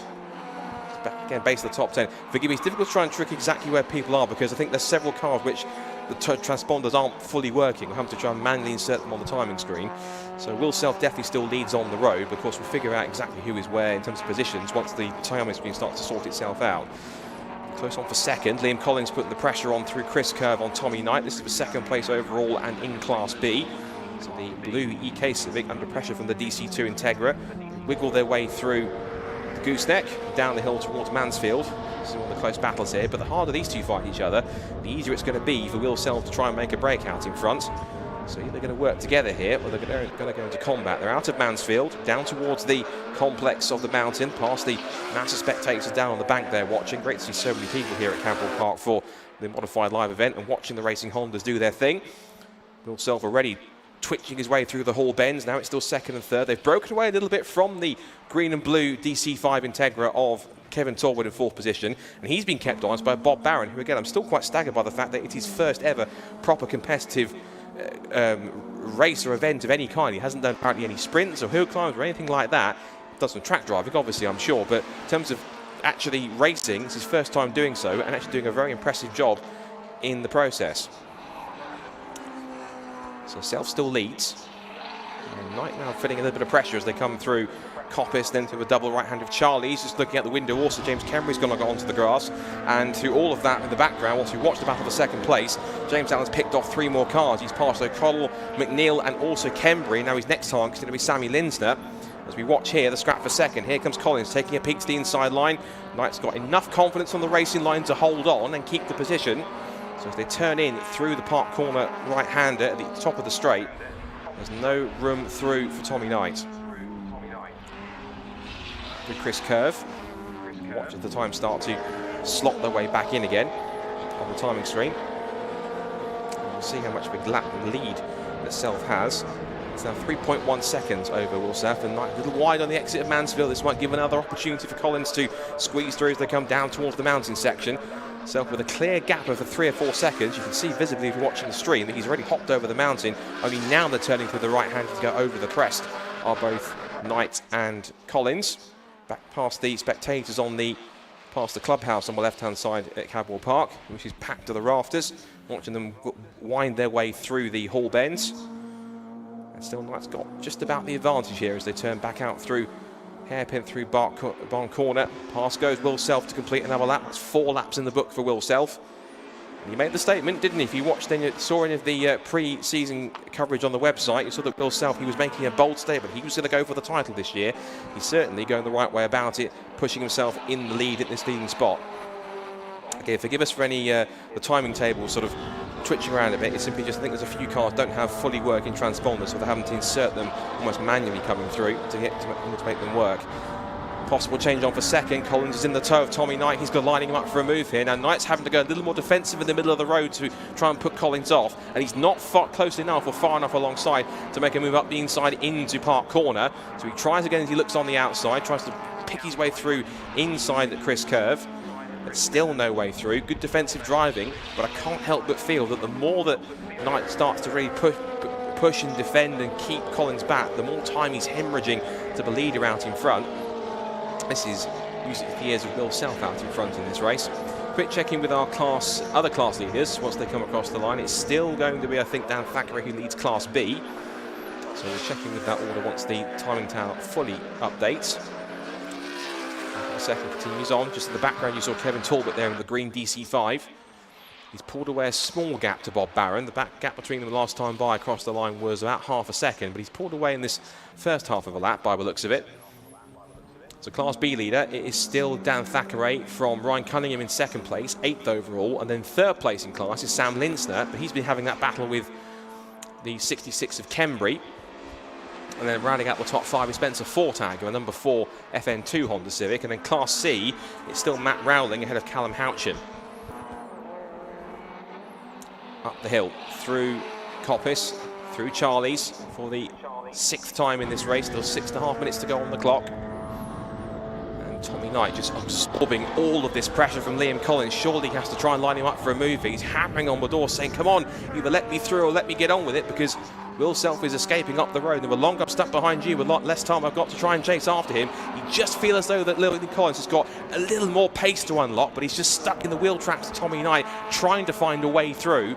again, base of the top 10. Forgive me, it's difficult to try and trick exactly where people are because I think there's several cars which the transponders aren't fully working. We're having to try and manually insert them on the timing screen. So Will Self definitely still leads on the road, but of course we'll figure out exactly who is where in terms of positions once the timing screen starts to sort itself out. Close on for second. Liam Collins putting the pressure on through Chris Curve on Tommy Knight. This is for second place overall and in Class B. So the blue EK Civic under pressure from the DC2 Integra wiggle their way through the gooseneck down the hill towards Mansfield. This is one of the close battles here, but the harder these two fight each other, the easier it's going to be for Will Self to try and make a breakout in front. So either they're going to work together here or they're going to go into combat. They're out of Mansfield, down towards the complex of the mountain, past the mass of spectators down on the bank there watching. Great to see so many people here at Cadwell Park for the modified live event and watching the racing Hondas do their thing. Will Self already twitching his way through the hall bends. Now it's still second and third. They've broken away a little bit from the green and blue DC5 Integra of Kevin Torwood in fourth position, and he's been kept honest by Bob Barron, who again I'm still quite staggered by the fact that it's his first ever proper competitive race or event of any kind. He hasn't done apparently any sprints or hill climbs or anything like that. Does some track driving obviously, I'm sure, but in terms of actually racing, it's his first time doing so and actually doing a very impressive job in the process. So Self still leads. And Knight now feeling a little bit of pressure as they come through Coppice, then to a double right hand of Charlie's. Just looking out the window also, James Kembry's going to go onto the grass. And through all of that in the background, once we watch the battle for second place, James Allen's picked off 3 more cars. He's passed O'Connell, McNeil and also Kembry. Now his next target is going to be Sammy Linsner. As we watch here, the scrap for second. Here comes Collins taking a peek to the inside line. Knight's got enough confidence on the racing line to hold on and keep the position. So as they turn in through the park corner right-hander at the top of the straight, there's no room through for Tommy Knight. With Chris Curve, watch as the time start to slot their way back in again on the timing screen. And we'll see how much of a lap lead that Self has. It's now 3.1 seconds over Will Self, and Knight a little wide on the exit of Mansfield. This might give another opportunity for Collins to squeeze through as they come down towards the mountain section. Self with a clear gap of 3 or 4 seconds. You can see visibly if you're watching the stream that he's already hopped over the mountain. Only now they're turning to the right hand to go over the crest are both Knight and Collins. Back past the spectators past the clubhouse on the left-hand side at Cadwell Park, which is packed to the rafters. Watching them wind their way through the hall bends. And still Knight's got just about the advantage here as they turn back out through hairpin through Barn Corner. Past goes Will Self to complete another lap. That's 4 laps in the book for Will Self. And he made the statement, didn't he? If you watched and saw any of the pre-season coverage on the website, you saw that Will Self, he was making a bold statement. He was going to go for the title this year. He's certainly going the right way about it, pushing himself in the lead at this leading spot. Okay, forgive us for any the timing table sort of twitching around a bit. It's simply just I think there's a few cars don't have fully working transponders, so they're having to insert them almost manually coming through to make them work. Possible change on for second. Collins is in the toe of Tommy Knight. He's got lining him up for a move here. Now Knight's having to go a little more defensive in the middle of the road to try and put Collins off, and he's not close enough or far enough alongside to make a move up the inside into Park Corner. So he tries again as he looks on the outside, tries to pick his way through inside the Chris Curve. But still no way through. Good defensive driving, but I can't help but feel that the more that Knight starts to really push and defend and keep Collins back, the more time he's hemorrhaging to the leader out in front. This is music for the ears of Will Self out in front in this race. Quick checking with our other class leaders once they come across the line. It's still going to be, I think, Dan Thackeray who leads Class B. So we're checking with that order once the timing tower fully updates. The second continues on. Just in the background, you saw Kevin Talbot there in the green DC5. He's pulled away a small gap to Bob Barron. The back gap between them last time by across the line was about half a second, but he's pulled away in this first half of a lap by the looks of it. So Class B leader, it is still Dan Thackeray from Ryan Cunningham in second place, 8th overall, and then third place in class is Sam Linsner, but he's been having that battle with the 66 of Kembry. And then rounding out the top 5 is Spencer Fortag, a number 4 FN2 Honda Civic, and then Class C, it's still Matt Rowling ahead of Callum Houchin. Up the hill, through Coppice, through Charlie's for the 6th time in this race, still 6.5 minutes to go on the clock. Tommy Knight just absorbing all of this pressure from Liam Collins. Surely he has to try and line him up for a move. He's hammering on the door saying, come on, either let me through or let me get on with it, because Will Self is escaping up the road. And the longer I'm stuck behind you, a lot less time I've got to try and chase after him. You just feel as though that Liam Collins has got a little more pace to unlock, but he's just stuck in the wheel tracks of Tommy Knight, trying to find a way through.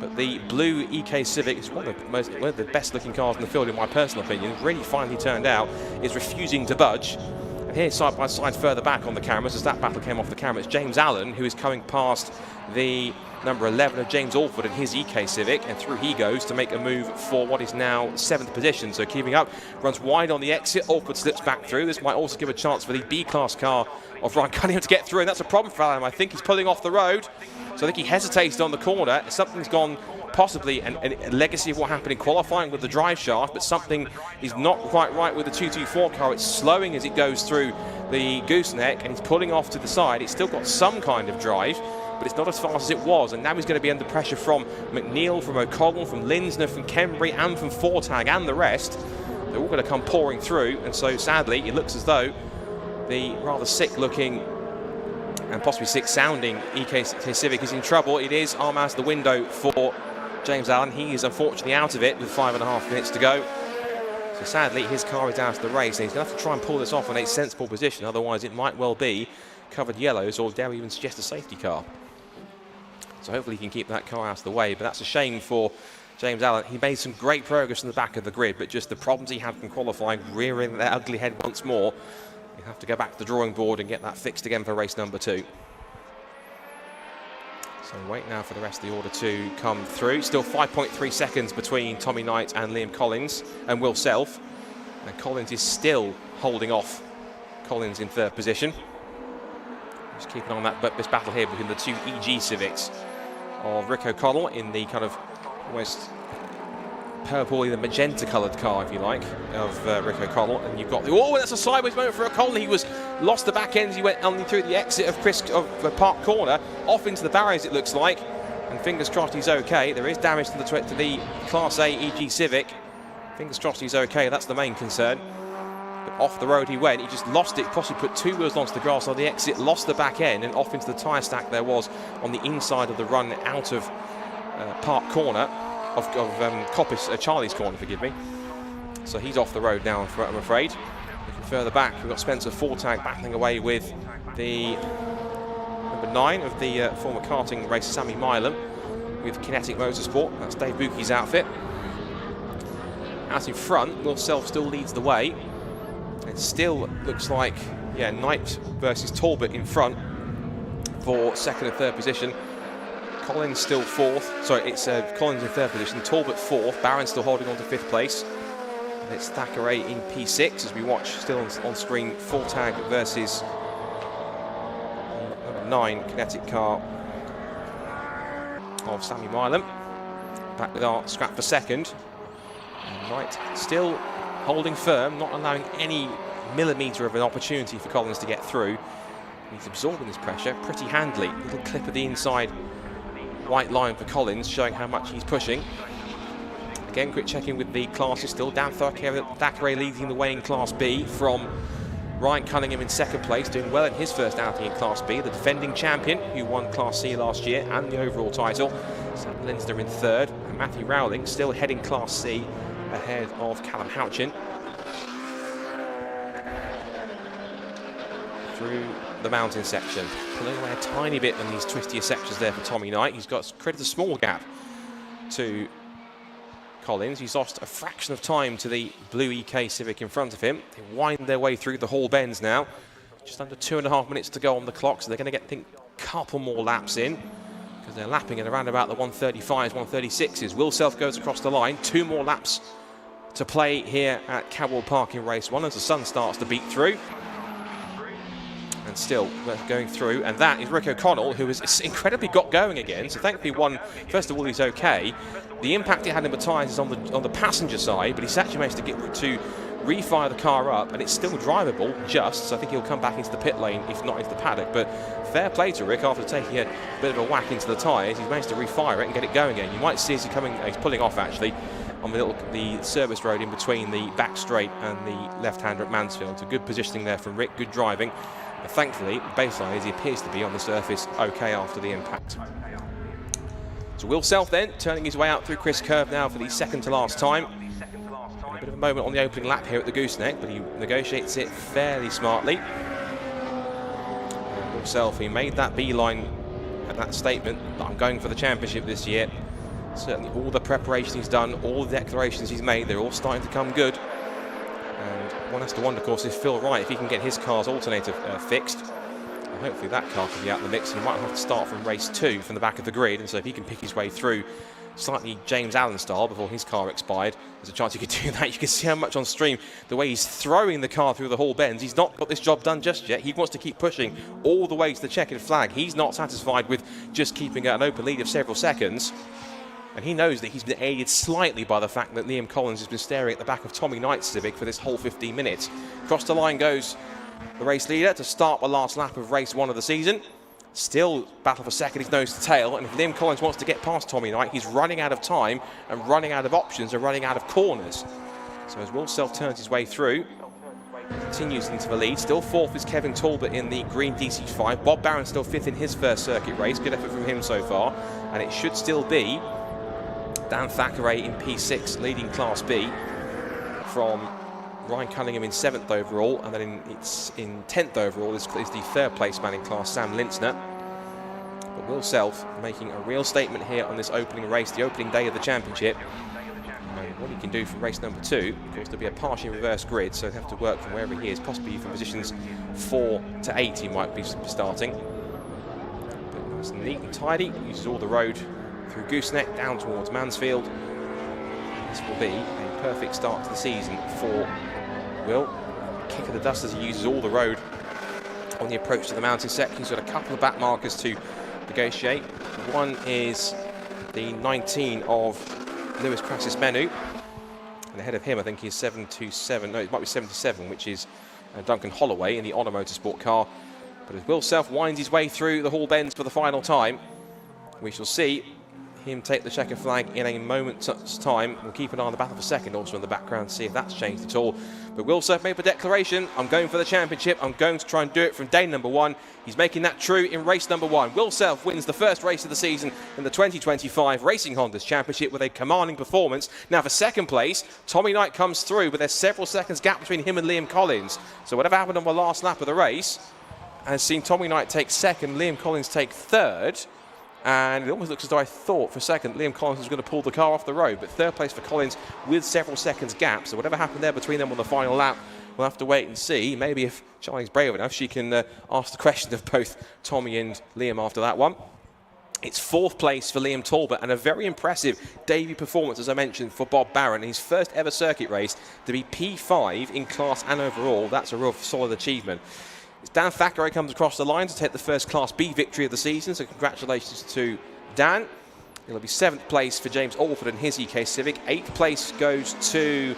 But the blue EK Civic is one of the best looking cars in the field in my personal opinion. Really finely turned out, is refusing to budge. And here side by side further back on the cameras, as that battle came off the camera, it's James Allen who is coming past the number 11 of James Alford and his EK Civic, and through he goes to make a move for what is now 7th position. So keeping up, runs wide on the exit, Alford slips back through. This might also give a chance for the B-class car of Ryan Cunningham to get through, and that's a problem for Allen. I think he's pulling off the road, so I think he hesitated on the corner. Something's gone, possibly a legacy of what happened in qualifying with the drive shaft, but something is not quite right with the 224 car. It's slowing as it goes through the gooseneck, and he's pulling off to the side. It's still got some kind of drive, but it's not as fast as it was, and now he's going to be under pressure from McNeil, from O'Connell, from Linsner, from Kembury, and from Fortag, and the rest. They're all going to come pouring through, and so sadly it looks as though the rather sick looking and possibly sick sounding EK Civic is in trouble. It is arm out of the window for James Allen. He is unfortunately out of it with 5.5 minutes to go. So sadly his car is out of the race, and he's going to have to try and pull this off in a sensible position, otherwise it might well be covered yellows, or dare we even suggest a safety car. So hopefully he can keep that car out of the way, but that's a shame for James Allen. He made some great progress in the back of the grid, but just the problems he had from qualifying rearing their ugly head once more. You have to go back to the drawing board and get that fixed again for race number 2. So wait now for the rest of the order to come through. Still 5.3 seconds between Tommy Knight and Liam Collins and Will Self. And Collins is still holding off Collins in 3rd position. Just keeping on this battle here between the 2 EG Civics of Rick O'Connell in the kind of almost purple, the magenta coloured car, if you like, of Rick O'Connell. And you've got that's a sideways moment for O'Connell. He lost the back end as he went only through the exit of Park Corner, off into the barriers it looks like. And fingers crossed he's okay. There is damage to the Class A EG Civic. Fingers crossed he's okay, that's the main concern. But off the road he went, he just lost it, possibly put 2 wheels onto the grass on the exit, lost the back end, and off into the tyre stack there was on the inside of the run out of Park Corner, of Coppice, Charlie's Corner, forgive me. So he's off the road now, I'm afraid. Looking further back, we've got Spencer Fortag battling away with the number 9 of the former karting race, Sammy Milam, with Kinetic Motorsport. That's Dave Bucky's outfit. Out in front, Will Self still leads the way. It still looks like, Knight versus Talbot in front for 2nd and 3rd position. Collins still 4th. Sorry, it's Collins in 3rd position, Talbot 4th, Barron still holding on to 5th place. And it's Thackeray in P6 as we watch still on screen Fortag versus number 9 Kinetic car of Sammy Milam. Back with our scrap for 2nd. And Knight still holding firm, not allowing any millimetre of an opportunity for Collins to get through. He's absorbing this pressure pretty handily. Little clip of the inside white line for Collins, showing how much he's pushing. Again, quick checking with the classes still. Dan Thackeray leading the way in Class B from Ryan Cunningham in 2nd place, doing well in his first outing in Class B. The defending champion who won Class C last year and the overall title. Sam Linsner in 3rd, and Matthew Rowling still heading Class C ahead of Callum Houchin. Through the mountain section, pulling away a tiny bit on these twistier sections there for Tommy Knight. He's got created a small gap to Collins. He's lost a fraction of time to the blue EK Civic in front of him. They wind their way through the Hall Bends now. Just under 2.5 minutes to go on the clock, so they're going to get, I think, a couple more laps in, because they're lapping at around about the 135s, 136s. Will Self goes across the line. 2 more laps to play here at Cadwell Park in race 1 as the sun starts to beat through. And still going through, and that is Rick O'Connell, who has incredibly got going again. So thankfully one, first of all, he's okay. The impact it had in the tyres is on the passenger side, but he's actually managed to get to refire the car up, and it's still drivable just, so I think he'll come back into the pit lane, if not into the paddock. But fair play to Rick, after taking a bit of a whack into the tyres, he's managed to refire it and get it going again. You might see as he's pulling off actually on the service road in between the back straight and the left-hander at Mansfield. So good positioning there from Rick, good driving. And thankfully, baseline as he appears to be on the surface okay after the impact. So Will Self then turning his way out through Chris Curve now for the 2nd to last time. A bit of a moment on the opening lap here at the gooseneck, but he negotiates it fairly smartly. Will Self, he made that beeline and that statement that I'm going for the championship this year. Certainly all the preparation he's done, all the declarations he's made, they're all starting to come good. And one has to wonder, of course, if Phil Wright, if he can get his car's alternator fixed, hopefully that car can be out of the mix. He might have to start from race 2 from the back of the grid, and so if he can pick his way through slightly James Allen style before his car expired, there's a chance he could do that. You can see how much on stream, the way he's throwing the car through the Hall bends. He's not got this job done just yet. He wants to keep pushing all the way to the checkered flag. He's not satisfied with just keeping an open lead of several seconds. And he knows that he's been aided slightly by the fact that Liam Collins has been staring at the back of Tommy Knight's Civic for this whole 15 minutes. Across the line goes the race leader to start the last lap of race 1 of the season. Still battle for second, he's nose to tail, and if Liam Collins wants to get past Tommy Knight, he's running out of time and running out of options and running out of corners. So as Will Self turns his way through, continues into the lead. Still 4th is Kevin Talbot in the green DC5. Bob Barron still 5th in his first circuit race. Good effort from him so far. And it should still be Dan Thackeray in P6 leading Class B from Ryan Cunningham in 7th overall, and then in 10th overall is the 3rd place man in class, Sam Lintzner. But Will Self making a real statement here on this opening race, the opening day of the championship. And what he can do from race number 2, of course there'll be a partially reverse grid, so he'll have to work from wherever he is, possibly from positions 4 to 8 he might be starting. But nice and neat and tidy, uses all the road through Gooseneck down towards Mansfield. This will be a perfect start to the season for Will. Kick of the dust as he uses all the road on the approach to the mountain section. He's got a couple of back markers to negotiate. One is the 19 of Lewis Crassus Menu, and ahead of him I think he's 727, no it might be 77, which is Duncan Holloway in the Honor Motorsport car. But as Will Self winds his way through the Hall bends for the final time, we shall see him take the checker flag in a moment's time. We'll keep an eye on the battle for second also in the background to see if that's changed at all. But Will Self made the declaration, I'm going for the championship, I'm going to try and do it from day number 1. He's making that true in race number 1. Will Self wins the first race of the season in the 2025 Racing Hondas Championship with a commanding performance. Now for second place, Tommy Knight comes through, but there's several seconds gap between him and Liam Collins. So whatever happened on the last lap of the race has seen Tommy Knight take second, Liam Collins take third. And it almost looks as though I thought for a second Liam Collins was going to pull the car off the road, but 3rd place for Collins with several seconds gap. So whatever happened there between them on the final lap, we'll have to wait and see. Maybe if Charlie's brave enough, she can ask the question of both Tommy and Liam after that one. It's 4th place for Liam Talbot and a very impressive debut performance, as I mentioned, for Bob Barron. His first ever circuit race to be P5 in class and overall. That's a real solid achievement. Dan Thackeray comes across the line to take the first Class B victory of the season, so congratulations to Dan. It'll be 7th place for James Alford in his EK Civic. 8th place goes to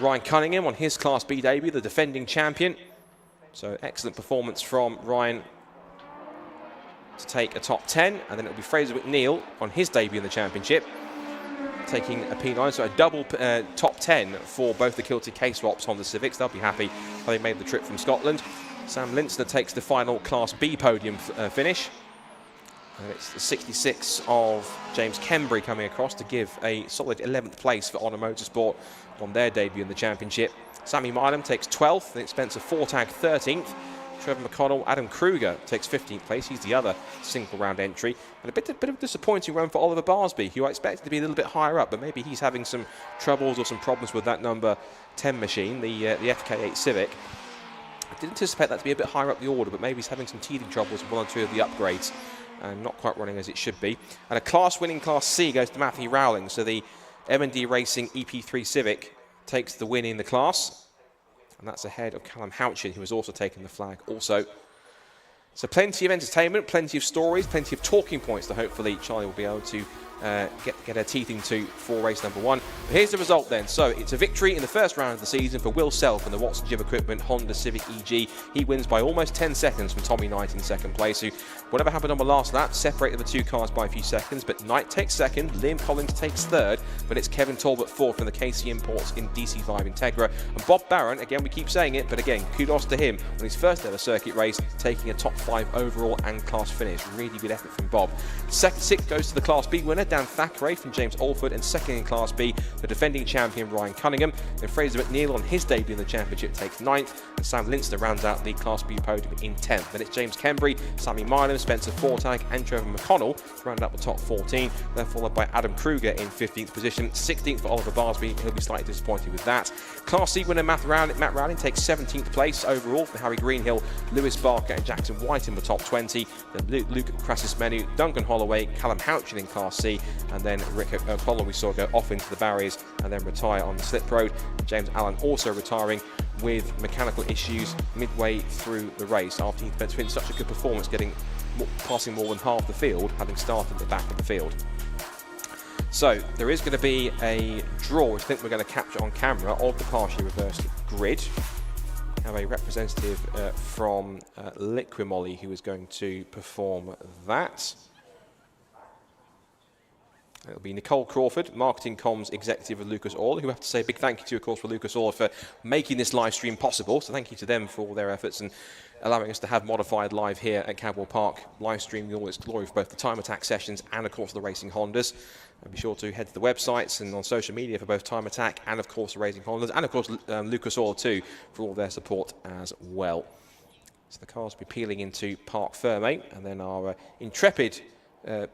Ryan Cunningham on his Class B debut, the defending champion. So excellent performance from Ryan to take a top 10, and then it'll be Fraser McNeil on his debut in the championship, taking a P9, so a double top 10 for both the Kilted K-Swaps Honda Civics. They'll be happy how they made the trip from Scotland. Sam Lintzner takes the final Class B podium finish. And it's the 66 of James Kembry coming across to give a solid 11th place for Honor Motorsport on their debut in the championship. Sammy Milam takes 12th, and Spencer Fortag 13th. Trevor McConnell, Adam Kruger takes 15th place. He's the other single round entry. And a bit of a disappointing run for Oliver Barsby, who I expected to be a little bit higher up, but maybe he's having some troubles or some problems with that number 10 machine, the FK8 Civic. I did anticipate that to be a bit higher up the order, but maybe he's having some teething troubles with 1 or 2 of the upgrades and not quite running as it should be. And a class-winning Class C goes to Matthew Rowling, so the M&D Racing EP3 Civic takes the win in the class, and that's ahead of Callum Houchin, who has also taken the flag also. So plenty of entertainment, plenty of stories, plenty of talking points that hopefully Charlie will be able to get her teeth into for race number 1. But here's the result then. So it's a victory in the first round of the season for Will Self and the Watson Gym Equipment Honda Civic EG. He wins by almost 10 seconds from Tommy Knight in second place, who, whatever happened on the last lap, separated the 2 cars by a few seconds. But Knight takes second, Liam Collins takes third, but it's Kevin Talbot 4th from the KC Imports in DC5 Integra. And Bob Barron, again, we keep saying it, but again, kudos to him on his first ever circuit race, taking a top 5 overall and class finish. Really good effort from Bob. Second 6 goes to the Class B winner, third Dan Thackeray from James Alford, and second in Class B, the defending champion Ryan Cunningham. Then Fraser McNeil on his debut in the championship takes 9th, and Sam Linster rounds out the Class B podium in 10th. Then it's James Kembry, Sammy Milam, Spencer Fortag and Trevor McConnell to round up the top 14. They're followed by Adam Kruger in 15th position, 16th for Oliver Barsby. He'll be slightly disappointed with that. Class C winner Matt Rowling takes 17th place overall for Harry Greenhill, Lewis Barker and Jackson White in the top 20. Then Luke Krasusmenu, Duncan Holloway, Callum Houchin in Class C, and then Rick O'Connell we saw go off into the barriers and then retire on the slip road. James Allen also retiring with mechanical issues midway through the race after he's been such a good performance, passing more than half the field, having started at the back of the field. So there is going to be a draw, which I think we're going to capture on camera, of the partially reversed grid. We have a representative from Liquimolly who is going to perform that. It'll be Nicole Crawford, Marketing Comms Executive of Lucas Oil, who I have to say a big thank you to, of course, for Lucas Oil for making this live stream possible. So thank you to them for all their efforts and allowing us to have Modified live here at Cadwell Park, live streaming all its glory for both the Time Attack sessions and, of course, the Racing Hondas. And be sure to head to the websites and on social media for both Time Attack and, of course, the Racing Hondas, and, of course, Lucas Oil too, for all their support as well. So the cars will be peeling into Parc Ferme, and then our intrepid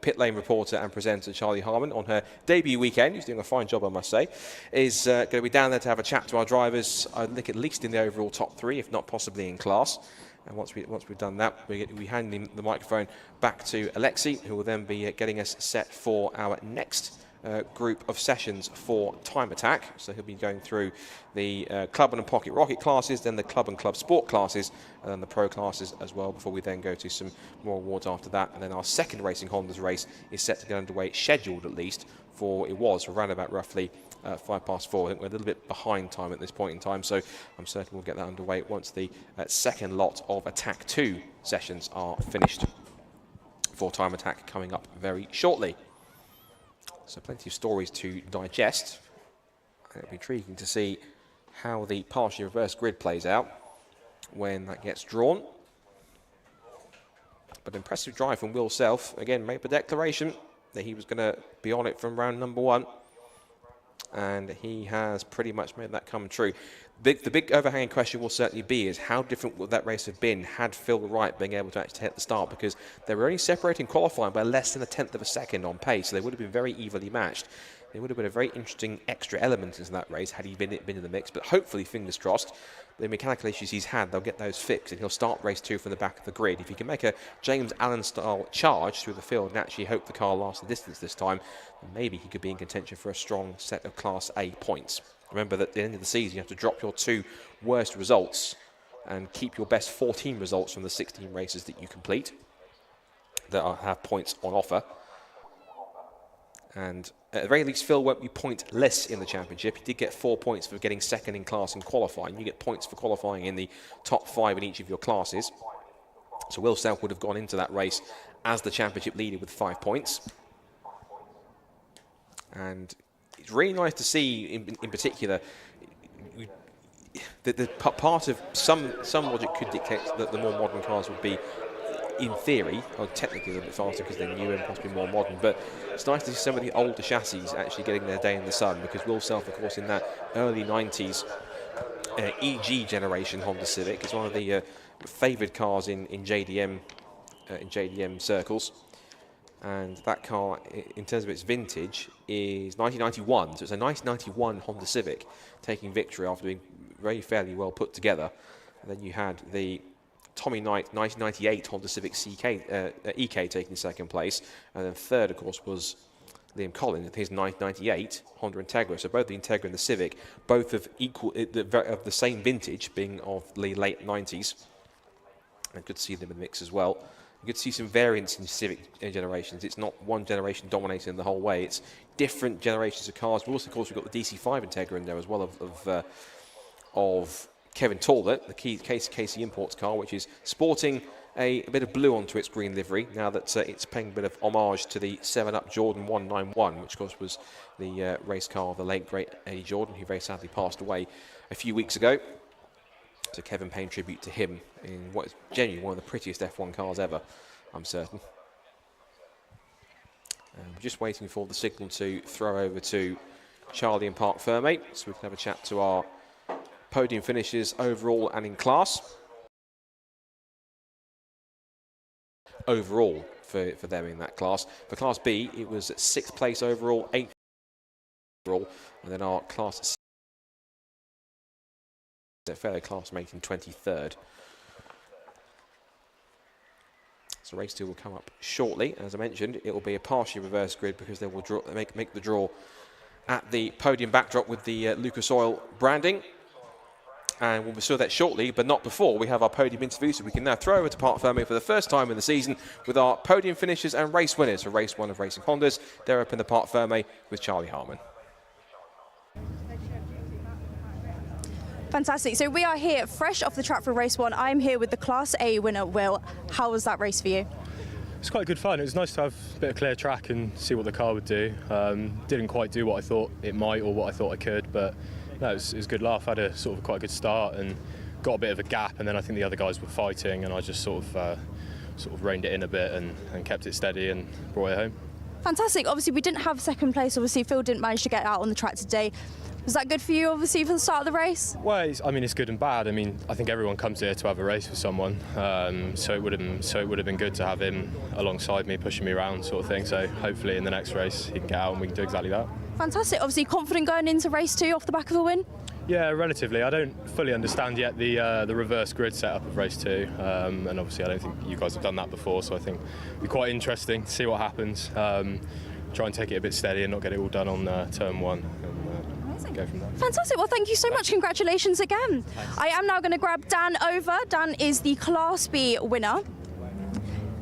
pit lane reporter and presenter Charlie Harmon on her debut weekend, who's doing a fine job I must say, is going to be down there to have a chat to our drivers, I think at least in the overall top 3, if not possibly in class. And once we've done that, we hand the microphone back to Alexei, who will then be getting us set for our next group of sessions for Time Attack. So he'll be going through the Club and Pocket Rocket classes, then the Club and Club Sport classes, and then the Pro classes as well, before we then go to some more awards after that. And then our second Racing Hondas race is set to get underway, scheduled at least, for around about roughly 4:05. I think we're a little bit behind time at this point in time, so I'm certain we'll get that underway once the second lot of Attack 2 sessions are finished for Time Attack coming up very shortly. So plenty of stories to digest. It'll be intriguing to see how the partially reversed grid plays out when that gets drawn. But impressive drive from Will Self. Again, made the declaration that he was going to be on it from round number 1. And he has pretty much made that come true. The big overhanging question will certainly be is how different would that race have been had Phil Wright been able to actually hit the start, because they were only separating qualifying by less than 1/10 of a second on pace, so they would have been very evenly matched. It would have been a very interesting extra element into that race had he been in the mix, but hopefully, fingers crossed, the mechanical issues he's had, they'll get those fixed and he'll start race 2 from the back of the grid. If he can make a James Allen-style charge through the field and actually hope the car lasts the distance this time, then maybe he could be in contention for a strong set of Class A points. Remember that at the end of the season, you have to drop your 2 worst results and keep your best 14 results from the 16 races that you complete that have points on offer. And at the very least, Phil won't be pointless in the championship. He did get 4 points for getting second in class in qualifying. You get points for qualifying in the top 5 in each of your classes. So Will Self would have gone into that race as the championship leader with 5 points. And it's really nice to see, in particular, the part of some logic could dictate that the more modern cars would be, in theory, or technically a little bit faster because they're newer and possibly more modern, but it's nice to see some of the older chassis actually getting their day in the sun, because Will Self, of course, in that early 90s EG generation Honda Civic, is one of the favoured cars in JDM circles. And that car, in terms of its vintage, is 1991. So it's a 1991 Honda Civic taking victory after being very fairly well put together. And then you had the Tommy Knight 1998 Honda Civic EK taking second place. And then third, of course, was Liam Collins with his 1998 Honda Integra. So both the Integra and the Civic, both of the same vintage, being of the late 90s. And good to see them in the mix as well. You could see some variance in Civic generations. It's not one generation dominating the whole way. It's different generations of cars. But also, of course, we've got the DC5 Integra in there as well of Kevin Talbot, the Casey Imports car, which is sporting a bit of blue onto its green livery now that it's paying a bit of homage to the 7-Up Jordan 191, which, of course, was the race car of the late, great Eddie Jordan, who very sadly passed away a few weeks ago. So Kevin paying tribute to him in what is genuinely one of the prettiest F1 cars ever, I'm certain. We're just waiting for the signal to throw over to Charlie and Park Ferme, so we can have a chat to our podium finishers overall and in class. Overall for them in that class. For Class B, it was 6th place overall, 8th overall, and then our Class their fellow classmate in 23rd. So race 2 will come up shortly. As I mentioned, it will be a partially reverse grid because they will make the draw at the podium backdrop with the Lucas Oil branding. And we'll pursue that shortly, but not before we have our podium interview, so we can now throw over to Park Ferme for the first time in the season with our podium finishers and race winners for race 1 of Racing Hondas. They're up in the Park Ferme with Charlie Harmon. Fantastic. So we are here fresh off the track for race 1. I'm here with the Class A winner, Will. How was that race for you? It's quite good fun. It was nice to have a bit of clear track and see what the car would do. Didn't quite do what I thought it might or what I thought I could, but no, it was a good laugh. I had a sort of quite a good start and got a bit of a gap, and then I think the other guys were fighting, and I just sort of reined it in a bit and kept it steady and brought it home. Fantastic. Obviously, we didn't have second place. Obviously, Phil didn't manage to get out on the track today. Was that good for you, obviously, for the start of the race? Well, it's good and bad. I mean, I think everyone comes here to have a race with someone, so it would have been good to have him alongside me, pushing me around, sort of thing. So hopefully, in the next race, he can get out and we can do exactly that. Fantastic. Obviously, confident going into race 2 off the back of a win? Yeah, relatively. I don't fully understand yet the reverse grid setup of race 2, and obviously, I don't think you guys have done that before. So I think it'll be quite interesting to see what happens. Try and take it a bit steady and not get it all done on turn 1. Go from there. Fantastic. Well, thank you so much. Congratulations again. Thanks. I am now going to grab Dan over. Dan is the Class B winner.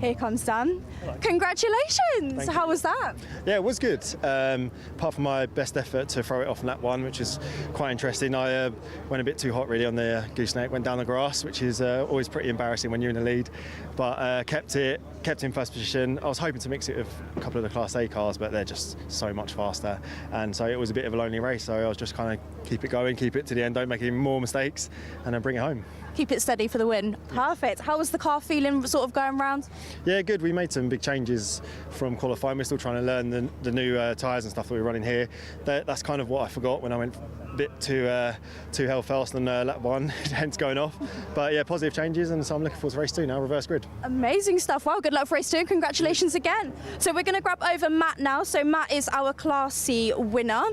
Here comes Dan. Hello. Congratulations. How was that? Yeah, it was good. Apart from my best effort to throw it off in lap 1, which is quite interesting. I went a bit too hot really on the gooseneck, went down the grass, which is always pretty embarrassing when you're in the lead. But kept in first position. I was hoping to mix it with a couple of the Class A cars, but they're just so much faster. And so it was a bit of a lonely race. So I was just kind of keep it going, keep it to the end, don't make any more mistakes, and then bring it home. Keep it steady for the win. Perfect. How was the car feeling sort of going round? Yeah, good. We made some big changes from qualifying. We're still trying to learn the new tyres and stuff that we're running here. That's kind of what I forgot when I went a bit too hell fast on lap 1, hence going off. But yeah, positive changes, and so I'm looking forward to race 2 now, reverse grid. Amazing stuff. Well, good luck for race 2. Congratulations again. So we're going to grab over Matt now. So Matt is our Class C winner.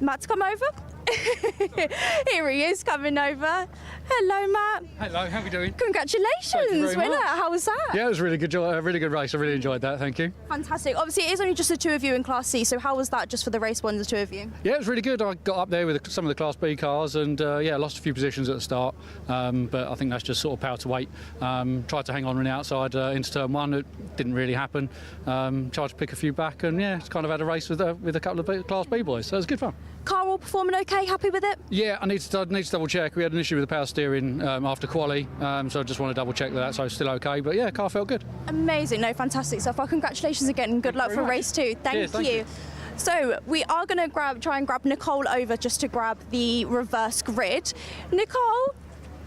Matt, come over. Here he is coming over. Hello, Matt. Hello, how are we doing? Congratulations, winner. How was that? Yeah, it was a really good race. I really enjoyed that. Thank you. Fantastic. Obviously, it is only just the 2 of you in Class C. So how was that just for the race 1, the 2 of you? Yeah, it was really good. I got up there with some of the Class B cars and lost a few positions at the start. But I think that's just sort of power to weight. Tried to hang on the outside into turn 1. It didn't really happen. Tried to pick a few back, and yeah, kind of had a race with a couple of Class B boys. So it was good fun. Car all performing okay? Happy with it? Yeah, I need to double check. We had an issue with the power steering after quali, so I just want to double check that. So it's still okay, but yeah, car felt good. Amazing, no, fantastic stuff. Well, congratulations again, and good luck for race 2. Thank you. So we are going to try and grab Nicole over just to grab the reverse grid. Nicole.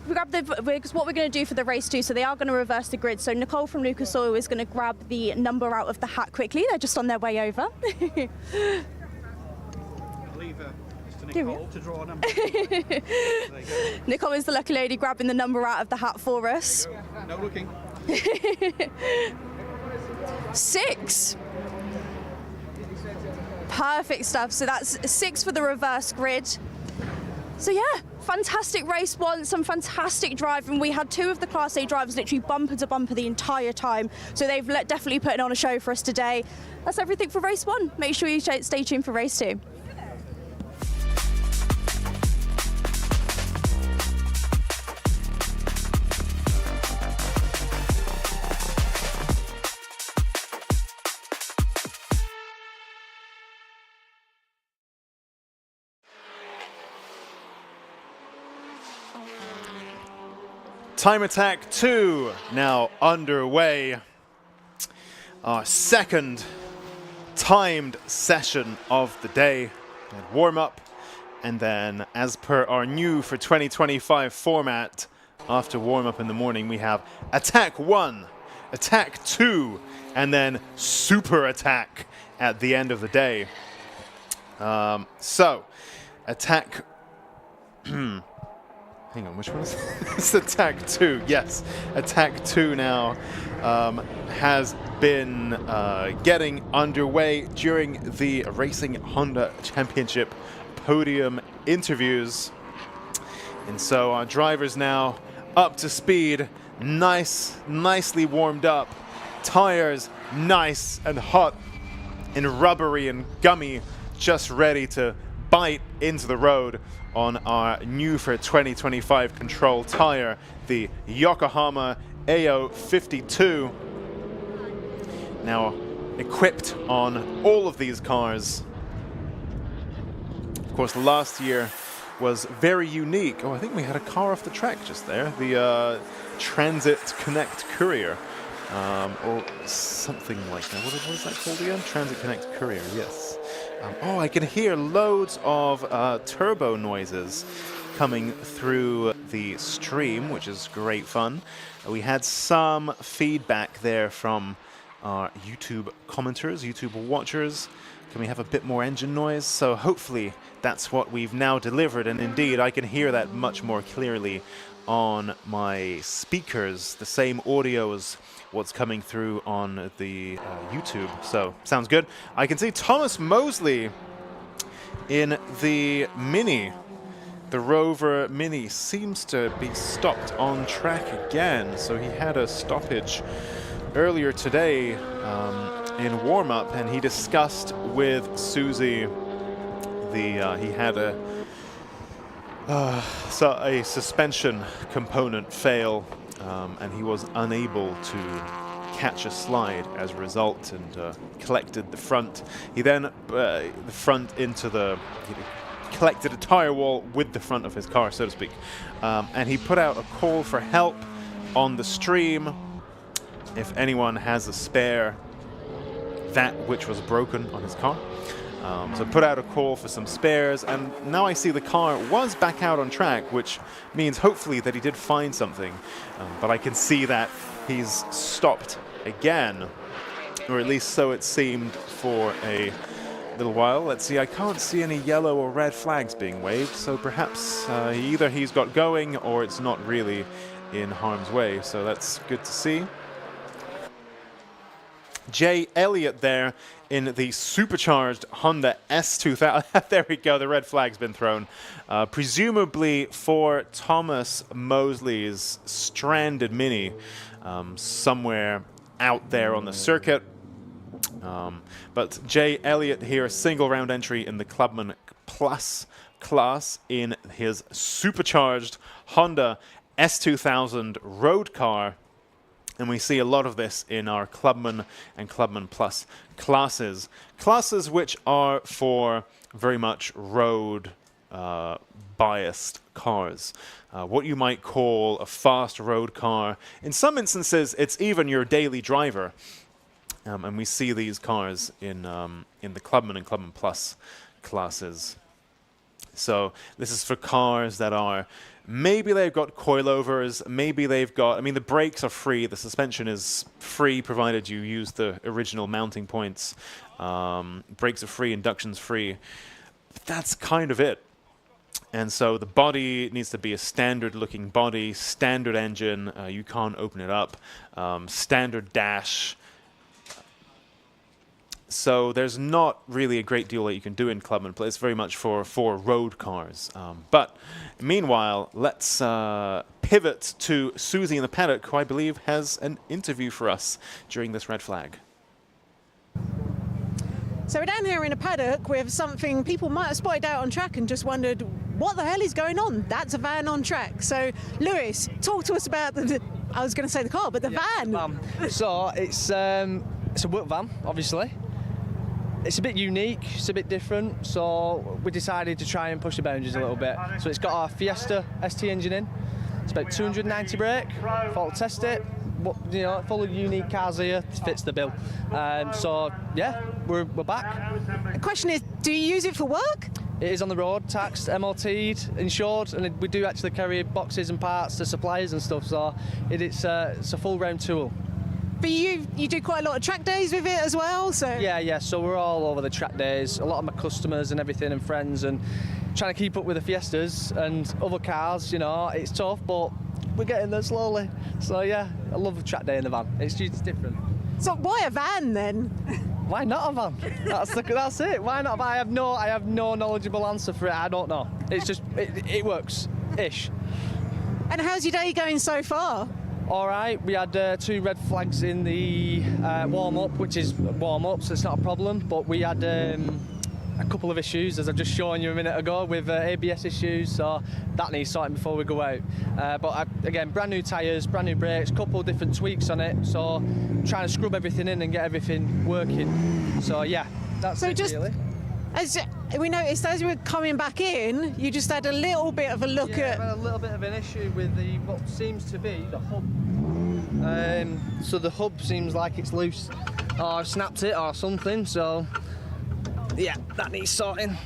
What we're going to do for the race 2, so they are going to reverse the grid. So Nicole from Lucas Oil is going to grab the number out of the hat quickly. They're just on their way over. Nicole to draw a number. Nicole is the lucky lady grabbing the number out of the hat for us. No looking. 6. Perfect stuff. So that's 6 for the reverse grid. So yeah, fantastic race 1, some fantastic driving. We had 2 of the Class A drivers literally bumper to bumper the entire time. So they've definitely put on a show for us today. That's everything for race 1. Make sure you stay tuned for race 2. Time Attack 2 now underway. Our second timed session of the day. Warm up, and then as per our new for 2025 format, after warm up in the morning, we have Attack 1, Attack 2, and then Super Attack at the end of the day. So, Attack... Hang on, which one is it? It's Attack 2, yes. Attack 2 now has been getting underway during the Racing Honda Championship podium interviews. And so our drivers now up to speed, nicely warmed up, tires nice and hot and rubbery and gummy, just ready to bite into the road on our new for 2025 control tire, the Yokohama AO52. Now equipped on all of these cars. Of course, last year was very unique. Oh, I think we had a car off the track just there, the Transit Connect Courier, or something like that. What is that called again? Transit Connect Courier, yes. Oh, I can hear loads of turbo noises coming through the stream, which is great fun. We had some feedback there from our YouTube commenters, YouTube watchers. Can we have a bit more engine noise? So hopefully that's what we've now delivered, and indeed I can hear that much more clearly on my speakers, the same audio as what's coming through on the YouTube. So sounds good. I can see Thomas Mosley in the Mini. The Rover Mini seems to be stopped on track again. So he had a stoppage earlier today in warm-up, and he discussed with Susie he had a suspension component fail, and he was unable to catch a slide as a result, and collected the front. He then collected a tire wall with the front of his car, so to speak, and he put out a call for help on the stream if anyone has a spare, that which was broken on his car. So put out a call for some spares, and now I see the car was back out on track, which means hopefully that he did find something. But I can see that he's stopped again, or at least so it seemed for a little while. Let's see, I can't see any yellow or red flags being waved, so perhaps either he's got going or it's not really in harm's way, so that's good to see. Jay Elliott there in the supercharged Honda S2000. There we go, the red flag's been thrown. Presumably for Thomas Mosley's stranded Mini somewhere out there on the circuit. But Jay Elliott here, single round entry in the Clubman Plus class in his supercharged Honda S2000 road car. And we see a lot of this in our Clubman and Clubman Plus classes. Classes which are for very much road biased cars. What you might call a fast road car. In some instances, it's even your daily driver. And we see these cars in the Clubman and Clubman Plus classes. So this is for cars that are, maybe they've got coilovers, maybe they've got, I mean, the brakes are free, the suspension is free provided you use the original mounting points. Brakes are free, induction's free. But that's kind of it. And so the body needs to be a standard looking body, standard engine, you can't open it up, standard dash. So there's not really a great deal that you can do in Clubman. It's very much for road cars. But meanwhile, let's pivot to Susie in the paddock, who I believe has an interview for us during this red flag. So we're down here in a paddock with something people might have spotted out on track and just wondered, what the hell is going on? That's a van on track. So Lewis, talk to us about I was going to say the car, but the van. So it's a work van, obviously. It's a bit unique, it's a bit different, so we decided to try and push the boundaries a little bit. So it's got our Fiesta ST engine in, it's about 290 brake, thought test it, you know, full of unique cars here, fits the bill. So yeah, we're back. The question is, do you use it for work? It is on the road, taxed, MOT'd, insured, and we do actually carry boxes and parts to suppliers and stuff, so it's a full round tool. But you do quite a lot of track days with it as well, so... Yeah, so we're all over the track days. A lot of my customers and everything and friends, and trying to keep up with the Fiestas and other cars, you know, it's tough, but we're getting there slowly. So yeah, I love the track day in the van. It's different. So why a van then? Why not a van? That's it. Why not? I have no knowledgeable answer for it. I don't know. It's just it works ish. And how's your day going so far? All right. We had 2 red flags in the warm up, which is warm up, so it's not a problem. But we had a couple of issues, as I've just shown you a minute ago, with ABS issues, so that needs sorting before we go out. But again, brand new tyres, brand new brakes, couple of different tweaks on it, so trying to scrub everything in and get everything working. So yeah, that's it really. As we noticed, as we were coming back in, you just had a little bit of a look at... I've had a little bit of an issue with what seems to be the hub. So the hub seems like it's loose, or I've snapped it or something, so yeah, that needs sorting.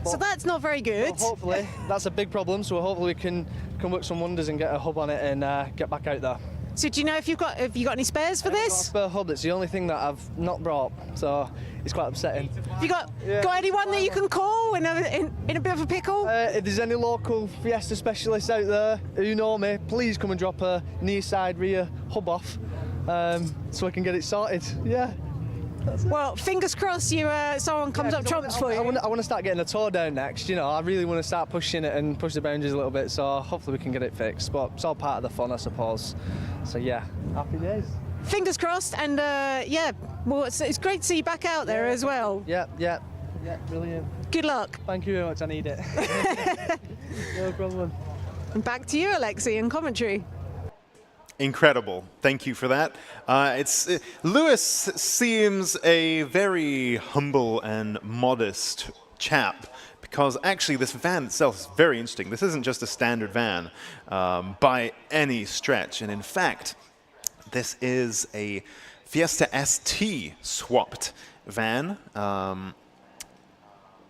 So that's not very good. Well, hopefully, that's a big problem, so hopefully we can work some wonders and get a hub on it and get back out there. So do you know if you got any spares for this? Got a spare hub. It's the only thing that I've not brought, so it's quite upsetting. Have you got anyone that you can call in a bit of a pickle? If there's any local Fiesta specialists out there who know me, please come and drop a near side rear hub off, so I can get it sorted. Yeah. Well, fingers crossed someone comes up trumps for you. I want to start getting a tour down next, you know. I really want to start pushing it and push the boundaries a little bit, so hopefully we can get it fixed. But it's all part of the fun, I suppose. So yeah, happy days. Fingers crossed, and yeah, well, it's great to see you back out there as well. Yeah, brilliant. Good luck. Thank you very much, I need it. No problem. And back to you, Alexi, in commentary. Incredible. Thank you for that. Lewis seems a very humble and modest chap, because actually this van itself is very interesting. This isn't just a standard van by any stretch, and in fact, this is a Fiesta ST swapped van.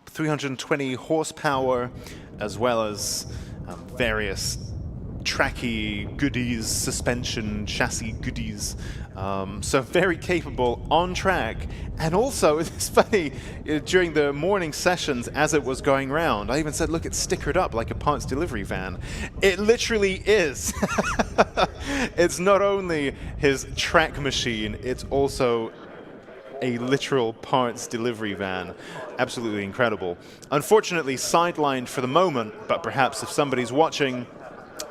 320 horsepower, as well as various tracky goodies, suspension, chassis goodies. So very capable on track. And also, it's funny, during the morning sessions as it was going round, I even said, look, it's stickered up like a parts delivery van. It literally is. It's not only his track machine, it's also a literal parts delivery van. Absolutely incredible. Unfortunately, sidelined for the moment, but perhaps if somebody's watching,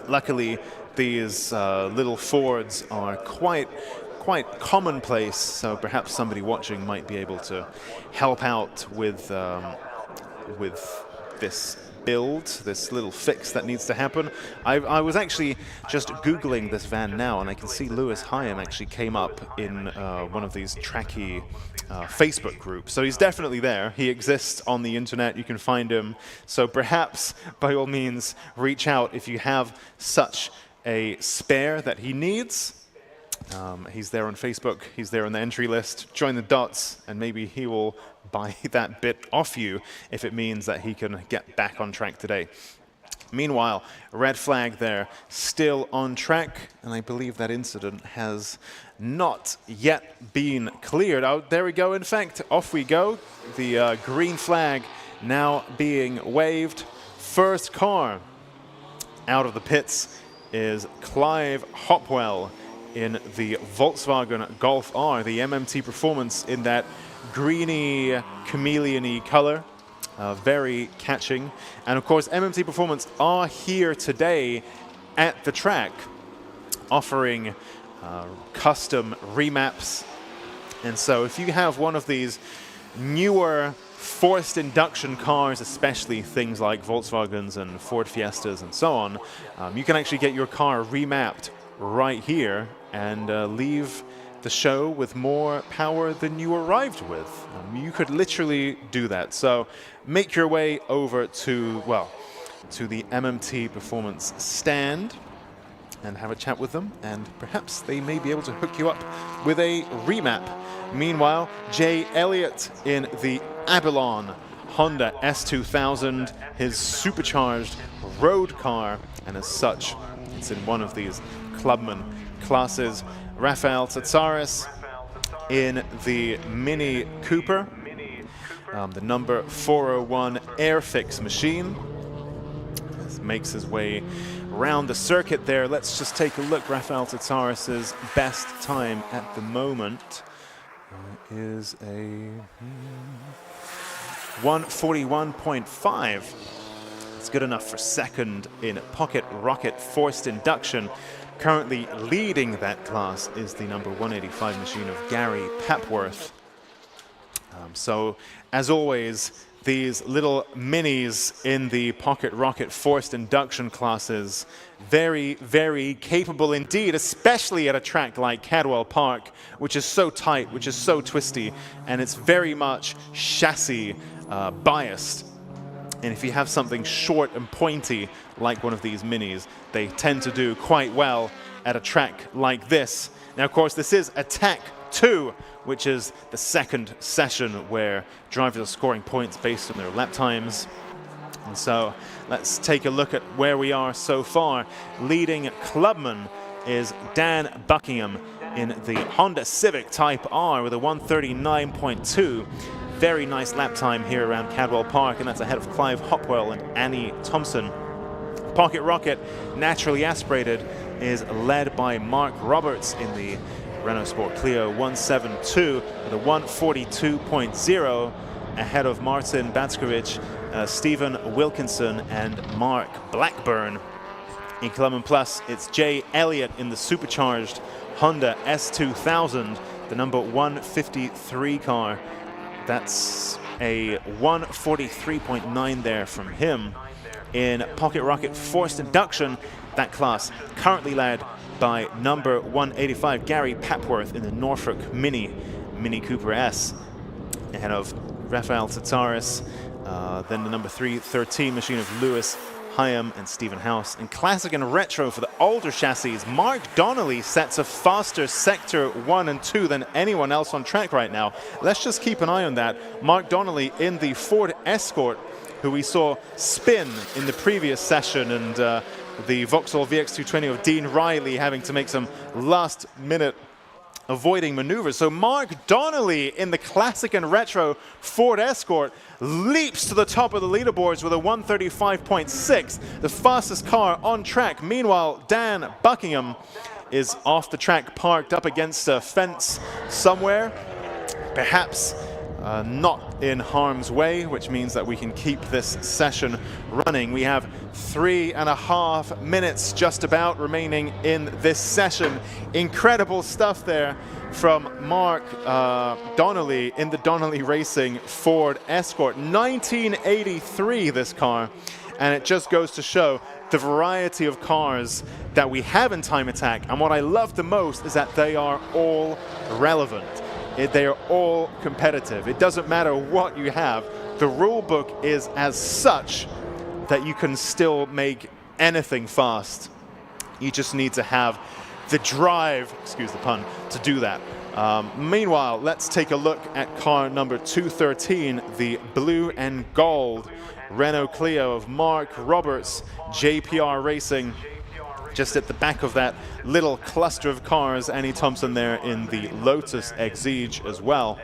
luckily, these little Fords are quite commonplace, so perhaps somebody watching might be able to help out with this build, this little fix that needs to happen. I was actually just Googling this van now, and I can see Lewis Hyam actually came up in one of these tracky Facebook groups. So he's definitely there. He exists on the internet. You can find him. So perhaps, by all means, reach out if you have such a spare that he needs. He's there on Facebook. He's there on the entry list. Join the dots, and maybe he will buy that bit off you if it means that he can get back on track today. Meanwhile, red flag there, still on track, and I believe that incident has not yet been cleared. Oh, there we go. In fact, off we go. The green flag now being waved. First car out of the pits is Clive Hopwell in the Volkswagen Golf R, the MMT Performance in that greeny, chameleon-y color. Very catching. And of course, MMT Performance are here today at the track, offering custom remaps. And so if you have one of these newer forced induction cars, especially things like Volkswagens and Ford Fiestas and so on, you can actually get your car remapped right here and leave the show with more power than you arrived with. You could literally do that. So make your way over to, well, to the MMT Performance stand and have a chat with them, and perhaps they may be able to hook you up with a remap. Meanwhile, Jay Elliott in the Abalon Honda S2000, his supercharged road car, and as such, it's in one of these Clubman classes. Rafael Tsatsaris in the Mini Cooper, the number 401 Airfix machine. Makes his way around the circuit there. Let's just take a look. Rafael Tsatsaris' best time at the moment is a 1:41.5. It's good enough for second in pocket rocket forced induction. Currently leading that class is the number 185 machine of Gary Papworth. So, as always, these little minis in the pocket rocket forced induction classes, very, very capable indeed, especially at a track like Cadwell Park, which is so tight, which is so twisty, and it's very much chassis biased. And if you have something short and pointy like one of these minis, they tend to do quite well at a track like this. Now, of course, this is Attack 2, which is the second session where drivers are scoring points based on their lap times. And so let's take a look at where we are so far. Leading clubman is Dan Buckingham in the Honda Civic Type R with a 1:39.2. Very nice lap time here around Cadwell Park, and that's ahead of Clive Hopwell and Annie Thompson. Pocket Rocket, naturally aspirated, is led by Mark Roberts in the Renault Sport Clio 172 with a 1:42.0, ahead of Martin Batskovic, Stephen Wilkinson, and Mark Blackburn. In Clubman Plus, it's Jay Elliott in the supercharged Honda S2000, the number 153 car. That's a 1:43.9 there from him. In Pocket Rocket Forced Induction, that class currently led by number 185 Gary Papworth in the Norfolk Mini Cooper S, ahead of Rafael Tsatsaris, then the number 313 machine of Lewis Hyam and Stephen House. In Classic and Retro for the older chassis, Mark Donnelly sets a faster Sector 1 and 2 than anyone else on track right now. Let's just keep an eye on that. Mark Donnelly in the Ford Escort, who we saw spin in the previous session, and the Vauxhall VX220 of Dean Riley having to make some last-minute avoiding maneuvers. So Mark Donnelly in the Classic and Retro Ford Escort leaps to the top of the leaderboards with a 1:35.6, the fastest car on track. Meanwhile, Dan Buckingham is off the track, parked up against a fence somewhere, perhaps not in harm's way, which means that we can keep this session running. We have 3.5 minutes just about remaining in this session. Incredible stuff there from Mark Donnelly in the Donnelly Racing Ford Escort. 1983, this car, and it just goes to show the variety of cars that we have in Time Attack. And what I love the most is that they are all relevant. They are all competitive. It doesn't matter what you have. The rule book is as such that you can still make anything fast. You just need to have the drive, excuse the pun, to do that. Meanwhile, let's take a look at car number 213, the blue and gold Renault Clio of Mark Roberts, JPR Racing. Just at the back of that little cluster of cars, Annie Thompson there in the Lotus Exige as well.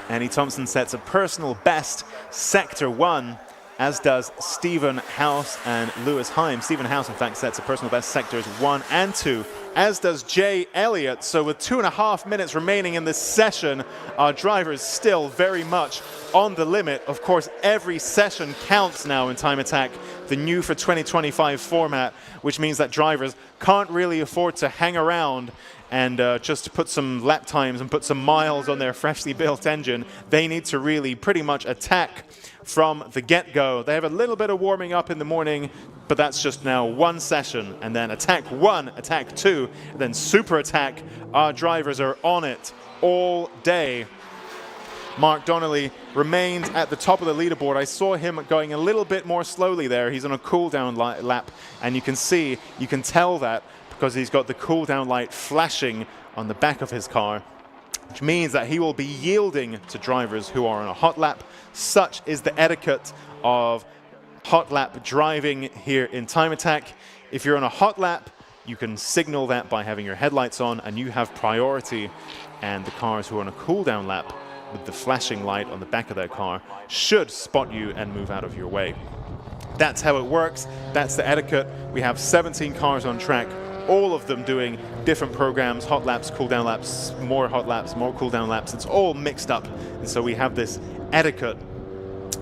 Annie Thompson sets a personal best Sector 1, as does Stephen House and Lewis Hyam. Stephen House, in fact, sets a personal best Sectors 1 and 2, as does Jay Elliott. So with 2.5 minutes remaining in this session, our drivers still very much on the limit. Of course, every session counts now in Time Attack, the new for 2025 format, which means that drivers can't really afford to hang around and just put some lap times and put some miles on their freshly built engine. They need to really pretty much attack from the get-go. They have a little bit of warming up in the morning, but that's just now one session, and then Attack 1, Attack 2, then Super Attack. Our drivers are on it all day. Mark Donnelly remains at the top of the leaderboard. I saw him going a little bit more slowly there. He's on a cool-down lap, and you can tell that because he's got the cool-down light flashing on the back of his car, which means that he will be yielding to drivers who are on a hot lap. Such is the etiquette of hot lap driving here in Time Attack. If you're on a hot lap, you can signal that by having your headlights on, and you have priority, and the cars who are on a cool down lap with the flashing light on the back of their car should spot you and move out of your way. That's how it works. That's the etiquette. We have 17 cars on track, all of them doing different programs, hot laps, cool down laps, more hot laps, more cool down laps. It's all mixed up. And so we have this etiquette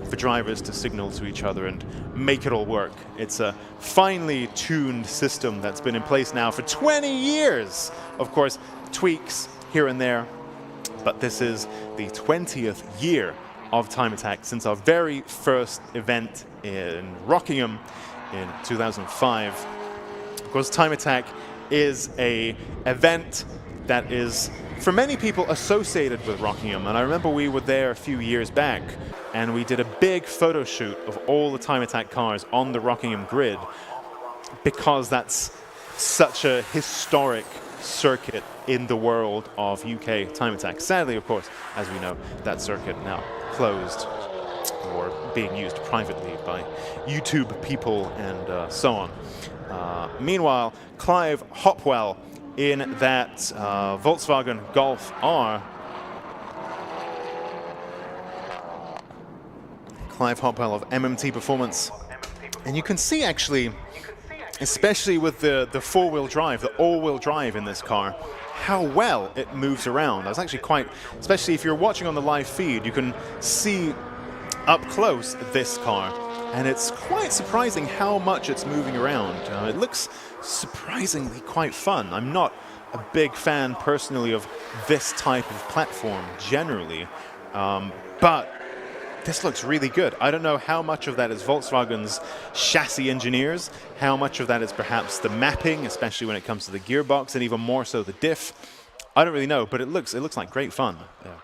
for drivers to signal to each other and make it all work. It's a finely tuned system that's been in place now for 20 years. Of course, tweaks here and there, but this is the 20th year of Time Attack since our very first event in Rockingham in 2005. Of course, Time Attack is an event that is, for many people, associated with Rockingham. And I remember we were there a few years back, and we did a big photo shoot of all the Time Attack cars on the Rockingham grid, because that's such a historic circuit in the world of UK Time Attack. Sadly, of course, as we know, that circuit now closed or being used privately by YouTube people and so on. Meanwhile, Clive Hopwell in that Volkswagen Golf R. Clive Hopwell of MMT Performance. And you can see actually, especially with the four-wheel drive, the all-wheel drive in this car, how well it moves around. I was actually quite, especially if you're watching on the live feed, you can see up close this car, and it's quite surprising how much it's moving around. It looks surprisingly quite fun. I'm not a big fan personally of this type of platform generally, but this looks really good. I don't know how much of that is Volkswagen's chassis engineers, how much of that is perhaps the mapping, especially when it comes to the gearbox, and even more so the diff. I don't really know, but it looks like great fun.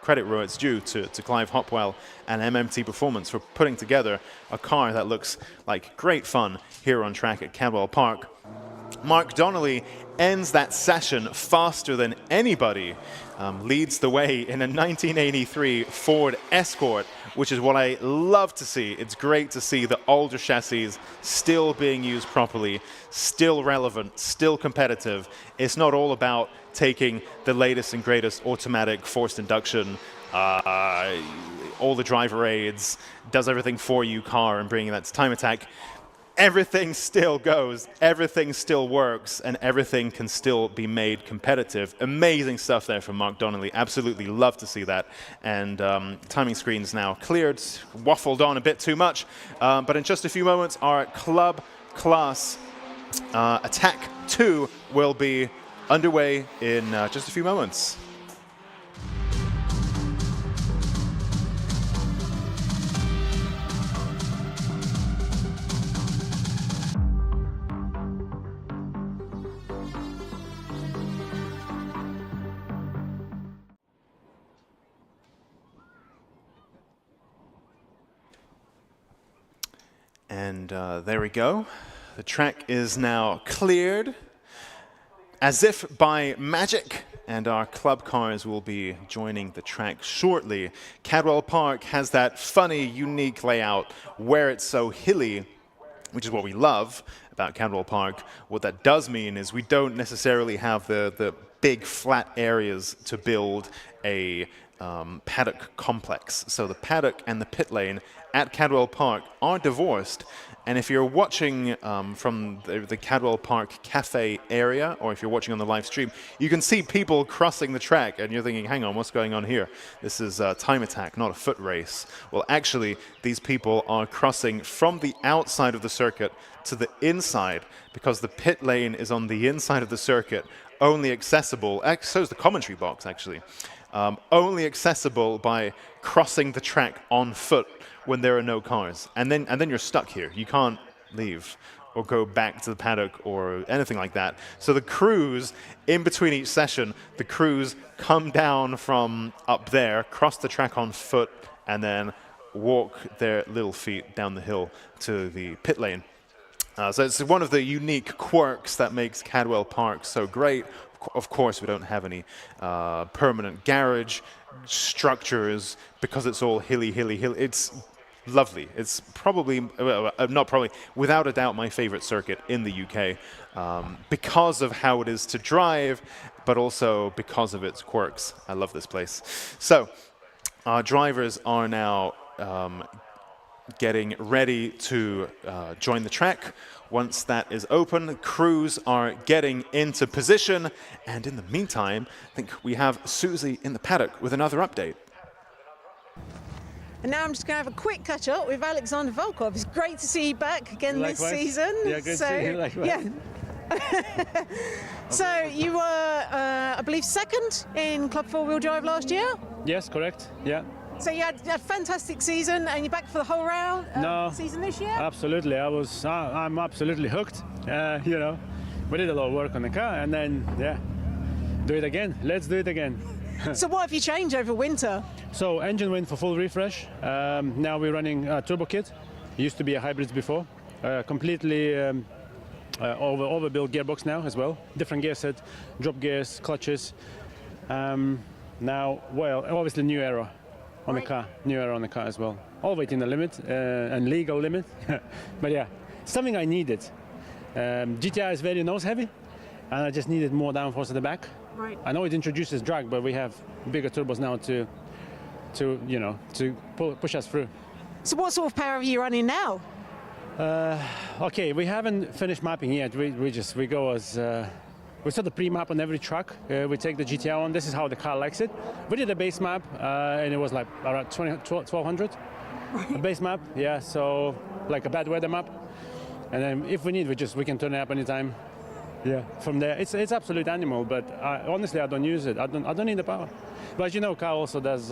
Credit where it's due to Clive Hopwell and MMT Performance for putting together a car that looks like great fun here on track at Cadwell Park. Mark Donnelly ends that session faster than anybody, leads the way in a 1983 Ford Escort, which is what I love to see. It's great to see the older chassis still being used properly, still relevant, still competitive. It's not all about taking the latest and greatest automatic forced induction, all the driver aids, does everything for you car and bringing that to Time Attack. Everything still goes, everything still works, and everything can still be made competitive. Amazing stuff there from Mark Donnelly. Absolutely love to see that. And timing screen's now cleared, waffled on a bit too much. But in just a few moments, our club class Attack 2 will be underway in just a few moments. And there we go. The track is now cleared, as if by magic, and our club cars will be joining the track shortly. Cadwell Park has that funny, unique layout where it's so hilly, which is what we love about Cadwell Park. What that does mean is we don't necessarily have the big flat areas to build a paddock complex. So the paddock and the pit lane at Cadwell Park are divorced. And if you're watching from the Cadwell Park Cafe area, or if you're watching on the live stream, you can see people crossing the track, and you're thinking, hang on, what's going on here? This is Time Attack, not a foot race. Well, actually, these people are crossing from the outside of the circuit to the inside, because the pit lane is on the inside of the circuit, only accessible, so is the commentary box, actually, only accessible by crossing the track on foot when there are no cars, and then you're stuck here. You can't leave or go back to the paddock or anything like that. So the crews, in between each session, the crews come down from up there, cross the track on foot, and then walk their little feet down the hill to the pit lane. So it's one of the unique quirks that makes Cadwell Park so great. Of course, we don't have any permanent garage structures because it's all hilly. It's lovely. It's probably, not probably, without a doubt, my favorite circuit in the UK because of how it is to drive, but also because of its quirks. I love this place. So our drivers are now getting ready to join the track. Once that is open, crews are getting into position. And in the meantime, I think we have Susie in the paddock with another update. And now I'm just going to have a quick catch up with Alexander Volkov. It's great to see you back again this season. Yeah, good to see you. Likewise. Yeah. So you were, I believe, second in Club 4-Wheel Drive last year? Yes, correct. Yeah. So you had a fantastic season, and you're back for the whole round season this year? Absolutely. I'm absolutely hooked. You know, we did a lot of work on the car, and then, yeah, do it again. Let's do it again. So what have you changed over winter? So engine went for full refresh. Now we're running a turbo kit. Used to be a hybrids before. Completely overbuilt gearbox now as well. Different gear set, drop gears, clutches. Now, well, obviously new aero on the car. New aero on the car as well. All within the limit and legal limit. But yeah, something I needed. GTI is very nose heavy, and I just needed more downforce at the back. Right. I know it introduces drag, but we have bigger turbos now to you know, to push us through. So what sort of power are you running now? Okay, we haven't finished mapping yet. We go as we set the pre-map on every truck. We take the GTI on. This is how the car likes it. We did a base map, and it was like around 1200. A base map, yeah. So like a bad weather map, and then if we need, we can turn it up anytime. Yeah, from there, it's absolute animal, but honestly, I don't use it. I don't need the power. But you know, car also does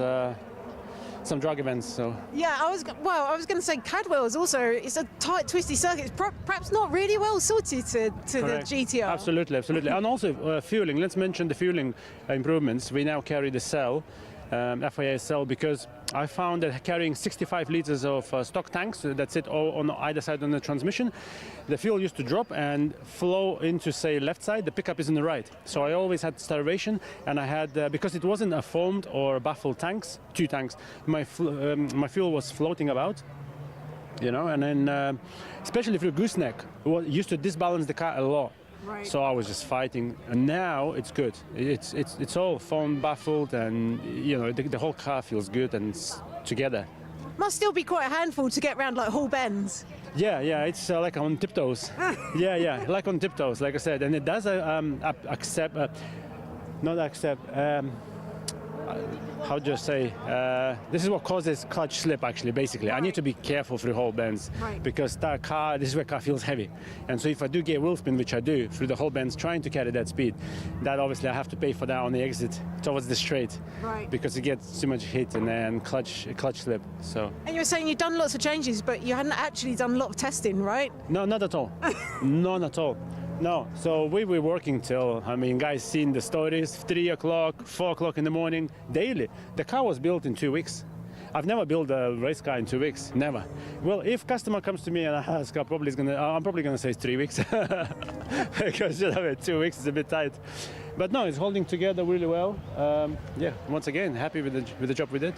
some drag events, so. Yeah, I was going to say Cadwell is also, it's a tight, twisty circuit. It's perhaps not really well suited to the GTR. Absolutely, absolutely. And also fueling. Let's mention the fueling improvements. We now carry the cell, FIA cell, because I found that carrying 65 liters of stock tanks that sit all on either side on the transmission, the fuel used to drop and flow into, say, left side. The pickup is in the right. So I always had starvation, and I had, because it wasn't a foamed or baffled tanks, 2 tanks, my fuel was floating about, you know, and then especially through gooseneck, it used to disbalance the car a lot. Right. So I was just fighting, and now it's good. It's all foam baffled, and you know the whole car feels good and it's together. Must still be quite a handful to get around like Hall bends. Yeah, it's like on tiptoes. yeah, like on tiptoes, like I said, and it does how do you say? This is what causes clutch slip, actually, basically. I need to be careful through whole bends, because this is where car feels heavy. And so if I do get wheel spin, which I do, through the whole bends, trying to carry that speed, that obviously I have to pay for that on the exit towards the straight, because it gets too much hit and then clutch slip. So. And you were saying you've done lots of changes, but you hadn't actually done a lot of testing, right? No, not at all. None at all. No, so we were working till, I mean, guys seen the stories, 3 o'clock, 4 o'clock in the morning, daily. The car was built in 2 weeks. I've never built a race car in 2 weeks, never. Well, if customer comes to me and asks, I'm probably gonna say 3 weeks, because 2 weeks is a bit tight. But no, it's holding together really well. Yeah, once again, happy with the job we did.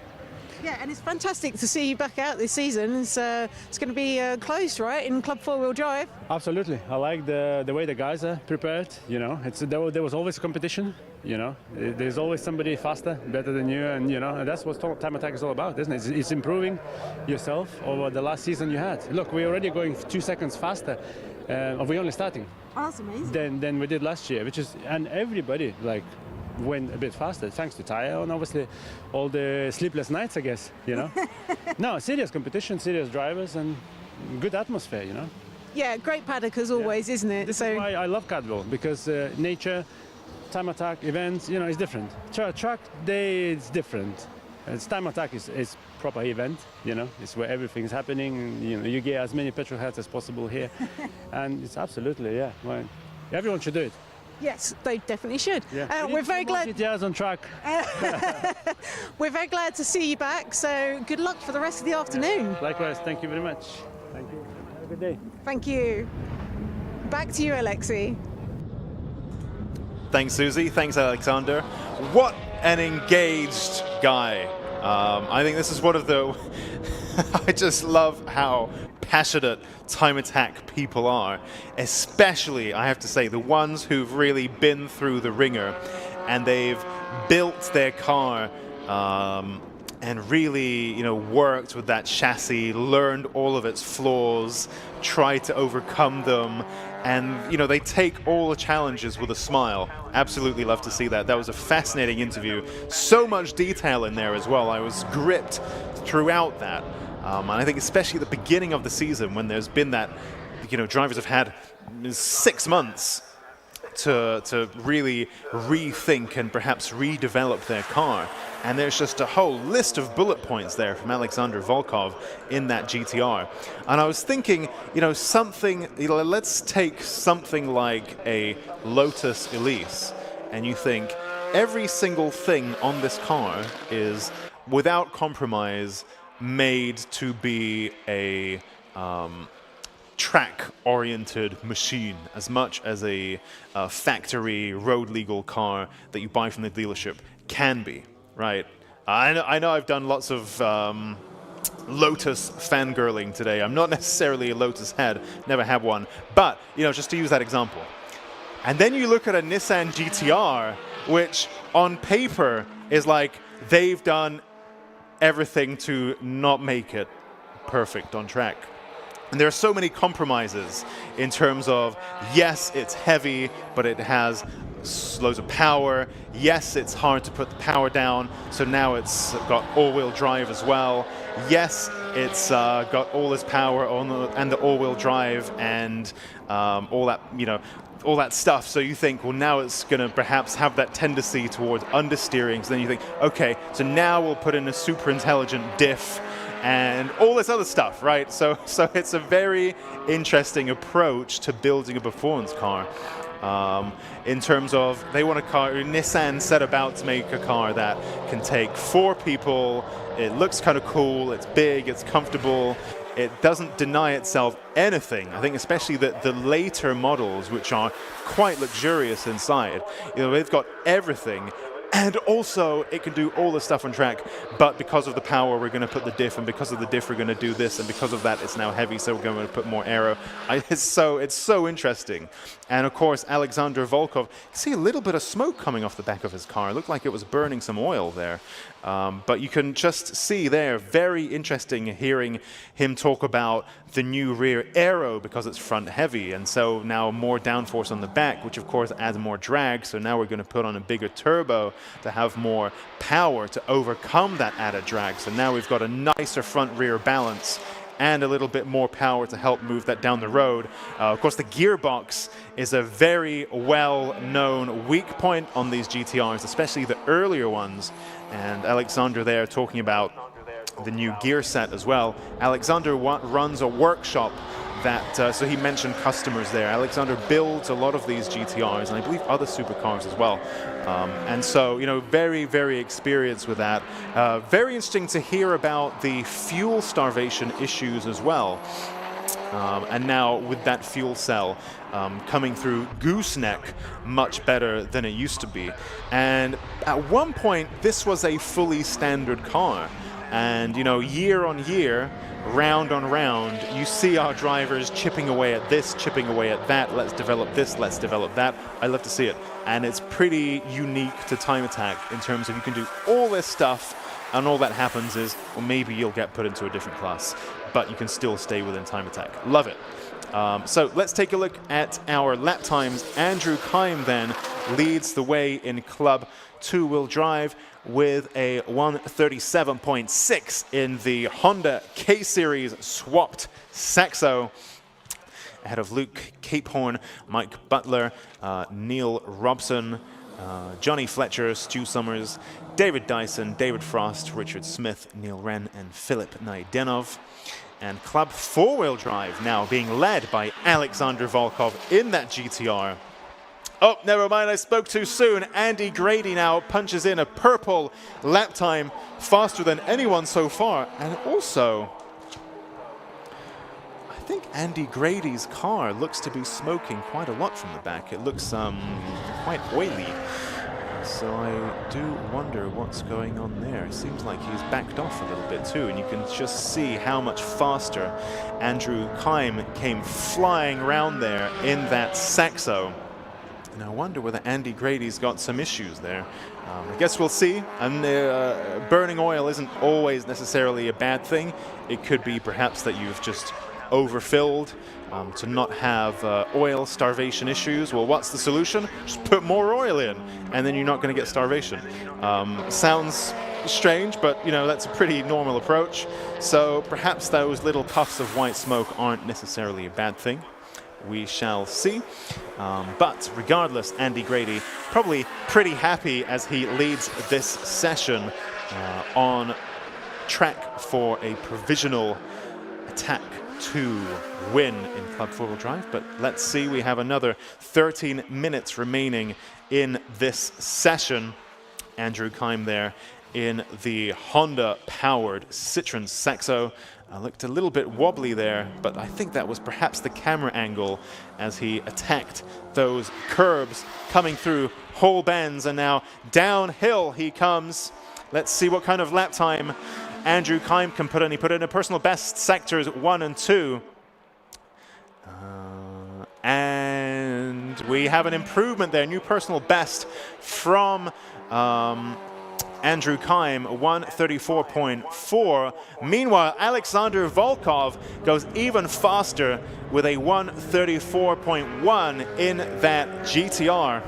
Yeah, and it's fantastic to see you back out this season. It's going to be close, right, in Club 4-Wheel Drive? Absolutely. I like the way the guys are prepared. You know, there was always competition. You know, there's always somebody faster, better than you, and you know, and that's what time attack is all about, isn't it? It's improving yourself over the last season you had. Look, we're already going 2 seconds faster. We're only starting. Oh, that's amazing. Than we did last year, and everybody went a bit faster, thanks to tyre and obviously all the sleepless nights, I guess, you know. No, serious competition, serious drivers, and good atmosphere, you know. Yeah, great paddock as always, isn't it? This is why I love Cadwell, because nature, time attack, events, you know, it's different. Track day is different. Time attack is proper event, you know. It's where everything's happening. You know, you get as many petrol heads as possible here, and it's absolutely, yeah. Well, everyone should do it. Yes, they definitely should. Yeah. We're very glad. GTRs on track. We're very glad to see you back. So good luck for the rest of the afternoon. Likewise. Thank you very much. Thank you. Have a good day. Thank you. Back to you, Alexi. Thanks, Susie. Thanks, Alexander. What an engaged guy. I think this is one of the... I just love how passionate time attack people are, especially, I have to say, the ones who've really been through the ringer and they've built their car and really, you know, worked with that chassis, learned all of its flaws, tried to overcome them, and, you know, they take all the challenges with a smile. Absolutely love to see that. That was a fascinating interview. So much detail in there as well. I was gripped throughout that. And I think especially at the beginning of the season, when there's been that, you know, drivers have had 6 months to really rethink and perhaps redevelop their car. And there's just a whole list of bullet points there from Alexander Volkov in that GTR. And I was thinking, you know, something, you know, let's take something like a Lotus Elise, and you think every single thing on this car is, without compromise, made to be a track-oriented machine as much as a factory road-legal car that you buy from the dealership can be, right? I know I've done lots of Lotus fangirling today. I'm not necessarily a Lotus head, never had one, but, you know, just to use that example. And then you look at a Nissan GTR, which on paper is like they've done everything to not make it perfect on track. And there are so many compromises in terms of, yes, it's heavy, but it has loads of power. Yes, it's hard to put the power down, so now it's got all-wheel drive as well. Yes, it's got all this power and the all-wheel drive and all that, you know, all that stuff. So you think, well, now it's going to perhaps have that tendency towards understeering. So then you think, okay, so now we'll put in a super intelligent diff and all this other stuff, right? So it's a very interesting approach to building a performance car. In terms of, they want a car, Nissan set about to make a car that can take 4 people, it looks kind of cool, it's big, it's comfortable, it doesn't deny itself anything. I think especially the later models, which are quite luxurious inside, you know, they've got everything. And also, it can do all the stuff on track, but because of the power, we're going to put the diff, and because of the diff, we're going to do this, and because of that, it's now heavy, so we're going to put more aero. It's so interesting. And of course, Alexander Volkov, you see a little bit of smoke coming off the back of his car. It looked like it was burning some oil there. But you can just see there, very interesting hearing him talk about the new rear aero because it's front heavy, and so now more downforce on the back, which of course adds more drag, so now we're going to put on a bigger turbo to have more power to overcome that added drag. So now we've got a nicer front-rear balance and a little bit more power to help move that down the road. Of course, the gearbox is a very well-known weak point on these GTRs, especially the earlier ones. And Alexander there talking about the new gear set as well. Alexander runs a workshop that, so he mentioned customers there. Alexander builds a lot of these GTRs, and I believe other supercars as well. And so, you know, very, very experienced with that. Very interesting to hear about the fuel starvation issues as well. And now with that fuel cell coming through gooseneck much better than it used to be. And at one point, this was a fully standard car. And, you know, year on year, round on round, you see our drivers chipping away at this, chipping away at that. Let's develop this, let's develop that. I love to see it. And it's pretty unique to Time Attack in terms of you can do all this stuff, and all that happens is, well, maybe you'll get put into a different class, but you can still stay within Time Attack. Love it. So let's take a look at our lap times. Andrew Kime then leads the way in Club 2-wheel drive with a 137.6 in the Honda K-Series swapped Saxo, ahead of Luke Capehorn, Mike Butler, Neil Robson, Johnny Fletcher, Stu Summers, David Dyson, David Frost, Richard Smith, Neil Wren, and Philip Naidenov. And Club 4-wheel drive now being led by Alexander Volkov in that GTR. Oh, never mind, I spoke too soon. Andy Grady now punches in a purple lap time, faster than anyone so far. And also, I think Andy Grady's car looks to be smoking quite a lot from the back. It looks quite oily. So I do wonder what's going on there. It seems like he's backed off a little bit too, and you can just see how much faster Andrew Keim came flying around there in that Saxo. And I wonder whether Andy Grady's got some issues there. I guess we'll see. And burning oil isn't always necessarily a bad thing. It could be perhaps that you've just overfilled to not have oil starvation issues. Well, what's the solution? Just put more oil in, and then you're not going to get starvation. Sounds strange, but you know, that's a pretty normal approach. So perhaps those little puffs of white smoke aren't necessarily a bad thing. We shall see. But regardless, Andy Grady probably pretty happy as he leads this session on track for a provisional attack to win in Club 4-Wheel Drive. But let's see, we have another 13 minutes remaining in this session. Andrew Keim there in the Honda-powered Citroen Saxo. Looked a little bit wobbly there, but I think that was perhaps the camera angle as he attacked those curbs coming through whole bends, and now downhill he comes. Let's see what kind of lap time Andrew Keim can put in. He put in a personal best sectors 1 and 2. And we have an improvement there, new personal best from Andrew Keim, 1:34.4. Meanwhile, Alexander Volkov goes even faster with a 1:34.1 in that GTR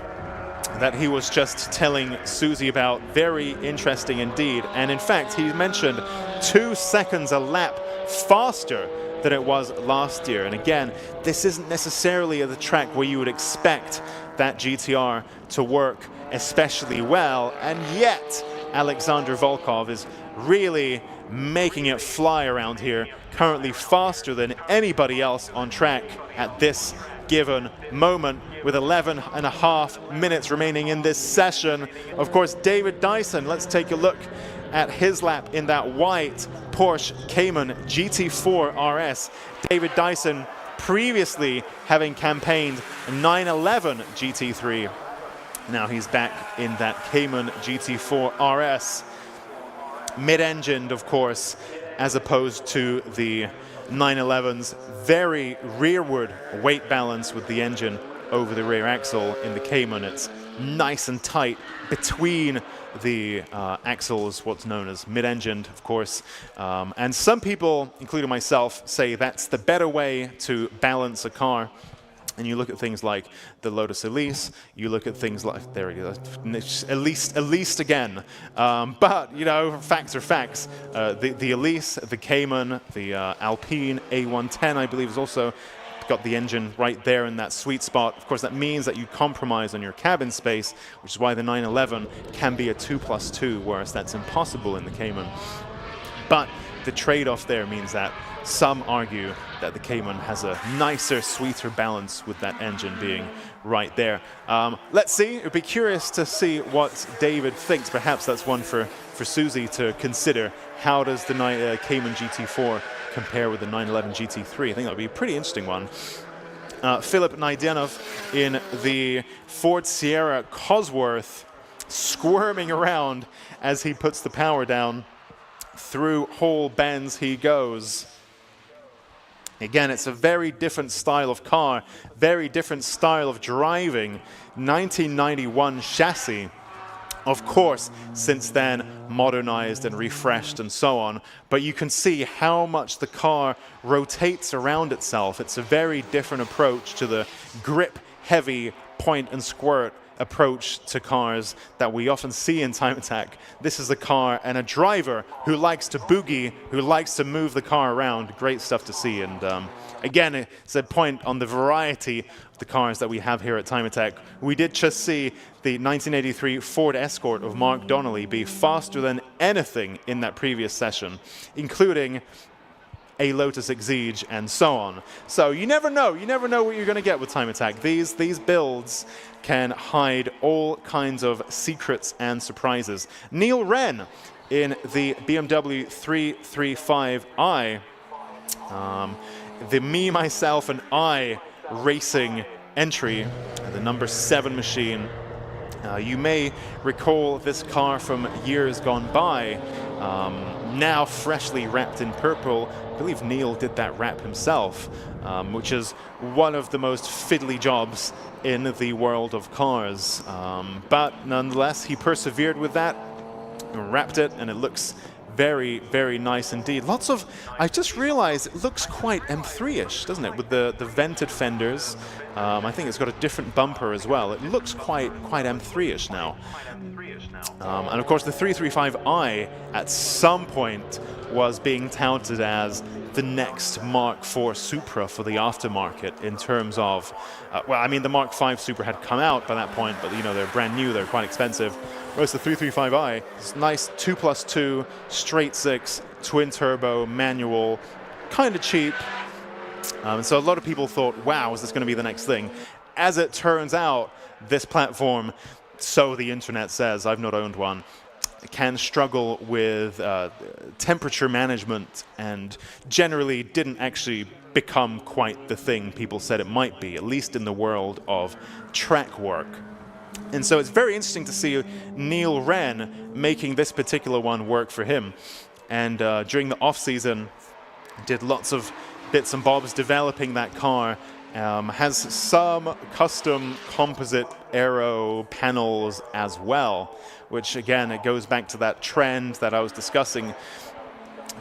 that he was just telling Susie about. Very interesting indeed. And in fact, he mentioned 2 seconds a lap faster than it was last year. And again, this isn't necessarily the track where you would expect that GTR to work especially well, and yet Alexander Volkov is really making it fly around here, currently faster than anybody else on track at this given moment, with 11.5 minutes remaining in this session. Of course, David Dyson, let's take a look at his lap in that white Porsche Cayman GT4 RS. David Dyson previously having campaigned 911 GT3. Now he's back in that Cayman GT4 RS. Mid-engined, of course, as opposed to the 911's very rearward weight balance with the engine over the rear axle. In the Cayman, it's nice and tight between the axles, what's known as mid-engined, of course. And some people, including myself, say that's the better way to balance a car. And you look at things like the Lotus Elise, you look at things like, there it is, Elise again. But, you know, facts are facts. The Elise, the Cayman, the Alpine A110, I believe, is also got the engine right there in that sweet spot. Of course, that means that you compromise on your cabin space, which is why the 911 can be a 2+2, whereas that's impossible in the Cayman. But the trade-off there means that some argue that the Cayman has a nicer, sweeter balance with that engine being right there. Let's see. It would be curious to see what David thinks. Perhaps that's one for Susie to consider. How does the Cayman GT4 compare with the 911 GT3? I think that would be a pretty interesting one. Philip Найденов in the Ford Sierra Cosworth, squirming around as he puts the power down. Through whole bends he goes. Again, it's a very different style of car, very different style of driving. 1991 chassis. Of course, since then, modernized and refreshed and so on. But you can see how much the car rotates around itself. It's a very different approach to the grip-heavy point and squirt approach to cars that we often see in Time Attack. This is a car and a driver who likes to boogie, who likes to move the car around. Great stuff to see. And again, it's a point on the variety of the cars that we have here at Time Attack. We did just see the 1983 Ford Escort of Mark Donnelly be faster than anything in that previous session, including a Lotus Exige and so on. So you never know. You never know what you're going to get with Time Attack. These builds can hide all kinds of secrets and surprises. Neil Wren in the BMW 335i, the Me, Myself, and I racing entry, the number 7 machine. You may recall this car from years gone by, now freshly wrapped in purple. I believe Neil did that wrap himself, which is one of the most fiddly jobs in the world of cars. But nonetheless, he persevered with that, wrapped it, and it looks very, very nice indeed. Lots of, I just realized it looks quite M3-ish, doesn't it? With the vented fenders. I think it's got a different bumper as well. It looks quite M3-ish now. And of course the 335i at some point was being touted as the next Mark IV Supra for the aftermarket in terms of, well, I mean, the Mark V Supra had come out by that point, but you know, they're brand new, they're quite expensive. Whereas the 335i is nice 2+2, straight six, twin turbo, manual, kind of cheap. So a lot of people thought, wow, is this going to be the next thing? As it turns out, this platform, so the internet says, I've not owned one, can struggle with temperature management and generally didn't actually become quite the thing people said it might be, at least in the world of track work. And so it's very interesting to see Neil Wren making this particular one work for him. And during the off-season, did lots of bits and bobs developing that car. Has some custom composite aero panels as well, which again, it goes back to that trend that I was discussing.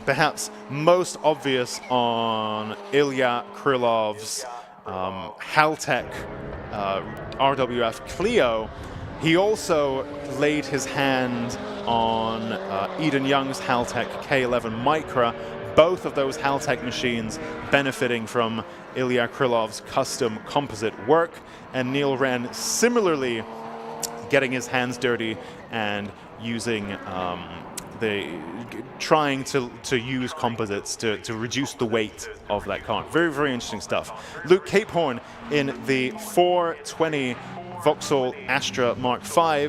Perhaps most obvious on Ilya Krylov's Haltech RWF Clio. He also laid his hand on Eden Young's Haltech K11 Micra. Both of those Haltech machines benefiting from Ilya Krylov's custom composite work, and Neil Wren similarly getting his hands dirty and using trying to use composites to reduce the weight of that car. Very, very interesting stuff. Luke Capehorn in the 420 Vauxhall Astra Mark V.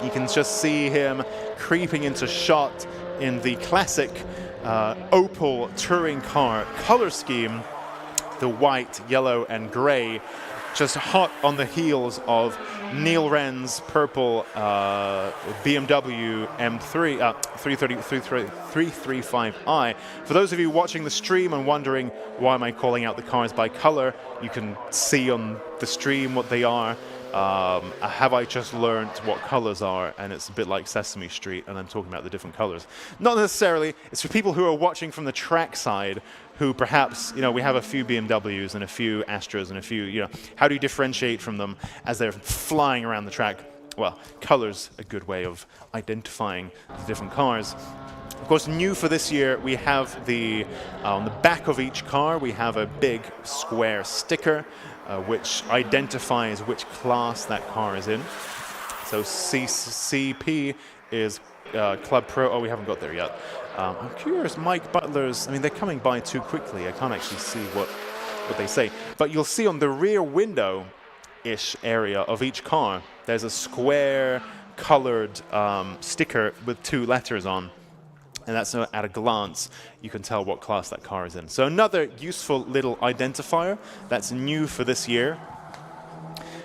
You can just see him creeping into shot in the classic Opel touring car color scheme, the white, yellow, and gray, just hot on the heels of Neil Wren's purple BMW M3 335i. For those of you watching the stream and wondering why am I calling out the cars by color, you can see on the stream what they are. Have I just learned what colors are? And it's a bit like Sesame Street, and I'm talking about the different colors. Not necessarily. It's for people who are watching from the track side, who perhaps, you know, we have a few BMWs and a few Astras and a few, you know, how do you differentiate from them as they're flying around the track? Well, color's a good way of identifying the different cars. Of course, new for this year, we have on the back of each car, we have a big square sticker, which identifies which class that car is in. So CP is Club Pro. Oh, we haven't got there yet. I'm curious, Mike Butler's, I mean, they're coming by too quickly. I can't actually see what they say. But you'll see on the rear window-ish area of each car, there's a square colored sticker with two letters on. And that's at a glance, you can tell what class that car is in. So another useful little identifier that's new for this year.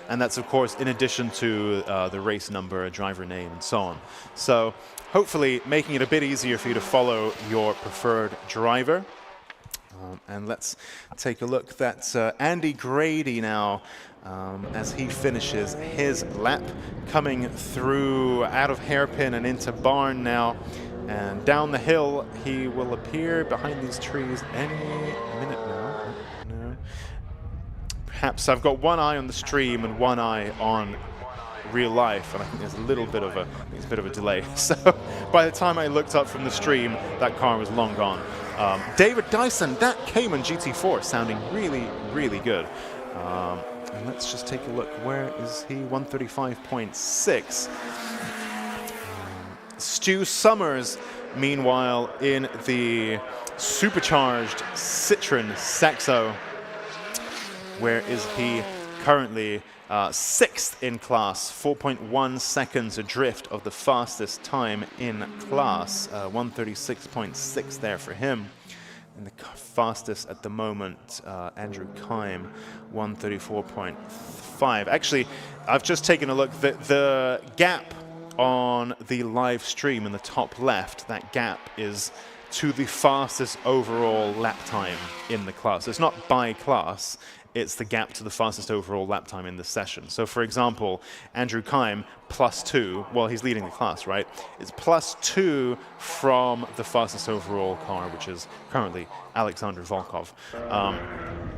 And that's, of course, in addition to the race number, driver name, and so on. So hopefully making it a bit easier for you to follow your preferred driver. And let's take a look. That's Andy Grady now as he finishes his lap, coming through out of hairpin and into barn now. And down the hill, he will appear behind these trees any minute now. No. Perhaps I've got one eye on the stream and one eye on real life, and I think there's a little bit of a delay. So by the time I looked up from the stream, that car was long gone. David Dyson, that Cayman GT4, sounding really, really good. And let's just take a look. Where is he? 135.6. Stu Summers, meanwhile, in the supercharged Citroen Saxo. Where is he currently? 6th in class, 4.1 seconds adrift of the fastest time in class. 136.6 there for him. And the fastest at the moment, Andrew Kime, 134.5. 1:34.5. Actually, I've just taken a look. The gap on the live stream in the top left, that gap is to the fastest overall lap time in the class. It's not by class, it's the gap to the fastest overall lap time in this session. So for example, Andrew Kime, +2, well, he's leading the class, right? It's +2 from the fastest overall car, which is currently Alexander Volkov.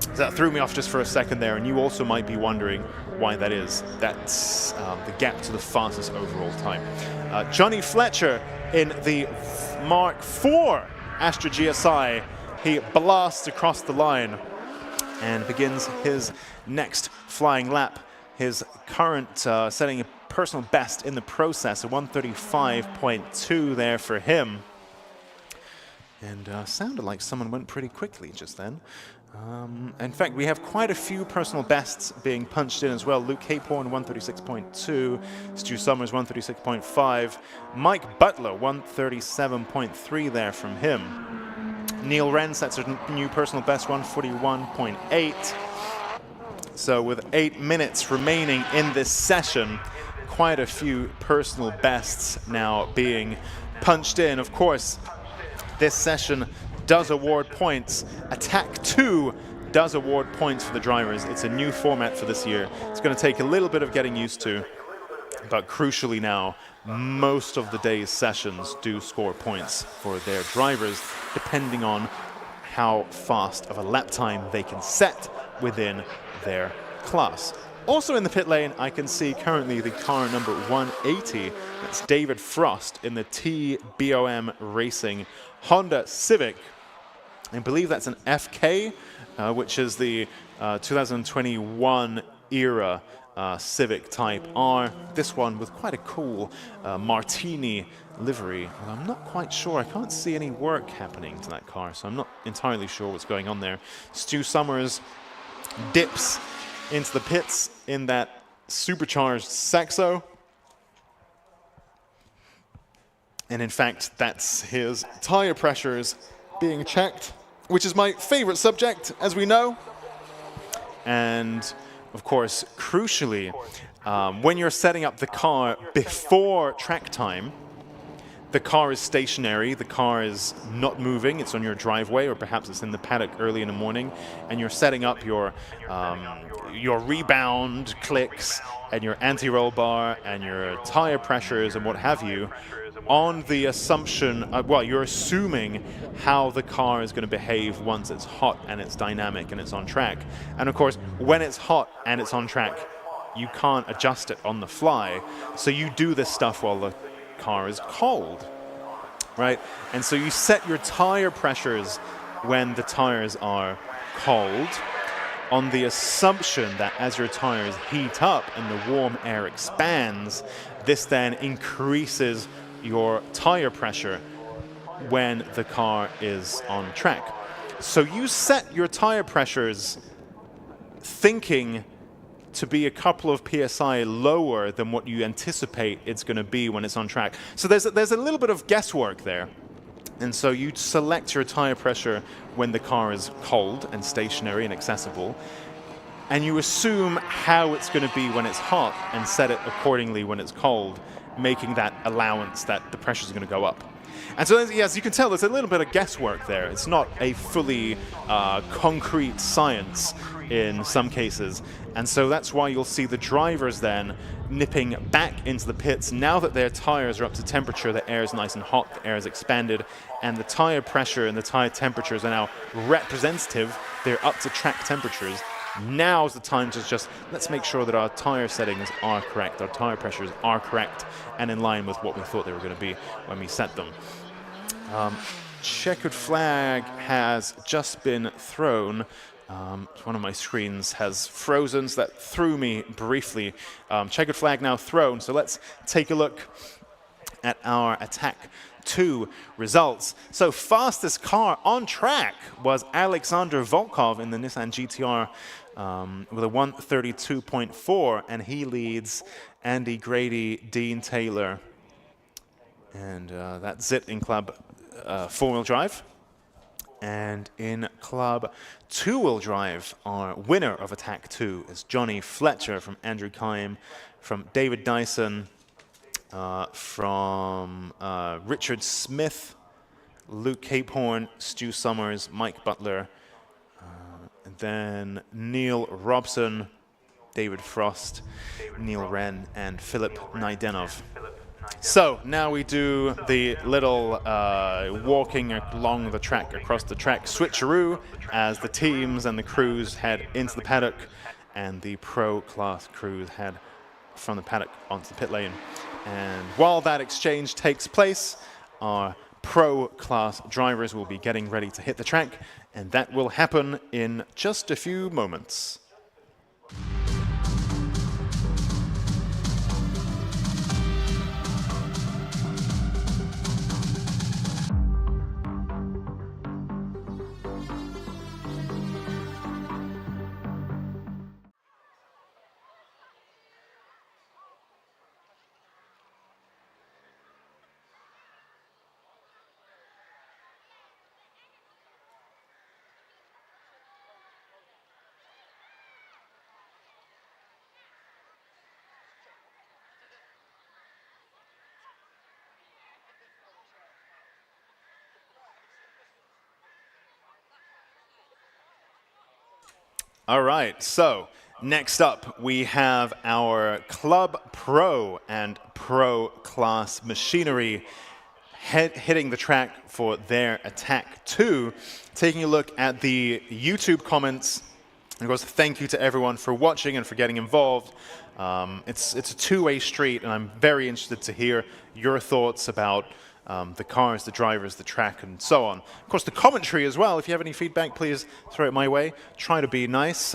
So that threw me off just for a second there, and you also might be wondering why that is. That's the gap to the fastest overall time. Johnny Fletcher in the Mark IV Astra GSI, he blasts across the line and begins his next flying lap. His current setting a personal best in the process, a 1:35.2 there for him. And sounded like someone went pretty quickly just then. In fact, we have quite a few personal bests being punched in as well. Luke Capehorn, 1:36.2. Stu Summers, 1:36.5. Mike Butler, 1:37.3 there from him. Neil Wren sets a new personal best, 1:41.8. So with 8 minutes remaining in this session, quite a few personal bests now being punched in. Of course, this session does award points. Attack 2 does award points for the drivers. It's a new format for this year. It's going to take a little bit of getting used to, but crucially now, most of the day's sessions do score points for their drivers, depending on how fast of a lap time they can set within their class. Also in the pit lane, I can see currently the car number 180. That's David Frost in the TBOM Racing Honda Civic. I believe that's an FK, which is the 2021 era Civic Type R. This one with quite a cool martini livery. And I'm not quite sure. I can't see any work happening to that car, so I'm not entirely sure what's going on there. Stu Summers dips into the pits in that supercharged Saxo. And in fact, that's his tire pressures being checked, which is my favorite subject, as we know. And of course, crucially, when you're setting up the car before track time, the car is stationary, the car is not moving, it's on your driveway, or perhaps it's in the paddock early in the morning, and you're setting up your rebound clicks and your anti-roll bar and your tire pressures and what have you, on the assumption, well, you're assuming how the car is going to behave once it's hot and it's dynamic and it's on track. And of course, when it's hot and it's on track, you can't adjust it on the fly. So you do this stuff while the car is cold, right? And so you set your tire pressures when the tires are cold, on the assumption that as your tires heat up and the warm air expands, this then increases your tire pressure when the car is on track. So you set your tire pressures thinking to be a couple of PSI lower than what you anticipate it's going to be when it's on track. So there's a little bit of guesswork there. And so you select your tire pressure when the car is cold and stationary and accessible, and you assume how it's going to be when it's hot and set it accordingly when it's cold, making that allowance that the pressure is going to go up. And so, as you can tell, there's a little bit of guesswork there. It's not a fully concrete science in some cases. And so that's why you'll see the drivers then nipping back into the pits. Now that their tires are up to temperature, the air is nice and hot, the air is expanded, and the tire pressure and the tire temperatures are now representative. They're up to track temperatures. Now's the time to just, let's make sure that our tire settings are correct, our tire pressures are correct, and in line with what we thought they were going to be when we set them. Checkered flag has just been thrown. One of my screens has frozen, so that threw me briefly. Checkered flag now thrown, so let's take a look at our attack 2 results. So fastest car on track was Alexander Volkov in the Nissan GTR with a 1:32.4, and he leads Andy Grady, Dean Taylor, and that's it in Club 4-wheel drive. And in Club 2-wheel drive, our winner of Attack 2 is Johnny Fletcher from Andrew Kime, from David Dyson, from Richard Smith, Luke Capehorn, Stu Summers, Mike Butler, and then Neil Robson, David Frost, Neil Wren, and Philip Naidenov. So now we do the little walking along the track, across the track switcheroo as the teams and the crews head into the paddock and the pro class crews head from the paddock onto the pit lane. And while that exchange takes place, our pro class drivers will be getting ready to hit the track, and that will happen in just a few moments. All right, so next up we have our Club Pro and Pro Class machinery hitting the track for their Attack 2. Taking a look at the YouTube comments, and of course thank you to everyone for watching and for getting involved. It's a two-way street, and I'm very interested to hear your thoughts about the cars, the drivers, the track, and so on. Of course, the commentary as well. If you have any feedback, please throw it my way. Try to be nice.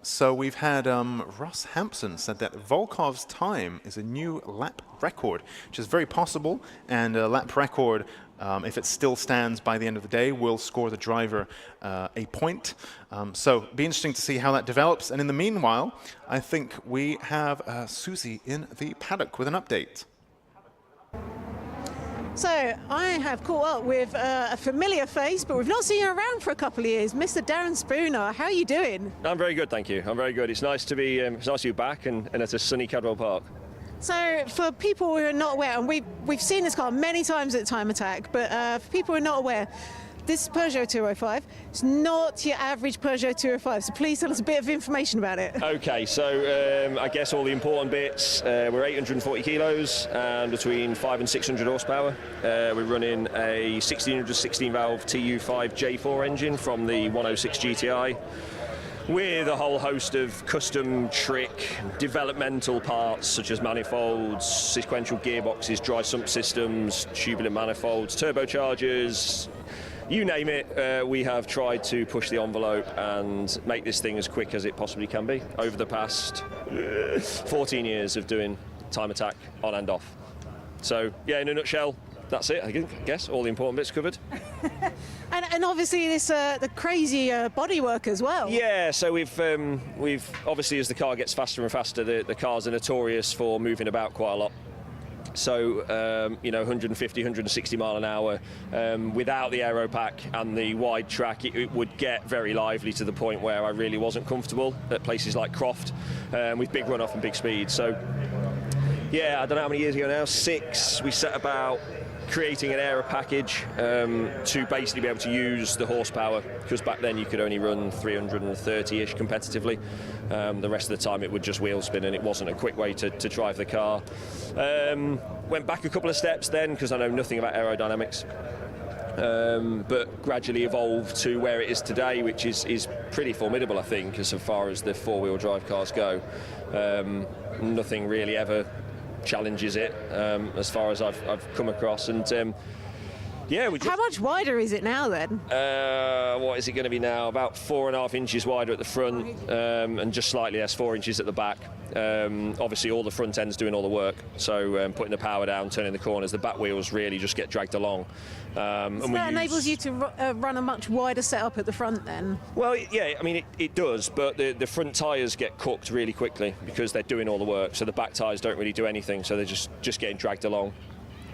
So we've had Ross Hampson said that Volkov's time is a new lap record, which is very possible. And a lap record, if it still stands by the end of the day, will score the driver a point. So be interesting to see how that develops. And in the meanwhile, I think we have Susie in the paddock with an update. So I have caught up with a familiar face, but we've not seen you around for a couple of years. Mr. Darren Spooner, how are you doing? I'm very good, thank you. I'm very good. It's nice to be back and at a sunny Cadwell Park. So for people who are not aware, and we've seen this car many times at Time Attack, but for people who are not aware, this Peugeot 205 is not your average Peugeot 205, so please tell us a bit of information about it. Okay, so I guess all the important bits, we're 840 kilos and between 500 and 600 horsepower. We're running a 1616 valve TU5 J4 engine from the 106 GTI with a whole host of custom trick developmental parts such as manifolds, sequential gearboxes, dry sump systems, tubular manifolds, turbochargers. You name it, we have tried to push the envelope and make this thing as quick as it possibly can be over the past 14 years of doing Time Attack on and off. So, yeah, in a nutshell, that's it, I guess. All the important bits covered. And obviously this the crazy bodywork as well. Yeah, so we've obviously, as the car gets faster and faster, the cars are notorious for moving about quite a lot. So, 150, 160 mile an hour, without the aero pack and the wide track, it would get very lively to the point where I really wasn't comfortable at places like Croft with big runoff and big speed. So, yeah, I don't know how many years ago now, 6, we set about creating an aero package to basically be able to use the horsepower, because back then you could only run 330-ish competitively. The rest of the time it would just wheel spin, and it wasn't a quick way to drive the car. Went back a couple of steps then because I know nothing about aerodynamics, but gradually evolved to where it is today, which is pretty formidable, I think, as far as the four-wheel drive cars go. Nothing really ever challenges it as far as I've come across, and yeah. How much wider is it now then? What is it going to be now? About 4.5 inches wider at the front, and just slightly less, 4 inches at the back. Obviously all the front end's doing all the work, so putting the power down, turning the corners, the back wheels really just get dragged along. So that enables you to run a much wider setup at the front then? Well, yeah, I mean it does, but the front tyres get cooked really quickly because they're doing all the work, so the back tyres don't really do anything, so they're just getting dragged along.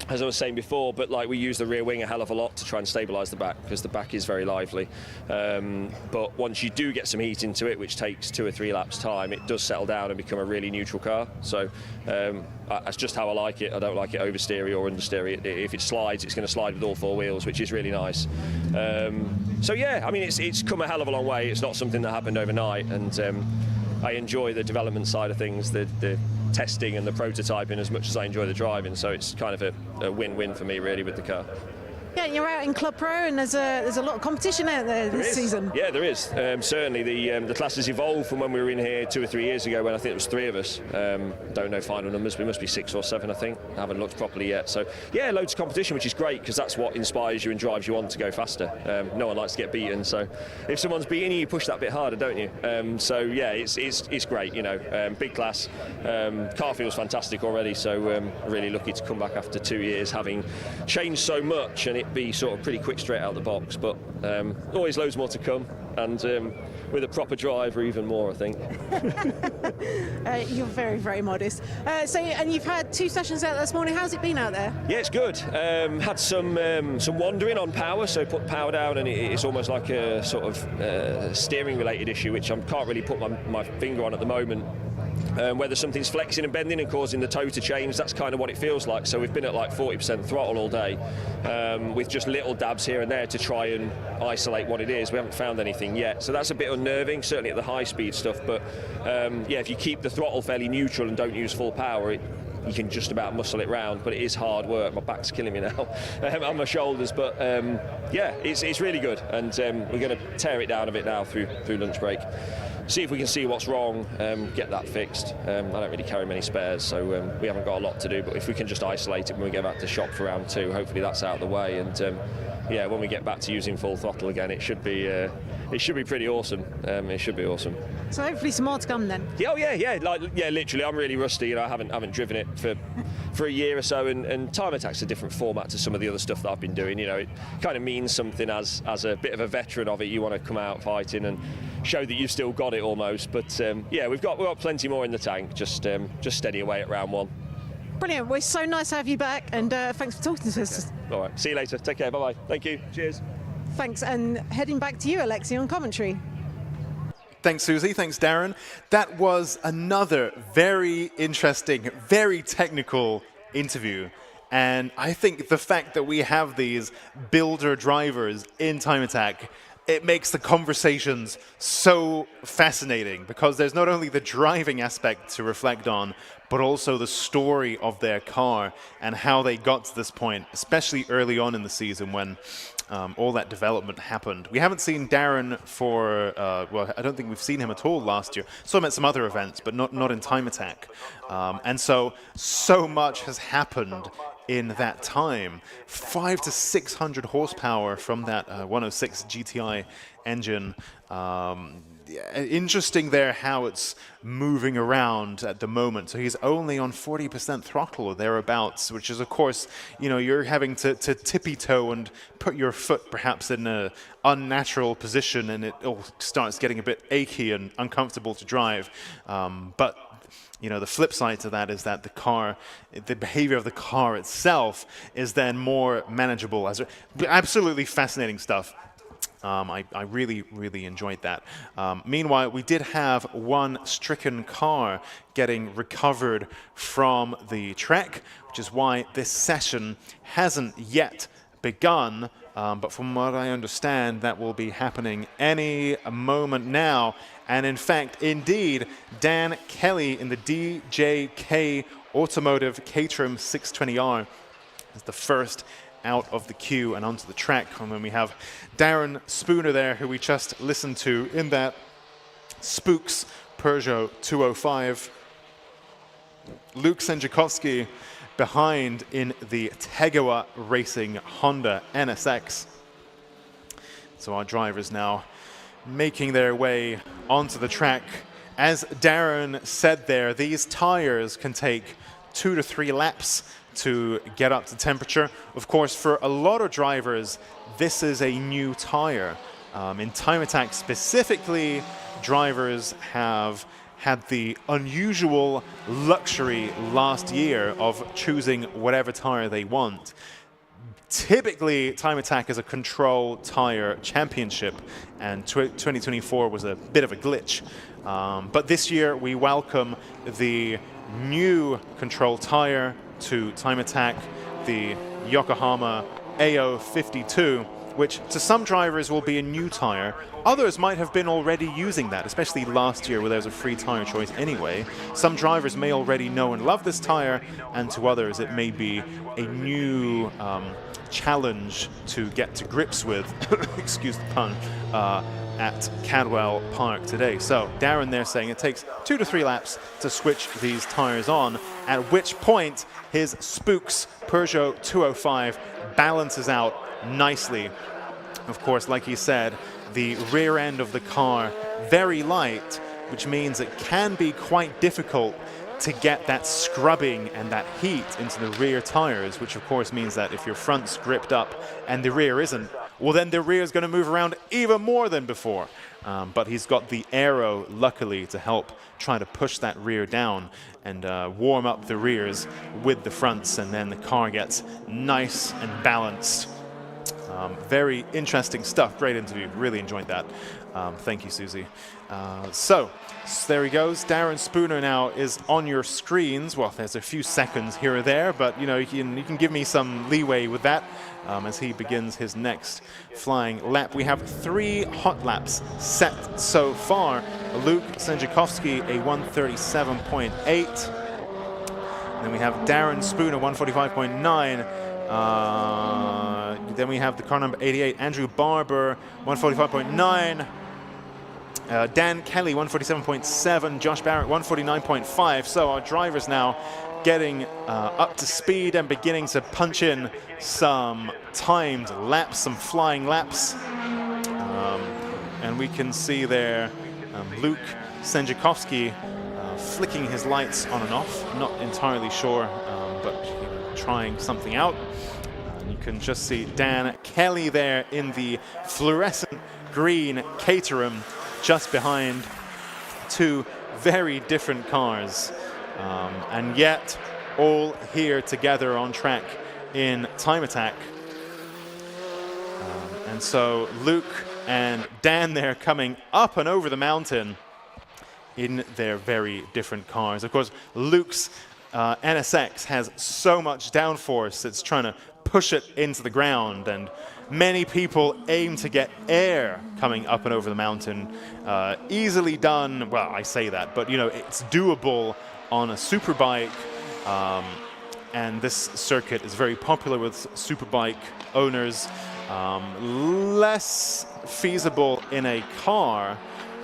as I was saying before, but like we use the rear wing a hell of a lot to try and stabilise the back, because the back is very lively. But once you do get some heat into it, which takes 2 or 3 laps time, it does settle down and become a really neutral car. So that's just how I like it. I don't like it oversteery or understeery. If it slides, it's going to slide with all 4 wheels, which is really nice. So yeah, I mean, it's come a hell of a long way. It's not something that happened overnight, and I enjoy the development side of things, the testing and the prototyping as much as I enjoy the driving, so it's kind of a win-win for me really with the car. Yeah, you're out in Club Pro, and there's a lot of competition out there this season. Yeah, there is. Certainly, the class has evolved from when we were in here 2 or 3 years ago, when I think it was 3 of us. Don't know final numbers. We must be 6 or 7, I think. I haven't looked properly yet. So yeah, loads of competition, which is great, because that's what inspires you and drives you on to go faster. No one likes to get beaten, so if someone's beating you, you push that bit harder, don't you? So yeah, it's great. You know, big class. Car feels fantastic already. So really lucky to come back after 2 years, having changed so much, and it be sort of pretty quick straight out the box, but always loads more to come, and with a proper driver even more, I think. You're very, very modest. And you've had 2 sessions out this morning. How's it been out there? Yeah, it's good. Had some wandering on power, so put power down, and it's almost like a sort of steering related issue, which I can't really put my finger on at the moment. Whether something's flexing and bending and causing the toe to change, that's kind of what it feels like. So we've been at like 40% throttle all day, with just little dabs here and there to try and isolate what it is. We haven't found anything yet, so that's a bit unnerving, certainly at the high speed stuff. But yeah, if you keep the throttle fairly neutral and don't use full power, you can just about muscle it round, but it is hard work. My back's killing me now on my shoulders, but yeah, it's really good, and we're going to tear it down a bit now through lunch break. See if we can see what's wrong, get that fixed. I don't really carry many spares, so we haven't got a lot to do, but if we can just isolate it when we get back to shop for round 2, hopefully that's out of the way, and yeah, when we get back to using full throttle again, it should be pretty awesome. It should be awesome. So hopefully some more to come then. Yeah, literally, I'm really rusty. You know, I haven't driven it for a year or so, and Time Attack's a different format to some of the other stuff that I've been doing. You know, it kind of means something as a bit of a veteran of it. You want to come out fighting and show that you've still got it almost. But yeah, we've got plenty more in the tank. Just steady away at round 1. Brilliant. Well, it's so nice to have you back, and thanks for talking to us. All right. See you later. Take care. Bye-bye. Thank you. Cheers. Thanks, and heading back to you, Alexi, on commentary. Thanks, Susie. Thanks, Darren. That was another very interesting, very technical interview. And I think the fact that we have these builder drivers in Time Attack, it makes the conversations so fascinating, because there's not only the driving aspect to reflect on, but also the story of their car and how they got to this point, especially early on in the season when all that development happened. We haven't seen Darren for, well, I don't think we've seen him at all last year. Saw him at some other events, but not in Time Attack. And so much has happened in that time. 500 to 600 horsepower from that 106 GTI engine. Interesting there how it's moving around at the moment. So he's only on 40% throttle or thereabouts, which is, of course, you know, you're having to tippy-toe and put your foot perhaps in an unnatural position, and it all starts getting a bit achy and uncomfortable to drive. But you know, the flip side to that is that the behavior of the car itself is then more manageable. Absolutely fascinating stuff. I really, really enjoyed that. Meanwhile, we did have one stricken car getting recovered from the track, which is why this session hasn't yet begun. But from what I understand, that will be happening any moment now. And in fact, indeed, Dan Kelly in the DJK Automotive Caterham 620R is the first out of the queue and onto the track. And then we have Darren Spooner there, who we just listened to in that Spooks Peugeot 205. Luke Sanjikovski behind in the Tegawa Racing Honda NSX. So our drivers now making their way onto the track. As Darren said there, these tires can take 2 to 3 laps to get up to temperature. Of course, for a lot of drivers, this is a new tire. In Time Attack specifically, drivers have had the unusual luxury last year of choosing whatever tire they want. Typically, Time Attack is a control tire championship, and 2024 was a bit of a glitch. But this year, we welcome the new control tire to Time Attack, the Yokohama AO52, which to some drivers will be a new tire. Others might have been already using that, especially last year where there was a free tire choice anyway. Some drivers may already know and love this tire, and to others it may be a new challenge to get to grips with, excuse the pun, at Cadwell Park today. So Darren there saying it takes 2 to 3 laps to switch these tires on, at which point his Spooks Peugeot 205 balances out nicely. Of course, like he said, the rear end of the car very light, which means it can be quite difficult to get that scrubbing and that heat into the rear tires, which of course means that if your front's gripped up and the rear isn't, well then the rear is going to move around even more than before. But he's got the aero, luckily, to help try to push that rear down and warm up the rears with the fronts, and then the car gets nice and balanced. Very interesting stuff. Great interview. Really enjoyed that. Thank you, Susie. So there he goes. Darren Spooner now is on your screens. Well, there's a few seconds here or there, but you know, you can give me some leeway with that as he begins his next flying lap. We have 3 hot laps set so far. Luke Sanjikovski, a 137.8. Then we have Darren Spooner, 145.9. Then we have the car number 88, Andrew Barber, 145.9. Dan Kelly, 147.7. Josh Barrett, 149.5. So our drivers now getting up to speed and beginning to punch in some timed laps, some flying laps. And we can see there Luke Sanjikovski flicking his lights on and off. Not entirely sure, but trying something out. You can just see Dan Kelly there in the fluorescent green Caterham just behind 2 very different cars, and yet all here together on track in Time Attack. And so Luke and Dan there coming up and over the mountain in their very different cars. Of course, Luke's NSX has so much downforce, it's trying to push it into the ground, and many people aim to get air coming up and over the mountain. Easily done, well, I say that, but you know, it's doable on a superbike, and this circuit is very popular with superbike owners. Less feasible in a car,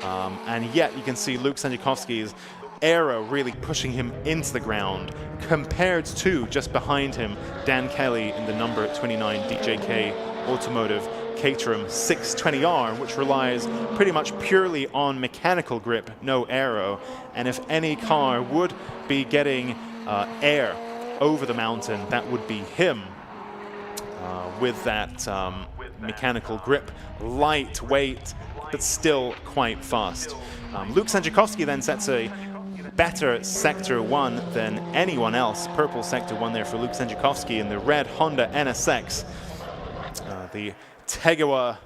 and yet you can see Luke Sanjikovski's aero really pushing him into the ground, compared to just behind him Dan Kelly in the number 29 DJK Automotive Caterham 620R, which relies pretty much purely on mechanical grip, no aero. And if any car would be getting air over the mountain, that would be him, with that mechanical grip, lightweight, but still quite fast. Luke Sanjikovski then sets a better Sector 1 than anyone else. Purple Sector 1 there for Luke Sanjikovski in the red Honda NSX. The Tegawa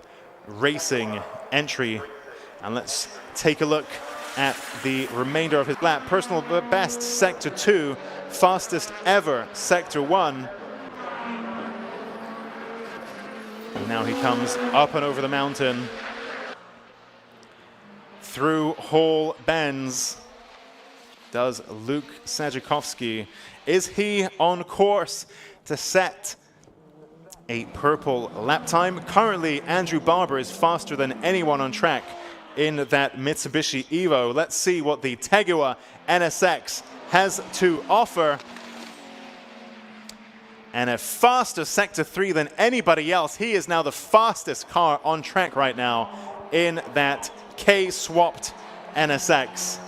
Racing entry. And let's take a look at the remainder of his lap. Personal best Sector 2, fastest ever Sector 1. And now he comes up and over the mountain, through Hall Bends. Does Luke Sanjikovski. Is he on course to set a purple lap time? Currently, Andrew Barber is faster than anyone on track in that Mitsubishi Evo. Let's see what the Tegawa NSX has to offer. And a faster Sector 3 than anybody else. He is now the fastest car on track right now in that K-swapped NSX.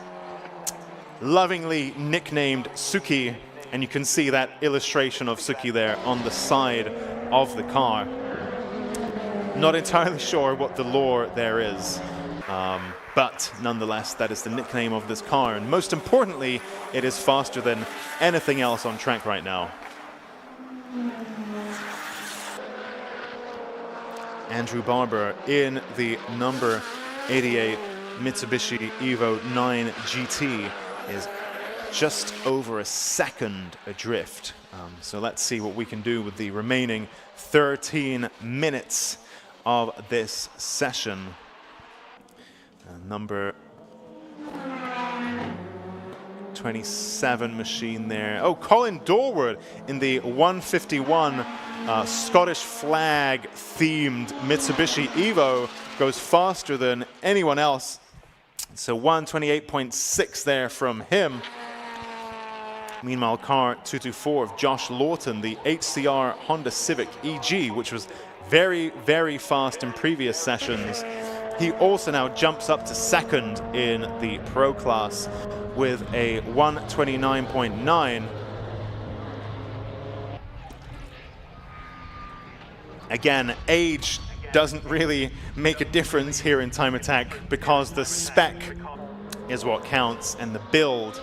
Lovingly nicknamed Suki, and you can see that illustration of Suki there on the side of the car. Not entirely sure what the lore there is, but nonetheless, that is the nickname of this car. And most importantly, it is faster than anything else on track right now. Andrew Barber in the number 88 Mitsubishi Evo 9 GT is just over a second adrift. So let's see what we can do with the remaining 13 minutes of this session. Number 27 machine there. Oh, Colin Dorward in the 151 Scottish flag themed Mitsubishi Evo goes faster than anyone else. So 128.6 there from him. Meanwhile, car 224 of Josh Lorton, the HCR Honda Civic EG, which was very, very fast in previous sessions. He also now jumps up to second in the Pro class with a 129.9. Again, age doesn't really make a difference here in Time Attack because the spec is what counts, and the build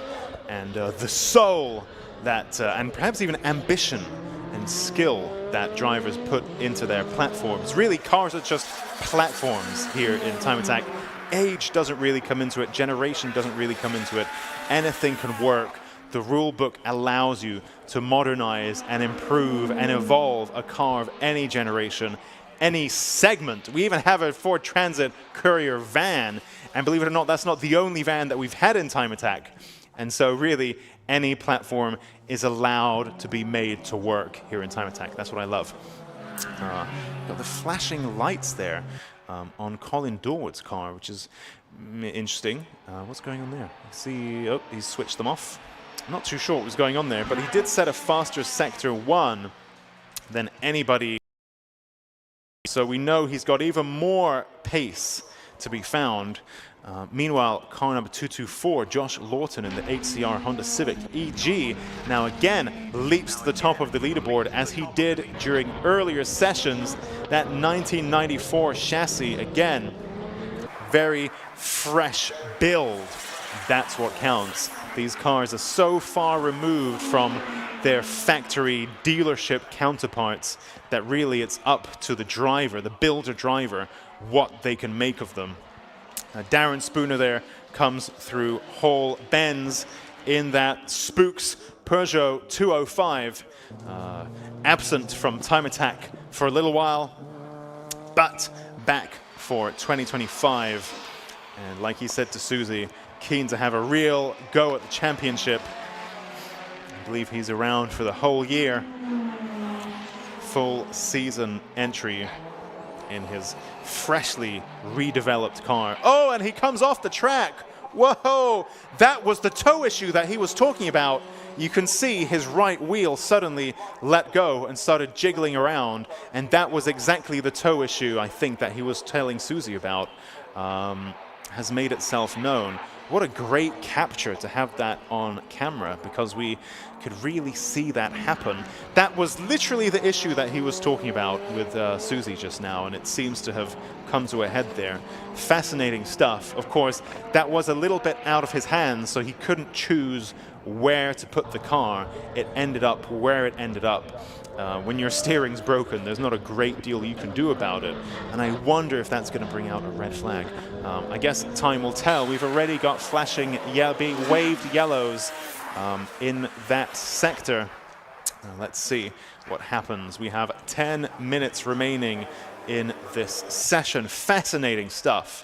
and the soul that, and perhaps even ambition and skill that drivers put into their platforms. Really, cars are just platforms here in Time Attack. Age doesn't really come into it. Generation doesn't really come into it. Anything can work. The rule book allows you to modernize and improve and evolve a car of any generation, any segment. We even have a Ford Transit Courier van, and believe it or not, that's not the only van that we've had in Time Attack. And so really, any platform is allowed to be made to work here in Time Attack. That's what I love. Got the flashing lights there on Colin Dorward's car, which is interesting. What's going on there? See, oh, he's switched them off. I'm not too sure what was going on there, but he did set a faster Sector 1 than anybody. So we know he's got even more pace to be found. Meanwhile, car number 224, Josh Lorton in the HCR Honda Civic EG, now again leaps to the top of the leaderboard as he did during earlier sessions. That 1994 chassis, again, very fresh build. That's what counts. These cars are so far removed from their factory dealership counterparts that really it's up to the driver, the builder driver, what they can make of them. Darren Spooner there comes through Hall Benz in that Spooks Peugeot 205. Absent from Time Attack for a little while, but back for 2025. And like he said to Susie, keen to have a real go at the championship. I believe he's around for the whole year. Full season entry in his freshly redeveloped car. Oh, and he comes off the track. Whoa, that was the toe issue that he was talking about. You can see his right wheel suddenly let go and started jiggling around, and that was exactly the toe issue, I think, that he was telling Susie about, has made itself known. What a great capture to have that on camera, because we could really see that happen. That was literally the issue that he was talking about with Susie just now, and it seems to have come to a head there. Fascinating stuff. Of course, that was a little bit out of his hands, so he couldn't choose where to put the car. It ended up where it ended up. When your steering's broken, there's not a great deal you can do about it. And I wonder if that's going to bring out a red flag. I guess time will tell. We've already got flashing, being waved yellows in that sector. Let's see what happens. We have 10 minutes remaining in this session. Fascinating stuff.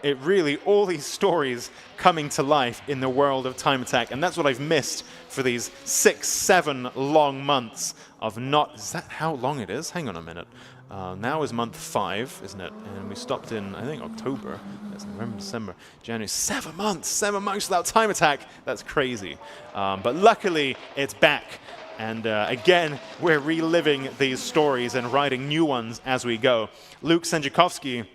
It really, all these stories coming to life in the world of Time Attack, and that's what I've missed for these 6-7 long months of not. Is that how long it is? Hang on a minute. Now is month 5, isn't it? And we stopped in, I think, October. That's November, December, January. 7 months! 7 months without Time Attack. That's crazy. But luckily, it's back. And again, we're reliving these stories and writing new ones as we go. Luke Sanjikovski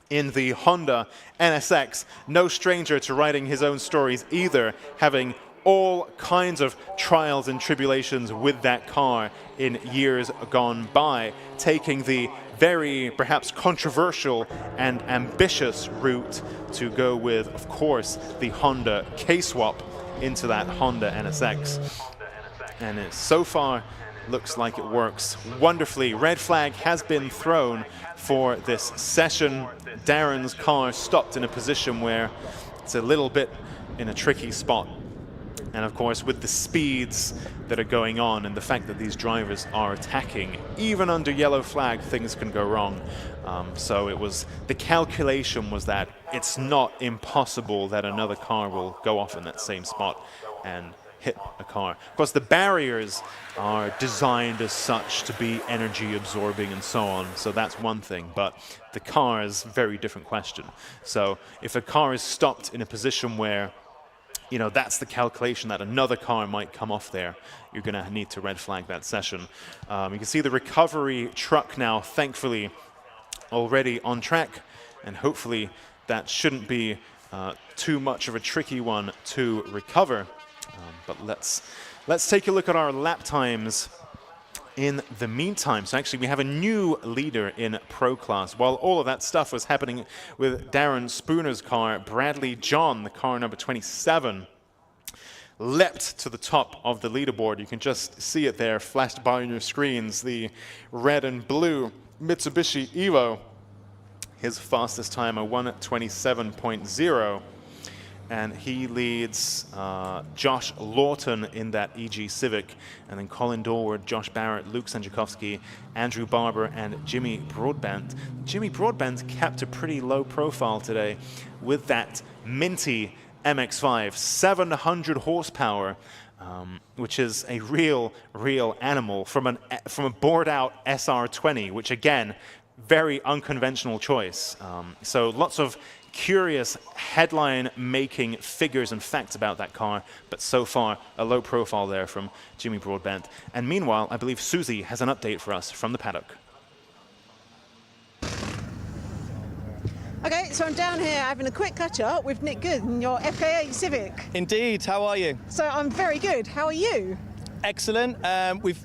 in the Honda NSX, no stranger to writing his own stories either, having all kinds of trials and tribulations with that car in years gone by, taking the very perhaps controversial and ambitious route to go with, of course, the Honda K-swap into that Honda NSX. And it so far looks like it works wonderfully. Red flag has been thrown for this session. Darren's car stopped in a position where it's a little bit in a tricky spot. And of course, with the speeds that are going on and the fact that these drivers are attacking, even under yellow flag, things can go wrong. So it was, the calculation was that it's not impossible that another car will go off in that same spot and hit a car. Of course, the barriers are designed as such to be energy absorbing and so on, so that's one thing, but the car is a very different question. So if a car is stopped in a position where, you know, that's the calculation that another car might come off there, you're going to need to red flag that session. You can see the recovery truck now, thankfully, already on track, and hopefully that shouldn't be too much of a tricky one to recover. But let's take a look at our lap times in the meantime. So actually we have a new leader in Pro Class. While all of that stuff was happening with Darren Spooner's car, Bradley John, the car number 27, leapt to the top of the leaderboard. You can just see it there flashed by on your screens, the red and blue Mitsubishi Evo. His fastest time, a 1:27.0. And he leads Josh Lorton in that EG Civic, and then Colin Dorward, Josh Barrett, Luke Sanjikovski, Andrew Barber, and Jimmy Broadbent. Jimmy Broadbent kept a pretty low profile today with that minty MX-5, 700 horsepower, which is a real animal from a bored-out SR20, which again, very unconventional choice. So lots of curious headline-making figures and facts about that car, but so far a low profile there from Jimmy Broadbent. And meanwhile, I believe Susie has an update for us from the paddock. Okay, so I'm down here having a quick catch-up with Nick Good in your FK8 Civic. Indeed, how are you? So I'm very good. How are you? Excellent. We've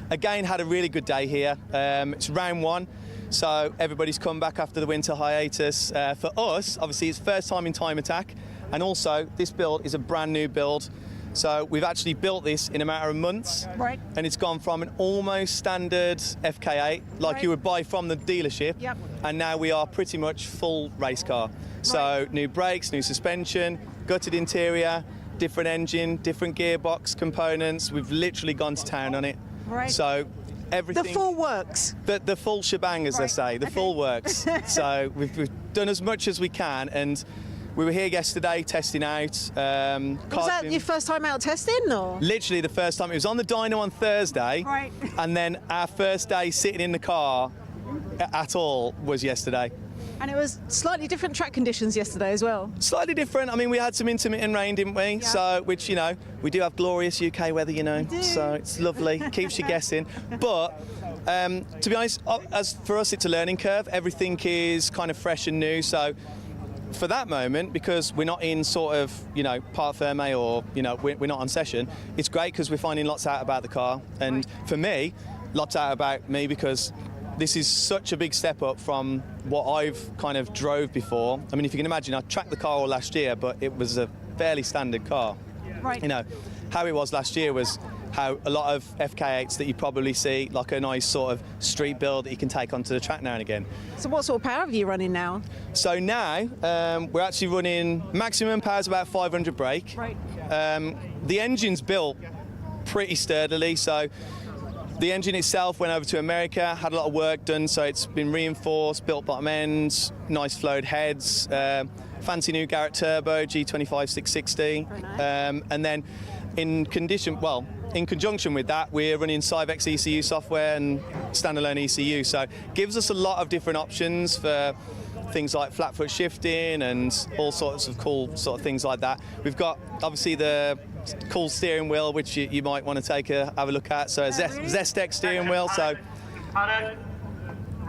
again had a really good day here. It's round one. So everybody's come back after the winter hiatus. For us, obviously, it's first time in Time Attack, and also this build is a brand new build. So we've actually built this in a matter of months, right? And it's gone from an almost standard FK8, like you would buy from the dealership, yep. And now we are pretty much full race car. So new brakes, new suspension, gutted interior, different engine, different gearbox components. We've literally gone to town on it. Right. So everything. The full works. The full shebang, as they say. The full works. So we've done as much as we can, and we were here yesterday testing out. Was that your first time out testing, or? Literally the first time. It was on the dyno on Thursday, right? And then our first day sitting in the car at all was yesterday. And it was slightly different track conditions yesterday as well. Slightly different. I mean, we had some intermittent rain, didn't we? Yeah. So, which, you know, we do have glorious UK weather, you know. So it's lovely, keeps you guessing. But to be honest, as for us, it's a learning curve. Everything is kind of fresh and new. So for that moment, because we're not in sort of, you know, part ferme, or, you know, we're not on session, it's great because we're finding lots out about the car. And for me, lots out about me, because this is such a big step up from what I've kind of drove before. I mean, if you can imagine, I tracked the car all last year, but it was a fairly standard car. Right. You know, how it was last year was how a lot of FK8s that you probably see, like a nice sort of street build that you can take onto the track now and again. So what sort of power are you running now? So now we're actually running maximum power is about 500 brake. Right. The engine's built pretty sturdily, so the engine itself went over to America, had a lot of work done, so it's been reinforced, built bottom ends, nice flowed heads, fancy new Garrett turbo, G25 660, and then in conjunction with that, we're running Cyvex ECU software and standalone ECU, so gives us a lot of different options for things like flat foot shifting and all sorts of cool sort of things like that. We've got obviously the cool steering wheel, which you might want to have a look at. So a Zestec steering wheel. So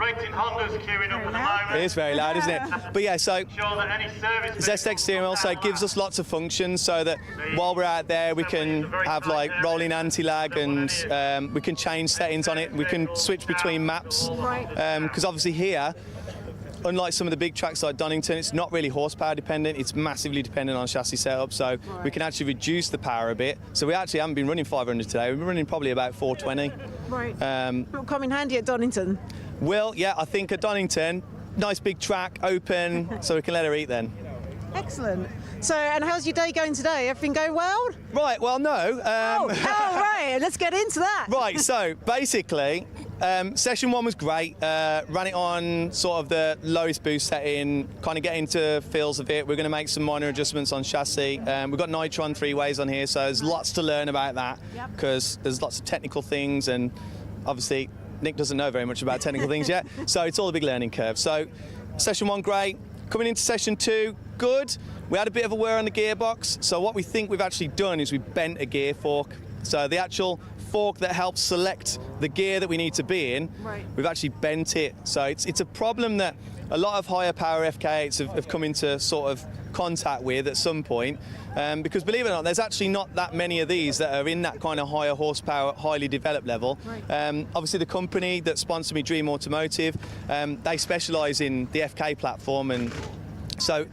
Racing Honda's queuing up at the moment. It is very loud, isn't it? But yeah, so Sure that any service ZX steering wheel, so it gives us lots of functions so that while we're out there we can have like rolling anti-lag and we can change settings on it. We can switch between maps because obviously here, unlike some of the big tracks like Donington, it's not really horsepower dependent, it's massively dependent on chassis setup, so we can actually reduce the power a bit. So we actually haven't been running 500 today, we've been running probably about 420. Right. It'll come in handy at Donington. Well, yeah, I think at Donington, nice big track, open, so we can let her eat then. Excellent. So, and how's your day going today? Everything going well? Right, well, no. Right, let's get into that. Right, so basically, session 1 was great. Ran it on sort of the lowest boost setting, kind of get into feels of it. We're going to make some minor adjustments on chassis. We've got Nitron 3-ways on here, so there's lots to learn about that because there's lots of technical things, and obviously Nick doesn't know very much about technical things yet, so it's all a big learning curve. So session 1, great. Coming into session 2, good. We had a bit of a wear on the gearbox, so what we think we've actually done is we've bent a gear fork. So the actual fork that helps select the gear that we need to be in, we've actually bent it. So it's a problem that a lot of higher power FK8s have come into sort of contact with at some point, because believe it or not, there's actually not that many of these that are in that kind of higher horsepower, highly developed level. Obviously the company that sponsored me, Dream Automotive, they specialise in the FK platform, and so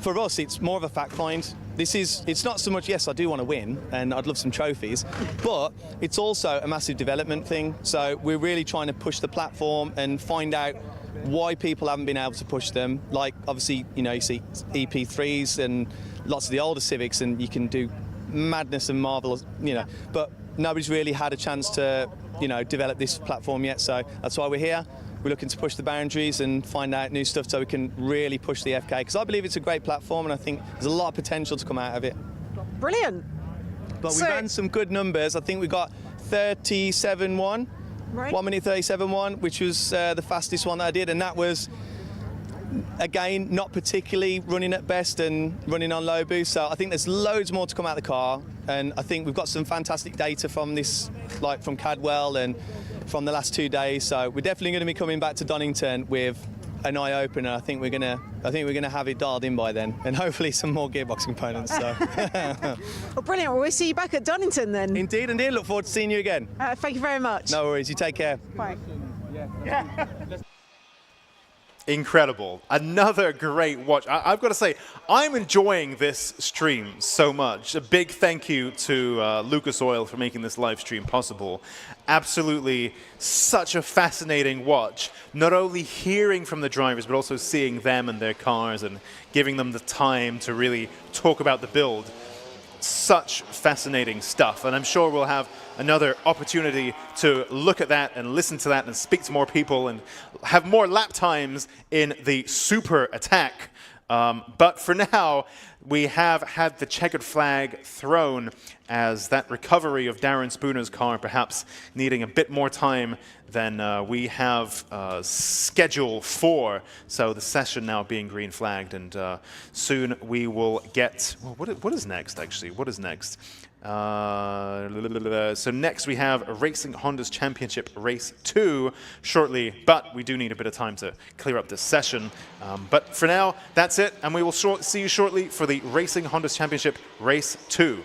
for us it's more of a fact find. It's not so much, yes, I do want to win and I'd love some trophies, but it's also a massive development thing. So we're really trying to push the platform and find out why people haven't been able to push them. Like obviously, you know, you see EP3s and lots of the older Civics, and you can do madness and marvelous, you know, but nobody's really had a chance to, you know, develop this platform yet. So that's why we're here. We're looking to push the boundaries and find out new stuff so we can really push the FK, because I believe it's a great platform and I think there's a lot of potential to come out of it. Brilliant. But we ran some good numbers. I think we got 37.1, 1 minute 37.1, which was the fastest one that I did, and that was, again, not particularly running at best and running on low boost. So I think there's loads more to come out of the car, and I think we've got some fantastic data from this, like from Cadwell and from the last 2 days. So we're definitely going to be coming back to Donington with an eye opener. I think we're gonna have it dialed in by then, and hopefully some more gearbox components. So. Well, brilliant. Well, we'll see you back at Donington then. Indeed, indeed. Look forward to seeing you again. Thank you very much. No worries. You take care. Bye. Incredible. Another great watch. I've got to say, I'm enjoying this stream so much. A big thank you to Lucas Oil for making this live stream possible. Absolutely such a fascinating watch. Not only hearing from the drivers, but also seeing them and their cars and giving them the time to really talk about the build. Such fascinating stuff. And I'm sure we'll have another opportunity to look at that and listen to that and speak to more people and have more lap times in the super attack. But for now, we have had the checkered flag thrown as that recovery of Darren Spooner's car perhaps needing a bit more time than we have scheduled for. So the session now being green flagged, and soon we will get, well, what is next actually? What is next? So next we have Racing Honda's Championship Race 2 shortly, but we do need a bit of time to clear up this session. But for now, that's it, and we will see you shortly for the Racing Honda's Championship Race 2.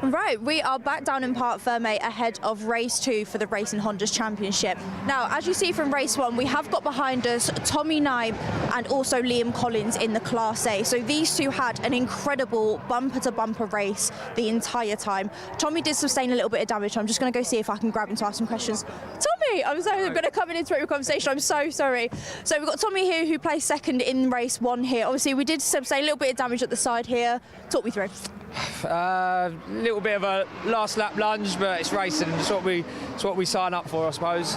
Right, we are back down in Parc Fermé ahead of race 2 for the Racing Hondas Championship. Now, as you see from race 1, we have got behind us Tommy Nye and also Liam Collins in the Class A. So these two had an incredible bumper-to-bumper race the entire time. Tommy did sustain a little bit of damage, so I'm just going to go see if I can grab him to ask some questions. Tommy, I'm going to come in and interrupt your conversation. I'm so sorry. So we've got Tommy here who placed second in race 1 here. Obviously, we did sustain a little bit of damage at the side here. Talk me through. Little bit of a last lap lunge, but it's racing. It's what we sign up for, I suppose.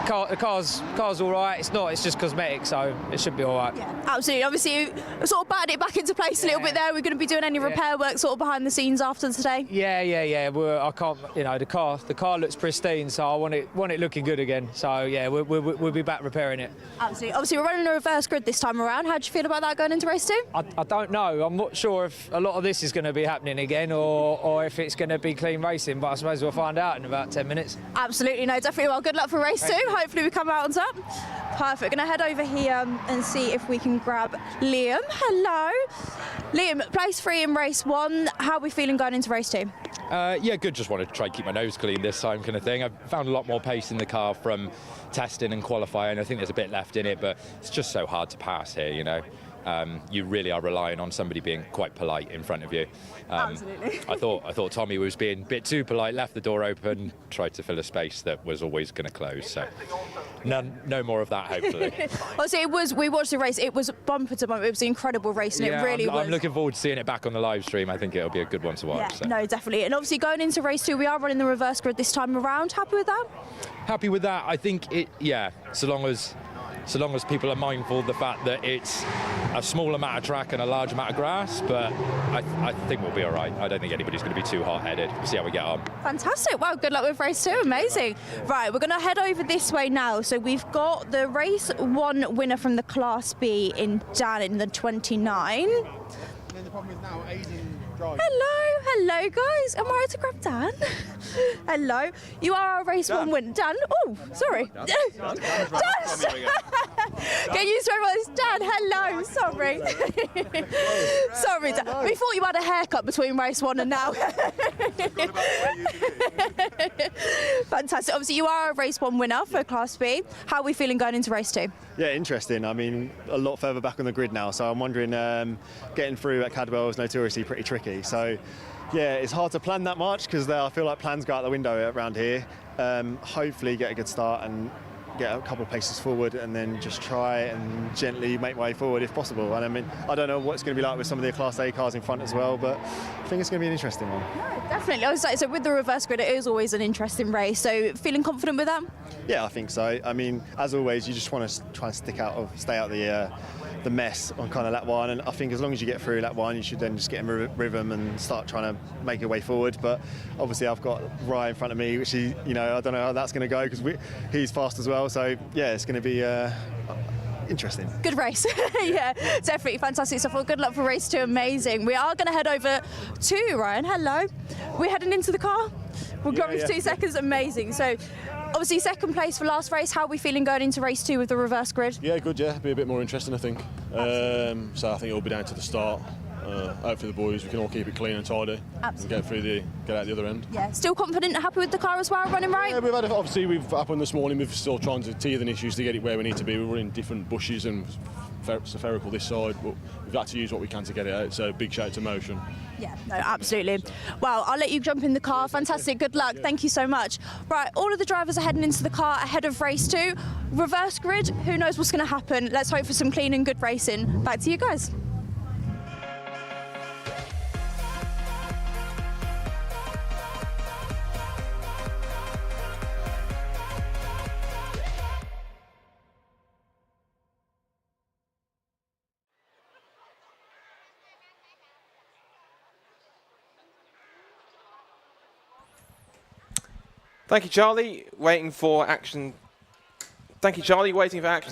The car's all right. It's not. It's just cosmetic, so it should be all right. Yeah, absolutely. Obviously, you sort of batted it back into place a little bit there. We're going to be doing any repair work sort of behind the scenes after today. Yeah. I can't. You know, the car looks pristine, so I want it looking good again. So yeah, we'll be back repairing it. Absolutely. Obviously, we're running a reverse grid this time around. How do you feel about that going into race 2? I don't know. I'm not sure if a lot of this is going to be happening again, or if it's going to be clean racing. But I suppose we'll find out in about 10 minutes. Absolutely, no, definitely. Well, good luck for race 2. Hopefully, we come out on top. Perfect. Going to head over here and see if we can grab Liam. Hello, Liam. Place 3 in race 1. How are we feeling going into race 2? Yeah, good. Just wanted to try and keep my nose clean this time, kind of thing. I've found a lot more pace in the car from testing and qualifying. I think there's a bit left in it, but it's just so hard to pass here, you know. You really are relying on somebody being quite polite in front of you. Absolutely. I thought Tommy was being a bit too polite, left the door open, tried to fill a space that was always going to close. So no more of that, hopefully. Well, we watched the race. It was bumper to bumper. It was an incredible race, and it really was. I'm looking forward to seeing it back on the live stream. I think it'll be a good one to watch. Yeah, so. no, definitely. And obviously going into race 2, we are running the reverse grid this time around. Happy with that? Happy with that. I think so long as people are mindful of the fact that it's a small amount of track and a large amount of grass, but I think we'll be all right. I don't think anybody's going to be too hot-headed. We'll see how we get on. Fantastic. Well, good luck with race 2. Amazing. Right, we're going to head over this way now. So we've got the race 1 winner from the Class B in Dan in the 29. And then the problem is now Aidan drives. Hello guys. Am I right to grab Dan? Hello. You are a race 1 winner. Dan. Oh, sorry. Dan. Get used to everyone. It's Dan. Hello. Sorry. Sorry, Dan. We thought you had a haircut between race 1 and now. Fantastic. Obviously, you are a race 1 winner for Class B. How are we feeling going into race 2? Yeah, interesting. I mean, a lot further back on the grid now, so I'm wondering, getting through at Cadwell is notoriously pretty tricky. So, yeah, it's hard to plan that much because I feel like plans go out the window around here. Hopefully get a good start and get a couple of paces forward and then just try and gently make my way forward if possible. And I mean, I don't know what it's going to be like with some of the Class A cars in front as well, but I think it's going to be an interesting one. No, definitely. I was like, so with the reverse grid, it is always an interesting race. So feeling confident with that? Yeah, I think so. I mean, as always, you just want to try and stay out the mess on kind of lap 1, and I think as long as you get through lap 1, you should then just get in rhythm and start trying to make your way forward. But obviously I've got Ryan in front of me, which I don't know how that's going to go because he's fast as well. So yeah, it's going to be interesting. Good race. Yeah, definitely fantastic stuff. Well, good luck for race 2. Amazing. We are going to head over to Ryan. Hello. We're heading into the car. We'll grab you for 2 seconds. Amazing. So obviously second place for last race. How are we feeling going into race 2 with the reverse grid? Yeah, good. Yeah, be a bit more interesting, I think. So I think it'll be down to the start. Hopefully the boys, we can all keep it clean and tidy. Absolutely. And get out the other end. Yeah, still confident and happy with the car as well, running right? Yeah, we've happened this morning, we've still trying to teething issues to get it where we need to be. We're running different bushes and spherical this side, but we've had to use what we can to get it out, so big shout out to Motion. Yeah, no, absolutely. Well, I'll let you jump in the car. Fantastic, good luck. Thank you so much. Right, all of the drivers are heading into the car ahead of race 2. Reverse grid, who knows what's going to happen. Let's hope for some clean and good racing. Back to you guys. Thank you, Charlie. Waiting for action to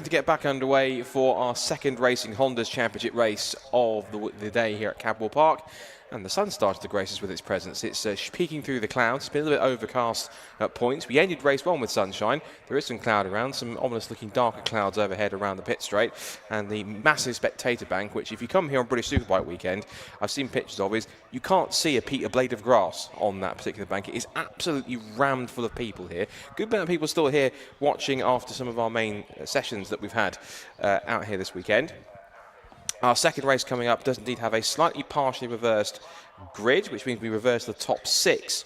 get back underway for our second Racing Hondas Championship race of the day here at Cadwell Park. And the sun started to grace us with its presence. It's peeking through the clouds. It's been a little bit overcast at points. We ended race 1 with sunshine. There is some cloud around, some ominous-looking darker clouds overhead around the pit straight, and the massive spectator bank, which if you come here on British Superbike weekend, I've seen pictures of, is you can't see a blade of grass on that particular bank. It is absolutely rammed full of people here. Good amount of people still here watching after some of our main sessions that we've had out here this weekend. Our second race coming up does indeed have a slightly partially reversed grid, which means we reverse the top 6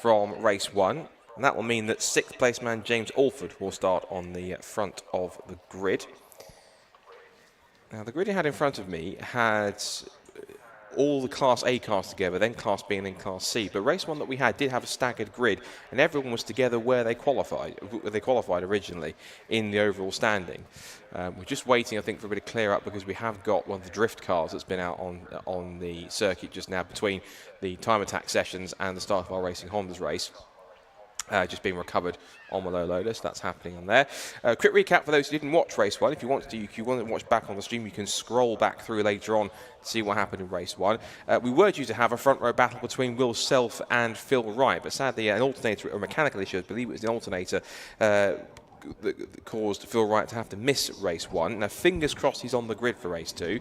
from race 1. And that will mean that 6th place man James Alford will start on the front of the grid. Now, the grid he had in front of me had all the Class A cars together, then Class B and then Class C. But race 1 that we had did have a staggered grid, and everyone was together where they qualified originally in the overall standing. We're just waiting, I think, for a bit of clear up because we have got one of the drift cars that's been out on the circuit just now between the time attack sessions and the start of our Racing Hondas race. Just being recovered on the low loader, so that's happening on there. Quick recap for those who didn't watch race 1. If you want to watch back on the stream, you can scroll back through later on to see what happened in race 1. We were due to have a front row battle between Will Self and Phil Wright, but sadly an alternator, a mechanical issue, I believe it was the alternator, that caused Phil Wright to have to miss race 1. Now, fingers crossed he's on the grid for race 2,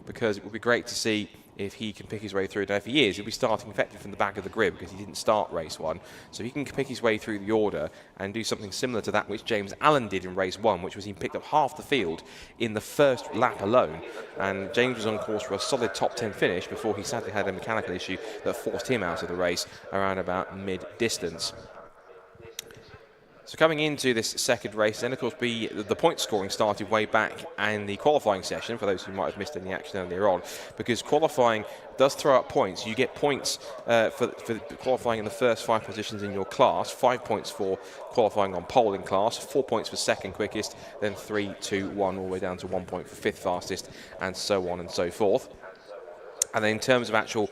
because it would be great to see if he can pick his way through. Now, if he is, he'll be starting effectively from the back of the grid because he didn't start race 1. So he can pick his way through the order and do something similar to that which James Allen did in race 1, which was he picked up half the field in the first lap alone. And James was on course for a solid top 10 finish before he sadly had a mechanical issue that forced him out of the race around about mid-distance. So coming into this second race, then of course the point scoring started way back in the qualifying session, for those who might have missed any action earlier on, because qualifying does throw up points. You get points for qualifying in the first 5 positions in your class, 5 points for qualifying on pole in class, 4 points for second quickest, then 3, 2, 1, all the way down to 1 point for 5th fastest, and so on and so forth. And then in terms of actual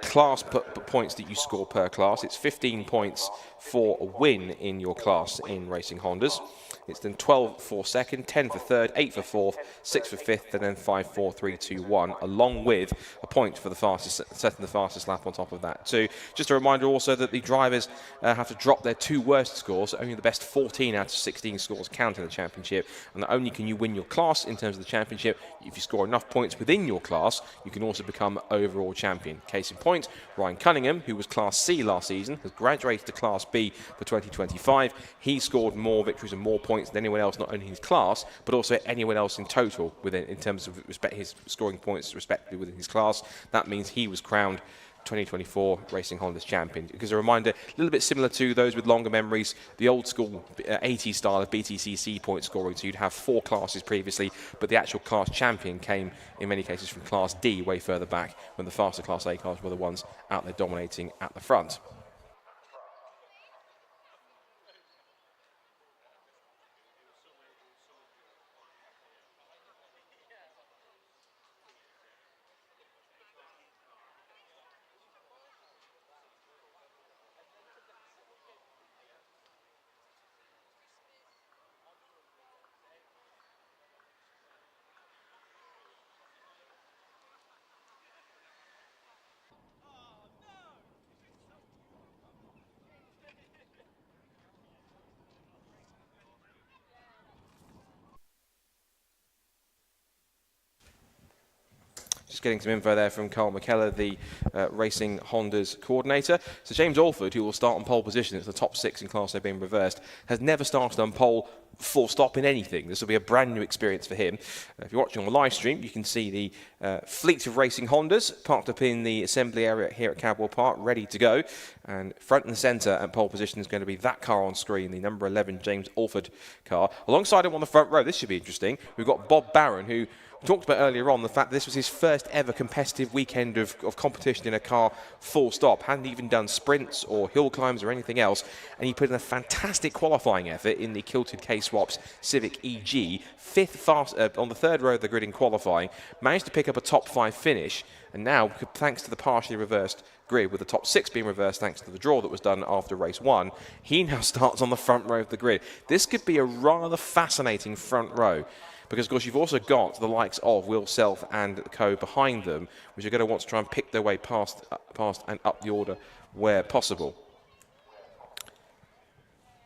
class points that you score per class, it's 15 points for a win in your class in Racing Hondas. It's then 12 for second, 10 for third, 8 for fourth, 6 for fifth, and then 5, 4, 3, 2, 1, along with a point for the fastest, setting the fastest lap on top of that too. Just a reminder also that the drivers have to drop their 2 worst scores. Only the best 14 out of 16 scores count in the championship, and not only can you win your class in terms of the championship, if you score enough points within your class, you can also become overall champion. Case in point, Ryan Cunningham, who was Class C last season, has graduated to Class B for 2025. He scored more victories and more points than anyone else, not only in his class, but also anyone else in total in terms of his scoring points respectively within his class. That means he was crowned 2024 Racing Hondas champion. Because a reminder, a little bit similar to those with longer memories, the old school 80s style of BTCC point scoring, so you'd have 4 classes previously, but the actual class champion came in many cases from Class D, way further back, when the faster Class A cars were the ones out there dominating at the front. Just getting some info there from Carl McKellar, the Racing Hondas coordinator. So James Alford, who will start on pole position, it's the top 6 in class, they've been reversed, has never started on pole full stop in anything. This will be a brand new experience for him. If you're watching on the live stream, you can see the fleet of Racing Hondas parked up in the assembly area here at Cadwell Park, ready to go. And front and centre at pole position is going to be that car on screen, the number 11 James Alford car. Alongside him on the front row, this should be interesting, we've got Bob Barron, who talked about earlier on the fact that this was his first ever competitive weekend of competition in a car full stop. Hadn't even done sprints or hill climbs or anything else, and he put in a fantastic qualifying effort in the kilted K-Swaps Civic EG, 5th fast on the 3rd row of the grid in qualifying, managed to pick up a top 5 finish, and now, thanks to the partially reversed grid, with the top 6 being reversed thanks to the draw that was done after race 1, he now starts on the front row of the grid. This could be a rather fascinating front row, because of course you've also got the likes of Will Self and co behind them, which are going to want to try and pick their way past and up the order where possible.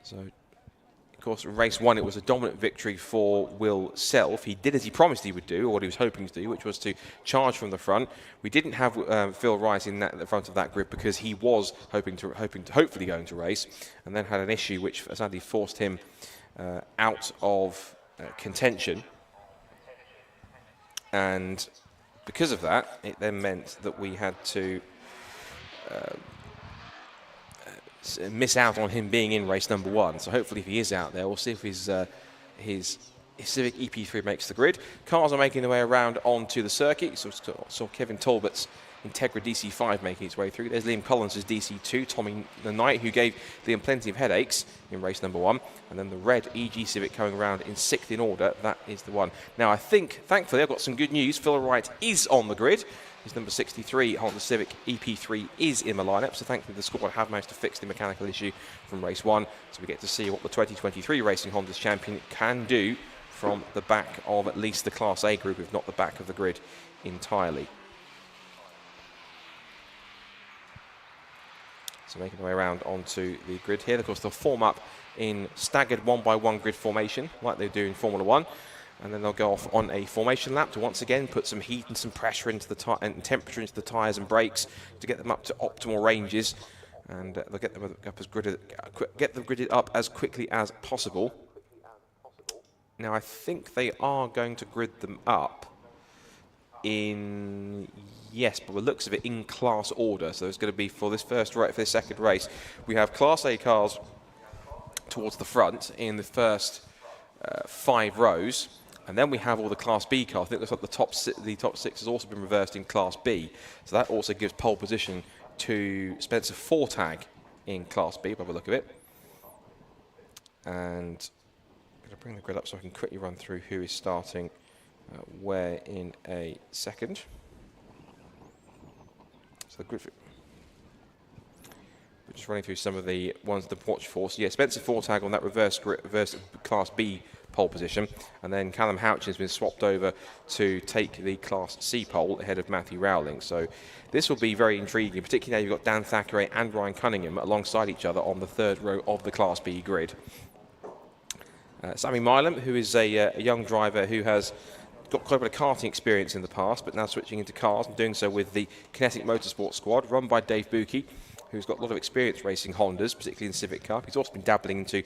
So, of course, in race 1, it was a dominant victory for Will Self. He did as he promised he would do, or what he was hoping to do, which was to charge from the front. We didn't have Phil Rice in the front of that grid because he was hopefully going to race, and then had an issue which sadly forced him out of contention. And because of that, it then meant that we had to miss out on him being in race number 1. So hopefully if he is out there, we'll see if his Civic EP3 makes the grid. Cars are making their way around onto the circuit. So saw Kevin Talbot's Integra DC5 making its way through. There's Liam Collins' DC2, Tommy the Knight, who gave Liam plenty of headaches in race number 1. And then the red EG Civic coming around in 6th in order. That is the one. Now I think, thankfully, I've got some good news. Phil Wright is on the grid. His number 63 Honda Civic EP3 is in the lineup, so thankfully the squad have managed to fix the mechanical issue from race 1, so we get to see what the 2023 Racing Honda's champion can do from the back of at least the Class A group, if not the back of the grid entirely. So making their way around onto the grid here. Of course, they'll form up in staggered 1x1 grid formation, like they do in Formula 1. And then they'll go off on a formation lap to once again put some heat and some pressure into the and temperature into the tyres and brakes to get them up to optimal ranges, and they'll get them gridded up as quickly as possible. Now I think they are going to grid them up in, yes, but the looks of it, in class order. So it's going to be for this second race. We have Class A cars towards the front in the first 5 rows. And then we have all the Class B cars. I think the top 6 has also been reversed in Class B. So that also gives pole position to Spencer Fortag in Class B, by the look of it. And I'm going to bring the grid up so I can quickly run through who is starting where in a second. So the grid, we're just running through some of the ones to watch for. So yeah, Spencer Fortag on that reverse Class B pole position, and then Callum Houchin has been swapped over to take the Class C pole ahead of Matthew Rowling. So this will be very intriguing, particularly now you've got Dan Thackeray and Ryan Cunningham alongside each other on the 3rd row of the Class B grid. Sammy Milam, who is a young driver who has got quite a bit of karting experience in the past, but now switching into cars and doing so with the Kinetic Motorsport squad run by Dave Buki, who's got a lot of experience racing Hondas, particularly in Civic Cup. He's also been dabbling into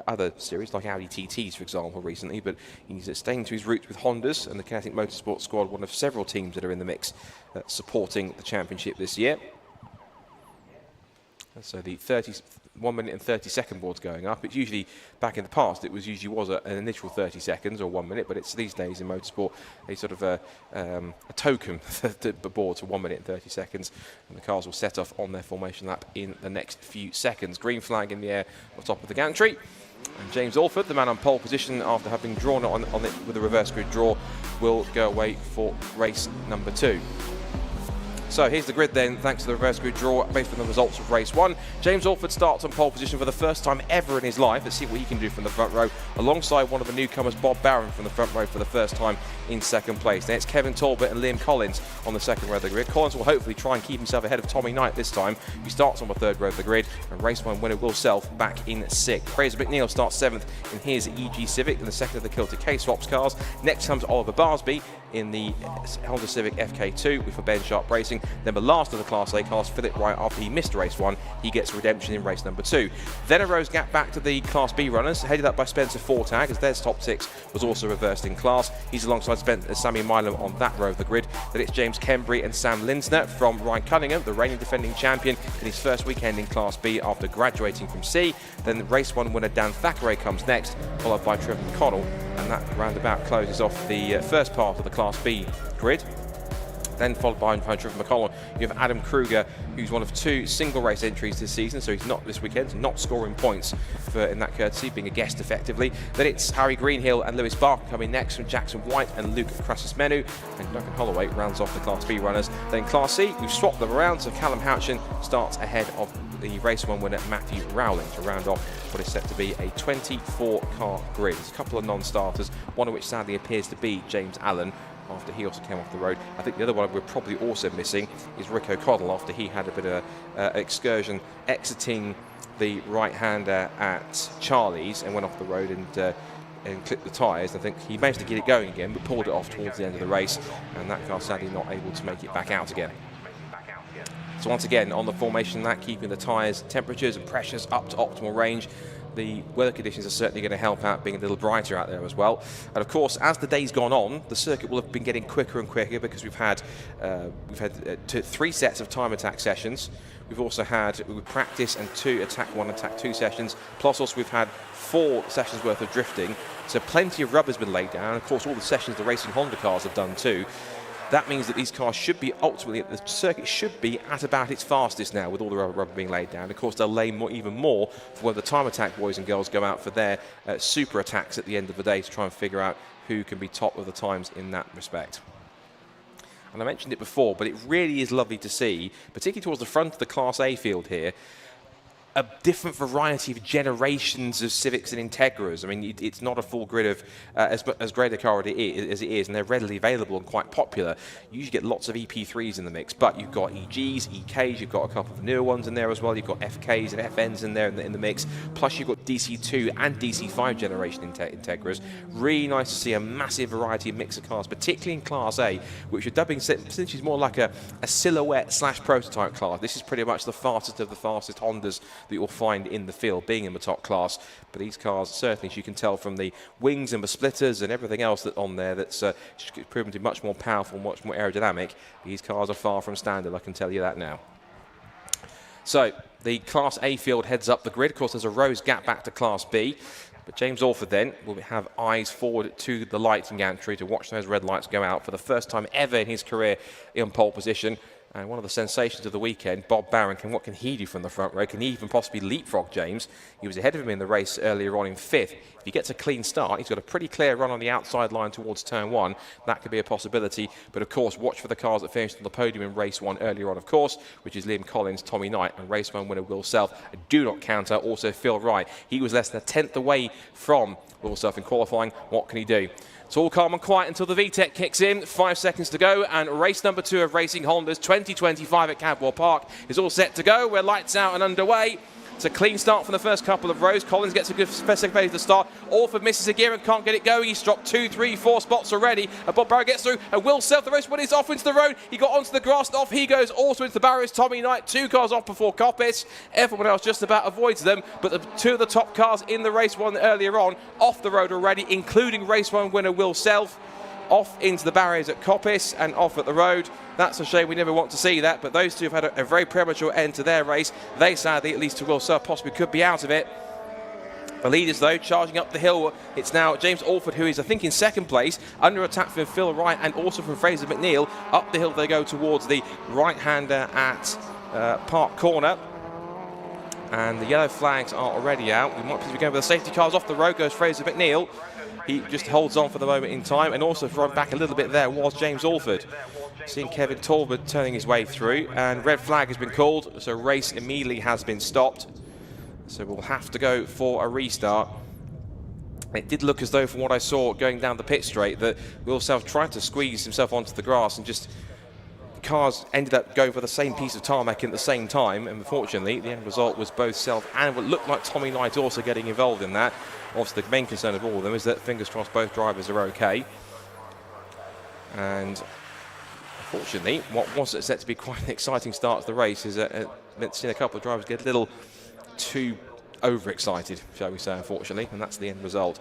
other series like Audi TTs, for example, recently, but he's staying to his roots with Hondas, and the Kinetic Motorsport squad, one of several teams that are in the mix supporting the championship this year. And so the 1 minute and 30 second board's going up. It's usually, back in the past, it was an initial 30 seconds or 1 minute, but it's these days in motorsport a sort of a token board to 1 minute and 30 seconds, and the cars will set off on their formation lap in the next few seconds. Green flag in the air on top of the gantry, and James Alford, the man on pole position after having drawn on it with a reverse grid draw, will go away for race number 2. So here's the grid then, thanks to the reverse grid draw based on the results of race 1. James Alford starts on pole position for the first time ever in his life. Let's see what he can do from the front row, alongside one of the newcomers, Bob Barron, from the front row for the first time in 2nd place. Then it's Kevin Talbot and Liam Collins on the 2nd row of the grid. Collins will hopefully try and keep himself ahead of Tommy Knight this time. He starts on the 3rd row of the grid, and race 1 winner Will Self back in 6th. Fraser McNeil starts 7th in his EG Civic, in the 2nd of the Kilter K-Swaps cars. Next comes Oliver Barsby in the Honda Civic FK2 with Ben Sharp Racing. Then the last of the Class A cars, Philip Wright, after he missed race 1, he gets redemption in race number 2. Then a rose gap back to the Class B runners, headed up by Spencer Fortag, as their top 6 was also reversed in class. He's alongside Sammy Milam on that row of the grid. Then it's James Kembry and Sam Linsner from Ryan Cunningham, the reigning defending champion, in his first weekend in Class B after graduating from C. Then race 1 winner Dan Thackeray comes next, followed by Trevor McConnell, and that roundabout closes off the first part of the Class B grid. Then followed by Trevor McConnell, you have Adam Kruger, who's one of 2 single race entries this season, so he's not this weekend, not scoring points in that courtesy, being a guest effectively. Then it's Harry Greenhill and Lewis Barker coming next from Jackson White and Luke Crassus-Menu, and Duncan Holloway rounds off the Class B runners. Then Class C, we've swapped them around, so Callum Houchin starts ahead of the race 1 winner Matthew Rowling to round off what is set to be a 24-car grid. There's a couple of non-starters, one of which sadly appears to be James Allen, after he also came off the road. I think the other one we're probably also missing is Rick O'Connell, after he had a bit of an excursion exiting the right-hander at Charlie's and went off the road and clipped the tyres. I think he managed to get it going again, but pulled it off towards the end of the race, and that car sadly not able to make it back out again. So once again, on the formation, that keeping the tyres, temperatures and pressures up to optimal range. The weather conditions are certainly going to help out, being a little brighter out there as well. And of course, as the day's gone on, the circuit will have been getting quicker and quicker, because we've had 3 sets of time attack sessions. We've also had practice and 2 attack 1, attack 2 sessions. Plus also we've had 4 sessions worth of drifting. So plenty of rubber's been laid down. And of course, all the sessions the racing Honda cars have done too. That means that these cars should be ultimately, the circuit should be at about its fastest now, with all the rubber being laid down. Of course, they'll lay even more for when the time attack boys and girls go out for their super attacks at the end of the day to try and figure out who can be top of the times in that respect. And I mentioned it before, but it really is lovely to see, particularly towards the front of the Class A field here, a different variety of generations of Civics and Integras. I mean, it's not a full grid of as great a car as it is, and they're readily available and quite popular. You usually get lots of EP3s in the mix, but you've got EGs, EKs, you've got a couple of newer ones in there as well. You've got FKs and FNs in there in the mix, plus you've got DC2 and DC5 generation Integras. Really nice to see a massive variety of mix of cars, particularly in Class A, which are dubbing essentially more like a silhouette / prototype class. This is pretty much the fastest of the fastest Hondas that you'll find in the field, being in the top class. But these cars, certainly, as you can tell from the wings and the splitters and everything else that's on there, that's proven to be much more powerful, much more aerodynamic. These cars are far from standard, I can tell you that now. So the Class A field heads up the grid. Of course, there's a rose gap back to Class B. But James Alford then will have eyes forward to the lighting gantry to watch those red lights go out for the first time ever in his career in pole position. And one of the sensations of the weekend, Bob Barron, what can he do from the front row? Can he even possibly leapfrog James? He was ahead of him in the race earlier on in 5th. If he gets a clean start, he's got a pretty clear run on the outside line towards turn 1. That could be a possibility. But of course, watch for the cars that finished on the podium in race 1 earlier on, of course, which is Liam Collins, Tommy Knight, and race 1 winner Will Self. And do not count out also Phil Wright. He was less than a 10th away from Will Self in qualifying. What can he do? It's all calm and quiet until the VTEC kicks in. 5 seconds to go, and race number 2 of Racing Honda's 2025 at Cadwell Park is all set to go. We're lights out and underway. It's a clean start from the first couple of rows. Collins gets a good second place to start. Alford misses a gear and can't get it going. He's dropped 2, 3, 4 spots already. And Bob Barrow gets through. And Will Self, the race winner, is off into the road. He got onto the grass and off he goes. Also into the barriers. Tommy Knight, 2 cars off before Coppis. Everyone else just about avoids them. But the 2 of the top cars in the race 1 earlier on off the road already, including race 1 winner Will Self. Off into the barriers at Coppis and off at the road. That's a shame. We never want to see that. But those 2 have had a very premature end to their race. They sadly, at least to Will Self, possibly could be out of it. The leaders, though, charging up the hill. It's now James Alford, who is, I think, in 2nd place, under attack from Phil Wright and also from Fraser McNeil. Up the hill they go towards the right-hander at Park Corner. And the yellow flags are already out. We might be going with the safety cars off the road. Goes Fraser McNeil. He just holds on for the moment in time, and also run back a little bit there was James Alford. Seeing Kevin Talbot turning his way through, and red flag has been called, so race immediately has been stopped. So we'll have to go for a restart. It did look as though, from what I saw going down the pit straight, that Will Self tried to squeeze himself onto the grass, and just the cars ended up going for the same piece of tarmac at the same time, and unfortunately the end result was both Self and what looked like Tommy Knight also getting involved in that. Obviously, the main concern of all of them is that, fingers crossed, both drivers are okay. And unfortunately, what was set to be quite an exciting start to the race is that we've seen a couple of drivers get a little too overexcited, shall we say, unfortunately, and that's the end result.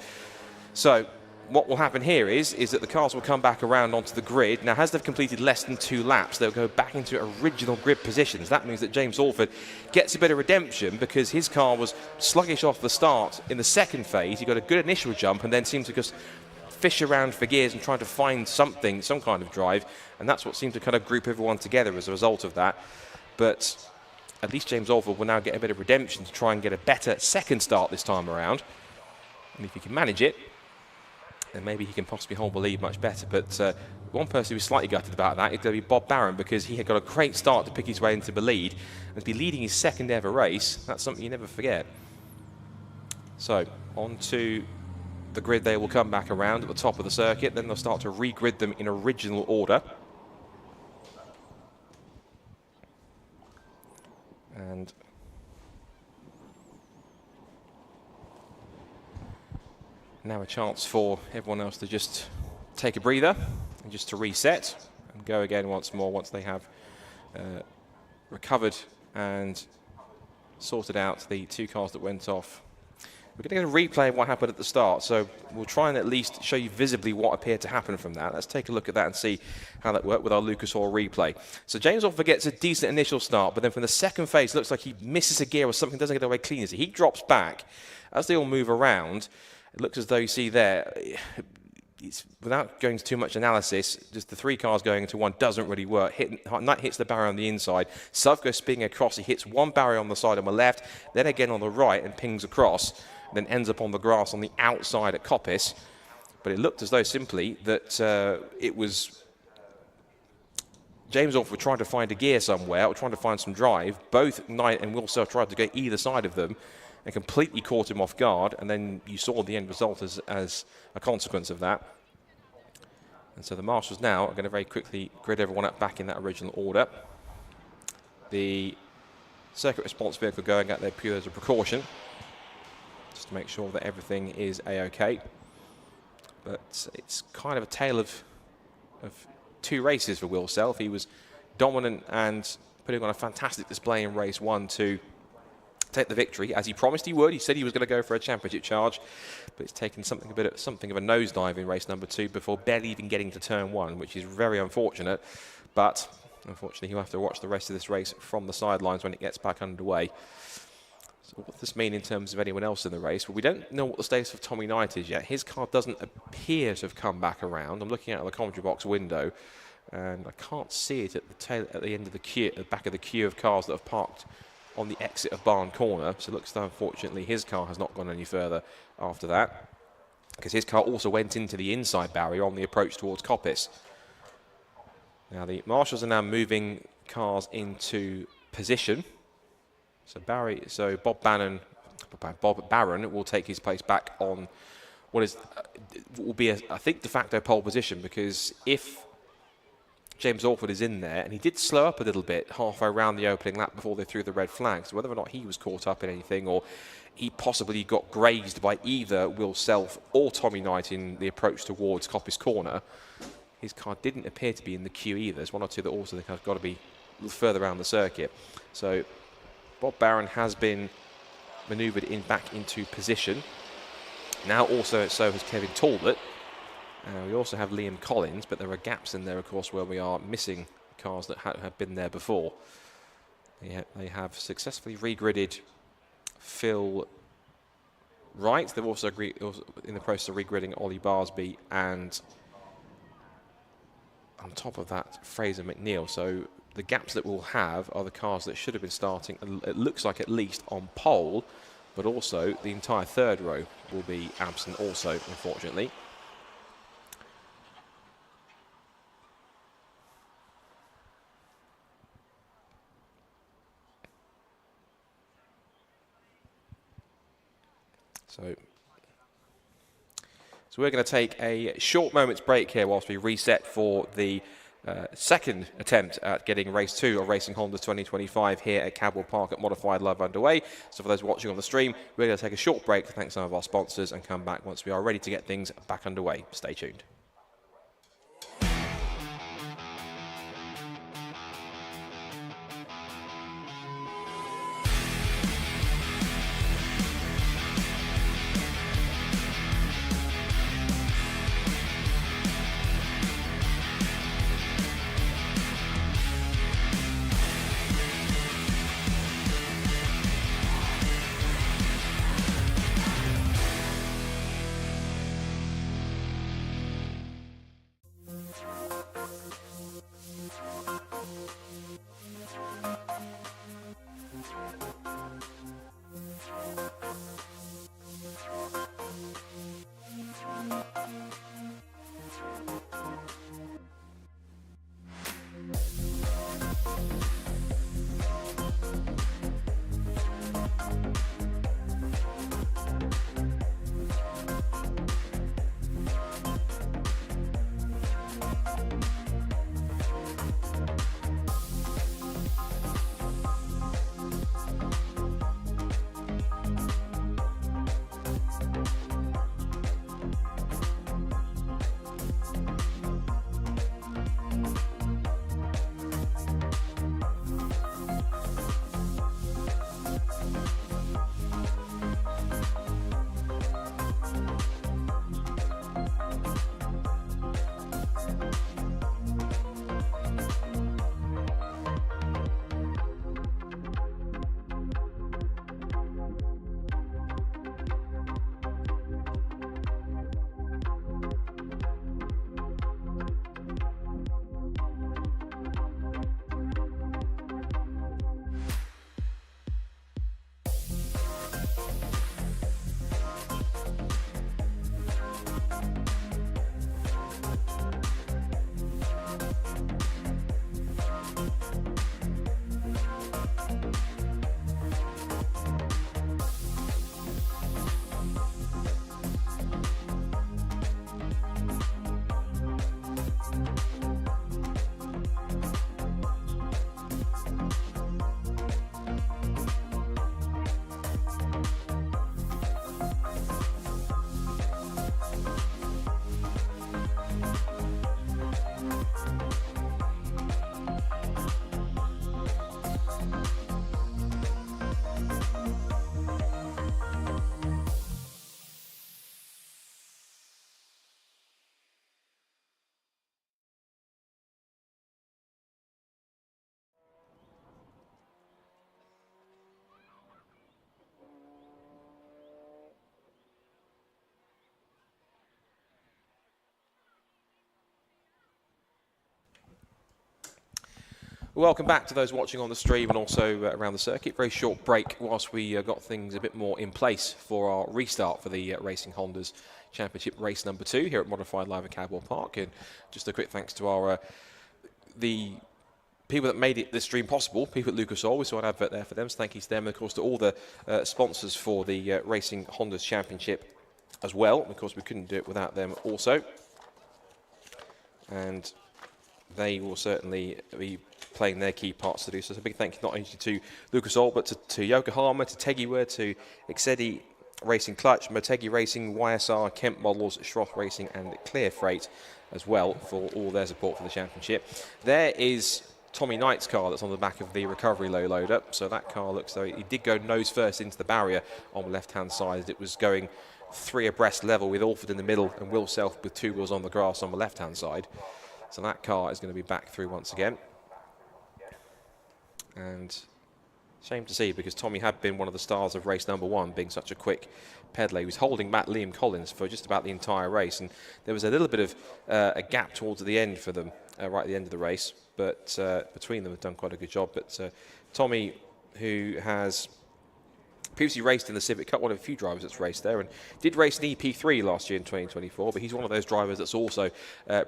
So what will happen here is that the cars will come back around onto the grid. Now, as they've completed less than 2 laps, they'll go back into original grid positions. That means that James Alford gets a bit of redemption because his car was sluggish off the start in the 2nd phase. He got a good initial jump and then seemed to just fish around for gears and try to find something, some kind of drive, and that's what seemed to kind of group everyone together as a result of that. But at least James Alford will now get a bit of redemption to try and get a better 2nd start this time around. And if he can manage it, then maybe he can possibly hold the lead much better. But one person who's slightly gutted about that is going to be Bob Barron, because he had got a great start to pick his way into the lead and to be leading his second ever race. That's something you never forget. So on to the grid they will come back around at the top of the circuit. Then they'll start to regrid them in original order. And now a chance for everyone else to just take a breather and just to reset and go again once more once they have recovered and sorted out the 2 cars that went off. We're going to get a replay of what happened at the start, so we'll try and at least show you visibly what appeared to happen from that. Let's take a look at that and see how that worked with our Lucas Oil replay. So James Orford gets a decent initial start, but then from the second phase, looks like he misses a gear or something, doesn't get away clean. He drops back. As they all move around, it looks as though you see there, it's, without going into too much analysis, just the 3 cars going into one doesn't really work. Knight hits the barrier on the inside. Suf goes spinning across. He hits one barrier on the side on the left, then again on the right and pings across, then ends up on the grass on the outside at Coppice. But it looked as though simply that it was James Orford trying to find a gear somewhere or trying to find some drive. Both Knight and Will Self tried to go either side of them and completely caught him off guard, and then you saw the end result as a consequence of that. And so the marshals now are going to very quickly grid everyone up back in that original order. The circuit response vehicle going out there purely as a precaution, just to make sure that everything is a-okay. But it's kind of a tale of 2 races for Will Self. He was dominant and putting on a fantastic display in race 1 to take the victory, as he promised he would. He said he was going to go for a championship charge, but it's taken something of a nosedive in race number 2 before barely even getting to turn 1, which is very unfortunate. But unfortunately, he'll have to watch the rest of this race from the sidelines when it gets back underway. So what does this mean in terms of anyone else in the race? Well, we don't know what the status of Tommy Knight is yet. His car doesn't appear to have come back around. I'm looking out of the commentary box window, and I can't see it at the end of the queue, at the back of the queue of cars that have parked on the exit of Barn Corner. So it looks like, unfortunately, his car has not gone any further after that, because his car also went into the inside barrier on the approach towards Coppice. Now the marshals are now moving cars into position. So Bob Barron will take his place back on what will be I think de facto pole position, because if James Orford is in there, and he did slow up a little bit halfway around the opening lap before they threw the red flags. Whether or not he was caught up in anything, or he possibly got grazed by either Will Self or Tommy Knight in the approach towards Coppice Corner, his car didn't appear to be in the queue either. There's 1 or 2 that also think have got to be a little further around the circuit. So Bob Barron has been manoeuvred back into position. Now also so has Kevin Talbot. We also have Liam Collins, but there are gaps in there, of course, where we are missing cars that have been there before. They have successfully regridded Phil Wright. They've also in the process of regridding Ollie Barsby, and on top of that, Fraser McNeil. So the gaps that we'll have are the cars that should have been starting, it looks like, at least on pole, but also the entire 3rd row will be absent also, unfortunately. So we're going to take a short moment's break here whilst we reset for the second attempt at getting race 2 of Racing Honda's 2025 here at Cadwell Park at Modified Live underway. So for those watching on the stream, we're going to take a short break to thank some of our sponsors and come back once we are ready to get things back underway. Stay tuned. Welcome back to those watching on the stream and also around the circuit. Very short break whilst we got things a bit more in place for our restart for the Racing Hondas Championship race number 2 here at Modified Live at Cadwell Park. And just a quick thanks to our the people that made the stream possible, people at Lucas Oil. We saw an advert there for them, so thank you to them. And of course to all the sponsors for the Racing Hondas Championship as well. And of course we couldn't do it without them also. And they will certainly be playing their key parts to do so. So a big thank you not only to Lucas Oil, but to Yokohama, to Tegiwa, to Exedi Racing Clutch, Motegi Racing, YSR, Kemp Models, Schroth Racing and Clear Freight as well for all their support for the championship. There is Tommy Knight's car that's on the back of the recovery low loader. So that car looks though he did go nose first into the barrier on the left-hand side. It was going 3 abreast level with Alford in the middle and Will Self with 2 wheels on the grass on the left-hand side. So that car is going to be back through once again. And shame to see, because Tommy had been one of the stars of race number 1, being such a quick peddler. He was holding back Liam Collins for just about the entire race, and there was a little bit of a gap towards the end for them, right at the end of the race, but between them have done quite a good job. But Tommy, who has previously raced in the Civic Cup, one of a few drivers that's raced there, and did race an EP3 last year in 2024, but he's one of those drivers that's also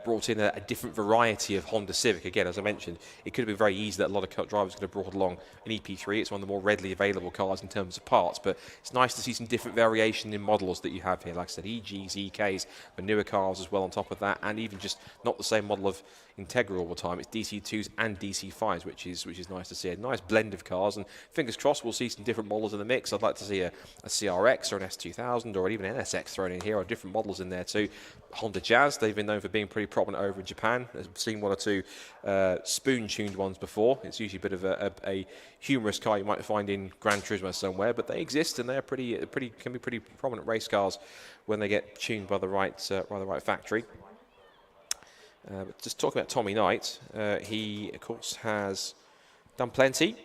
brought in a different variety of Honda Civic. Again, as I mentioned, it could have been very easy that a lot of drivers could have brought along an EP3. It's one of the more readily available cars in terms of parts, but it's nice to see some different variation in models that you have here. Like I said, EGs, EKs, but newer cars as well on top of that, and even just not the same model of Integra all the time. It's DC2s and DC5s, which is nice to see. A nice blend of cars, and fingers crossed we'll see some different models in the mix. I'd like to see a CRX or an S2000 or even an NSX thrown in here, or different models in there too. Honda Jazz, they've been known for being pretty prominent over in Japan. I've seen 1 or 2 spoon-tuned ones before. It's usually a bit of a humorous car you might find in Gran Turismo somewhere, but they exist, and they're can be pretty prominent race cars when they get tuned by the right factory. But just talking about Tommy Knight, he of course has done plenty,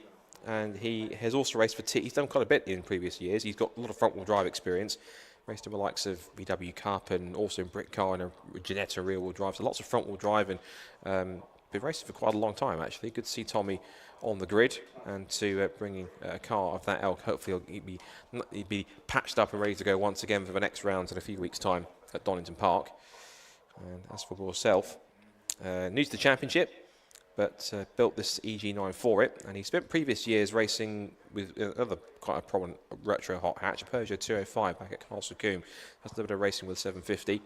and he has also raced for he's done quite a bit in previous years. He's got a lot of front-wheel drive experience, raced in the likes of VW Cup and also in Brit Car and a Ginetta rear-wheel drive, so lots of front-wheel drive, and been racing for quite a long time actually. Good to see Tommy on the grid, and to bringing a car of that ilk. Hopefully he'd be patched up and ready to go once again for the next rounds in a few weeks' time at Donington Park. And as for Will Self, new to the championship, but built this EG9 for it, and he spent previous years racing with another quite a prominent retro hot hatch, a Peugeot 205 back at Castle Combe. Has a little bit of racing with 750,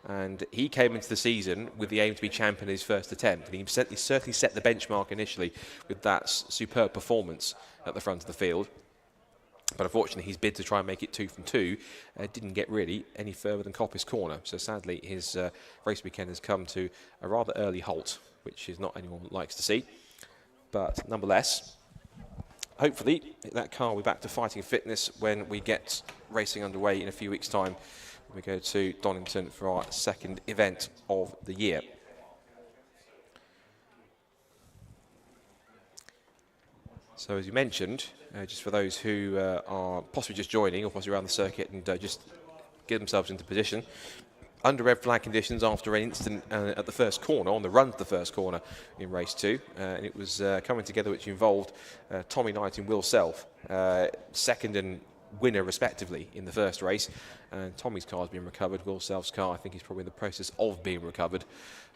and he came into the season with the aim to be champion in his first attempt, and he certainly set the benchmark initially with that superb performance at the front of the field. But unfortunately, his bid to try and make it 2 from 2 didn't get really any further than Coppice Corner. So sadly, his race weekend has come to a rather early halt, which is not anyone likes to see. But nonetheless, hopefully that car will be back to fighting fitness when we get racing underway in a few weeks' time. We go to Donington for our second event of the year. So as you mentioned, just for those who are possibly just joining or possibly around the circuit and just get themselves into position, under red flag conditions after an incident at the first corner, on the run to the first corner in race 2, and it was coming together, which involved Tommy Knight and Will Self, second and winner respectively in the first race. And Tommy's car has been recovered. Will Self's car, I think, is probably in the process of being recovered.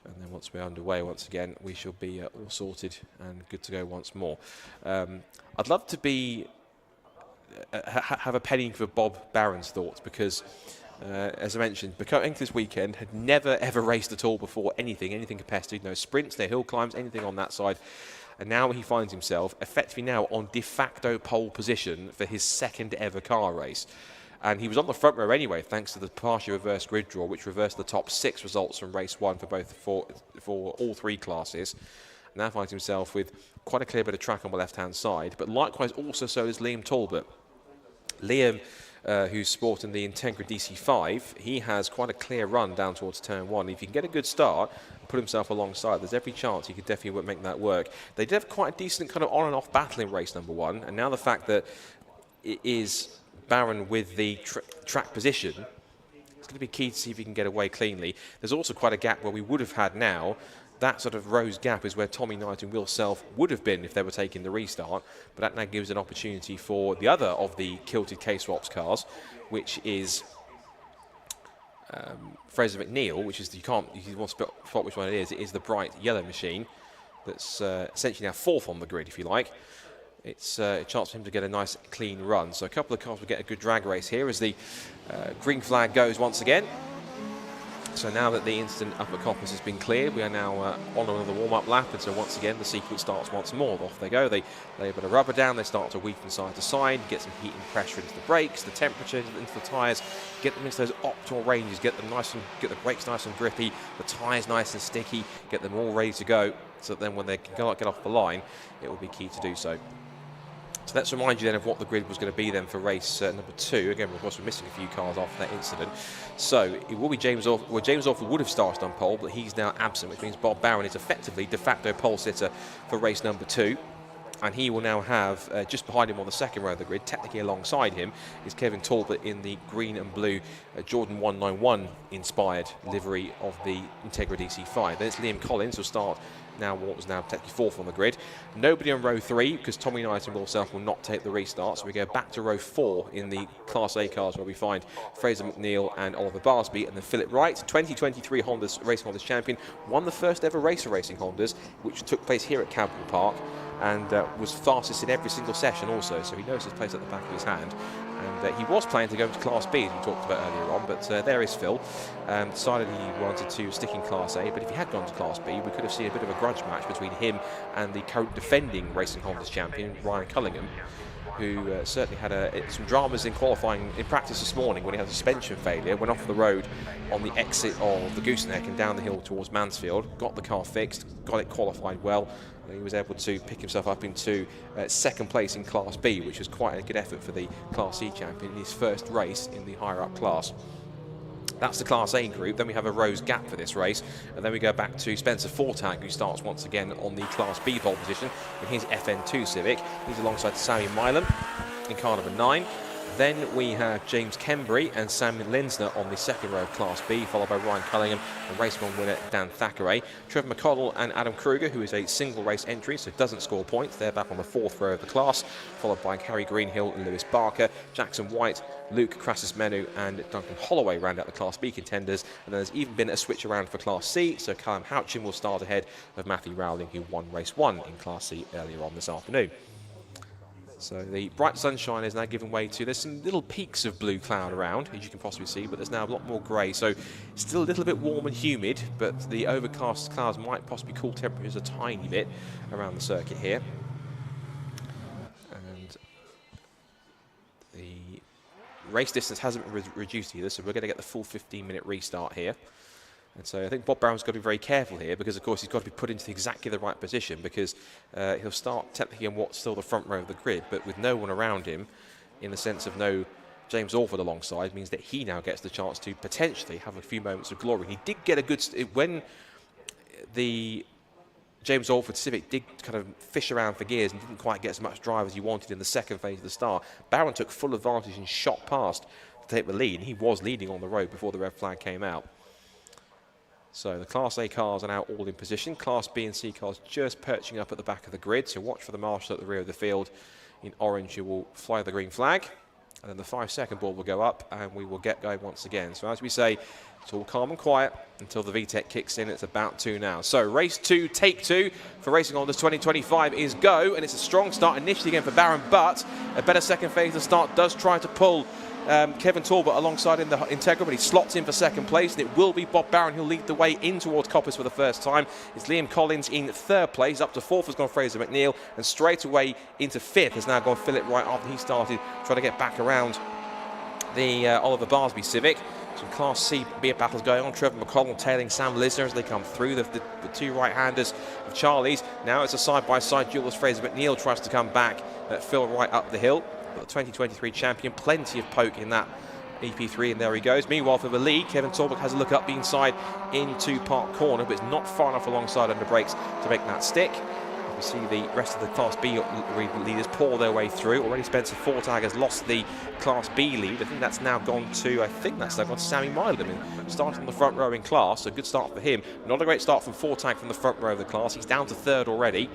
And then once we're underway once again, we shall be all sorted and good to go once more. I'd love to be have a penny for Bob Barron's thoughts, because as I mentioned, Becoming this weekend had never ever raced at all before, anything competitive, no sprints, no hill climbs, anything on that side. And now he finds himself effectively now on de facto pole position for his second ever car race. And he was on the front row anyway, thanks to the partially reversed grid draw, which reversed the top 6 results from race 1 for all 3 classes. And now finds himself with quite a clear bit of track on the left-hand side, but likewise also so does Liam Talbot. Liam, who's sporting the Integra DC5, he has quite a clear run down towards turn 1. If he can get a good start and put himself alongside, there's every chance he could definitely make that work. They did have quite a decent kind of on and off battle in race number 1, and now the fact that it is Barron with the track position, it's going to be key to see if he can get away cleanly. There's also quite a gap where we would have had now that sort of rose gap is where Tommy Knight and Will Self would have been if they were taking the restart, but that now gives an opportunity for the other of the kilted K-Swaps cars, which is Fraser McNeil, which is, if you want to spot which one it is the bright yellow machine that's essentially now fourth on the grid, if you like. It's a chance for him to get a nice clean run. So a couple of cars will get a good drag race here as the green flag goes once again. So now that the instant upper coppice has been cleared, we are now on another warm-up lap, and so once again the sequence starts once more. Off they go, they lay a bit of rubber down, they start to weave from side to side, get some heat and pressure into the brakes, the temperature into the tyres, get them into those optimal ranges, get the brakes nice and grippy, the tyres nice and sticky, get them all ready to go, so that then when they get off the line, it will be key to do so. So let's remind you then of what the grid was going to be then for race number 2. Again, of course, we're missing a few cars after that incident. So it will be James Orford. Well, James Orford would have started on pole, but he's now absent, which means Bob Barron is effectively de facto pole sitter for race number 2. And he will now have, just behind him on the second row of the grid, technically alongside him, is Kevin Talbot in the green and blue Jordan 191 inspired livery of the Integra DC5. Then it's Liam Collins who'll start now what was now technically fourth on the grid. Nobody on row 3 because Tommy Knight and Will Self will not take the restart, so we go back to row 4 in the Class A cars where we find Fraser McNeil and Oliver Barsby, and then Philip Wright, 2023 Racing Hondas champion, won the first ever race of Racing Hondas, which took place here at Cadwell Park, and was fastest in every single session also, so he knows his place at the back of his hand. And he was planning to go into Class B, as we talked about earlier on, but there is Phil. Decided he wanted to stick in Class A, but if he had gone to Class B, we could have seen a bit of a grudge match between him and the current defending Racing Hondas champion, Ryan Cunningham, who certainly had some dramas in qualifying in practice this morning when he had a suspension failure, went off the road on the exit of the Gooseneck and down the hill towards Mansfield, got the car fixed, got it qualified well, and he was able to pick himself up into second place in Class B, which was quite a good effort for the Class C champion in his first race in the higher up class. That's the Class A group. Then we have a rose gap for this race, and then we go back to Spencer Fortag, who starts once again on the Class B pole position in his FN2 Civic. He's alongside Sammy Milam in car number 9. Then we have James Kembury and Samuel Linsner on the second row of Class B, followed by Ryan Cunningham and race 1 winner Dan Thackeray. Trevor McConnell and Adam Kruger, who is a single race entry, so doesn't score points. They're back on the 4th row of the class, followed by Harry Greenhill and Lewis Barker. Jackson White, Luke Crassus-Menu and Duncan Holloway round out the Class B contenders. And then there's even been a switch around for Class C, so Callum Houchin will start ahead of Matthew Rowling, who won race 1 in Class C earlier on this afternoon. So the bright sunshine is now giving way to, there's some little peaks of blue cloud around, as you can possibly see, but there's now a lot more grey, so still a little bit warm and humid, but the overcast clouds might possibly cool temperatures a tiny bit around the circuit here. And the race distance hasn't been reduced either, so we're going to get the full 15-minute restart here. And so I think Bob Brown's got to be very careful here because, of course, he's got to be put into exactly the right position because he'll start technically in what's still the front row of the grid, but with no one around him, in the sense of no James Orford alongside, means that he now gets the chance to potentially have a few moments of glory. He did get a good... When the James Orford Civic did kind of fish around for gears and didn't quite get as much drive as he wanted in the second phase of the start, Barron took full advantage and shot past to take the lead. He was leading on the road before the red flag came out. So the Class A cars are now all in position. Class B and C cars just perching up at the back of the grid. So watch for the marshal at the rear of the field in orange who will fly the green flag. And then the 5-second ball will go up and we will get going once again. So as we say, it's all calm and quiet until the VTEC kicks in. It's about to now. So race 2, take 2 for Racing Hondas 2025 is go. And it's a strong start initially again for Barron, but a better second phase of the start does try to pull Kevin Talbot alongside in the Integra, but he slots in for second place, and it will be Bob Barron who'll lead the way in towards Coppice for the first time. It's Liam Collins in 3rd place. Up to 4th has gone Fraser McNeil, and straight away into 5th has now gone Philip Wright after he started trying to get back around the Oliver Barsby Civic. Some Class C beer battles going on. Trevor McConnell tailing Sam Lisner as they come through. The two right-handers of Charlie's. Now it's a side-by-side duel as Fraser McNeil tries to come back. Phil Wright up the hill. The 2023 champion, plenty of poke in that EP3, and there he goes. Meanwhile, for the lead, Kevin Talbot has a look up the inside into Park Corner, but it's not far enough alongside under brakes to make that stick. We see the rest of the Class B leaders pour their way through. Already Spencer Fortag has lost the Class B lead. I think that's now gone to Sammy Milam, starting on the front row in class. So good start for him. Not a great start from Fortag from the front row of the class. He's down to third already,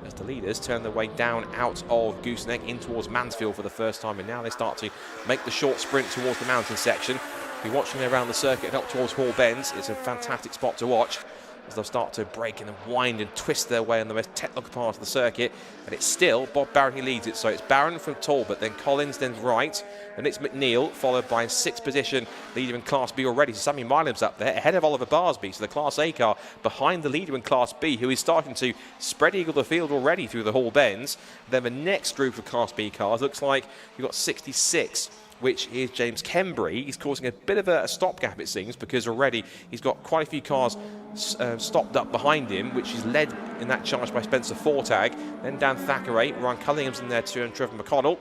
as the leaders turn their way down out of Gooseneck in towards Mansfield for the first time, and now they start to make the short sprint towards the mountain section. If you're watching around the circuit and up towards Hall Bends, it's a fantastic spot to watch, as they'll start to break and wind and twist their way on the most technical part of the circuit. And it's still Bob Barron who leads it. So it's Barron from Talbot, then Collins, then Wright, and it's McNeil, followed by a 6th position leader in Class B already. So Sammy Milam's up there, ahead of Oliver Barsby. So the Class A car behind the leader in Class B, who is starting to spread eagle the field already through the Hall Bends. Then the next group of Class B cars looks like you've got 66. Which is James Kembry. He's causing a bit of a stopgap, it seems, because already he's got quite a few cars stopped up behind him, which is led in that charge by Spencer Fortag. Then Dan Thackeray, Ryan Cunningham's in there too, and Trevor McConnell.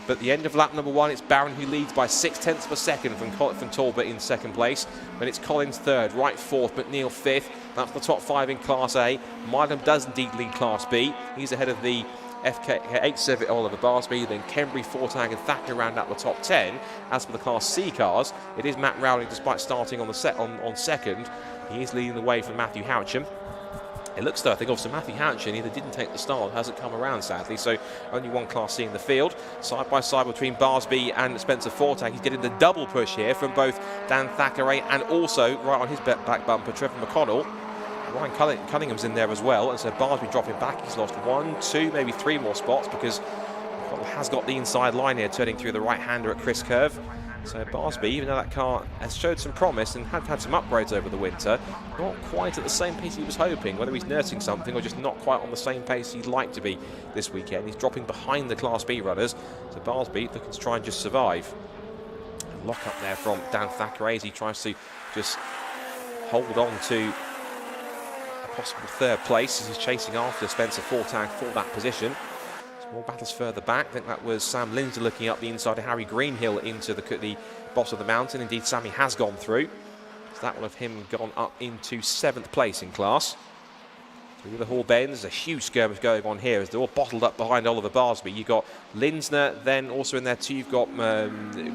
But at the end of lap number 1, it's Barron who leads by 0.6 of a second from Talbot in 2nd place. Then it's Collins 3rd, Wright 4th, McNeil 5th. That's the top 5 in Class A. Milam does indeed lead Class B. He's ahead of the FK8 Oliver Barsby, then Kembry, Fortag and Thacker round out the top 10. As for the Class C cars, it is Matt Rowling, despite starting on second. He is leading the way from Matthew Houcham. It looks though, I think, obviously Matthew Houchin either didn't take the start or hasn't come around, sadly, so only one Class C in the field. Side by side between Barsby and Spencer Fortag. He's getting the double push here from both Dan Thackeray and also, right on his back bumper, Trevor McConnell. Ryan Cunningham's in there as well, and so Barsby dropping back. He's lost 1, 2, maybe 3 more spots, because McConnell has got the inside line here, turning through the right-hander at Chris Curve. So Barsby, even though that car has showed some promise and had some upgrades over the winter, not quite at the same pace he was hoping, whether he's nursing something or just not quite on the same pace he'd like to be this weekend. He's dropping behind the Class B runners, so Barsby looking to try and just survive. And lock up there from Dan Thackeray as he tries to just hold on to possible 3rd place as he's chasing after Spencer Fortag for that position. Some more battles further back. I think that was Sam Lindsay looking up the inside of Harry Greenhill into the bottom of the mountain. Indeed, Sammy has gone through. So that one of him gone up into 7th place in class. Through the Hall Bends, there's a huge skirmish going on here as they're all bottled up behind Oliver Barsby. You've got Linsner, then also in there too, you've got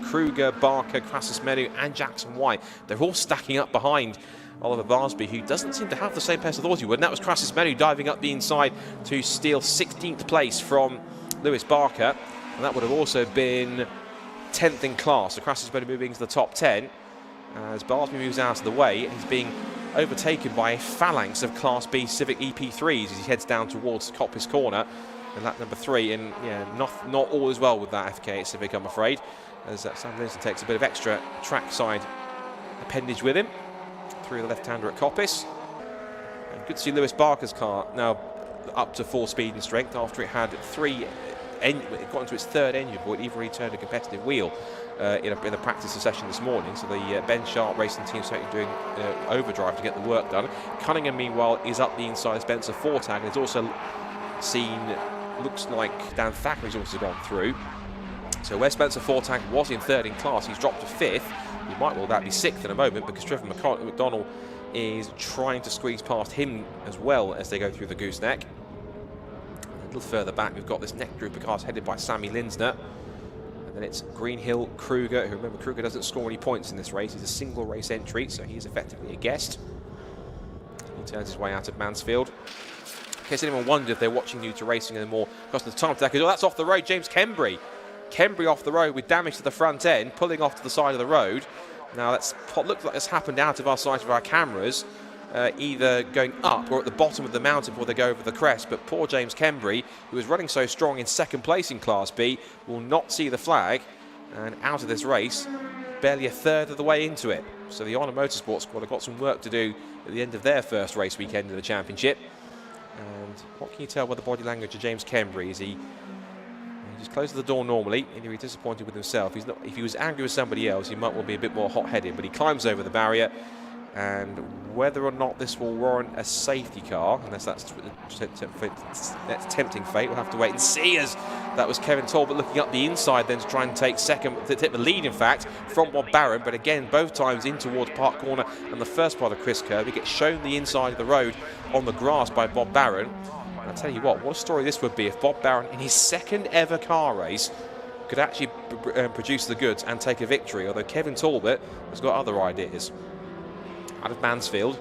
Kruger, Barker, Crassus Menu and Jackson White. They're all stacking up behind Oliver Barsby, who doesn't seem to have the same pace I thought he would. And that was Crassus Menu diving up the inside to steal 16th place from Lewis Barker. And that would have also been 10th in class. So Crassus Menu moving into the top 10 as Barsby moves out of the way. And he's being overtaken by a phalanx of Class B Civic EP3s as he heads down towards Coppice Corner in lap number 3. And yeah, not all is well with that FK8 Civic, I'm afraid, as Sam Lindsay takes a bit of extra trackside appendage with him through the left-hander at Coppice. And good to see Lewis Barker's car now up to 4 speed and strength after it had it got into its 3rd engine before it even returned a competitive wheel in a practice session this morning. So the Ben Sharp racing team certainly doing overdrive to get the work done. Cunningham, meanwhile, is up the inside of Spencer Fortag and has also seen, looks like Dan Thackeray's also gone through. So where Spencer Fortag was in 3rd in class, he's dropped to 5th. He might well be 6th in a moment because Trevor McDonnell is trying to squeeze past him as well as they go through the gooseneck. A little further back, we've got this next group of cars headed by Sammy Linsner. And then it's Greenhill, Kruger, who, remember, Kruger doesn't score any points in this race. He's a single race entry, so he's effectively a guest. He turns his way out of Mansfield. In case anyone wondered if they're watching New to Racing anymore, because the time attack is, oh, that's off the road, James Kembry. Kembry off the road with damage to the front end, pulling off to the side of the road. Now, that's looks like it's happened out of our sight of our cameras, either going up or at the bottom of the mountain before they go over the crest. But poor James Kembry, who was running so strong in 2nd place in Class B, will not see the flag and out of this race, barely a 3rd of the way into it. So the Honor Motorsport squad have got some work to do at the end of their first race weekend of the championship. And what can you tell by the body language of James Kembry? Is he just closes the door normally, and he's disappointed with himself. He's not. If he was angry with somebody else, he might well be a bit more hot-headed, but he climbs over the barrier, and whether or not this will warrant a safety car, unless that's tempting fate, we'll have to wait and see, as that was Kevin Talbot looking up the inside then to try and take the lead, in fact, from Bob Barron, but again, both times in towards Park Corner and the first part of Chris Curve. He gets shown the inside of the road on the grass by Bob Barron. And I'll tell you what a story this would be if Bob Barron, in his second ever car race, could actually produce the goods and take a victory, although Kevin Talbot has got other ideas. Out of Mansfield.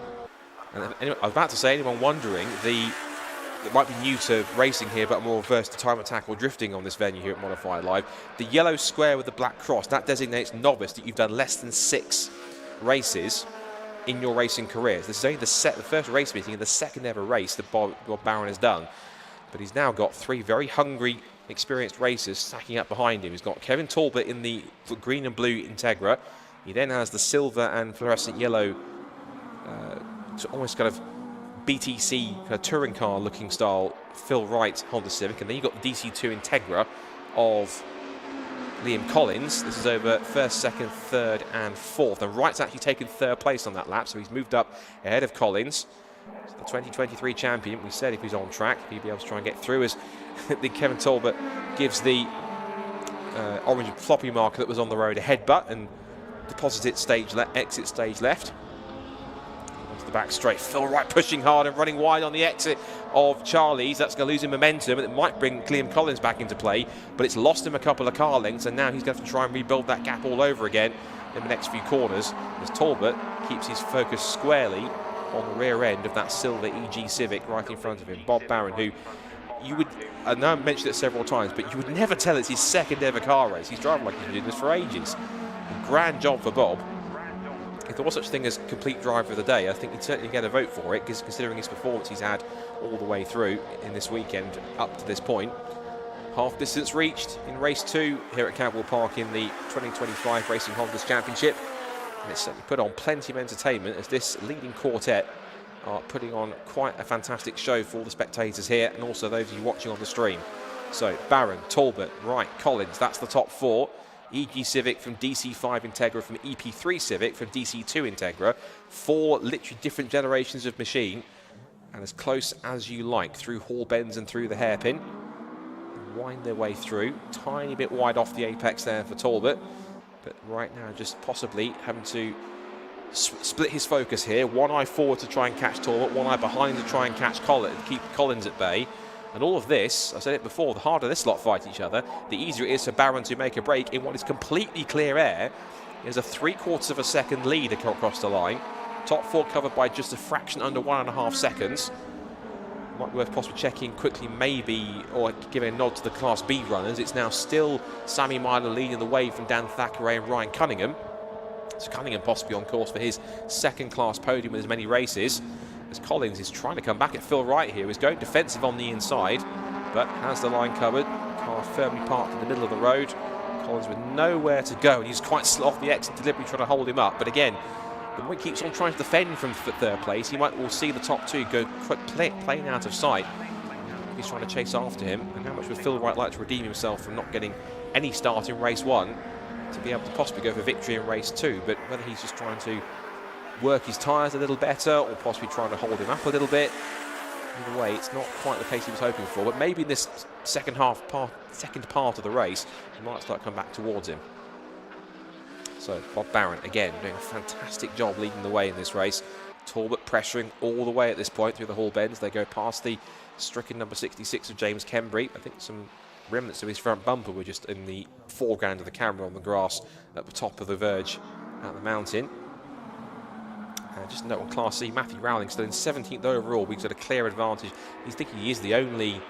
And anyway, I was about to say, anyone wondering, that might be new to racing here, but more versed to time attack or drifting on this venue here at Modified Live. The yellow square with the black cross, that designates novice, that you've done less than 6 races in your racing careers. This is only the first race meeting and the second ever race that Bob Barron has done. But he's now got 3 very hungry, experienced racers stacking up behind him. He's got Kevin Talbot in the green and blue Integra. He then has the silver and fluorescent yellow, almost kind of BTC kind of touring car looking style Phil Wright Honda Civic, and then you've got the DC2 Integra of Liam Collins. This is over 1st, 2nd, 3rd and 4th, and Wright's actually taken 3rd place on that lap, so he's moved up ahead of Collins. So the 2023 champion, we said if he's on track he'd be able to try and get through, as the Kevin Talbot gives the orange floppy marker that was on the road a headbutt and deposited exit stage left. Onto the back straight, Phil Wright pushing hard and running wide on the exit of Charlie's. That's going to lose him momentum, and it might bring Liam Collins back into play, but it's lost him a couple of car lengths, and now he's going to have to try and rebuild that gap all over again in the next few corners, as Talbot keeps his focus squarely on the rear end of that silver EG Civic right in front of him. Bob Barron, who you would, I know I've mentioned it several times, but you would never tell it's his second ever car race. He's driving like he's been doing this for ages. A grand job for Bob. If there was such a thing as complete driver of the day, I think he'd certainly get a vote for it, because considering his performance he's had all the way through in this weekend up to this point. Half distance reached in race 2 here at Cadwell Park in the 2025 Racing Hondas Championship. And it's certainly put on plenty of entertainment, as this leading quartet are putting on quite a fantastic show for all the spectators here and also those of you watching on the stream. So Barron, Talbot, Wright, Collins, that's the top 4. EG Civic from DC5 Integra, from EP3 Civic from DC2 Integra. 4 literally different generations of machine, and as close as you like through hall bends and through the hairpin. Wind their way through, tiny bit wide off the apex there for Talbot, but right now just possibly having to split his focus here. One eye forward to try and catch Talbot, one eye behind to try and catch Collins, keep Collins at bay. And all of this, I said it before, the harder this lot fight each other, the easier it is for Barron to make a break in what is completely clear air. There's a 3/4 of a second lead across the line. Top 4 covered by just a fraction under 1.5 seconds. Might be worth possibly checking quickly, maybe, or giving a nod to the Class B runners. It's now still Sammy Myler leading the way from Dan Thackeray and Ryan Cunningham. So Cunningham possibly on course for his 2nd class podium in as many races. As Collins is trying to come back at Phil Wright here. He's going defensive on the inside, but has the line covered. Car firmly parked in the middle of the road. Collins with nowhere to go, and he's quite slow off the exit, deliberately trying to hold him up. But again, the more he keeps on trying to defend from 3rd place, he might well see the top 2 go plain out of sight. He's trying to chase after him, and how much would Phil Wright like to redeem himself from not getting any start in race 1 to be able to possibly go for victory in race 2? But whether he's just trying to work his tyres a little better or possibly trying to hold him up a little bit, either way, it's not quite the pace he was hoping for. But maybe in this second part of the race, he might start coming back towards him. So Bob Barron, again, doing a fantastic job leading the way in this race. Talbot pressuring all the way at this point through the hall bends. They go past the stricken number 66 of James Kembry. I think some remnants of his front bumper were just in the foreground of the camera on the grass at the top of the verge at the mountain. Just note on Class C, Matthew Rowling still in 17th overall, but he's got a clear advantage. He's thinking he is the only...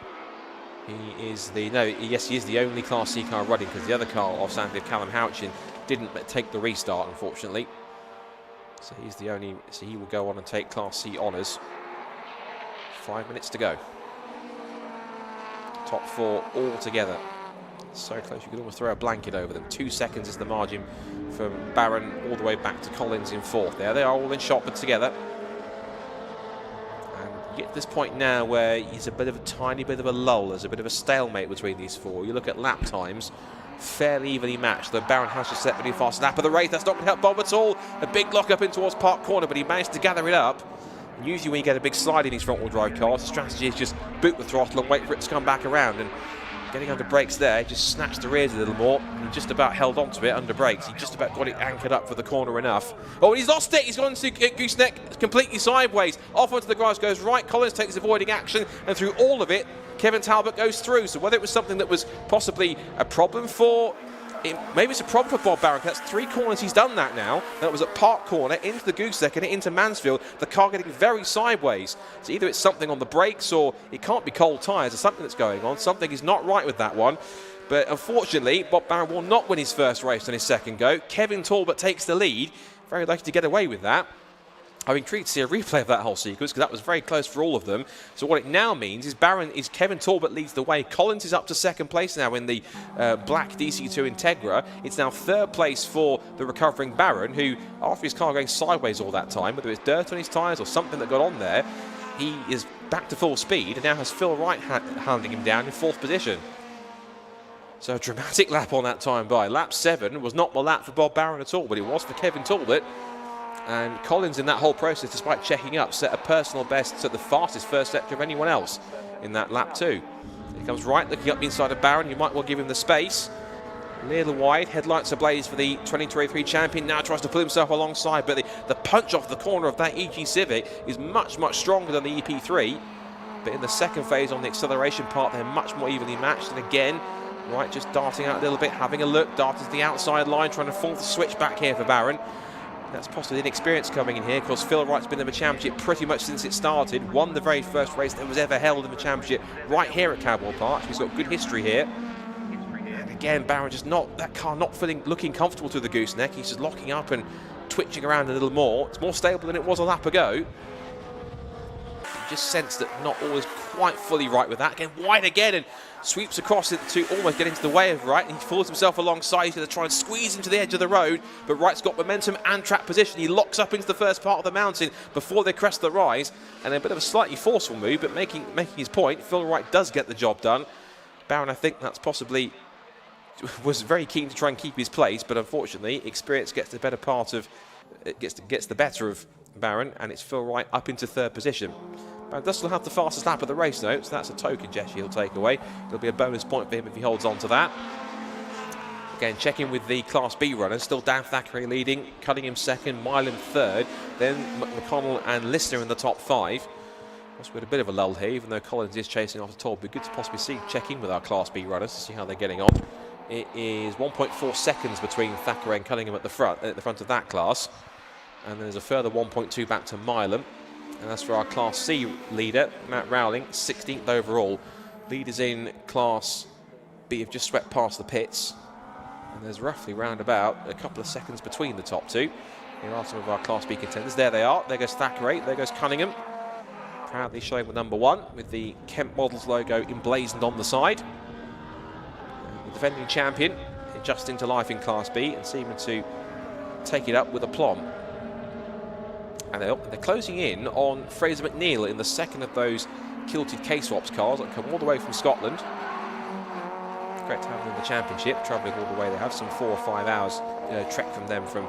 He is the only Class C car running, because the other car of Sandy Callum Houchin didn't take the restart, unfortunately. So he's the only... So he will go on and take Class C honours. 5 minutes to go. Top 4 all together. So close you could almost throw a blanket over them. 2 seconds is the margin from Barron all the way back to Collins in 4th. There they are, all in shot but together. And you get to this point now where it's a bit of a tiny bit of a lull. There's a bit of a stalemate between these 4. You look at lap times, fairly evenly matched, though Barron has just set pretty fast lap of the race. That's not going to help Bob at all. A big lock up in towards Park Corner, but he managed to gather it up. And usually when you get a big slide in these front-wheel drive cars, the strategy is just boot the throttle and wait for it to come back around. And getting under brakes there, just snatched the rears a little more, and just about held on to it under brakes. He just about got it anchored up for the corner enough. Oh, and he's lost it. He's gone to gooseneck completely sideways. Off onto the grass goes right. Collins takes avoiding action, and through all of it, Kevin Talbot goes through. So whether it was something that was possibly a problem for maybe it's a problem for Bob Barron. That's 3 corners he's done that now. That was at Park Corner, into the gooseneck and into Mansfield. The car getting very sideways. So either it's something on the brakes or it can't be cold tyres. There's something that's going on. Something is not right with that one. But unfortunately, Bob Barron will not win his first race on his second go. Kevin Talbot takes the lead. Very lucky to get away with that. I'm intrigued to see a replay of that whole sequence because that was very close for all of them. So what it now means is Kevin Talbot leads the way. Collins is up to second place now in the black DC2 Integra. It's now third place for the recovering Barron, who, after his car going sideways all that time, whether it's dirt on his tyres or something that got on there, he is back to full speed and now has Phil Wright handing him down in 4th position. So a dramatic lap on that time by. Lap 7 was not the lap for Bob Barron at all, but it was for Kevin Talbot. And Collins in that whole process, despite checking up, set a personal best, set the fastest first sector of anyone else in that lap 2. He comes right, looking up the inside of Barron. You might well give him the space. A little wide, headlights ablaze for the 2023 champion. Now tries to pull himself alongside, but the punch off the corner of that EG Civic is much, much stronger than the EP3. But in the second phase on the acceleration part, they're much more evenly matched. And again, Wright just darting out a little bit, having a look, darting to the outside line, trying to force the switch back here for Barron. That's possibly inexperience coming in here, because Phil Wright's been in the championship pretty much since it started. Won the very first race that was ever held in the championship right here at Cadwell Park. He's got good history here. And again, Barron just that car not looking comfortable through the gooseneck. He's just locking up and twitching around a little more. It's more stable than it was a lap ago. You just sense that not all is quite fully right with that. Again, wide again, and sweeps across it to almost get into the way of Wright, and he falls himself alongside. He's going to try and squeeze into the edge of the road, but Wright's got momentum and track position. He locks up into the first part of the mountain before they crest the rise, and a bit of a slightly forceful move, but making his point. Phil Wright does get the job done. Barron, I think that's possibly was very keen to try and keep his place, but unfortunately experience gets the better part of gets the better of Barron, and it's Phil Wright up into 3rd position. Barron does still have the fastest lap of the race though, so that's a token gesture he'll take away. It'll be a bonus point for him if he holds on to that. Again, checking with the Class B runners, still Dan Thackeray leading, Cunningham 2nd, Milan 3rd, then McConnell and Listener in the top 5. We've got a bit of a lull here, even though Collins is chasing off the top. It'd be good to possibly check in with our Class B runners to see how they're getting on. It is 1.4 seconds between Thackeray and Cunningham at the front of that class. And there's a further 1.2 back to Milan. And that's for our Class C leader, Matt Rowling, 16th overall. Leaders in Class B have just swept past the pits. And there's roughly round about a couple of seconds between the top 2. Here are some of our Class B contenders. There they are. There goes Thackeray. There goes Cunningham. Proudly showing the number 1 with the Kemp Models logo emblazoned on the side. The defending champion adjusting to life in Class B and seeming to take it up with aplomb. And they're closing in on Fraser McNeil in the second of those kilted K-Swaps cars that come all the way from Scotland. Great to have them in the championship, travelling all the way. They have some 4 or 5 hours trek from them from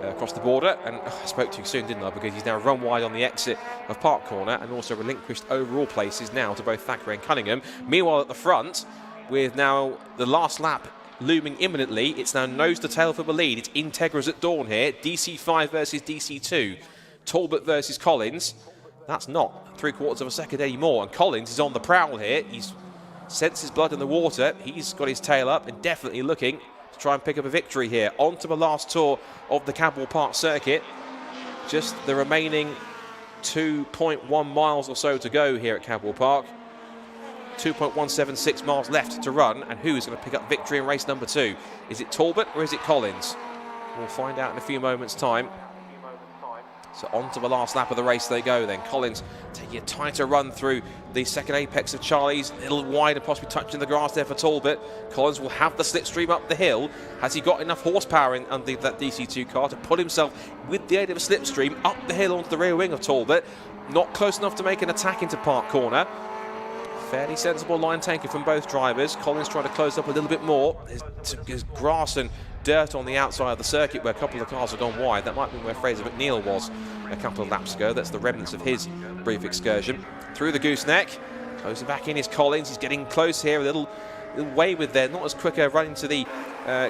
across the border. And I spoke too soon, didn't I? Because he's now run wide on the exit of Park Corner and also relinquished overall places now to both Thackeray and Cunningham. Meanwhile, at the front, with now the last lap looming imminently, it's now nose to tail for the lead. It's Integras at dawn here. DC5 versus DC2. Talbot versus Collins. That's not 3/4 of a second anymore, and Collins is on the prowl here. He's senses blood in the water. He's got his tail up and definitely looking to try and pick up a victory here. On to the last tour of the Cadwell Park circuit. Just the remaining 2.1 miles or so to go here at Cadwell Park. 2.176 miles left to run, and who is going to pick up victory in race number 2? Is it Talbot or is it Collins? We'll find out in a few moments' time. So on to the last lap of the race they go then. Collins taking a tighter run through the second apex of Charlie's. A little wide and possibly touching the grass there for Talbot. Collins will have the slipstream up the hill. Has he got enough horsepower under that DC2 car to put himself, with the aid of a slipstream, up the hill onto the rear wing of Talbot? Not close enough to make an attack into Park Corner. Fairly sensible line taken from both drivers. Collins trying to close up a little bit more. There's grass and dirt on the outside of the circuit where a couple of cars have gone wide. That might be where Fraser McNeil was a couple of laps ago. That's the remnants of his brief excursion. Through the gooseneck, closing back in is Collins. He's getting close here. A little away with there. Not as quick a run into the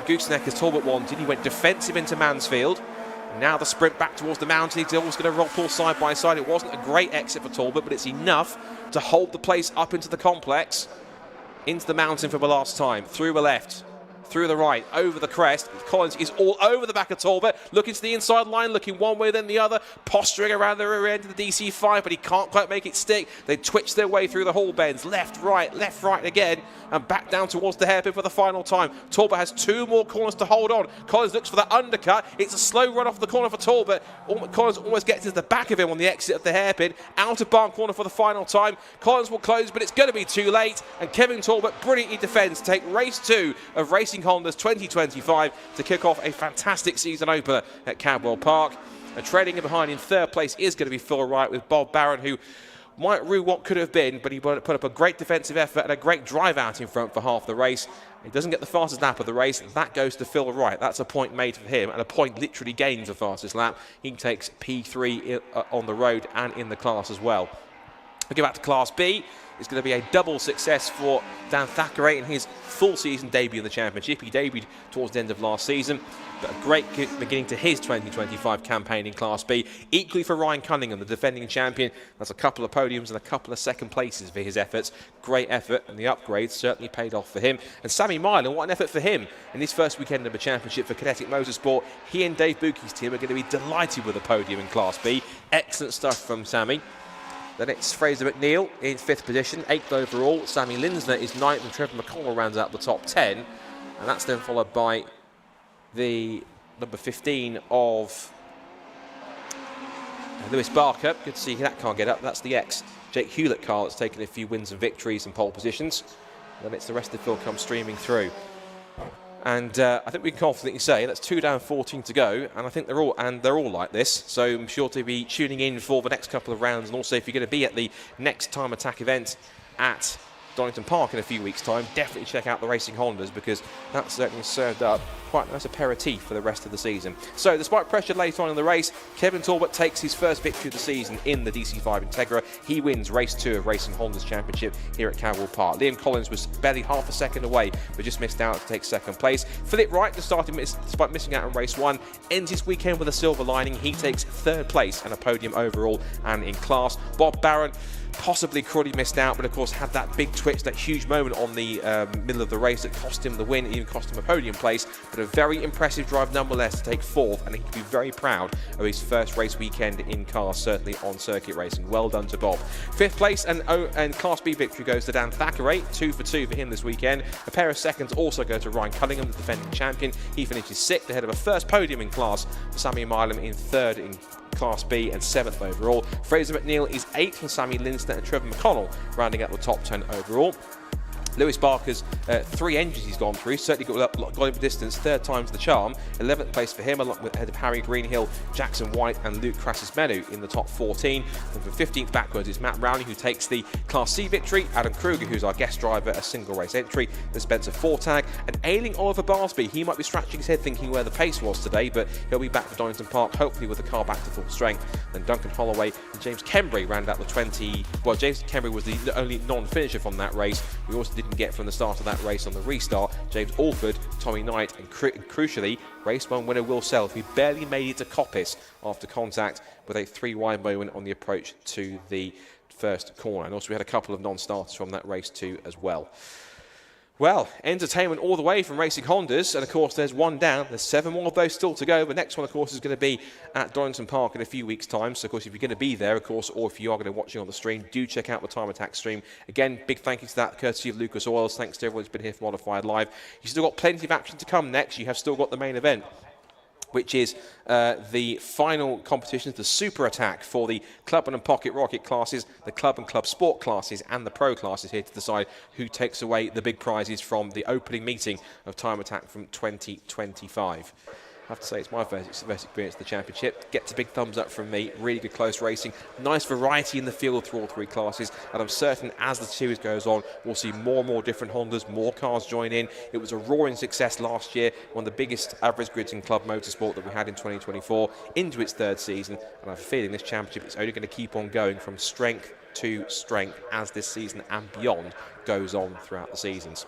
gooseneck as Talbot wanted. He went defensive into Mansfield. Now the sprint back towards the mountain. He's always going to pull side by side. It wasn't a great exit for Talbot, but it's enough to hold the place up into the complex, into the mountain for the last time. Through the left, through the right, over the crest. Collins is all over the back of Talbot, looking to the inside line, looking one way then the other, posturing around the rear end of the DC5, but he can't quite make it stick. They twitch their way through the hall bends, left, right again, and back down towards the hairpin for the final time. Talbot has 2 more corners to hold on. Collins looks for that undercut. It's a slow run off the corner for Talbot. Collins almost gets to the back of him on the exit of the hairpin. Out of barn corner for the final time. Collins will close, but it's going to be too late, and Kevin Talbot brilliantly defends to take race 2 of Racing Honda's 2025 to kick off a fantastic season opener at Cadwell Park. And trailing behind in 3rd place is going to be Phil Wright, with Bob Barron, who might rue what could have been, but he put up a great defensive effort and a great drive out in front for half the race. He doesn't get the fastest lap of the race. That goes to Phil Wright. That's a point made for him, and a point literally gains the fastest lap. He takes P3 on the road and in the class as well. We go back to Class B. It's going to be a double success for Dan Thackeray in his full season debut in the Championship. He debuted towards the end of last season, but a great beginning to his 2025 campaign in Class B. Equally for Ryan Cunningham, the defending champion. That's a couple of podiums and a couple of second places for his efforts. Great effort, and the upgrades certainly paid off for him. And Sammy Mylan, what an effort for him in his first weekend of the Championship for Kinetic Motorsport. He and Dave Bucky's team are going to be delighted with a podium in Class B. Excellent stuff from Sammy. Then it's Fraser McNeil in 5th position, 8th overall. Sammy Linsner is 9th, and Trevor McConnell rounds out the top 10. And that's then followed by the number 15 of Lewis Barker. Good to see that car get up. That's the ex-Jake Hewlett car that's taken a few wins and victories and pole positions. Then it's the rest of the field come streaming through. And I think we can confidently say that's 2 down, 14 to go, and I think they're all like this. So I'm sure to be tuning in for the next couple of rounds, and also if you're going to be at the next Time Attack event at Donington Park in a few weeks' time, definitely check out the Racing Hondas, because that's certainly served up quite a nice aperitif for the rest of the season. So despite pressure later on in the race, Kevin Talbot takes his first victory of the season in the DC5 Integra. He wins race 2 of Racing Honda's Championship here at Cadwell Park. Liam Collins was barely half a second away, but just missed out to take 2nd place. Philip Wright, despite missing out on race 1, ends his weekend with a silver lining. He takes 3rd place and a podium overall and in class. Bob Barron possibly Crowley missed out, but of course had that big twitch, that huge moment on the middle of the race that cost him the win, even cost him a podium place, but a very impressive drive nonetheless to take 4th, and he can be very proud of his first race weekend in cars, certainly on circuit racing. Well done to Bob. 5th place and Class B victory goes to Dan Thackeray, 2 for 2 for him this weekend. A pair of seconds also go to Ryan Cunningham, the defending champion. He finishes 6th ahead of a first podium in class for Sammy Milam in 3rd in Class B and 7th overall. Fraser McNeil is 8th from Sammy Linsner and Trevor McConnell rounding out the top 10 overall. Lewis Barker's 3 engines he's gone through, certainly got him for distance, 3rd time's the charm. 11th place for him, along with ahead of Harry Greenhill, Jackson White and Luke Crassus-Menu in the top 14. And from 15th backwards is Matt Rowney, who takes the Class C victory. Adam Kruger, who's our guest driver, a single race entry. Then Spencer Fortag and ailing Oliver Barsby. He might be scratching his head thinking where the pace was today, but he'll be back for Donington Park, hopefully with the car back to full strength. Then Duncan Holloway and James Kembry round out the 20. Well, James Kembry was the only non-finisher from that race. We also didn't get from the start of that race on the restart. James Alford, Tommy Knight, and crucially, race 1 winner Will Self, who barely made it to Coppice after contact with a 3-wide moment on the approach to the first corner. And also we had a couple of non-starters from that race too as well. Well, entertainment all the way from Racing Hondas, and of course there's 1 down. There's 7 more of those still to go. The next one, of course, is going to be at Donington Park in a few weeks' time. So, of course, if you're going to be there, of course, or if you are going to be watching on the stream, do check out the Time Attack stream. Again, big thank you to that, courtesy of Lucas Oils. Thanks to everyone who's been here for Modified Live. You've still got plenty of action to come next. You have still got the main event, which is the final competitions, the Super Attack for the Club and Pocket Rocket classes, the Club and Club Sport classes, and the Pro classes, here to decide who takes away the big prizes from the opening meeting of Time Attack from 2025. I have to say, it's my first experience of the championship. Gets a big thumbs up from me. Really good close racing. Nice variety in the field through all 3 classes. And I'm certain as the series goes on, we'll see more and more different Hondas, more cars join in. It was a roaring success last year, one of the biggest average grids in club motorsport that we had in 2024, into its 3rd season. And I have a feeling this championship is only going to keep on going from strength to strength as this season and beyond goes on throughout the seasons.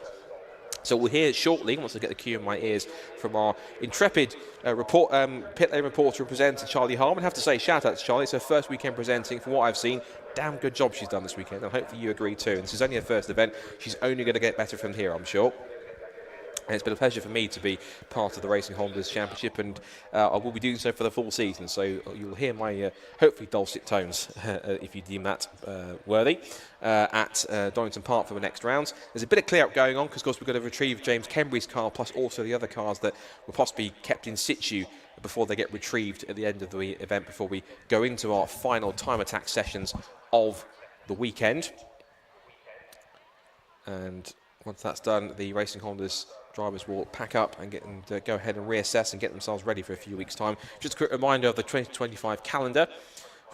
So we'll hear shortly, once I get the cue in my ears, from our intrepid pit lane reporter and presenter, Charlie Harmon. I have to say, shout out to Charlie. It's her first weekend presenting. From what I've seen, damn good job she's done this weekend, and hopefully you agree too. And this is only her first event. She's only going to get better from here, I'm sure. And it's been a pleasure for me to be part of the Racing Hondas Championship, and I will be doing so for the full season. So you'll hear my hopefully dulcet tones, if you deem that worthy, at Donington Park for the next rounds. There's a bit of clear-up going on because, of course, we're going to retrieve James Kembury's car, plus also the other cars that will possibly be kept in situ before they get retrieved at the end of the event, before we go into our final time attack sessions of the weekend. And once that's done, the Racing Hondas drivers will pack up and go ahead and reassess and get themselves ready for a few weeks' time. Just a quick reminder of the 2025 calendar,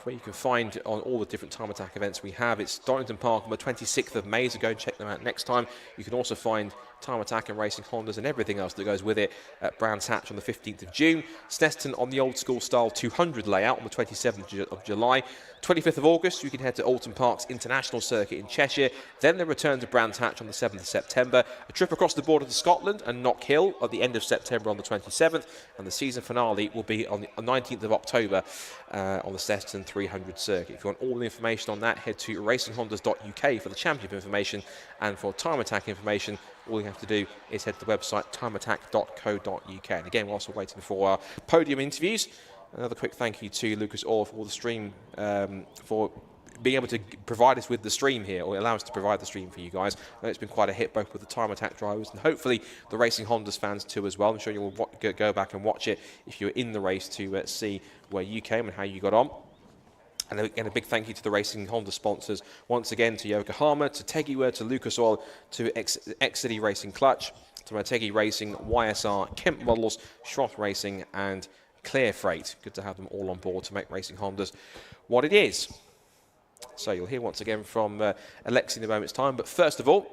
where you can find on all the different time attack events we have. It's Donington Park on the 26th of May, so go and check them out next time. You can also find time attack and Racing Hondas and everything else that goes with it at Brands Hatch on the 15th of June. Snetterton on the old school style 200 layout on the 27th of July. 25th of August, you can head to Alton Park's International Circuit in Cheshire. Then the return to Brands Hatch on the 7th of September. A trip across the border to Scotland and Knock Hill at the end of September on the 27th. And the season finale will be on the 19th of October on the Snetterton 300 circuit. If you want all the information on that, head to racinghondas.uk for the championship information. And for time attack information, all you have to do is head to the website timeattack.co.uk. And again, we're also waiting for our podium interviews. Another quick thank you to Lucas Orr for the stream, for being able to provide us with the stream here, or allow us to provide the stream for you guys. I know it's been quite a hit, both with the time attack drivers and hopefully the Racing Hondas fans too as well. I'm sure you'll go back and watch it if you're in the race to see where you came and how you got on. And again, a big thank you to the Racing Honda sponsors. Once again, to Yokohama, to Tegiwa, to Lucas Oil, to X-City Racing Clutch, to Motegi Racing, YSR, Kemp Models, Schroth Racing, and Clear Freight. Good to have them all on board to make Racing Hondas what it is. So you'll hear once again from Alexi in a moment's time. But first of all,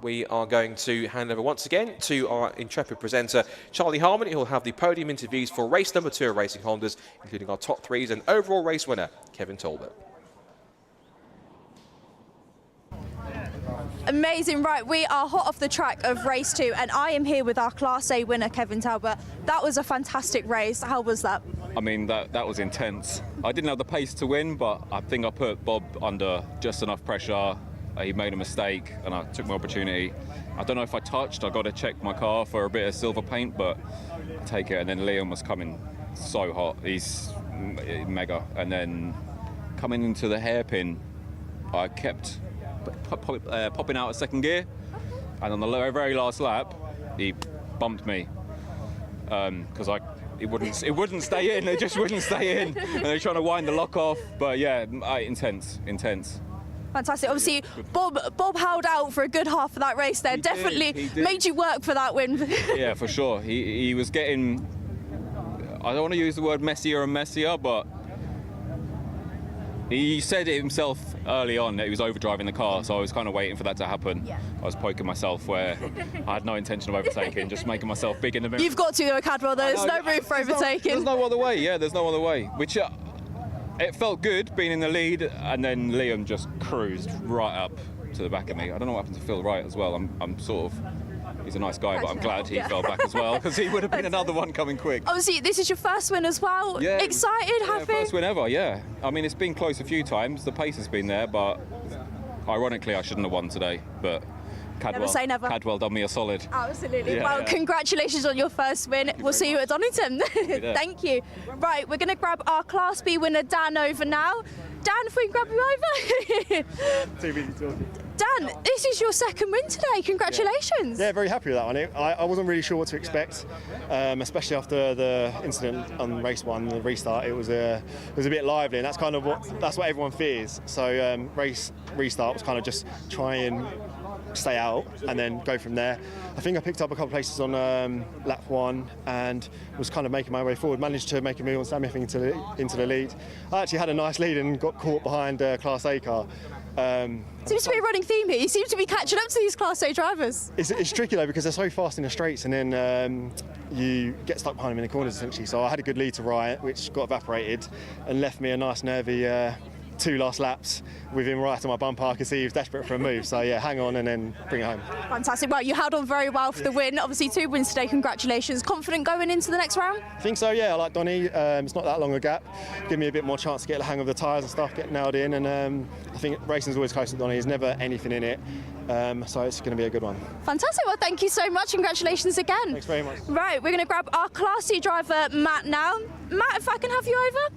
we are going to hand over once again to our intrepid presenter, Charlie Harmon. He'll have the podium interviews for race number 2 of Racing Hondas, including our top 3s and overall race winner, Kevin Talbot. Amazing. Right, we are hot off the track of race 2, and I am here with our Class A winner, Kevin Talbot. That was a fantastic race. How was that? I mean, that was intense. I didn't have the pace to win, but I think I put Bob under just enough pressure. He made a mistake, and I took my opportunity. I don't know if I touched. I got to check my car for a bit of silver paint, but I take it. And then Liam was coming so hot. He's mega. And then coming into the hairpin, I kept popping out of second gear, and on the very last lap, he bumped me because it wouldn't stay in. It just wouldn't stay in, and they're trying to wind the lock off. But yeah, intense. Fantastic. Obviously, Bob held out for a good half of that race there. He Definitely did. made you work for that win. Yeah, for sure. He was getting, I don't want to use the word messier and messier, but he said it himself early on that he was overdriving the car, so I was kind of waiting for that to happen. Yeah. I was poking myself where I had no intention of overtaking, just making myself big in the middle. You've got to though, Cadwell. There's no room for overtaking. There's no other way. Yeah, there's no other way. Which it felt good being in the lead, and then Liam just cruised right up to the back of me. I don't know what happened to Phil Wright as well. I'm sort of, he's a nice guy, but I'm glad he fell back as well, because he would have been another one coming quick. Obviously, this is your first win as well. Yeah. Excited, happy? First win ever, yeah. I mean, it's been close a few times. The pace has been there, but ironically, I shouldn't have won today. But Cadwell, never say never. Cadwell done me a solid. Absolutely. Yeah, well, yeah. Congratulations on your first win. We'll see you at Donington. Thank you. Right, we're going to grab our Class B winner, Dan, over now. Dan, if we can grab you over. Too busy talking. Dan, this is your second win today. Congratulations. Yeah, very happy with that one. I wasn't really sure what to expect, especially after the incident on race 1, the restart. It was a bit lively, and that's what everyone fears. So race restart was kind of just try and stay out and then go from there. I think I picked up a couple of places on lap 1 and was kind of making my way forward. Managed to make a move on Sam Miffing into the lead. I actually had a nice lead and got caught behind a Class A car. Seems to be a running theme here. You seem to be catching up to these Class A drivers. It's tricky though, because they're so fast in the straights, and then you get stuck behind them in the corners essentially. So I had a good lead to Riot, which got evaporated and left me a nice nervy 2 last laps with him right on my bumper. I could see he was desperate for a move. So yeah, hang on and then bring it home. Fantastic. Well, you held on very well for the win. Obviously 2 wins today. Congratulations. Confident going into the next round? I think so, yeah. I like Donny. It's not that long a gap. Give me a bit more chance to get the hang of the tyres and stuff, get nailed in. And I think racing's always close to Donny. There's never anything in it. So it's going to be a good one. Fantastic. Well, thank you so much. Congratulations again. Thanks very much. Right, we're going to grab our Class C driver, Matt, now. Matt, if I can have you over.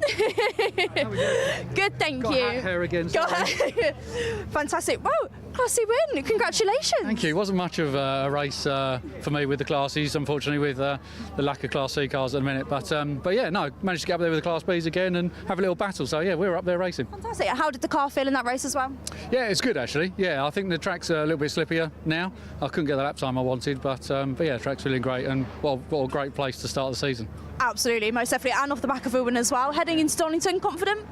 Good, thank you. Hair again. Fantastic. Wow, Class C win. Congratulations. Thank you. It wasn't much of a race for me with the Class Cs, unfortunately, with the lack of Class C cars at the minute. But yeah, no, managed to get up there with the Class Bs again and have a little battle. So yeah, we were up there racing. Fantastic. How did the car feel in that race as well? Yeah, it's good actually. Yeah, I think the track's a little bit slippier now. I couldn't get the lap time I wanted, but yeah, the track's feeling great, and what a great place to start the season. Absolutely, most definitely, and off the back of a win as well. Heading into Donington, confident?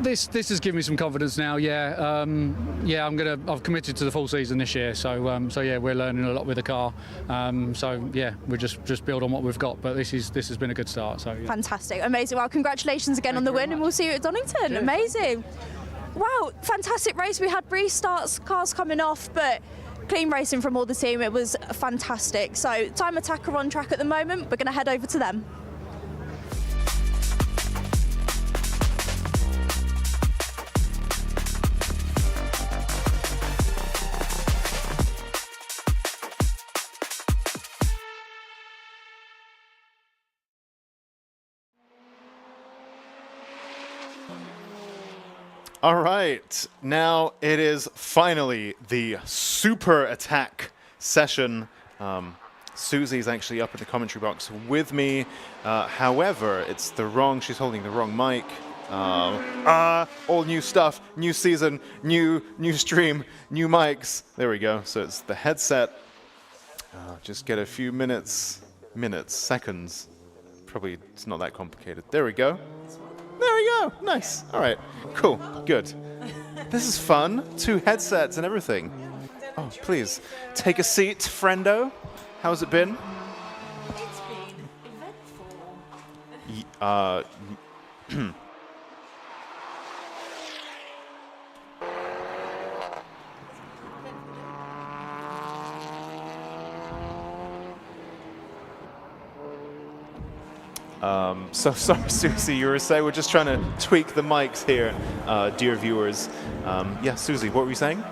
This has given me some confidence now. Yeah, yeah, I've committed to the full season this year, so yeah, we're learning a lot with the car. So yeah, we just build on what we've got. But this has been a good start. So yeah. Fantastic, amazing. Well, congratulations again on the win, and we'll see you at Donington. Cheers. Amazing. Wow, fantastic race. We had restarts, cars coming off, but clean racing from all the team. It was fantastic. So Time Attack are on track at the moment. We're going to head over to them. All right, now it is finally the super attack session. Susie's actually up in the commentary box with me. However, she's holding the wrong mic. All new stuff, new season, new stream, new mics. There we go. So it's the headset. Just get a few seconds. Probably it's not that complicated. There we go. There we go. Nice. All right. Cool. Good. This is fun. 2 headsets and everything. Oh, please take a seat, friendo. How's it been? It's been eventful. So sorry, Susie, you were saying we're just trying to tweak the mics here, dear viewers. Yeah, Susie, what were you saying?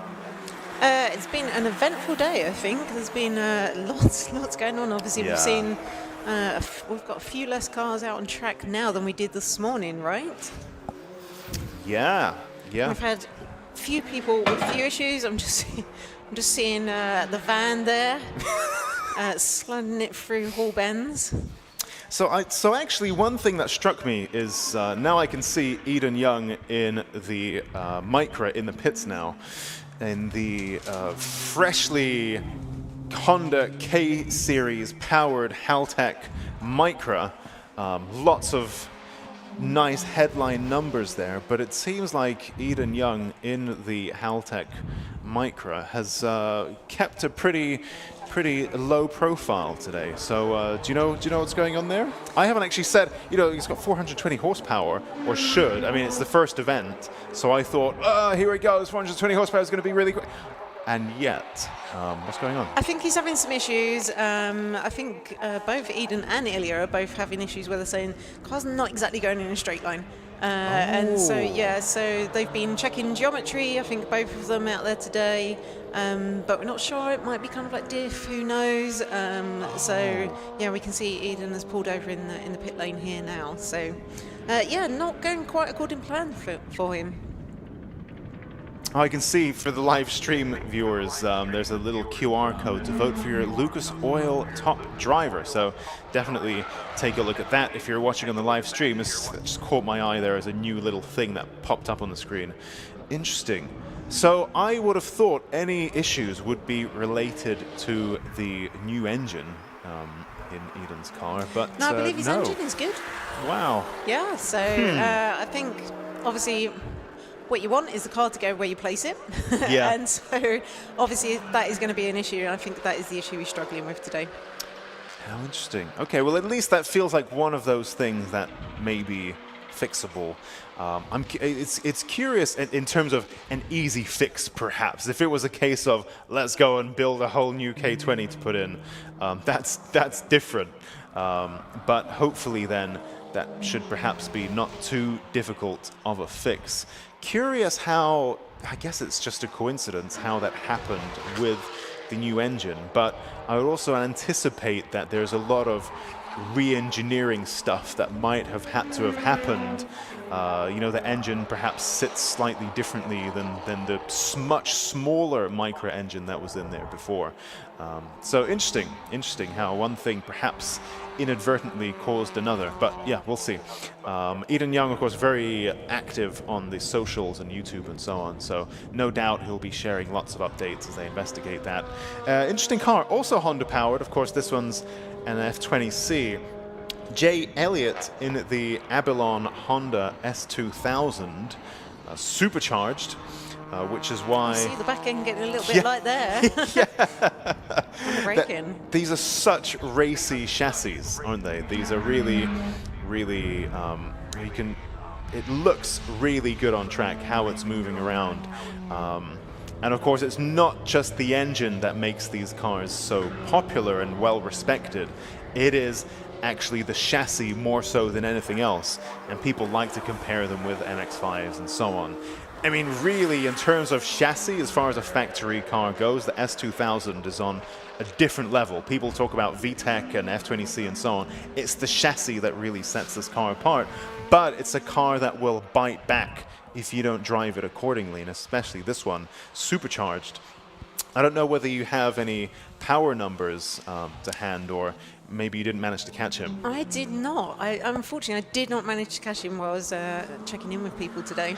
It's been an eventful day, I think. There's been lots going on. Obviously, we've seen we've got a few less cars out on track now than we did this morning, right? Yeah. We've had a few people with a few issues. I'm just seeing the van there, sliding it through Hall Bends. So actually, one thing that struck me is now I can see Eden Young in the Micra in the pits now, in the freshly Honda K-Series powered Haltech Micra. Lots of nice headline numbers there, but it seems like Eden Young in the Haltech Micra has kept a pretty low profile today. So do you know what's going on there? I haven't actually said, it's got 420 horsepower, or should. I mean, it's the first event, so I thought, here it goes, 420 horsepower is going to be really quick. And yet, what's going on? I think he's having some issues. I think both Eden and Ilya are both having issues where they're saying car's not exactly going in a straight line. And so they've been checking geometry. I think both of them out there today, but we're not sure. It might be kind of like diff. Who knows? So we can see Eden has pulled over in the pit lane here now. So not going quite according to plan for him. I can see for the live stream viewers, there's a little QR code to vote for your Lucas Oil top driver. So definitely take a look at that if you're watching on the live stream. It just caught my eye there as a new little thing that popped up on the screen. Interesting. So I would have thought any issues would be related to the new engine in Eden's car, but no, I believe his engine is good. Wow. Yeah, so I think obviously what you want is the car to go where you place it. Yeah. And so obviously that is going to be an issue, and I think that is the issue he's struggling with today. How interesting. Okay, well, at least that feels like one of those things that maybe fixable. It's curious in terms of an easy fix, perhaps. If it was a case of let's go and build a whole new K20 to put in, that's different. But hopefully then that should perhaps be not too difficult of a fix. Curious how, I guess it's just a coincidence how that happened with the new engine, but I would also anticipate that there's a lot of re-engineering stuff that might have had to have happened. You know, the engine perhaps sits slightly differently than the much smaller micro engine that was in there before. So interesting how one thing perhaps inadvertently caused another, but yeah, we'll see. Eden Young, of course, very active on the socials and YouTube and so on, so no doubt he'll be sharing lots of updates as they investigate that. Interesting car, also Honda powered, of course. This one's an F20C. Jay Elliott in the Abalon Honda S2000, supercharged, which is why... You see the back end getting a little bit light there. On the braking. These are such racy chassis, aren't they? These are really, really... it looks really good on track, how it's moving around. And of course, it's not just the engine that makes these cars so popular and well respected. It is actually the chassis more so than anything else, and people like to compare them with NX5s and so on. I mean, really, in terms of chassis, as far as a factory car goes, the S2000 is on a different level. People talk about VTEC and F20C and so on. It's the chassis that really sets this car apart, but it's a car that will bite back if you don't drive it accordingly, and especially this one, supercharged. I don't know whether you have any power numbers to hand, or maybe you didn't manage to catch him. I did not. Unfortunately, I did not manage to catch him while I was checking in with people today.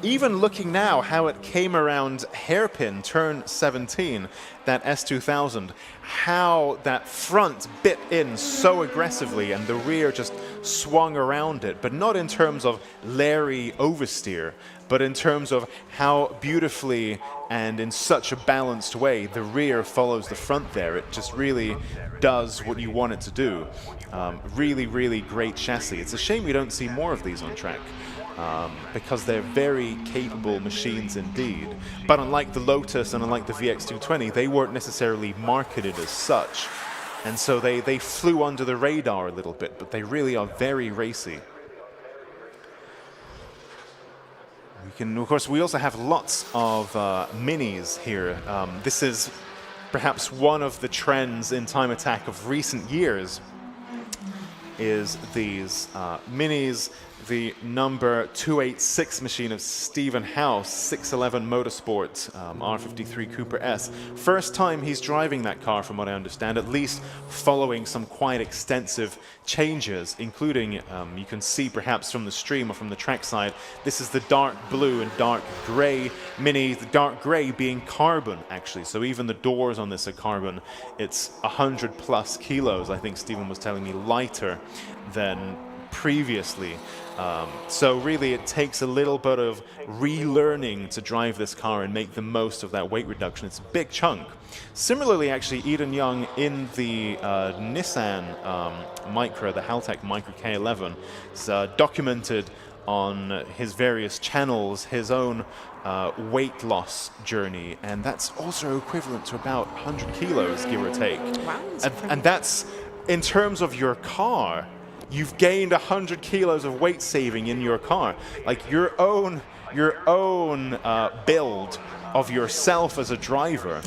Even looking now how it came around hairpin turn 17, that S2000, how that front bit in so aggressively and the rear just swung around it, but not in terms of Larry oversteer, but in terms of how beautifully and in such a balanced way the rear follows the front there. It just really does what you want it to do. Really, really great chassis. It's a shame we don't see more of these on track, because they're very capable machines indeed. But unlike the Lotus and unlike the VX220, they weren't necessarily marketed as such. And so they flew under the radar a little bit, but they really are very racy. Of course, we also have lots of minis here. This is perhaps one of the trends in Time Attack of recent years, is these minis. The number 286 machine of Stephen House, 611 Motorsport, R53 Cooper S. First time he's driving that car, from what I understand, at least following some quite extensive changes, including, you can see perhaps from the stream or from the trackside, this is the dark blue and dark gray Mini, the dark gray being carbon, actually. So even the doors on this are carbon. It's 100 plus kilos, I think Stephen was telling me, lighter than previously. So really it takes a little bit of relearning to drive this car and make the most of that weight reduction. It's a big chunk. Similarly, actually, Eden Young in the Nissan Micra, the Haltech Micra K11, is documented on his various channels his own weight loss journey, and that's also equivalent to about 100 kilos, give or take. Wow, and that's, in terms of your car, you've gained 100 kilos of weight saving in your car. Like your own build of yourself as a driver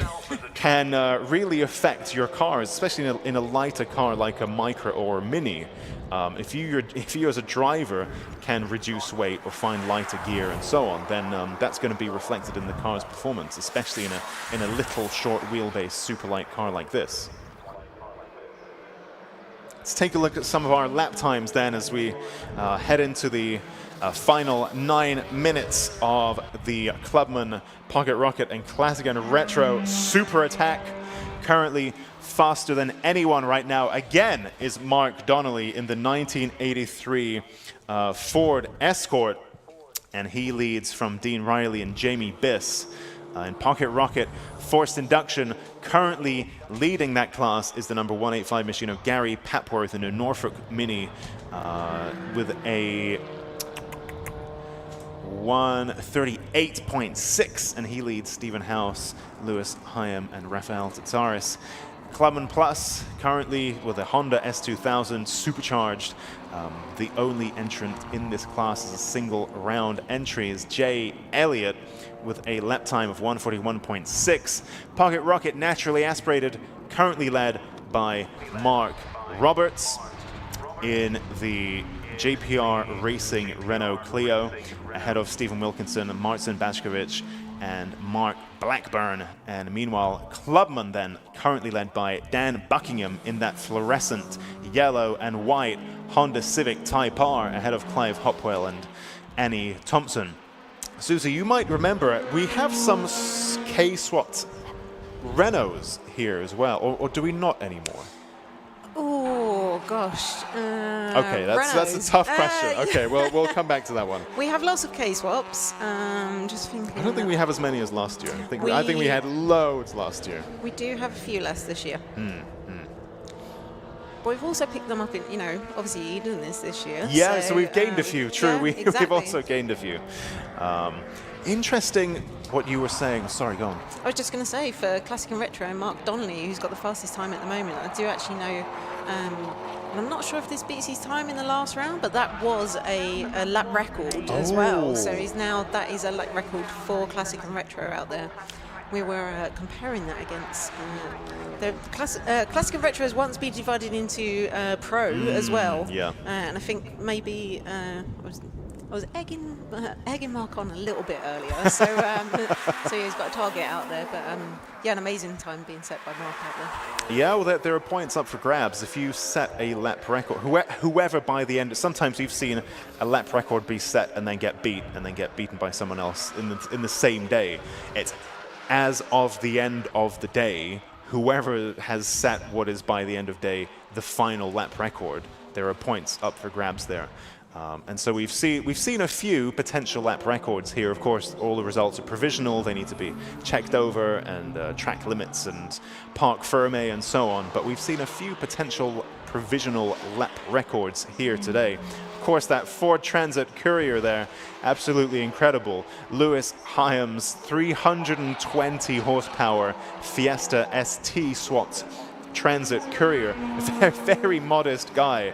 can really affect your cars, especially in a lighter car like a Micra or a Mini. If you as a driver can reduce weight or find lighter gear and so on, then that's going to be reflected in the car's performance, especially in a little short wheelbase super light car like this. Let's take a look at some of our lap times then as we head into the final 9 minutes of the Clubman Pocket Rocket and Classic and Retro Super Attack. Currently faster than anyone right now, again, is Mark Donnelly in the 1983 Ford Escort, and he leads from Dean Riley and Jamie Biss. In Pocket Rocket, forced induction, currently leading that class is the number 185 machine of Gary Papworth in a Norfolk Mini with a 1:38.6, and he leads Stephen House, Lewis Hyam, and Rafael Tsaris. Clubman Plus, currently with a Honda S2000 supercharged. The only entrant in this class as a single round entry is Jay Elliott with a lap time of 1:41.6. Pocket Rocket, naturally aspirated, currently led by Mark Roberts in the JPR Racing Renault Clio, ahead of Stephen Wilkinson, Marcin Bashkovich, and Mark Blackburn. And meanwhile, Clubman then currently led by Dan Buckingham in that fluorescent yellow and white Honda Civic Type R, ahead of Clive Hopwell and Annie Thompson. Susie, you might remember we have some K-swapped Renaults here as well, or do we not anymore? Oh gosh. Okay, that's a tough question. Okay, well, we'll come back to that one. We have lots of K-swaps. Just thinking. I don't think we have as many as last year. I think we had loads last year. We do have a few less this year. But we've also picked them up in, obviously Eden this year. Yeah, so we've gained a few. True, yeah, we've exactly. also gained a few. Interesting what you were saying. Sorry, go on. I was just going to say, for Classic and Retro, Mark Donnelly, who's got the fastest time at the moment, I do actually know, and I'm not sure if this beats his time in the last round, but that was a lap record as well. So that is a lap record for Classic and Retro out there. We were comparing that against the Classic and Retro has once been divided into Pro as well. Yeah. And I think maybe I was egging Mark on a little bit earlier, so he's got a target out there. But an amazing time being set by Mark out there. Yeah, well, there are points up for grabs if you set a lap record. Whoever by the end, sometimes we've seen a lap record be set and then get beaten by someone else in the same day. It's as of the end of the day, whoever has set what is by the end of day the final lap record, there are points up for grabs there. And so we've seen a few potential lap records here. Of course, all the results are provisional. They need to be checked over, and track limits and parc fermé and so on. But we've seen a few potential provisional lap records here today. Of course, that Ford Transit Courier there, absolutely incredible. Lewis Hyam's 320 horsepower Fiesta ST swapped Transit Courier, a very modest guy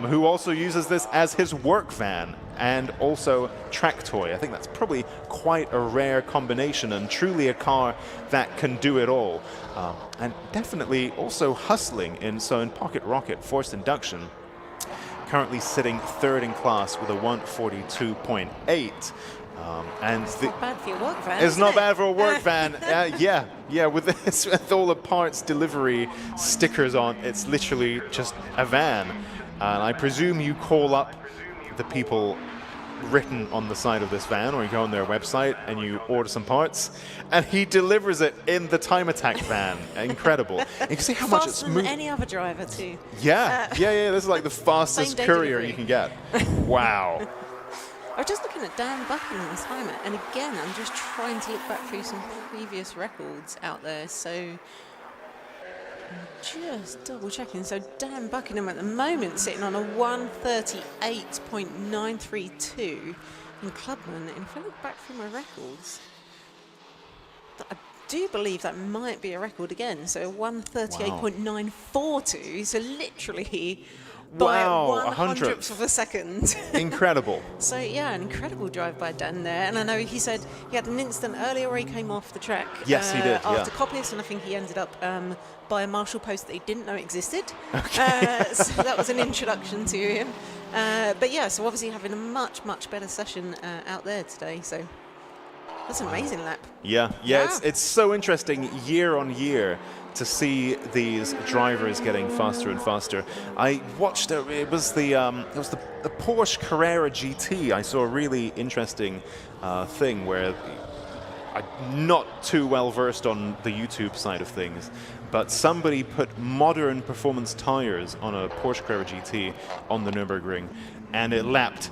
who also uses this as his work van and also track toy. I think that's probably quite a rare combination and truly a car that can do it all. And definitely also hustling in Pocket Rocket forced induction, currently sitting third in class with a 1:42.8. And it's not bad for your work van. It's not bad for a work van. Yeah. With this, with all the parts delivery stickers on, it's literally just a van. And I presume you call up the people written on the side of this van, or you go on their website and you order some parts, and he delivers it in the Time Attack van. Incredible. You can see how much it's moving. Faster than any other driver too. Yeah. This is like the fastest courier you can get. Wow. I was just looking at Dan Buckingham's time, and again, I'm just trying to look back through some previous records out there. So, just double checking. So, Dan Buckingham at the moment sitting on a 1:38.932 in Clubman. And if I look back through my records, I do believe that might be a record again. So, 1:38.942. So, literally by 1/100th of a second. Incredible. So an incredible drive by Dan there, and I know he said he had an instant earlier where he came off the track. Yes, he did. After Coppice, and I think he ended up by a marshal post that he didn't know existed. Okay. So that was an introduction to him. So obviously having a much better session out there today. So that's an amazing lap. Yeah. It's so interesting year on year to see these drivers getting faster and faster. I watched it was the Porsche Carrera GT. I saw a really interesting thing where I'm not too well versed on the YouTube side of things, but somebody put modern performance tires on a Porsche Carrera GT on the Nürburgring, and it lapped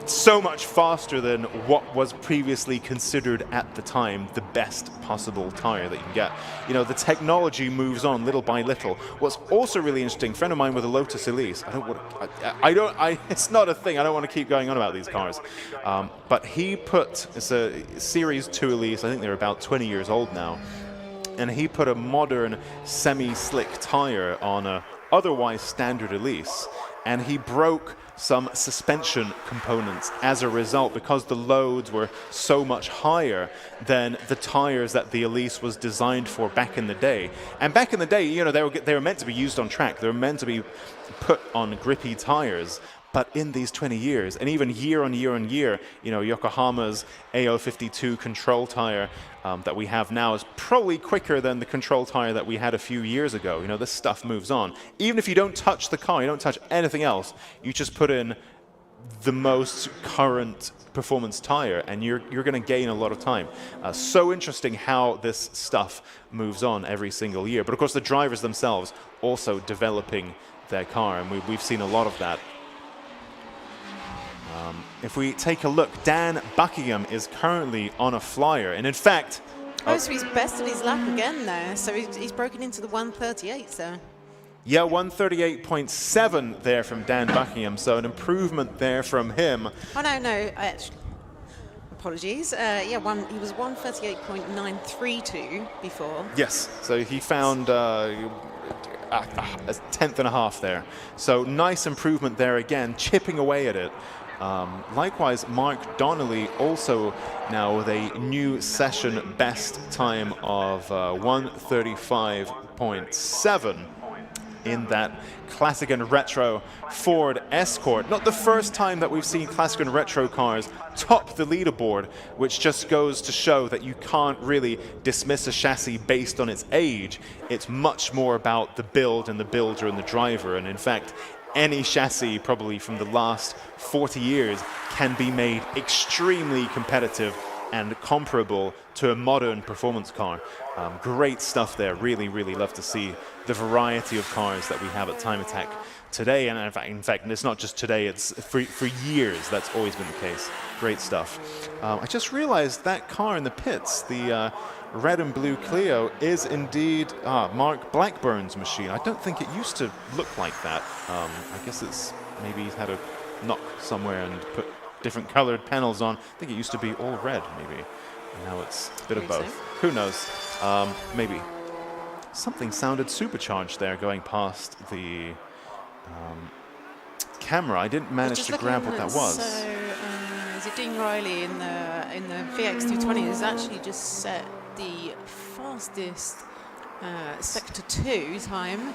so much faster than what was previously considered at the time the best possible tire that you can get. You know, the technology moves on little by little. What's also really interesting, a friend of mine with a Lotus Elise, it's not a thing, I don't want to keep going on about these cars, but he put, it's a Series 2 Elise, I think they're about 20 years old now, and he put a modern semi-slick tire on a otherwise standard Elise, and he broke some suspension components as a result because the loads were so much higher than the tires that the Elise was designed for back in the day. And back in the day, you know, they were meant to be used on track. They were meant to be put on grippy tires. But in these 20 years, and even year on year on year, you know, Yokohama's AO52 control tire that we have now is probably quicker than the control tire that we had a few years ago. You know, this stuff moves on. Even if you don't touch the car, you don't touch anything else, you just put in the most current performance tire, and you're going to gain a lot of time. So interesting how this stuff moves on every single year. But of course, the drivers themselves also developing their car, and we've seen a lot of that. If we take a look, Dan Buckingham is currently on a flyer, and in fact... Oh, so he's bested his lap again there, so he's broken into the 138s there. Yeah, 138.7 there from Dan Buckingham, so an improvement there from him. Oh, no, actually, apologies. He was 138.932 before. Yes, so he found a tenth and a half there. So nice improvement there again, chipping away at it. Likewise, Mark Donnelly also now with a new session best time of 135.7 in that classic and retro Ford Escort. Not the first time that we've seen classic and retro cars top the leaderboard, which just goes to show that you can't really dismiss a chassis based on its age. It's much more about the build and the builder and the driver, and in fact, any chassis probably from the last 40 years can be made extremely competitive and comparable to a modern performance car. Great stuff there. Really, really love to see the variety of cars that we have at Time Attack today. And in fact, it's not just today, it's for years that's always been the case. Great stuff. I just realized that car in the pits, the red and blue Clio, is indeed Mark Blackburn's machine. I don't think it used to look like that. I guess it's maybe he's had a knock somewhere and put different colored panels on. I think it used to be all red, maybe. And now it's a bit of both. Who knows? Maybe. Something sounded supercharged there going past the camera. I didn't manage to grab what that was. So, is it Dean Riley in the VX220 has actually just set the fastest Sector 2 time.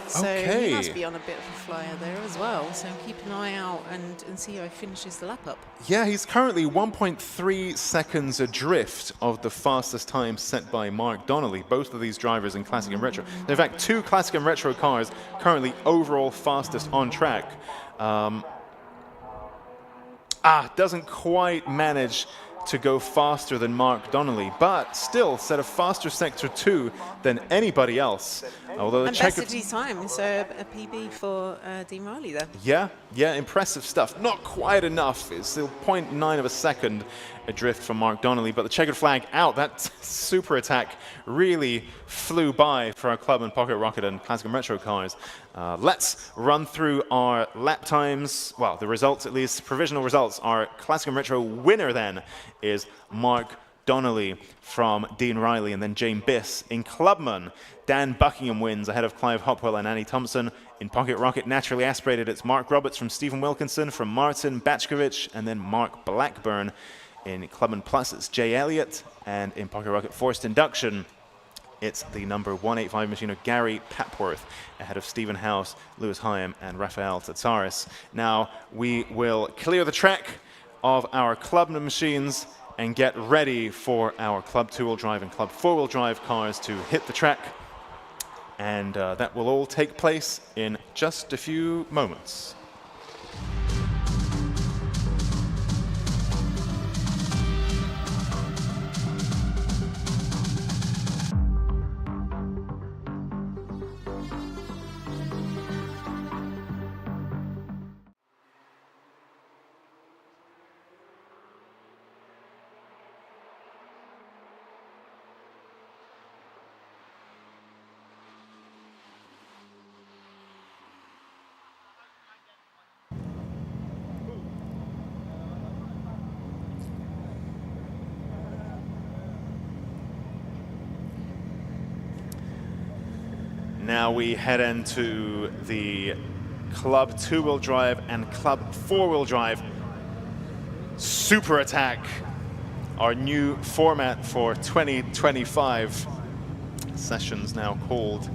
So he must be on a bit of a flyer there as well. So keep an eye out and see how he finishes the lap up. Yeah, he's currently 1.3 seconds adrift of the fastest time set by Mark Donnelly. Both of these drivers in Classic and Retro. In fact, two Classic and Retro cars currently overall fastest on track. Doesn't quite manage to go faster than Mark Donnelly, but still set a faster Sector 2 than anybody else. Although the bested his time, so a PB for Dean Riley there. Yeah, impressive stuff. Not quite enough. It's still 0.9 of a second adrift from Mark Donnelly, but the checkered flag out. That super attack really flew by for our Club and Pocket Rocket and Classic and Retro cars. Let's run through our lap times. Well, the results, at least provisional results. Our Classic and Retro winner then is Mark Donnelly from Dean Riley, and then Jane Biss. In Clubman, Dan Buckingham wins ahead of Clive Hopwell and Annie Thompson. In Pocket Rocket, naturally aspirated, it's Mark Roberts from Stephen Wilkinson, from Martin Batchkovich, and then Mark Blackburn. In Clubman Plus, it's Jay Elliott, and in Pocket Rocket Forced Induction, it's the number 185 machine of Gary Papworth ahead of Stephen House, Lewis Hyam, and Rafael Tatsaris. Now we will clear the track of our Clubman machines and get ready for our Club 2-wheel drive and Club 4-wheel drive cars to hit the track. And that will all take place in just a few moments. now we head into the Club 2-wheel drive and Club 4-wheel drive Super Attack, our new format for 2025. Sessions now called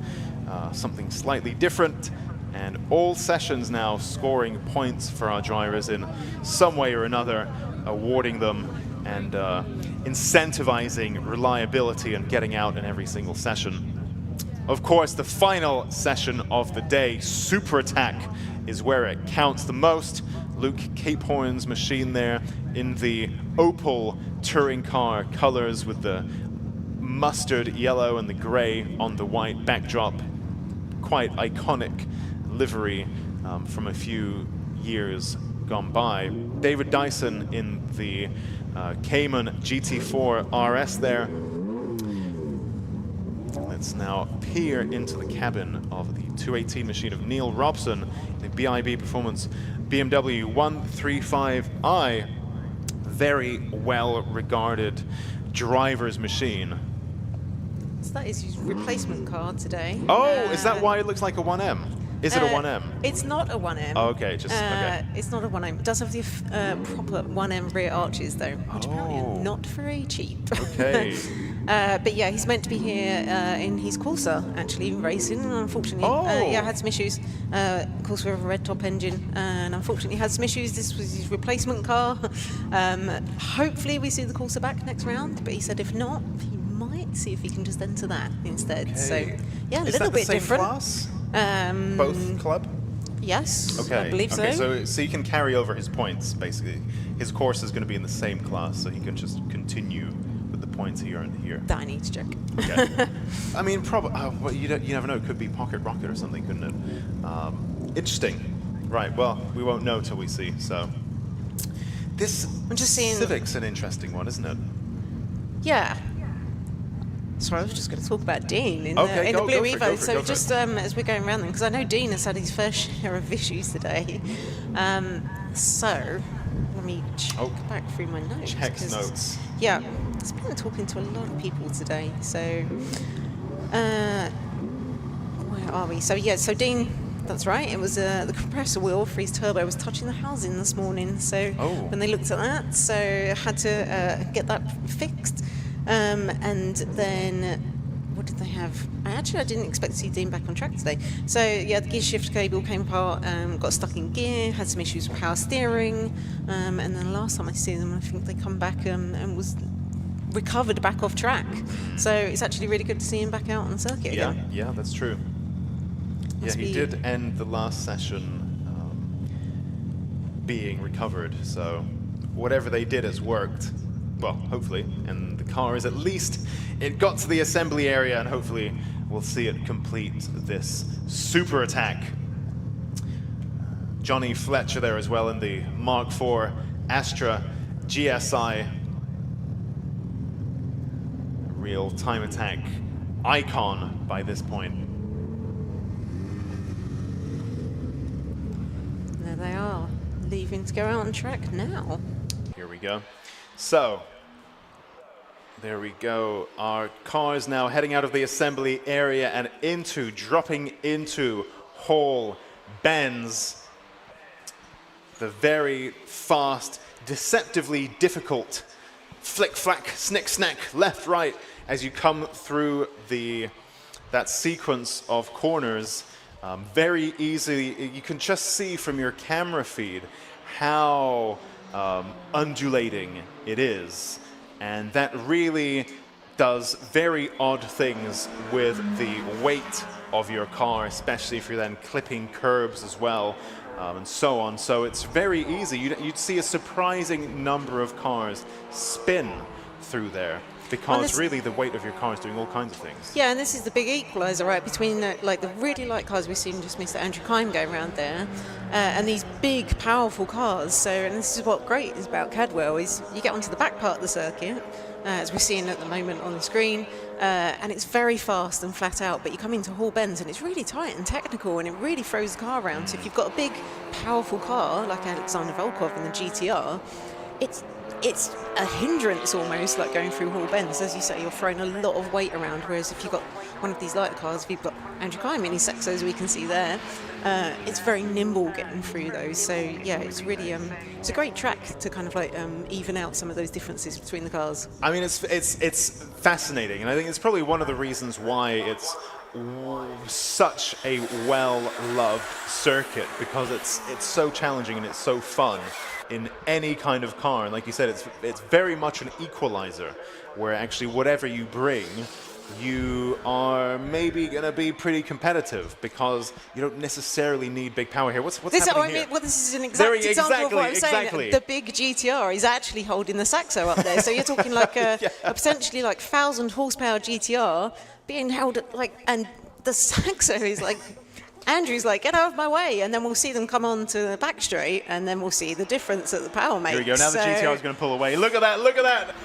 something slightly different, and all sessions now scoring points for our drivers in some way or another, awarding them and incentivizing reliability and getting out in every single session. Of course, the final session of the day, Super Attack, is where it counts the most. Luke Capehorn's machine there in the Opel touring car colors with the mustard yellow and the gray on the white backdrop. Quite iconic livery from a few years gone by. David Dyson in the Cayman GT4 RS there. Let's now peer into the cabin of the 218 machine of Neil Robson, the BIB Performance BMW 135i. Very well regarded driver's machine. So that is his replacement car today. Oh, is that why it looks like a 1M? Is it a 1M? It's not a 1M. Oh, okay, just okay. It's not a 1M. It does have the proper 1M rear arches though, which apparently are not very cheap. Okay. But yeah, he's meant to be here in his Corsa, actually, racing. Unfortunately, yeah, had some issues. Corsa with a red top engine, and unfortunately had some issues. This was his replacement car. Hopefully we see the Corsa back next round, but he said if not, he might see if he can just enter that instead. Okay. So yeah, a Is little that the bit same different. Class? Both club? Yes, okay. I believe so. Okay, so he can carry over his points, basically. His course is going to be in the same class, so he can just continue with the points he earned here. That I need to check. Okay. I mean, probably. Well, you never know. It could be Pocket Rocket or something, couldn't it? Interesting. Right. Well, we won't know till we see. So this I'm just seeing Civic's an interesting one, isn't it? Yeah. Sorry, I was just going to talk about Dean in the Blue Evo. So just as we're going around them, because I know Dean has had his fair share of issues today. So let me check back through my notes. Check notes. Yeah, I've been talking to a lot of people today. So where are we? So yeah, so Dean, that's right. It was the compressor wheel for his turbo was touching the housing this morning. So when they looked at that, so I had to get that fixed. And then, what did they have? I didn't expect to see Dean back on track today. So, yeah, the gear shift cable came apart, got stuck in gear, had some issues with power steering, and then last time I see them, I think they come back and was recovered back off track. So it's actually really good to see him back out on the circuit again. Yeah, that's true. Yeah, he did end the last session being recovered, so whatever they did has worked. Well, hopefully, and the car is at least, it got to the assembly area, and hopefully we'll see it complete this Super Attack. Johnny Fletcher there as well in the Mark IV Astra GSI. Real time attack icon by this point. There they are, leaving to go out on track now. Here we go. So, there we go. Our car is now heading out of the assembly area and dropping into Hall Bends. The very fast, deceptively difficult flick, flack, snick, snack, left, right, as you come through that sequence of corners. Very easily, you can just see from your camera feed how undulating it is, and that really does very odd things with the weight of your car, especially if you're then clipping curbs as well, and so on. So it's very easy. You'd see a surprising number of cars spin through there, because really the weight of your car is doing all kinds of things. Yeah, and this is the big equaliser, right, between the really light cars we've seen just Mr. Andrew Kime go around there, and these big, powerful cars. So, and this is what great is about Cadwell, is you get onto the back part of the circuit, as we're seeing at the moment on the screen, and it's very fast and flat out, but you come into Hall Bends and it's really tight and technical, and it really throws the car around. So if you've got a big, powerful car like Alexander Volkov in the GTR, it's a hindrance almost, like going through Hall Bends. As you say, you're throwing a lot of weight around, whereas if you've got one of these lighter cars, we've got Andrew Kime in his Saxos, we can see there. It's very nimble getting through those, so yeah, it's really it's a great track to kind of like even out some of those differences between the cars. I mean, it's fascinating, and I think it's probably one of the reasons why it's such a well-loved circuit, because it's so challenging and it's so fun in any kind of car. And like you said, it's very much an equalizer, where actually whatever you bring, you are maybe going to be pretty competitive, because you don't necessarily need big power here. What's happening here? Well, this is an exact example of what I'm saying. Exactly. The big GTR is actually holding the Saxo up there. So you're talking like a potentially like 1,000 horsepower GTR being held at like, and the Saxo is like, Andrew's like, get out of my way, and then we'll see them come on to the back straight, and then we'll see the difference that the power makes. Here we go. Now the GTR is going to pull away. Look at that! Look at that!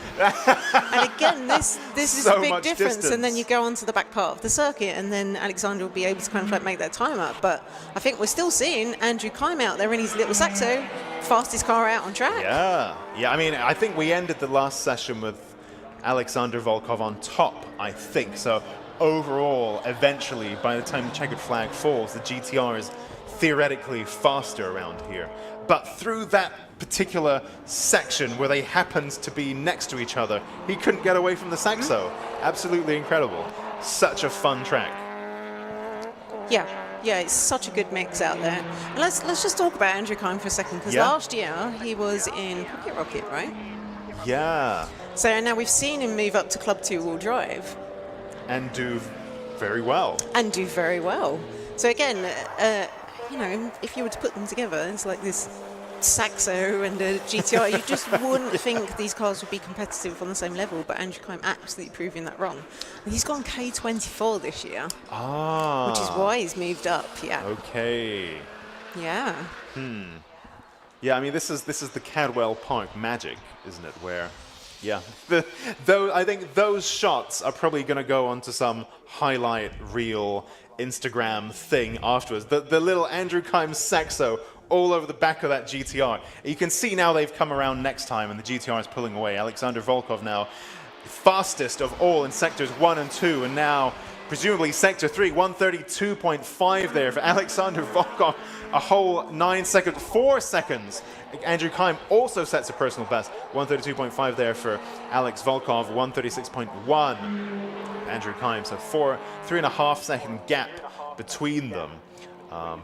And again, this is So a big much difference. distance. And then you go on to the back part of the circuit, and then Alexander will be able to kind of like make that time up. But I think we're still seeing Andrew Kime out there in his little Saxo, fastest car out on track. Yeah. I mean, I think we ended the last session with Alexander Volkov on top, I think. So overall, eventually, by the time the checkered flag falls, the GTR is theoretically faster around here. But through that particular section where they happened to be next to each other, he couldn't get away from the Saxo. Absolutely incredible. Such a fun track. Yeah, it's such a good mix out there. And let's just talk about Andrew Kime for a second, because last year he was in Pocket Rocket, right? Yeah. So now we've seen him move up to Club 2-wheel drive. And do very well. So again, you know, if you were to put them together, it's like this Saxo and a GTR. You just wouldn't think these cars would be competitive on the same level, but Andrew Kime absolutely proving that wrong. And he's gone K24 this year. Which is why he's moved up, Okay. Yeah. Yeah, I mean, this is the Cadwell Park magic, isn't it? Where, yeah, though I think those shots are probably going to go onto some highlight reel Instagram thing afterwards. The little Andrew Kime Saxo all over the back of that GTR. You can see now they've come around next time, and the GTR is pulling away. Alexander Volkov now fastest of all in sectors 1 and 2, and now presumably sector 3, 132.5 there for Alexander Volkov, a whole 4 seconds. Andrew Kime also sets a personal best, 132.5 there for Alex Volkov, 136.1 Andrew Kime, so 3.5 second gap between them.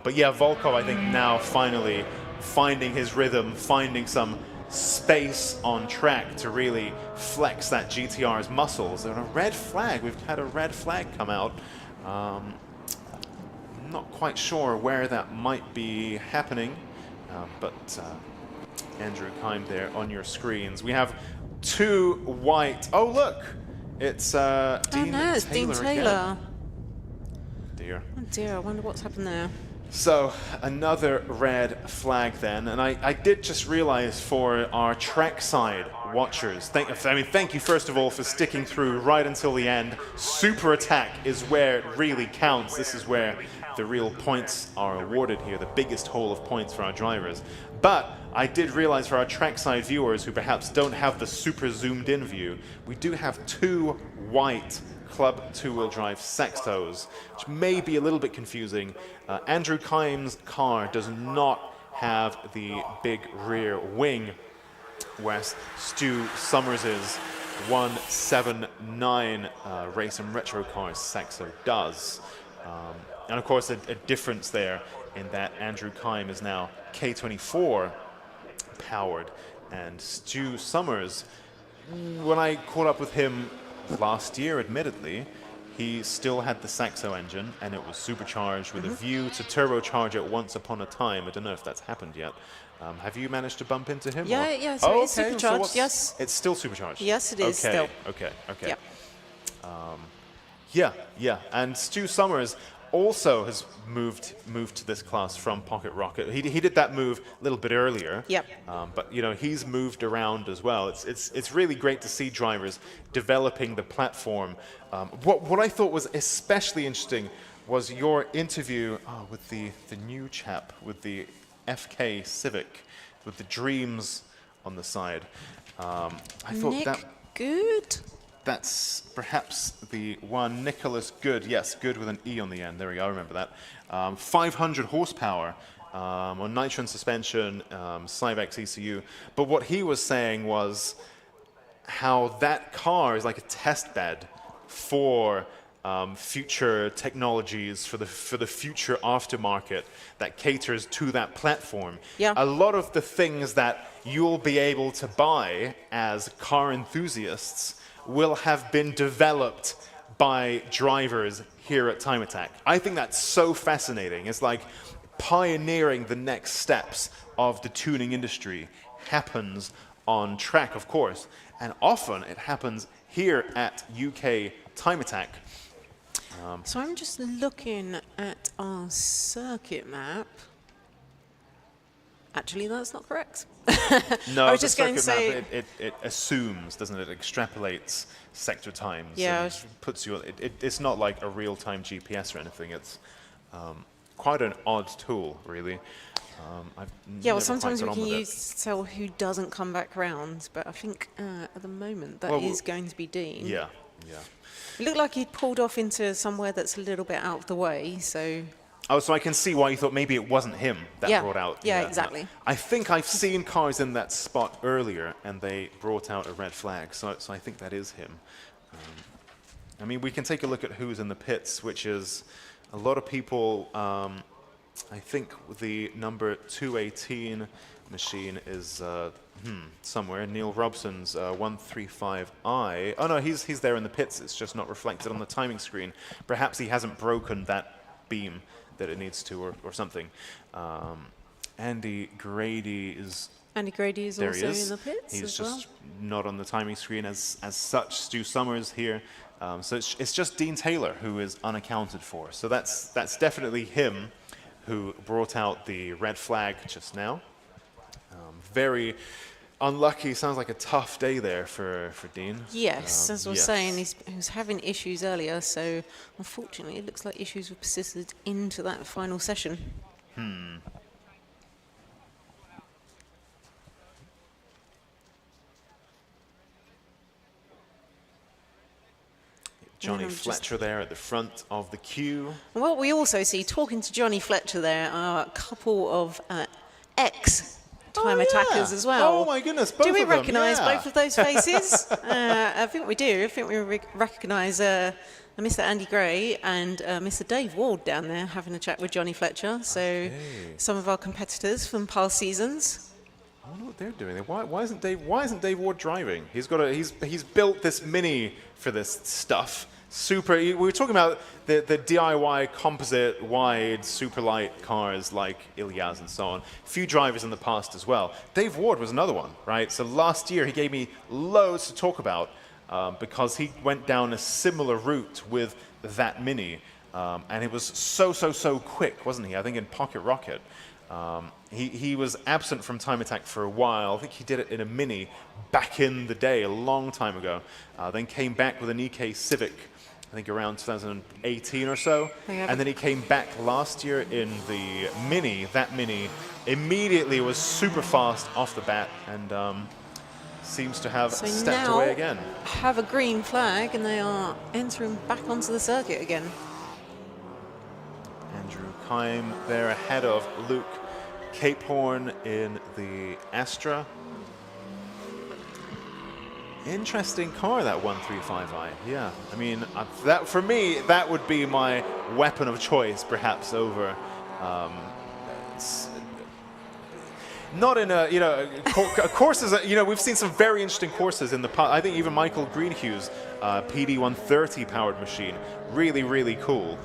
But yeah, Volkov, I think now finally finding his rhythm, finding some space on track to really flex that GTR's muscles. And a red flag, we've had a red flag come out. Not quite sure where that might be happening, but Andrew Kime there on your screens. We have 2 white. Oh look, it's Dean Taylor. Dear. Oh dear, I wonder what's happened there. So another red flag then, and I did just realize for our trackside watchers, thank you first of all for sticking through right until the end. Super attack is where it really counts. This is where the real points are awarded here, the biggest haul of points for our drivers. But I did realize for our trackside viewers who perhaps don't have the super zoomed in view, we do have 2 white Club 2-wheel drive Saxos, which may be a little bit confusing. Andrew Kime's car does not have the big rear wing, whereas Stu Summers's 179 race and retro cars Saxo does. And of course a difference there in that Andrew Kime is now K24 powered, and Stu Summers, when I caught up with him last year, admittedly, he still had the Saxo engine, and it was supercharged with a view to turbocharge it once upon a time. I don't know if that's happened yet. Have you managed to bump into him? Yeah, so it's supercharged, So yes. It's still supercharged? Yes, it is still. Okay. Yeah. Yeah, and Stu Summers also has moved to this class from Pocket Rocket. He did that move a little bit earlier. Yep. But you know, he's moved around as well. It's really great to see drivers developing the platform. What I thought was especially interesting was your interview with the new chap with the FK Civic with the dreams on the side. I thought Nick that Good. That's perhaps the one. Nicholas Good, yes, Good with an E on the end. There we go, I remember that. 500 horsepower on Nitron suspension, Cyvex ECU. But what he was saying was how that car is like a test bed for future technologies, for the future aftermarket that caters to that platform. Yeah. A lot of the things that you'll be able to buy as car enthusiasts will have been developed by drivers here at Time Attack. I think that's so fascinating. It's like pioneering the next steps of the tuning industry happens on track, of course, and often it happens here at UK Time Attack. So I'm just looking at our circuit map. Actually, that's not correct. No, I was just going to say it assumes, doesn't it? It extrapolates sector times. Yeah, and puts you. It's not like a real-time GPS or anything. It's quite an odd tool, really. yeah, well, sometimes we can use to tell who doesn't come back round, but I think at the moment that is going to be Dean. Yeah, yeah. It looked like he'd pulled off into somewhere that's a little bit out of the way, so. Oh, so I can see why you thought maybe it wasn't him that brought out. Yeah, exactly. I think I've seen cars in that spot earlier, and they brought out a red flag. So I think that is him. I mean, we can take a look at who's in the pits, which is a lot of people. I think the number 218 machine is somewhere. Neil Robson's 135i. Oh no, he's there in the pits. It's just not reflected on the timing screen. Perhaps he hasn't broken that beam that it needs to, or something. Andy Grady is also in the pits. He's as just well. not on the timing screen as such. Stu Summers here. So it's just Dean Taylor who is unaccounted for. So that's definitely him who brought out the red flag just now. Very unlucky. Sounds like a tough day there for Dean. Yes, as I was saying, he was having issues earlier, so unfortunately it looks like issues have persisted into that final session. Johnny Fletcher there at the front of the queue. Well, we also see, talking to Johnny Fletcher there, are a couple of ex-Time Attackers as well. Oh my goodness, both do we of them, recognise yeah. both of those faces? I think we do. I think we recognise Mr. Andy Gray and Mr. Dave Ward down there having a chat with Johnny Fletcher. So some of our competitors from past seasons. I wonder what they're doing there. Why isn't Dave Ward driving? He's built this Mini for this stuff. Super. We were talking about the DIY composite wide super light cars like Ilyas and so on. Few drivers in the past as well. Dave Ward was another one, right? So last year he gave me loads to talk about because he went down a similar route with that Mini, and it was so quick, wasn't he? I think in Pocket Rocket. He was absent from Time Attack for a while. I think he did it in a Mini back in the day, a long time ago. Then came back with an EK Civic, I think around 2018 or so. And then he came back last year in the Mini. That Mini immediately was super fast off the bat and seems to have stepped away again. Have a green flag and they are entering back onto the circuit again. Andrew Kime there ahead of Luke Cape Horn in the Astra. Interesting car, that 135i. Yeah, I mean, that for me, that would be my weapon of choice, perhaps over. Not in a courses. We've seen some very interesting courses in the past. I think even Michael Greenhugh's PD 130 powered machine, really cool.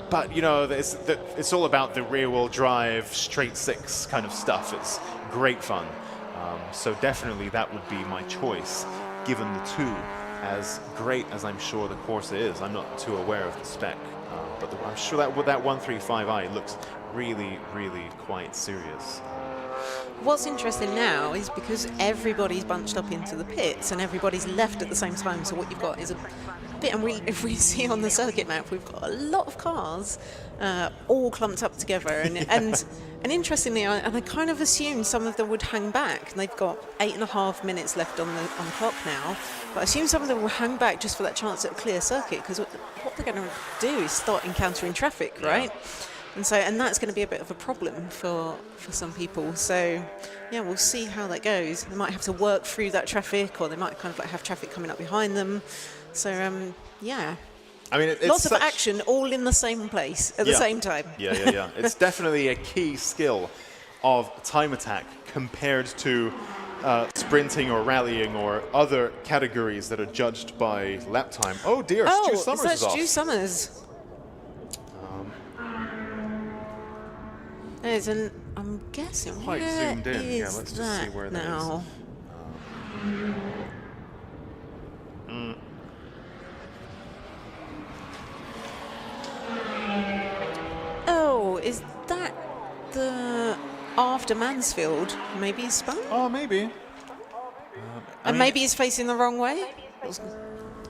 But it's all about the rear-wheel drive, straight six kind of stuff. It's great fun. So definitely that would be my choice, given the two. As great as I'm sure the Corsa is, I'm not too aware of the spec, but I'm sure that with that 135i looks really quite serious. what's interesting now is because everybody's bunched up into the pits and everybody's left at the same time. So what you've got is a bit, and if we see on the circuit map, we've got a lot of cars all clumped up together. And interestingly, I kind of assumed some of them would hang back. And they've got 8.5 minutes left on the clock now. But I assume some of them will hang back just for that chance at a clear circuit, because what they're going to do is start encountering traffic, right? And that's going to be a bit of a problem for some people. So, yeah, we'll see how that goes. They might have to work through that traffic, or they might kind of like have traffic coming up behind them. So, yeah. I mean, it's lots of action all in the same place at the same time. Yeah. It's definitely a key skill of time attack compared to sprinting or rallying or other categories that are judged by lap time. Oh dear, Stu Summers is off. Stu Summers. I'm guessing quite zoomed in. Yeah, let's just see where that now. Oh, is that the after Mansfield? Maybe he's spun? Oh, maybe. And maybe he's facing the wrong way?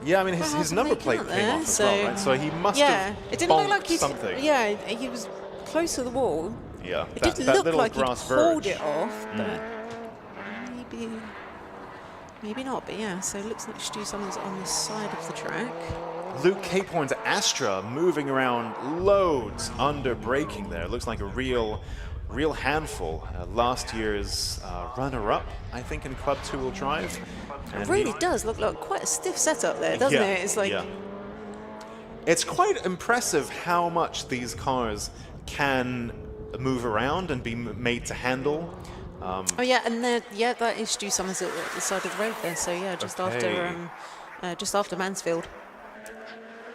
Yeah, I mean, his number plate came off as well, right? So he must have it didn't look like something. Yeah, he was close to the wall. Yeah, it did look like he pulled it off, but maybe not. But yeah, so it looks like Stu Summers on the side of the track. Luke Caporn's Astra moving around loads under braking there. It looks like a real handful. Last year's runner-up, I think, in Club 2-wheel drive. It really does look like quite a stiff setup there, doesn't it? It's like it's quite impressive how much these cars can move around and be made to handle. Oh yeah, and that is Stu Summers at the side of the road there. So yeah, just after Mansfield.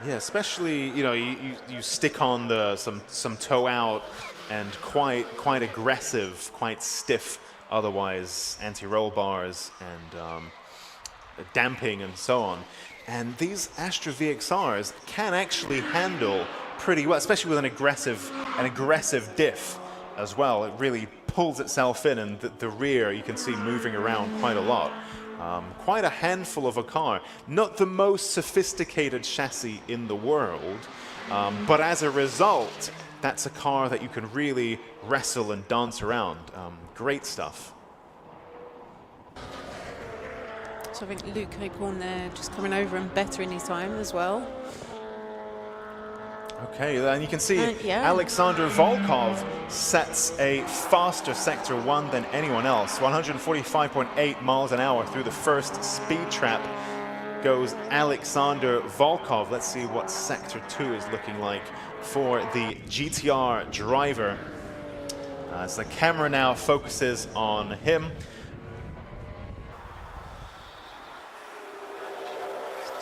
Yeah, especially you stick on some toe out and quite aggressive, quite stiff. Otherwise, anti-roll bars and damping and so on. And these Astra VXRs can actually handle pretty well, especially with an aggressive diff as well. It really pulls itself in, and the rear you can see moving around quite a lot. Quite a handful of a car. Not the most sophisticated chassis in the world, but as a result, that's a car that you can really wrestle and dance around. Great stuff. So I think Luke Caporn there just coming over and bettering his time as well. Okay, and you can see Alexander Volkov sets a faster Sector 1 than anyone else. 145.8 miles an hour through the first speed trap goes Alexander Volkov. Let's see what Sector 2 is looking like for the GTR driver. As the camera now focuses on him.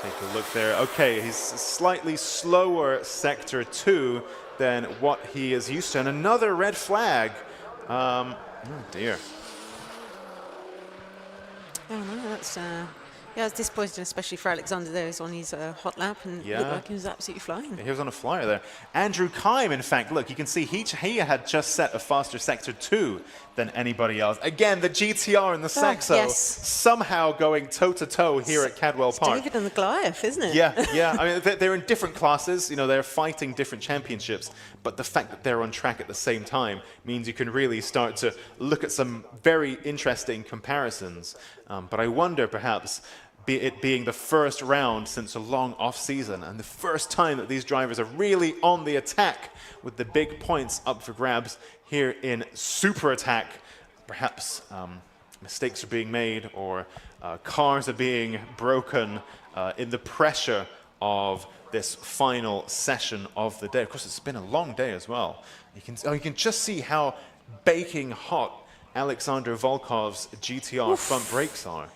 Take a look there. Okay, he's slightly slower Sector 2 than what he is used to. And another red flag. Oh dear. Oh no, that's it's disappointing, especially for Alexander there. He's on his hot lap and looked like he was absolutely flying. He was on a flyer there. Andrew Kime, in fact, look, you can see he had just set a faster Sector 2 than anybody else. Again, the GTR and the Saxo somehow going toe-to-toe here at Cadwell Park. David and the Goliath, isn't it? Yeah. I mean, they're in different classes. They're fighting different championships. But the fact that they're on track at the same time means you can really start to look at some very interesting comparisons. But I wonder, perhaps, it being the first round since a long off-season and the first time that these drivers are really on the attack with the big points up for grabs here in Super Attack. Perhaps mistakes are being made or cars are being broken in the pressure of this final session of the day. Of course, it's been a long day as well. You can just see how baking hot Alexander Volkov's GTR front brakes are.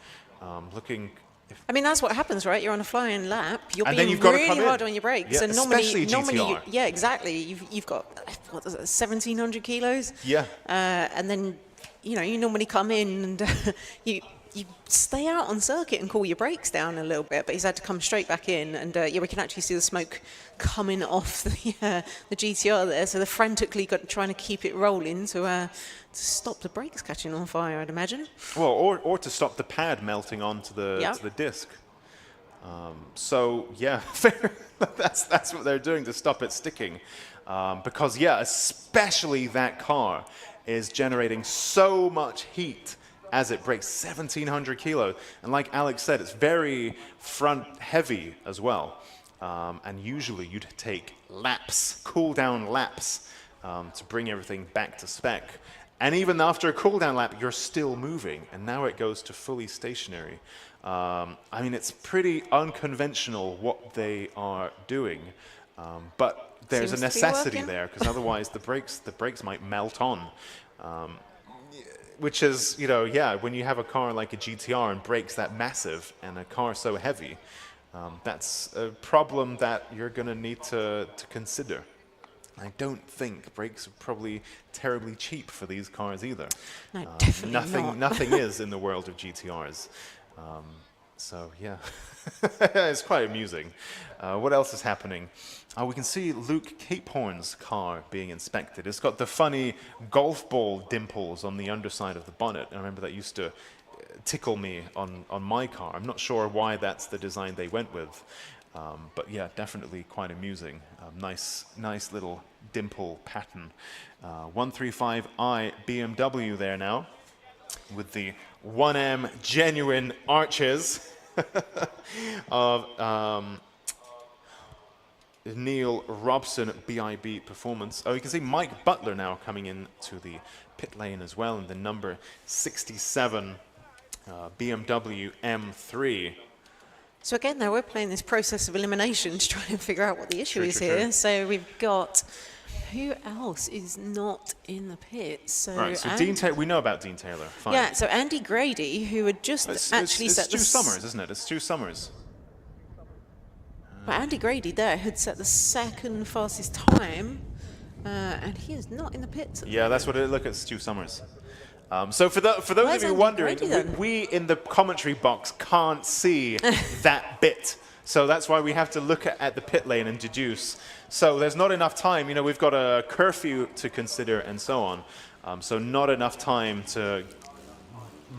I mean, that's what happens, right? You're on a flying lap. You're and being really hard on your brakes. Yeah, and normally, GTR. Yeah, exactly. You've got, 1,700 kilos. Yeah. And then, you normally come in and you stay out on circuit and cool your brakes down a little bit, but he's had to come straight back in, and we can actually see the smoke coming off the GTR there. So they're frantically trying to keep it rolling to stop the brakes catching on fire, I'd imagine. Well, or to stop the pad melting onto to the disc. So yeah, that's what they're doing to stop it sticking, because especially that car is generating so much heat as it brakes, 1,700 kilos. And like Alex said, it's very front heavy as well. And usually you'd take laps, cool down laps, to bring everything back to spec. And even after a cool down lap, you're still moving. And now it goes to fully stationary. I mean, it's pretty unconventional what they are doing. But there's Seems a to be necessity working. there, because otherwise the brakes might melt on. Which is, when you have a car like a GTR and brakes that massive and a car so heavy, that's a problem that you're going to need to consider. I don't think brakes are probably terribly cheap for these cars either. No, definitely not. Nothing is in the world of GTRs. So yeah, it's quite amusing. What else is happening? We can see Luke Capehorn's car being inspected. It's got the funny golf ball dimples on the underside of the bonnet. I remember that used to tickle me on my car. I'm not sure why that's the design they went with. But yeah, definitely quite amusing. Nice little dimple pattern. 135i BMW there now, with the 1M genuine arches of Neil Robson BIB Performance. Oh, you can see Mike Butler now coming in to the pit lane as well, in the number 67 BMW M3. So again, though, we're playing this process of elimination to try and figure out what the issue is here. So we've got, who else is not in the pits? So Right, so Dean Taylor, we know about Dean Taylor. Fine. Yeah, so Andy Grady, who had just actually set the... It's Stu Summers, isn't it? It's Stu Summers. But Andy Grady there had set the second fastest time, and he is not in the pits. Yeah, that's what it look at Stu Summers. So for those of you Andy wondering, Grady, then? we in the commentary box can't see that bit. So that's why we have to look at the pit lane and deduce. So there's not enough time. We've got a curfew to consider and so on. So not enough time to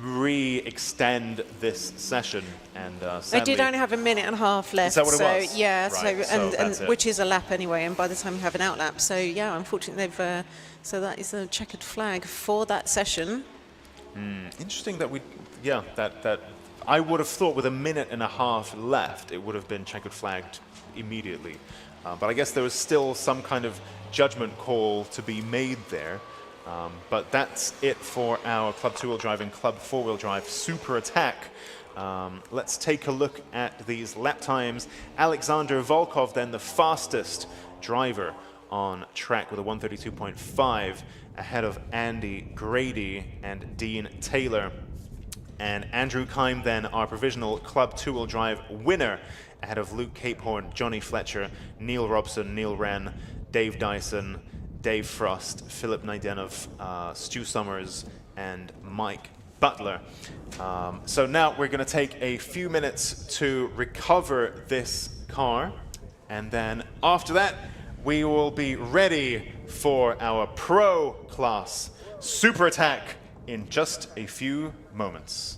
re-extend this session. And They did only have a minute and a half left. Is that what it was? Yeah, Right, so that's it. which is a lap anyway, and by the time you have an out lap. So yeah, unfortunately they've so that is a checkered flag for that session. Interesting that that I would have thought with a minute and a half left, it would have been checkered flagged immediately. But I guess there was still some kind of judgment call to be made there. But that's it for our Club 2-wheel drive and Club 4-wheel drive super attack. Let's take a look at these lap times. Alexander Volkov, then the fastest driver on track with a 132.5, ahead of Andy Grady and Dean Taylor. And Andrew Kime, then our provisional Club 2-wheel drive winner, ahead of Luke Capehorn, Johnny Fletcher, Neil Robson, Neil Wren, Dave Dyson, Dave Frost, Philip Найденов, Stu Summers, and Mike Butler. So now we're going to take a few minutes to recover this car, and then after that we will be ready for our pro class super attack in just a few moments.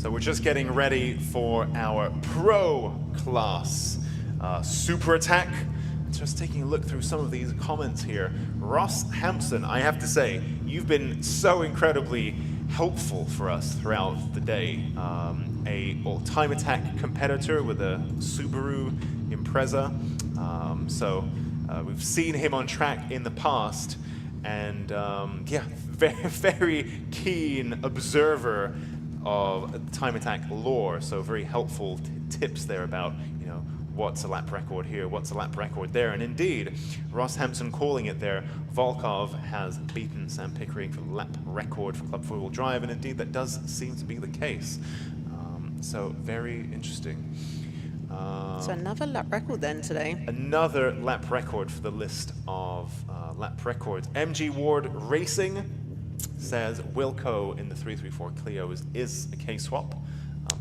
So we're just getting ready for our pro class super attack. Just taking a look through some of these comments here. Ross Hampson, I have to say, you've been so incredibly helpful for us throughout the day. A time attack competitor with a Subaru Impreza. We've seen him on track in the past, and yeah, very keen observer of time attack lore. So very helpful tips there about, you know, what's a lap record here, what's a lap record there. And indeed, Ross Hampson calling it there, Volkov has beaten Sam Pickering for the lap record for Club 4-wheel drive, and indeed that does seem to be the case. So very interesting. So another lap record then today. Another lap record for the list of lap records. MG Ward Racing says Wilco in the 334 Clio is a K-swap.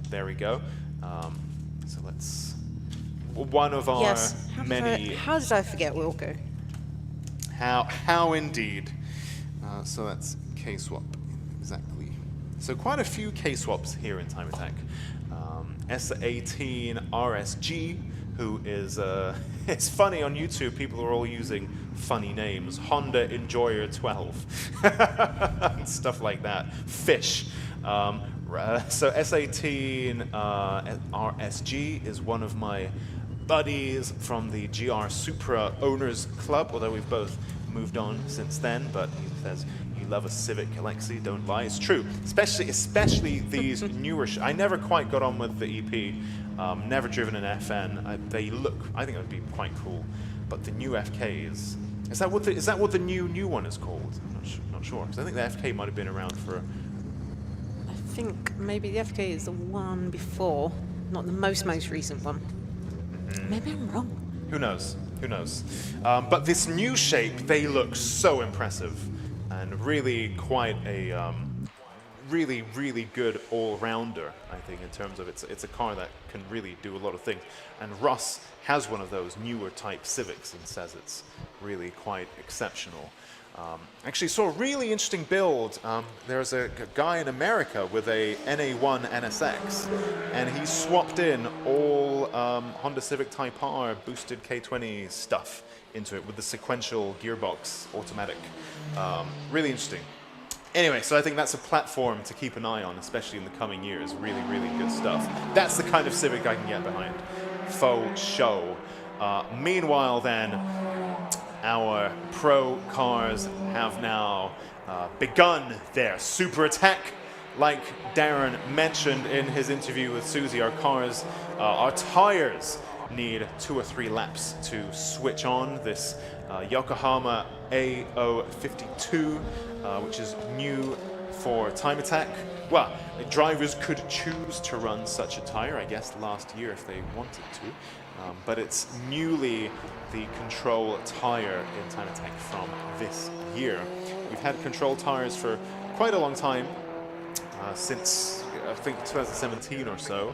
There we go. So let's... One of our many... How did I forget Wilco? How indeed. So that's K-swap, exactly. So quite a few K-swaps here in Time Attack. S18 RSG, who is, it's funny on YouTube, people are all using funny names. Honda Enjoyer 12, and stuff like that. Fish. So S18 RSG is one of my buddies from the GR Supra Owners Club, although we've both moved on since then, but he says, you love a Civic, Alexi, don't lie. It's true, especially these newer, I never quite got on with the EP, never driven an FN. They look, I think it would be quite cool, but the new FKs, is that what the new one is called? I'm not sure, because I think the FK might have been around for... I think maybe the FK is the one before, not the most recent one. Maybe I'm wrong. Who knows? Who knows? But this new shape, they look so impressive, and really quite a really good all-rounder, I think, in terms of it's a car that can really do a lot of things. And Russ has one of those newer type Civics and says it's really quite exceptional. Actually saw a really interesting build. There's a guy in America with a NA1 NSX, and he swapped in all Honda Civic Type R boosted K20 stuff into it with the sequential gearbox automatic. Really interesting. Anyway, so I think that's a platform to keep an eye on, especially in the coming years. Really good stuff. That's the kind of Civic I can get behind. Faux show. Meanwhile then, our pro cars have now begun their super attack. Like Darren mentioned in his interview with Susie, our cars, our tires need 2 or 3 laps to switch on. This Yokohama AO52, which is new for Time Attack. Well, drivers could choose to run such a tire, I guess, last year if they wanted to. But it's newly the control tire in Time Attack from this year. We've had control tires for quite a long time, since I think 2017 or so.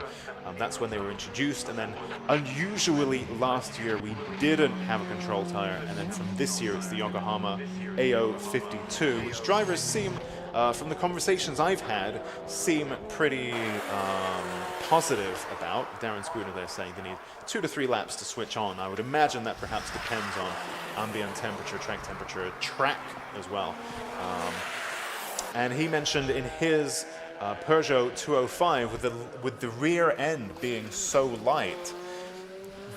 That's when they were introduced, and then unusually last year we didn't have a control tire, and then from this year it's the Yokohama AO52, which drivers seem, from the conversations I've had, seem pretty positive about. Darren Spooner there saying they need 2 to 3 laps to switch on. I would imagine that perhaps depends on ambient temperature, track as well. And he mentioned in his Peugeot 205 with the rear end being so light,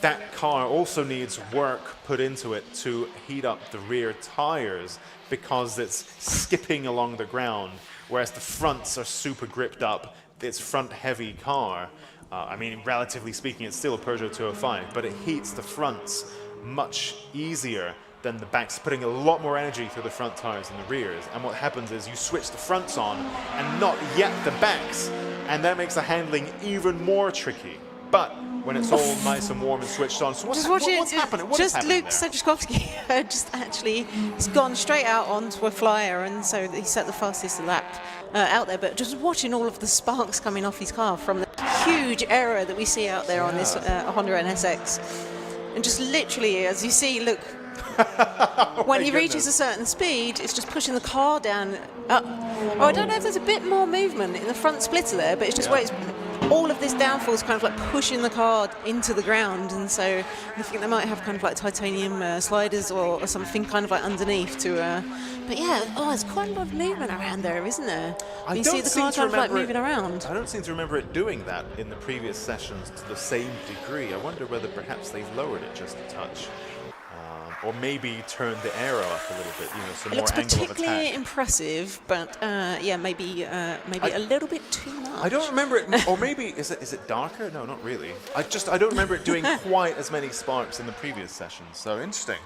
that car also needs work put into it to heat up the rear tires because it's skipping along the ground, whereas the fronts are super gripped up. It's front-heavy car. I mean, relatively speaking, it's still a Peugeot 205, but it heats the fronts much easier than the backs, putting a lot more energy through the front tires than the rears. And what happens is you switch the fronts on and not yet the backs, and that makes the handling even more tricky. But when it's all nice and warm and switched on, so what's happening? What is happening Luke Sanjikovski just actually, he's gone straight out onto a flyer, and so he set the fastest lap out there. But just watching all of the sparks coming off his car from the huge error that we see out there on this Honda NSX. And just literally, as you see, look, When he reaches a certain speed, it's just pushing the car down. I don't know if there's a bit more movement in the front splitter there, but it's just where it's all of this downforce kind of like pushing the car into the ground, and so I think they might have kind of like titanium sliders or something kind of like underneath to. But yeah, there's quite a lot of movement around there, isn't there? You see the car kind of like moving around. I don't seem to remember it doing that in the previous sessions to the same degree. I wonder whether perhaps they've lowered it just a touch. Or maybe turn the aero up a little bit, some it more looks angle of particularly attack. impressive, but maybe a little bit too much. I don't remember it, or maybe is it darker? No, not really. I don't remember it doing quite as many sparks in the previous sessions. So interesting.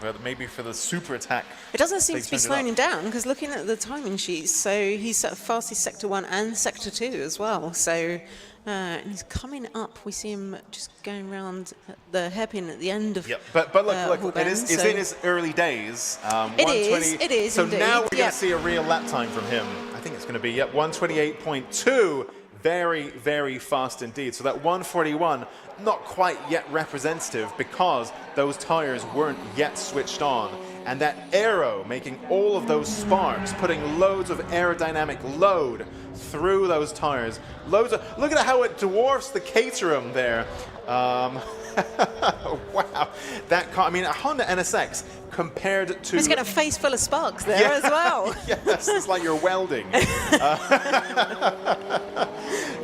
Well, maybe for the super attack. It doesn't seem to be slowing him up. down, because looking at the timing sheets, so he's fastest Sector 1 and Sector 2 as well. So he's coming up. We see him just going around the hairpin at the end of. Yep, but look, Hallbend, it's in his early days. It is. So indeed. now we're going to see a real lap time from him. I think it's going to be 128.2. Very, very fast indeed. So that 141, not quite yet representative because those tires weren't yet switched on. And that aero making all of those sparks, putting loads of aerodynamic load through those tires. Look at how it dwarfs the Caterham there. Wow. That car, a Honda NSX compared to... He's got a face full of sparks there as well. Yes, it's like you're welding.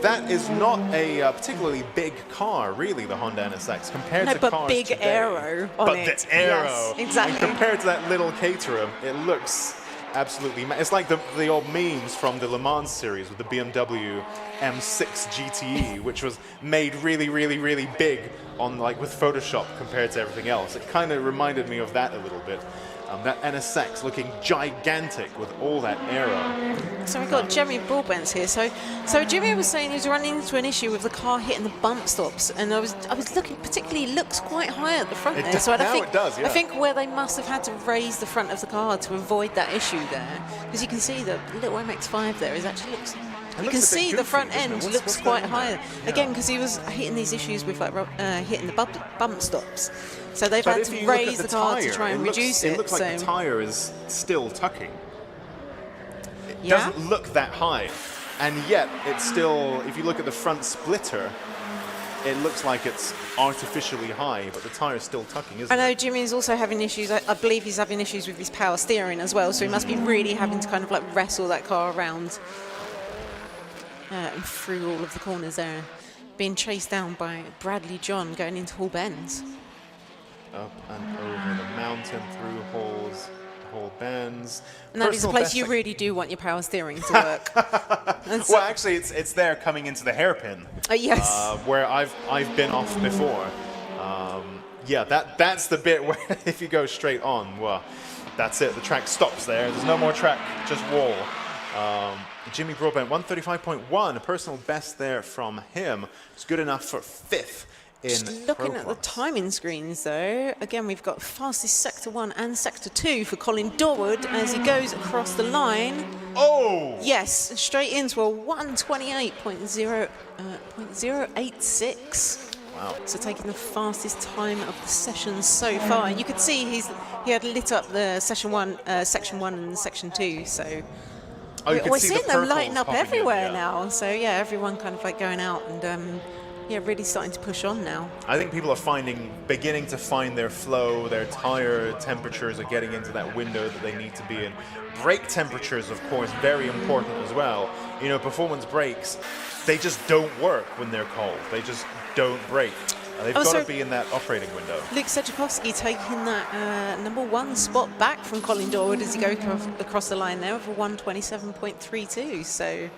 That is not a particularly big car, really, the Honda NSX, compared to but cars big today. aero on it. But the aero. Yes, exactly. And compared to that little Caterham, it looks absolutely... It's like the old memes from the Le Mans series with the BMW M6 GTE, which was made really, really, really big on with Photoshop compared to everything else. It kind of reminded me of that a little bit. That NSX looking gigantic with all that aero. So we've got Jeremy Broadbent here. So Jimmy was saying he was running into an issue with the car hitting the bump stops, and I was looking, particularly it looks quite high at the front there. Does, so it does, yeah. I think where they must have had to raise the front of the car to avoid that issue there, because you can see the little MX-5 there is actually looks. You can see the front end looks quite high. Yeah. Again, because he was hitting these issues with hitting the bump stops. So they've had to raise the car to try and reduce it. It looks like the tyre is still tucking. It doesn't look that high. And yet, it's still, if you look at the front splitter, it looks like it's artificially high, but the tyre is still tucking, isn't it? I know Jimmy's also having issues. I believe he's having issues with his power steering as well, so he must be really having to kind of wrestle that car around. And through all of the corners there, being chased down by Bradley John going into Hall Bends. Up and over the mountain, through Hall Bends. And that is a place you really do want your power steering to work. Well, actually, it's there coming into the hairpin. Yes. Where I've been off before. That's the bit where if you go straight on, well, that's it. The track stops there. There's no more track, just wall. Jimmy Broadbent, 135.1, a personal best there from him. It's good enough for 5th in Just looking at the timing screens, though, again, we've got fastest Sector 1 and Sector 2 for Colin Dorward as he goes across the line. Oh! Yes, straight into a 128.086. Wow. So taking the fastest time of the session so far. You could see he had lit up the Section 1 and Section 2, so... we're seeing them lighting up everywhere now. So, yeah, everyone kind of going out and, really starting to push on now. I think people are beginning to find their flow, their tire temperatures are getting into that window that they need to be in. Brake temperatures, of course, very important as well. Performance brakes, they just don't work when they're cold. They just don't brake. They've got to be in that operating window. Luke Sanjikovski taking that number 1 spot back from Colin Dorward as he goes across the line there with a 127.32. So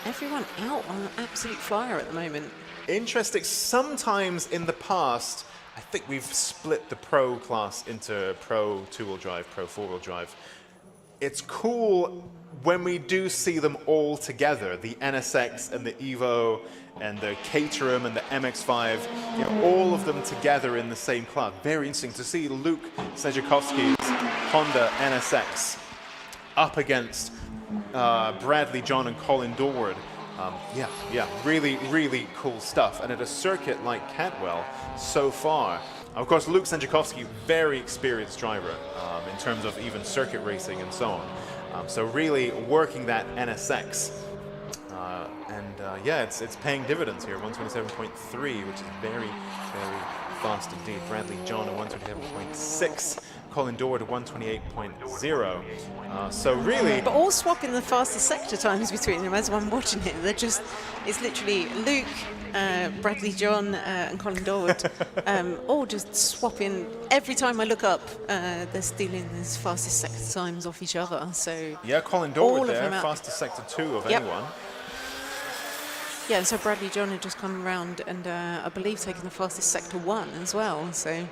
everyone out on an absolute flyer at the moment. Interesting. Sometimes in the past, I think we've split the Pro class into Pro 2-wheel drive, Pro 4-wheel drive. It's cool when we do see them all together, the NSX and the Evo and the Caterham and the MX-5, all of them together in the same class. Very interesting to see Luke Sanjikovski's Honda NSX up against Bradley John and Colin Dorward. Really, really cool stuff. And at a circuit like Cadwell, so far, Of course, Luke Sanjikovski, very experienced driver in terms of even circuit racing and so on. So really working that NSX. Yeah, it's paying dividends here. 127.3, which is very, very fast indeed. Bradley John at 127.6. Colin Dord at 128.0. So really... But all swapping the fastest sector times between them as I'm watching it. They're just, it's literally Luke, Bradley John and Colin Dord all just swapping. Every time I look up, they're stealing these fastest sector times off each other. So yeah, Colin Dord there, fastest sector 2 of anyone. Yeah, and so Bradley John had just come around and I believe taken the fastest sector 1 as well. So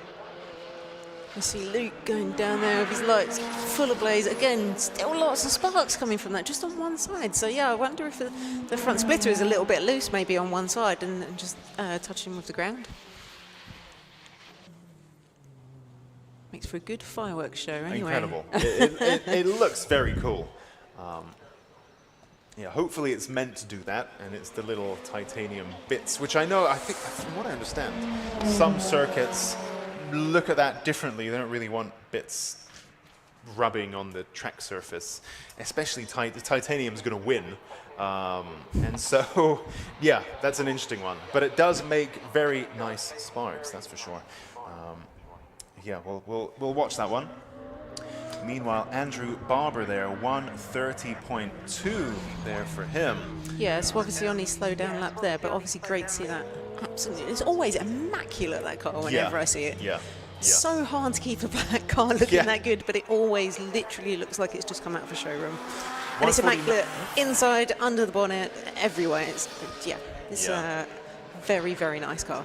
you see Luke going down there with his lights full of blaze. Again, still lots of sparks coming from that, just on one side. So yeah, I wonder if the front splitter is a little bit loose maybe on one side and just touching with the ground. Makes for a good fireworks show anyway. Incredible. it looks very cool. Yeah, hopefully it's meant to do that, and it's the little titanium bits, which I know, I think, from what I understand, some circuits look at that differently. They don't really want bits rubbing on the track surface, especially the titanium's going to win. And so, yeah, that's an interesting one. But it does make very nice sparks, that's for sure. Yeah, we'll watch that one. Meanwhile, Andrew Barber there, 130.2 there for him. Yeah, so obviously on his slow down lap there, but obviously great to see that. Absolutely, it's always immaculate, that car, whenever I see it. Yeah. So hard to keep a black car looking that good, but it always literally looks like it's just come out of a showroom. And it's immaculate inside, under the bonnet, everywhere. It's a very, very nice car.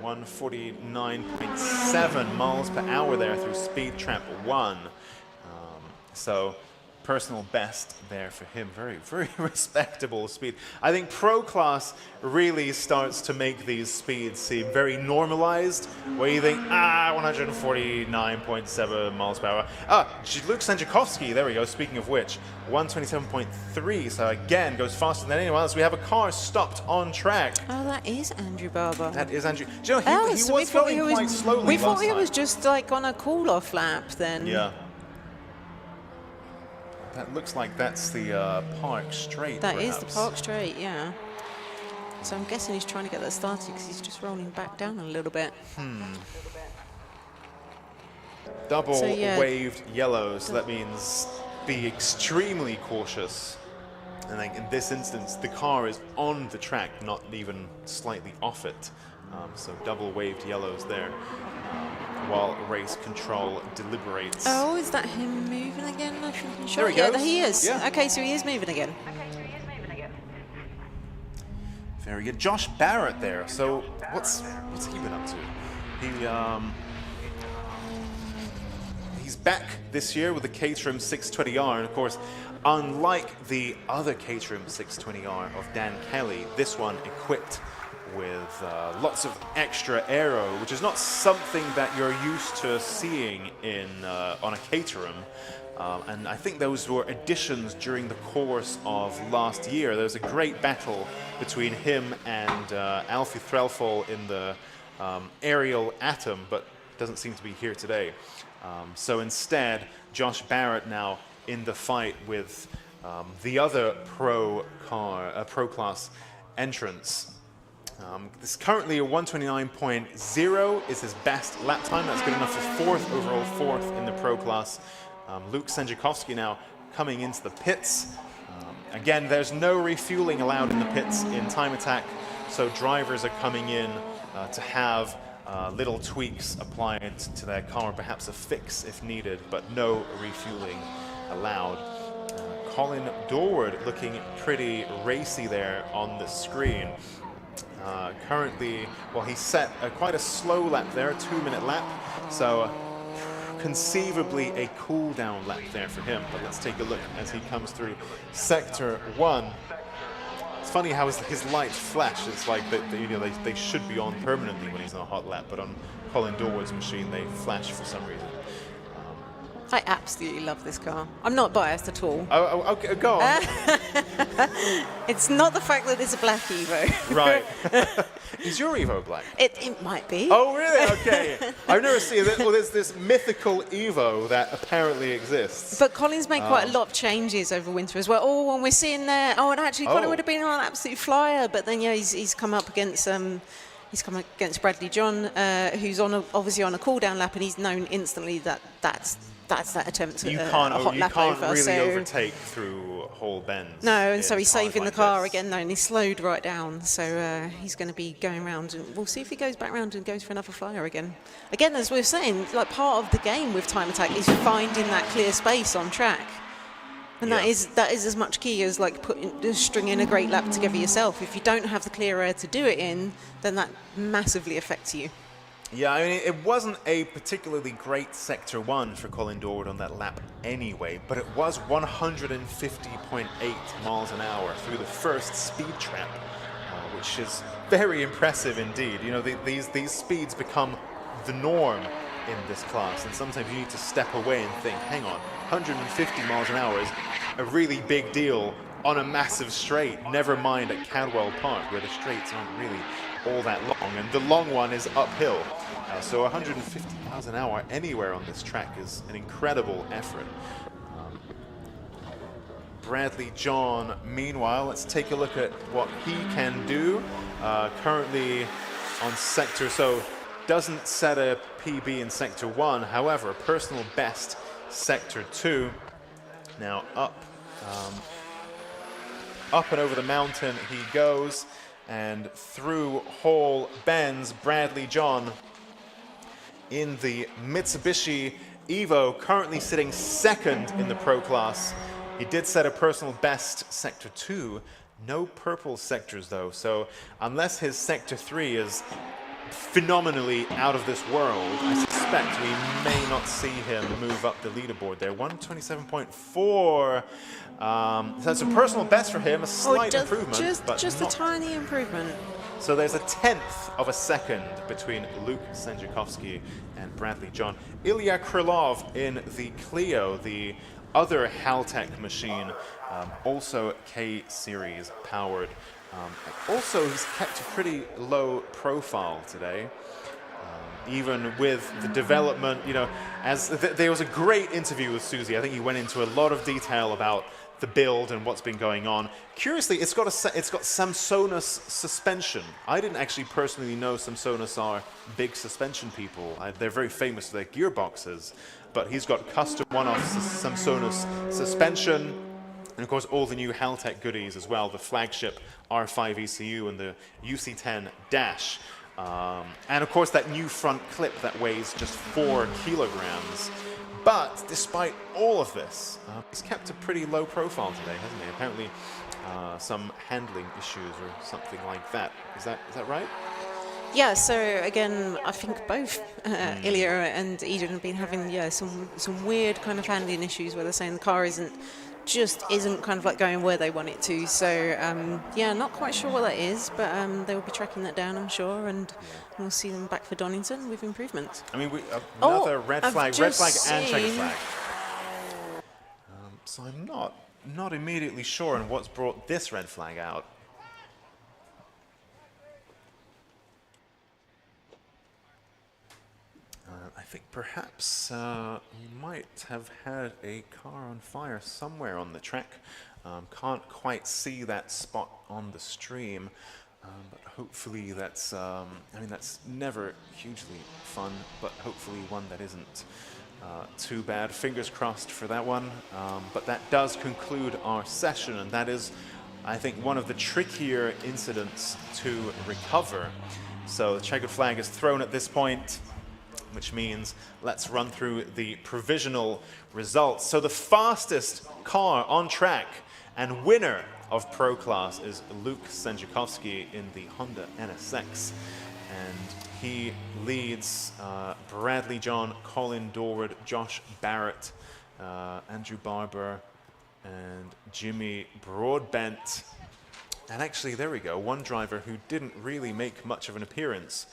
149.7 miles per hour there through Speed Trap 1. So personal best there for him. Very, very respectable speed. I think Pro Class really starts to make these speeds seem very normalized, where you think, 149.7 miles per hour. Luke Sanjikovski, there we go, speaking of which, 127.3, so again, goes faster than anyone else. We have a car stopped on track. Oh, that is Andrew Barber. That is Andrew. Do you know, he was going quite slowly We thought last he time. was just like on a cool-off lap then. Yeah. That looks like that's the Park Straight. That is the Park Straight, yeah. So I'm guessing he's trying to get that started because he's just rolling back down a little bit. Double waved yellow, so that means be extremely cautious. And then in this instance, the car is on the track, not even slightly off it. So double waved yellows there. While race control deliberates. Oh, is that him moving again? I'm not sure. There he goes. Yeah, he is. Yeah. Okay, so he is moving again. Very good. Josh Barrett there. So what's he been up to? He's back this year with the Caterham 620R, and of course, unlike the other Caterham 620R of Dan Kelly, this one equipped with lots of extra aero, which is not something that you're used to seeing in on a Caterham. And I think those were additions during the course of last year. There was a great battle between him and Alfie Threlfall in the aerial Atom, but doesn't seem to be here today. So instead, Josh Barrett now in the fight with the other pro class entrants. This is currently a 129.0 is his best lap time. That's good enough for overall fourth in the pro class. Luke Sanjikovski now coming into the pits. Again, there's no refueling allowed in the pits in Time Attack, so drivers are coming in to have little tweaks applied to their car, perhaps a fix if needed, but no refueling allowed. Colin Dorward looking pretty racy there on the screen. Currently, well, he set quite a slow lap there, a 2-minute lap, so conceivably a cool down lap there for him. But let's take a look as he comes through Sector 1. It's funny how his lights flash. It's like they should be on permanently when he's on a hot lap, but on Colin Dorward's machine they flash for some reason. I absolutely love this car. I'm not biased at all. Oh, okay, go on. It's not the fact that it's a black Evo. Right. Is your Evo black? It might be. Oh, really? Okay. I've never seen it. Well, there's this mythical Evo that apparently exists. But Colin's made quite a lot of changes over winter as well. Oh, and we're seeing there. Oh, and actually, Colin would have been on an absolute flyer, but then he's come up against Bradley John, who's obviously on a cool down lap, and he's known instantly that's that attempt at a hot lap over. You can't really overtake through whole bends. No, and so he's saving like the car this. again, though, and he's slowed right down. So he's going to be going round, and we'll see if he goes back round and goes for another flyer again. Again, as we were saying, like part of the game with time attack is finding that clear space on track. And that is as much key as like stringing a great lap together yourself. If you don't have the clear air to do it in, then that massively affects you. Yeah, I mean, it wasn't a particularly great Sector 1 for Colin Dorward on that lap anyway, but it was 150.8 miles an hour through the first speed trap, which is very impressive indeed. You know, these speeds become the norm in this class, and sometimes you need to step away and think, hang on, 150 miles an hour is a really big deal on a massive straight, never mind at Cadwell Park, where the straights aren't really all that long, and the long one is uphill. So 150 miles an hour anywhere on this track is an incredible effort. Bradley John, meanwhile, let's take a look at what he can do. Currently on Sector, so doesn't set a PB in Sector 1, however, personal best Sector 2. Now up and over the mountain he goes, and through Hall bends, Bradley John in the Mitsubishi Evo, currently sitting second in the Pro class. He did set a personal best Sector 2, no purple sectors though, so unless his Sector 3 is phenomenally out of this world, I suspect we may not see him move up the leaderboard there. 127.4. So that's a personal best for him, a slight improvement. Just a tiny improvement. So there's a 1/10 of a second between Luke Sanjikovski and Bradley John. Ilya Krylov in the Clio, the other Haltech machine, also K-Series powered. Also, he's kept a pretty low profile today, even with the development, you know, as there was a great interview with Susie. I think he went into a lot of detail about the build and what's been going on. Curiously, it's got Samsonus suspension. I didn't actually personally know Samsonus are big suspension people. They're very famous for their gearboxes, but he's got custom one-off Samsonus suspension. And of course, all the new Haltech goodies as well, the flagship R5 ECU and the UC10 dash. And of course, that new front clip that weighs just 4 kilograms. But despite all of this, he's kept a pretty low profile today, hasn't he? Apparently, some handling issues or something like that. Is that right? Yeah, so again, I think both Ilya and Eden have been having some weird kind of handling issues where they're saying the car isn't kind of like going where they want it to. So yeah, not quite sure what that is, but they will be tracking that down, I'm sure, and we'll see them back for Donington with improvements. I mean, another red flag and checkered flag. So I'm not immediately sure on what's brought this red flag out. I think perhaps we might have had a car on fire somewhere on the track. Can't quite see that spot on the stream, but hopefully that's, I mean, that's never hugely fun, but hopefully one that isn't too bad. Fingers crossed for that one. But that does conclude our session, and that is, I think, one of the trickier incidents to recover. So the checkered flag is thrown at this point, which means let's run through the provisional results. So the fastest car on track and winner of Pro Class is Luke Sanjikovski in the Honda NSX. And he leads Bradley John, Colin Dorward, Josh Barrett, Andrew Barber, and Jimmy Broadbent. And actually, there we go, one driver who didn't really make much of an appearance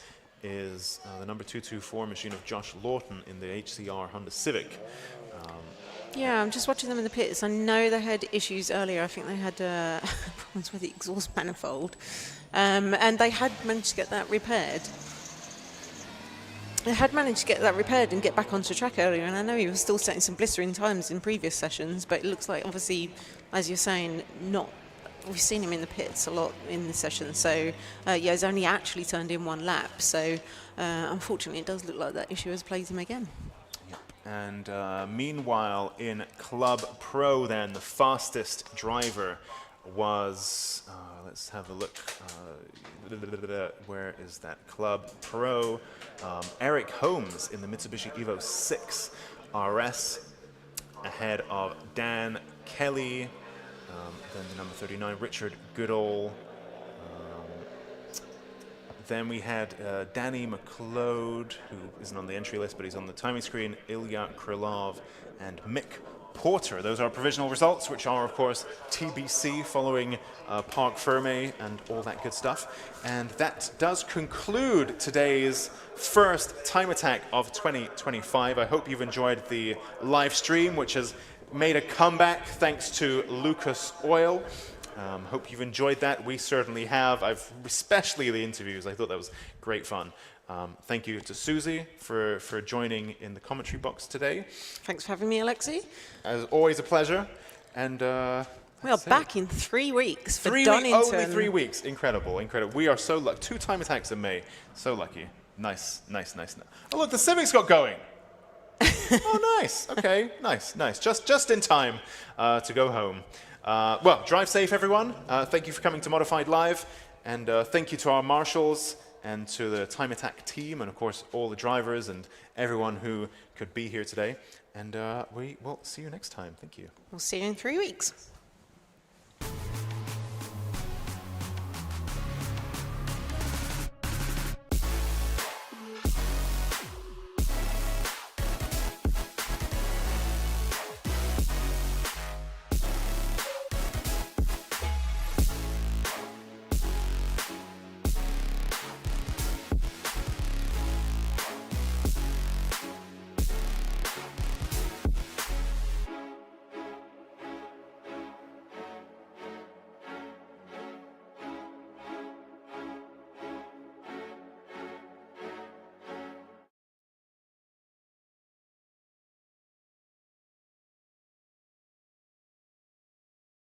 is the number 224 machine of Josh Lorton in the HCR Honda Civic. Yeah, I'm just watching them in the pits. I know they had issues earlier. I think they had problems with the exhaust manifold. And they had managed to get that repaired. They had managed to get that repaired and get back onto track earlier. And I know he was still setting some blistering times in previous sessions, but it looks like, obviously, as you're saying, not. We've seen him in the pits a lot in the session. So, yeah, he's only actually turned in one lap. So, unfortunately, it does look like that issue has plagued him again. And meanwhile, in Club Pro, then, the fastest driver was, let's have a look, where is that? Club Pro. Eric Holmes in the Mitsubishi Evo 6 RS, ahead of Dan Kelly, then the number 39, Richard Goodall. Then we had Danny McLeod, who isn't on the entry list, but he's on the timing screen, Ilya Krylov, and Mick Porter. Those are provisional results, which are, of course, TBC following Parc Ferme and all that good stuff. And that does conclude today's first Time Attack of 2025. I hope you've enjoyed the live stream, which has made a comeback thanks to Lucas Oil. Hope you've enjoyed that. We certainly have. Especially the interviews. I thought that was great fun. Thank you to Susie for joining in the commentary box today. Thanks for having me, Alexi. As always, a pleasure. And we are back in 3 weeks for only Donington. 3 weeks. Incredible, incredible. We are so lucky. 2 time attacks in May. So lucky. Nice, nice, nice. Oh, look, the Civic's got going. Oh, nice. Okay, nice, nice. Just in time to go home. Well, drive safe, everyone. Thank you for coming to Modified Live. And thank you to our marshals and to the Time Attack team, and of course, all the drivers and everyone who could be here today. And we will see you next time. Thank you. We'll see you in 3 weeks.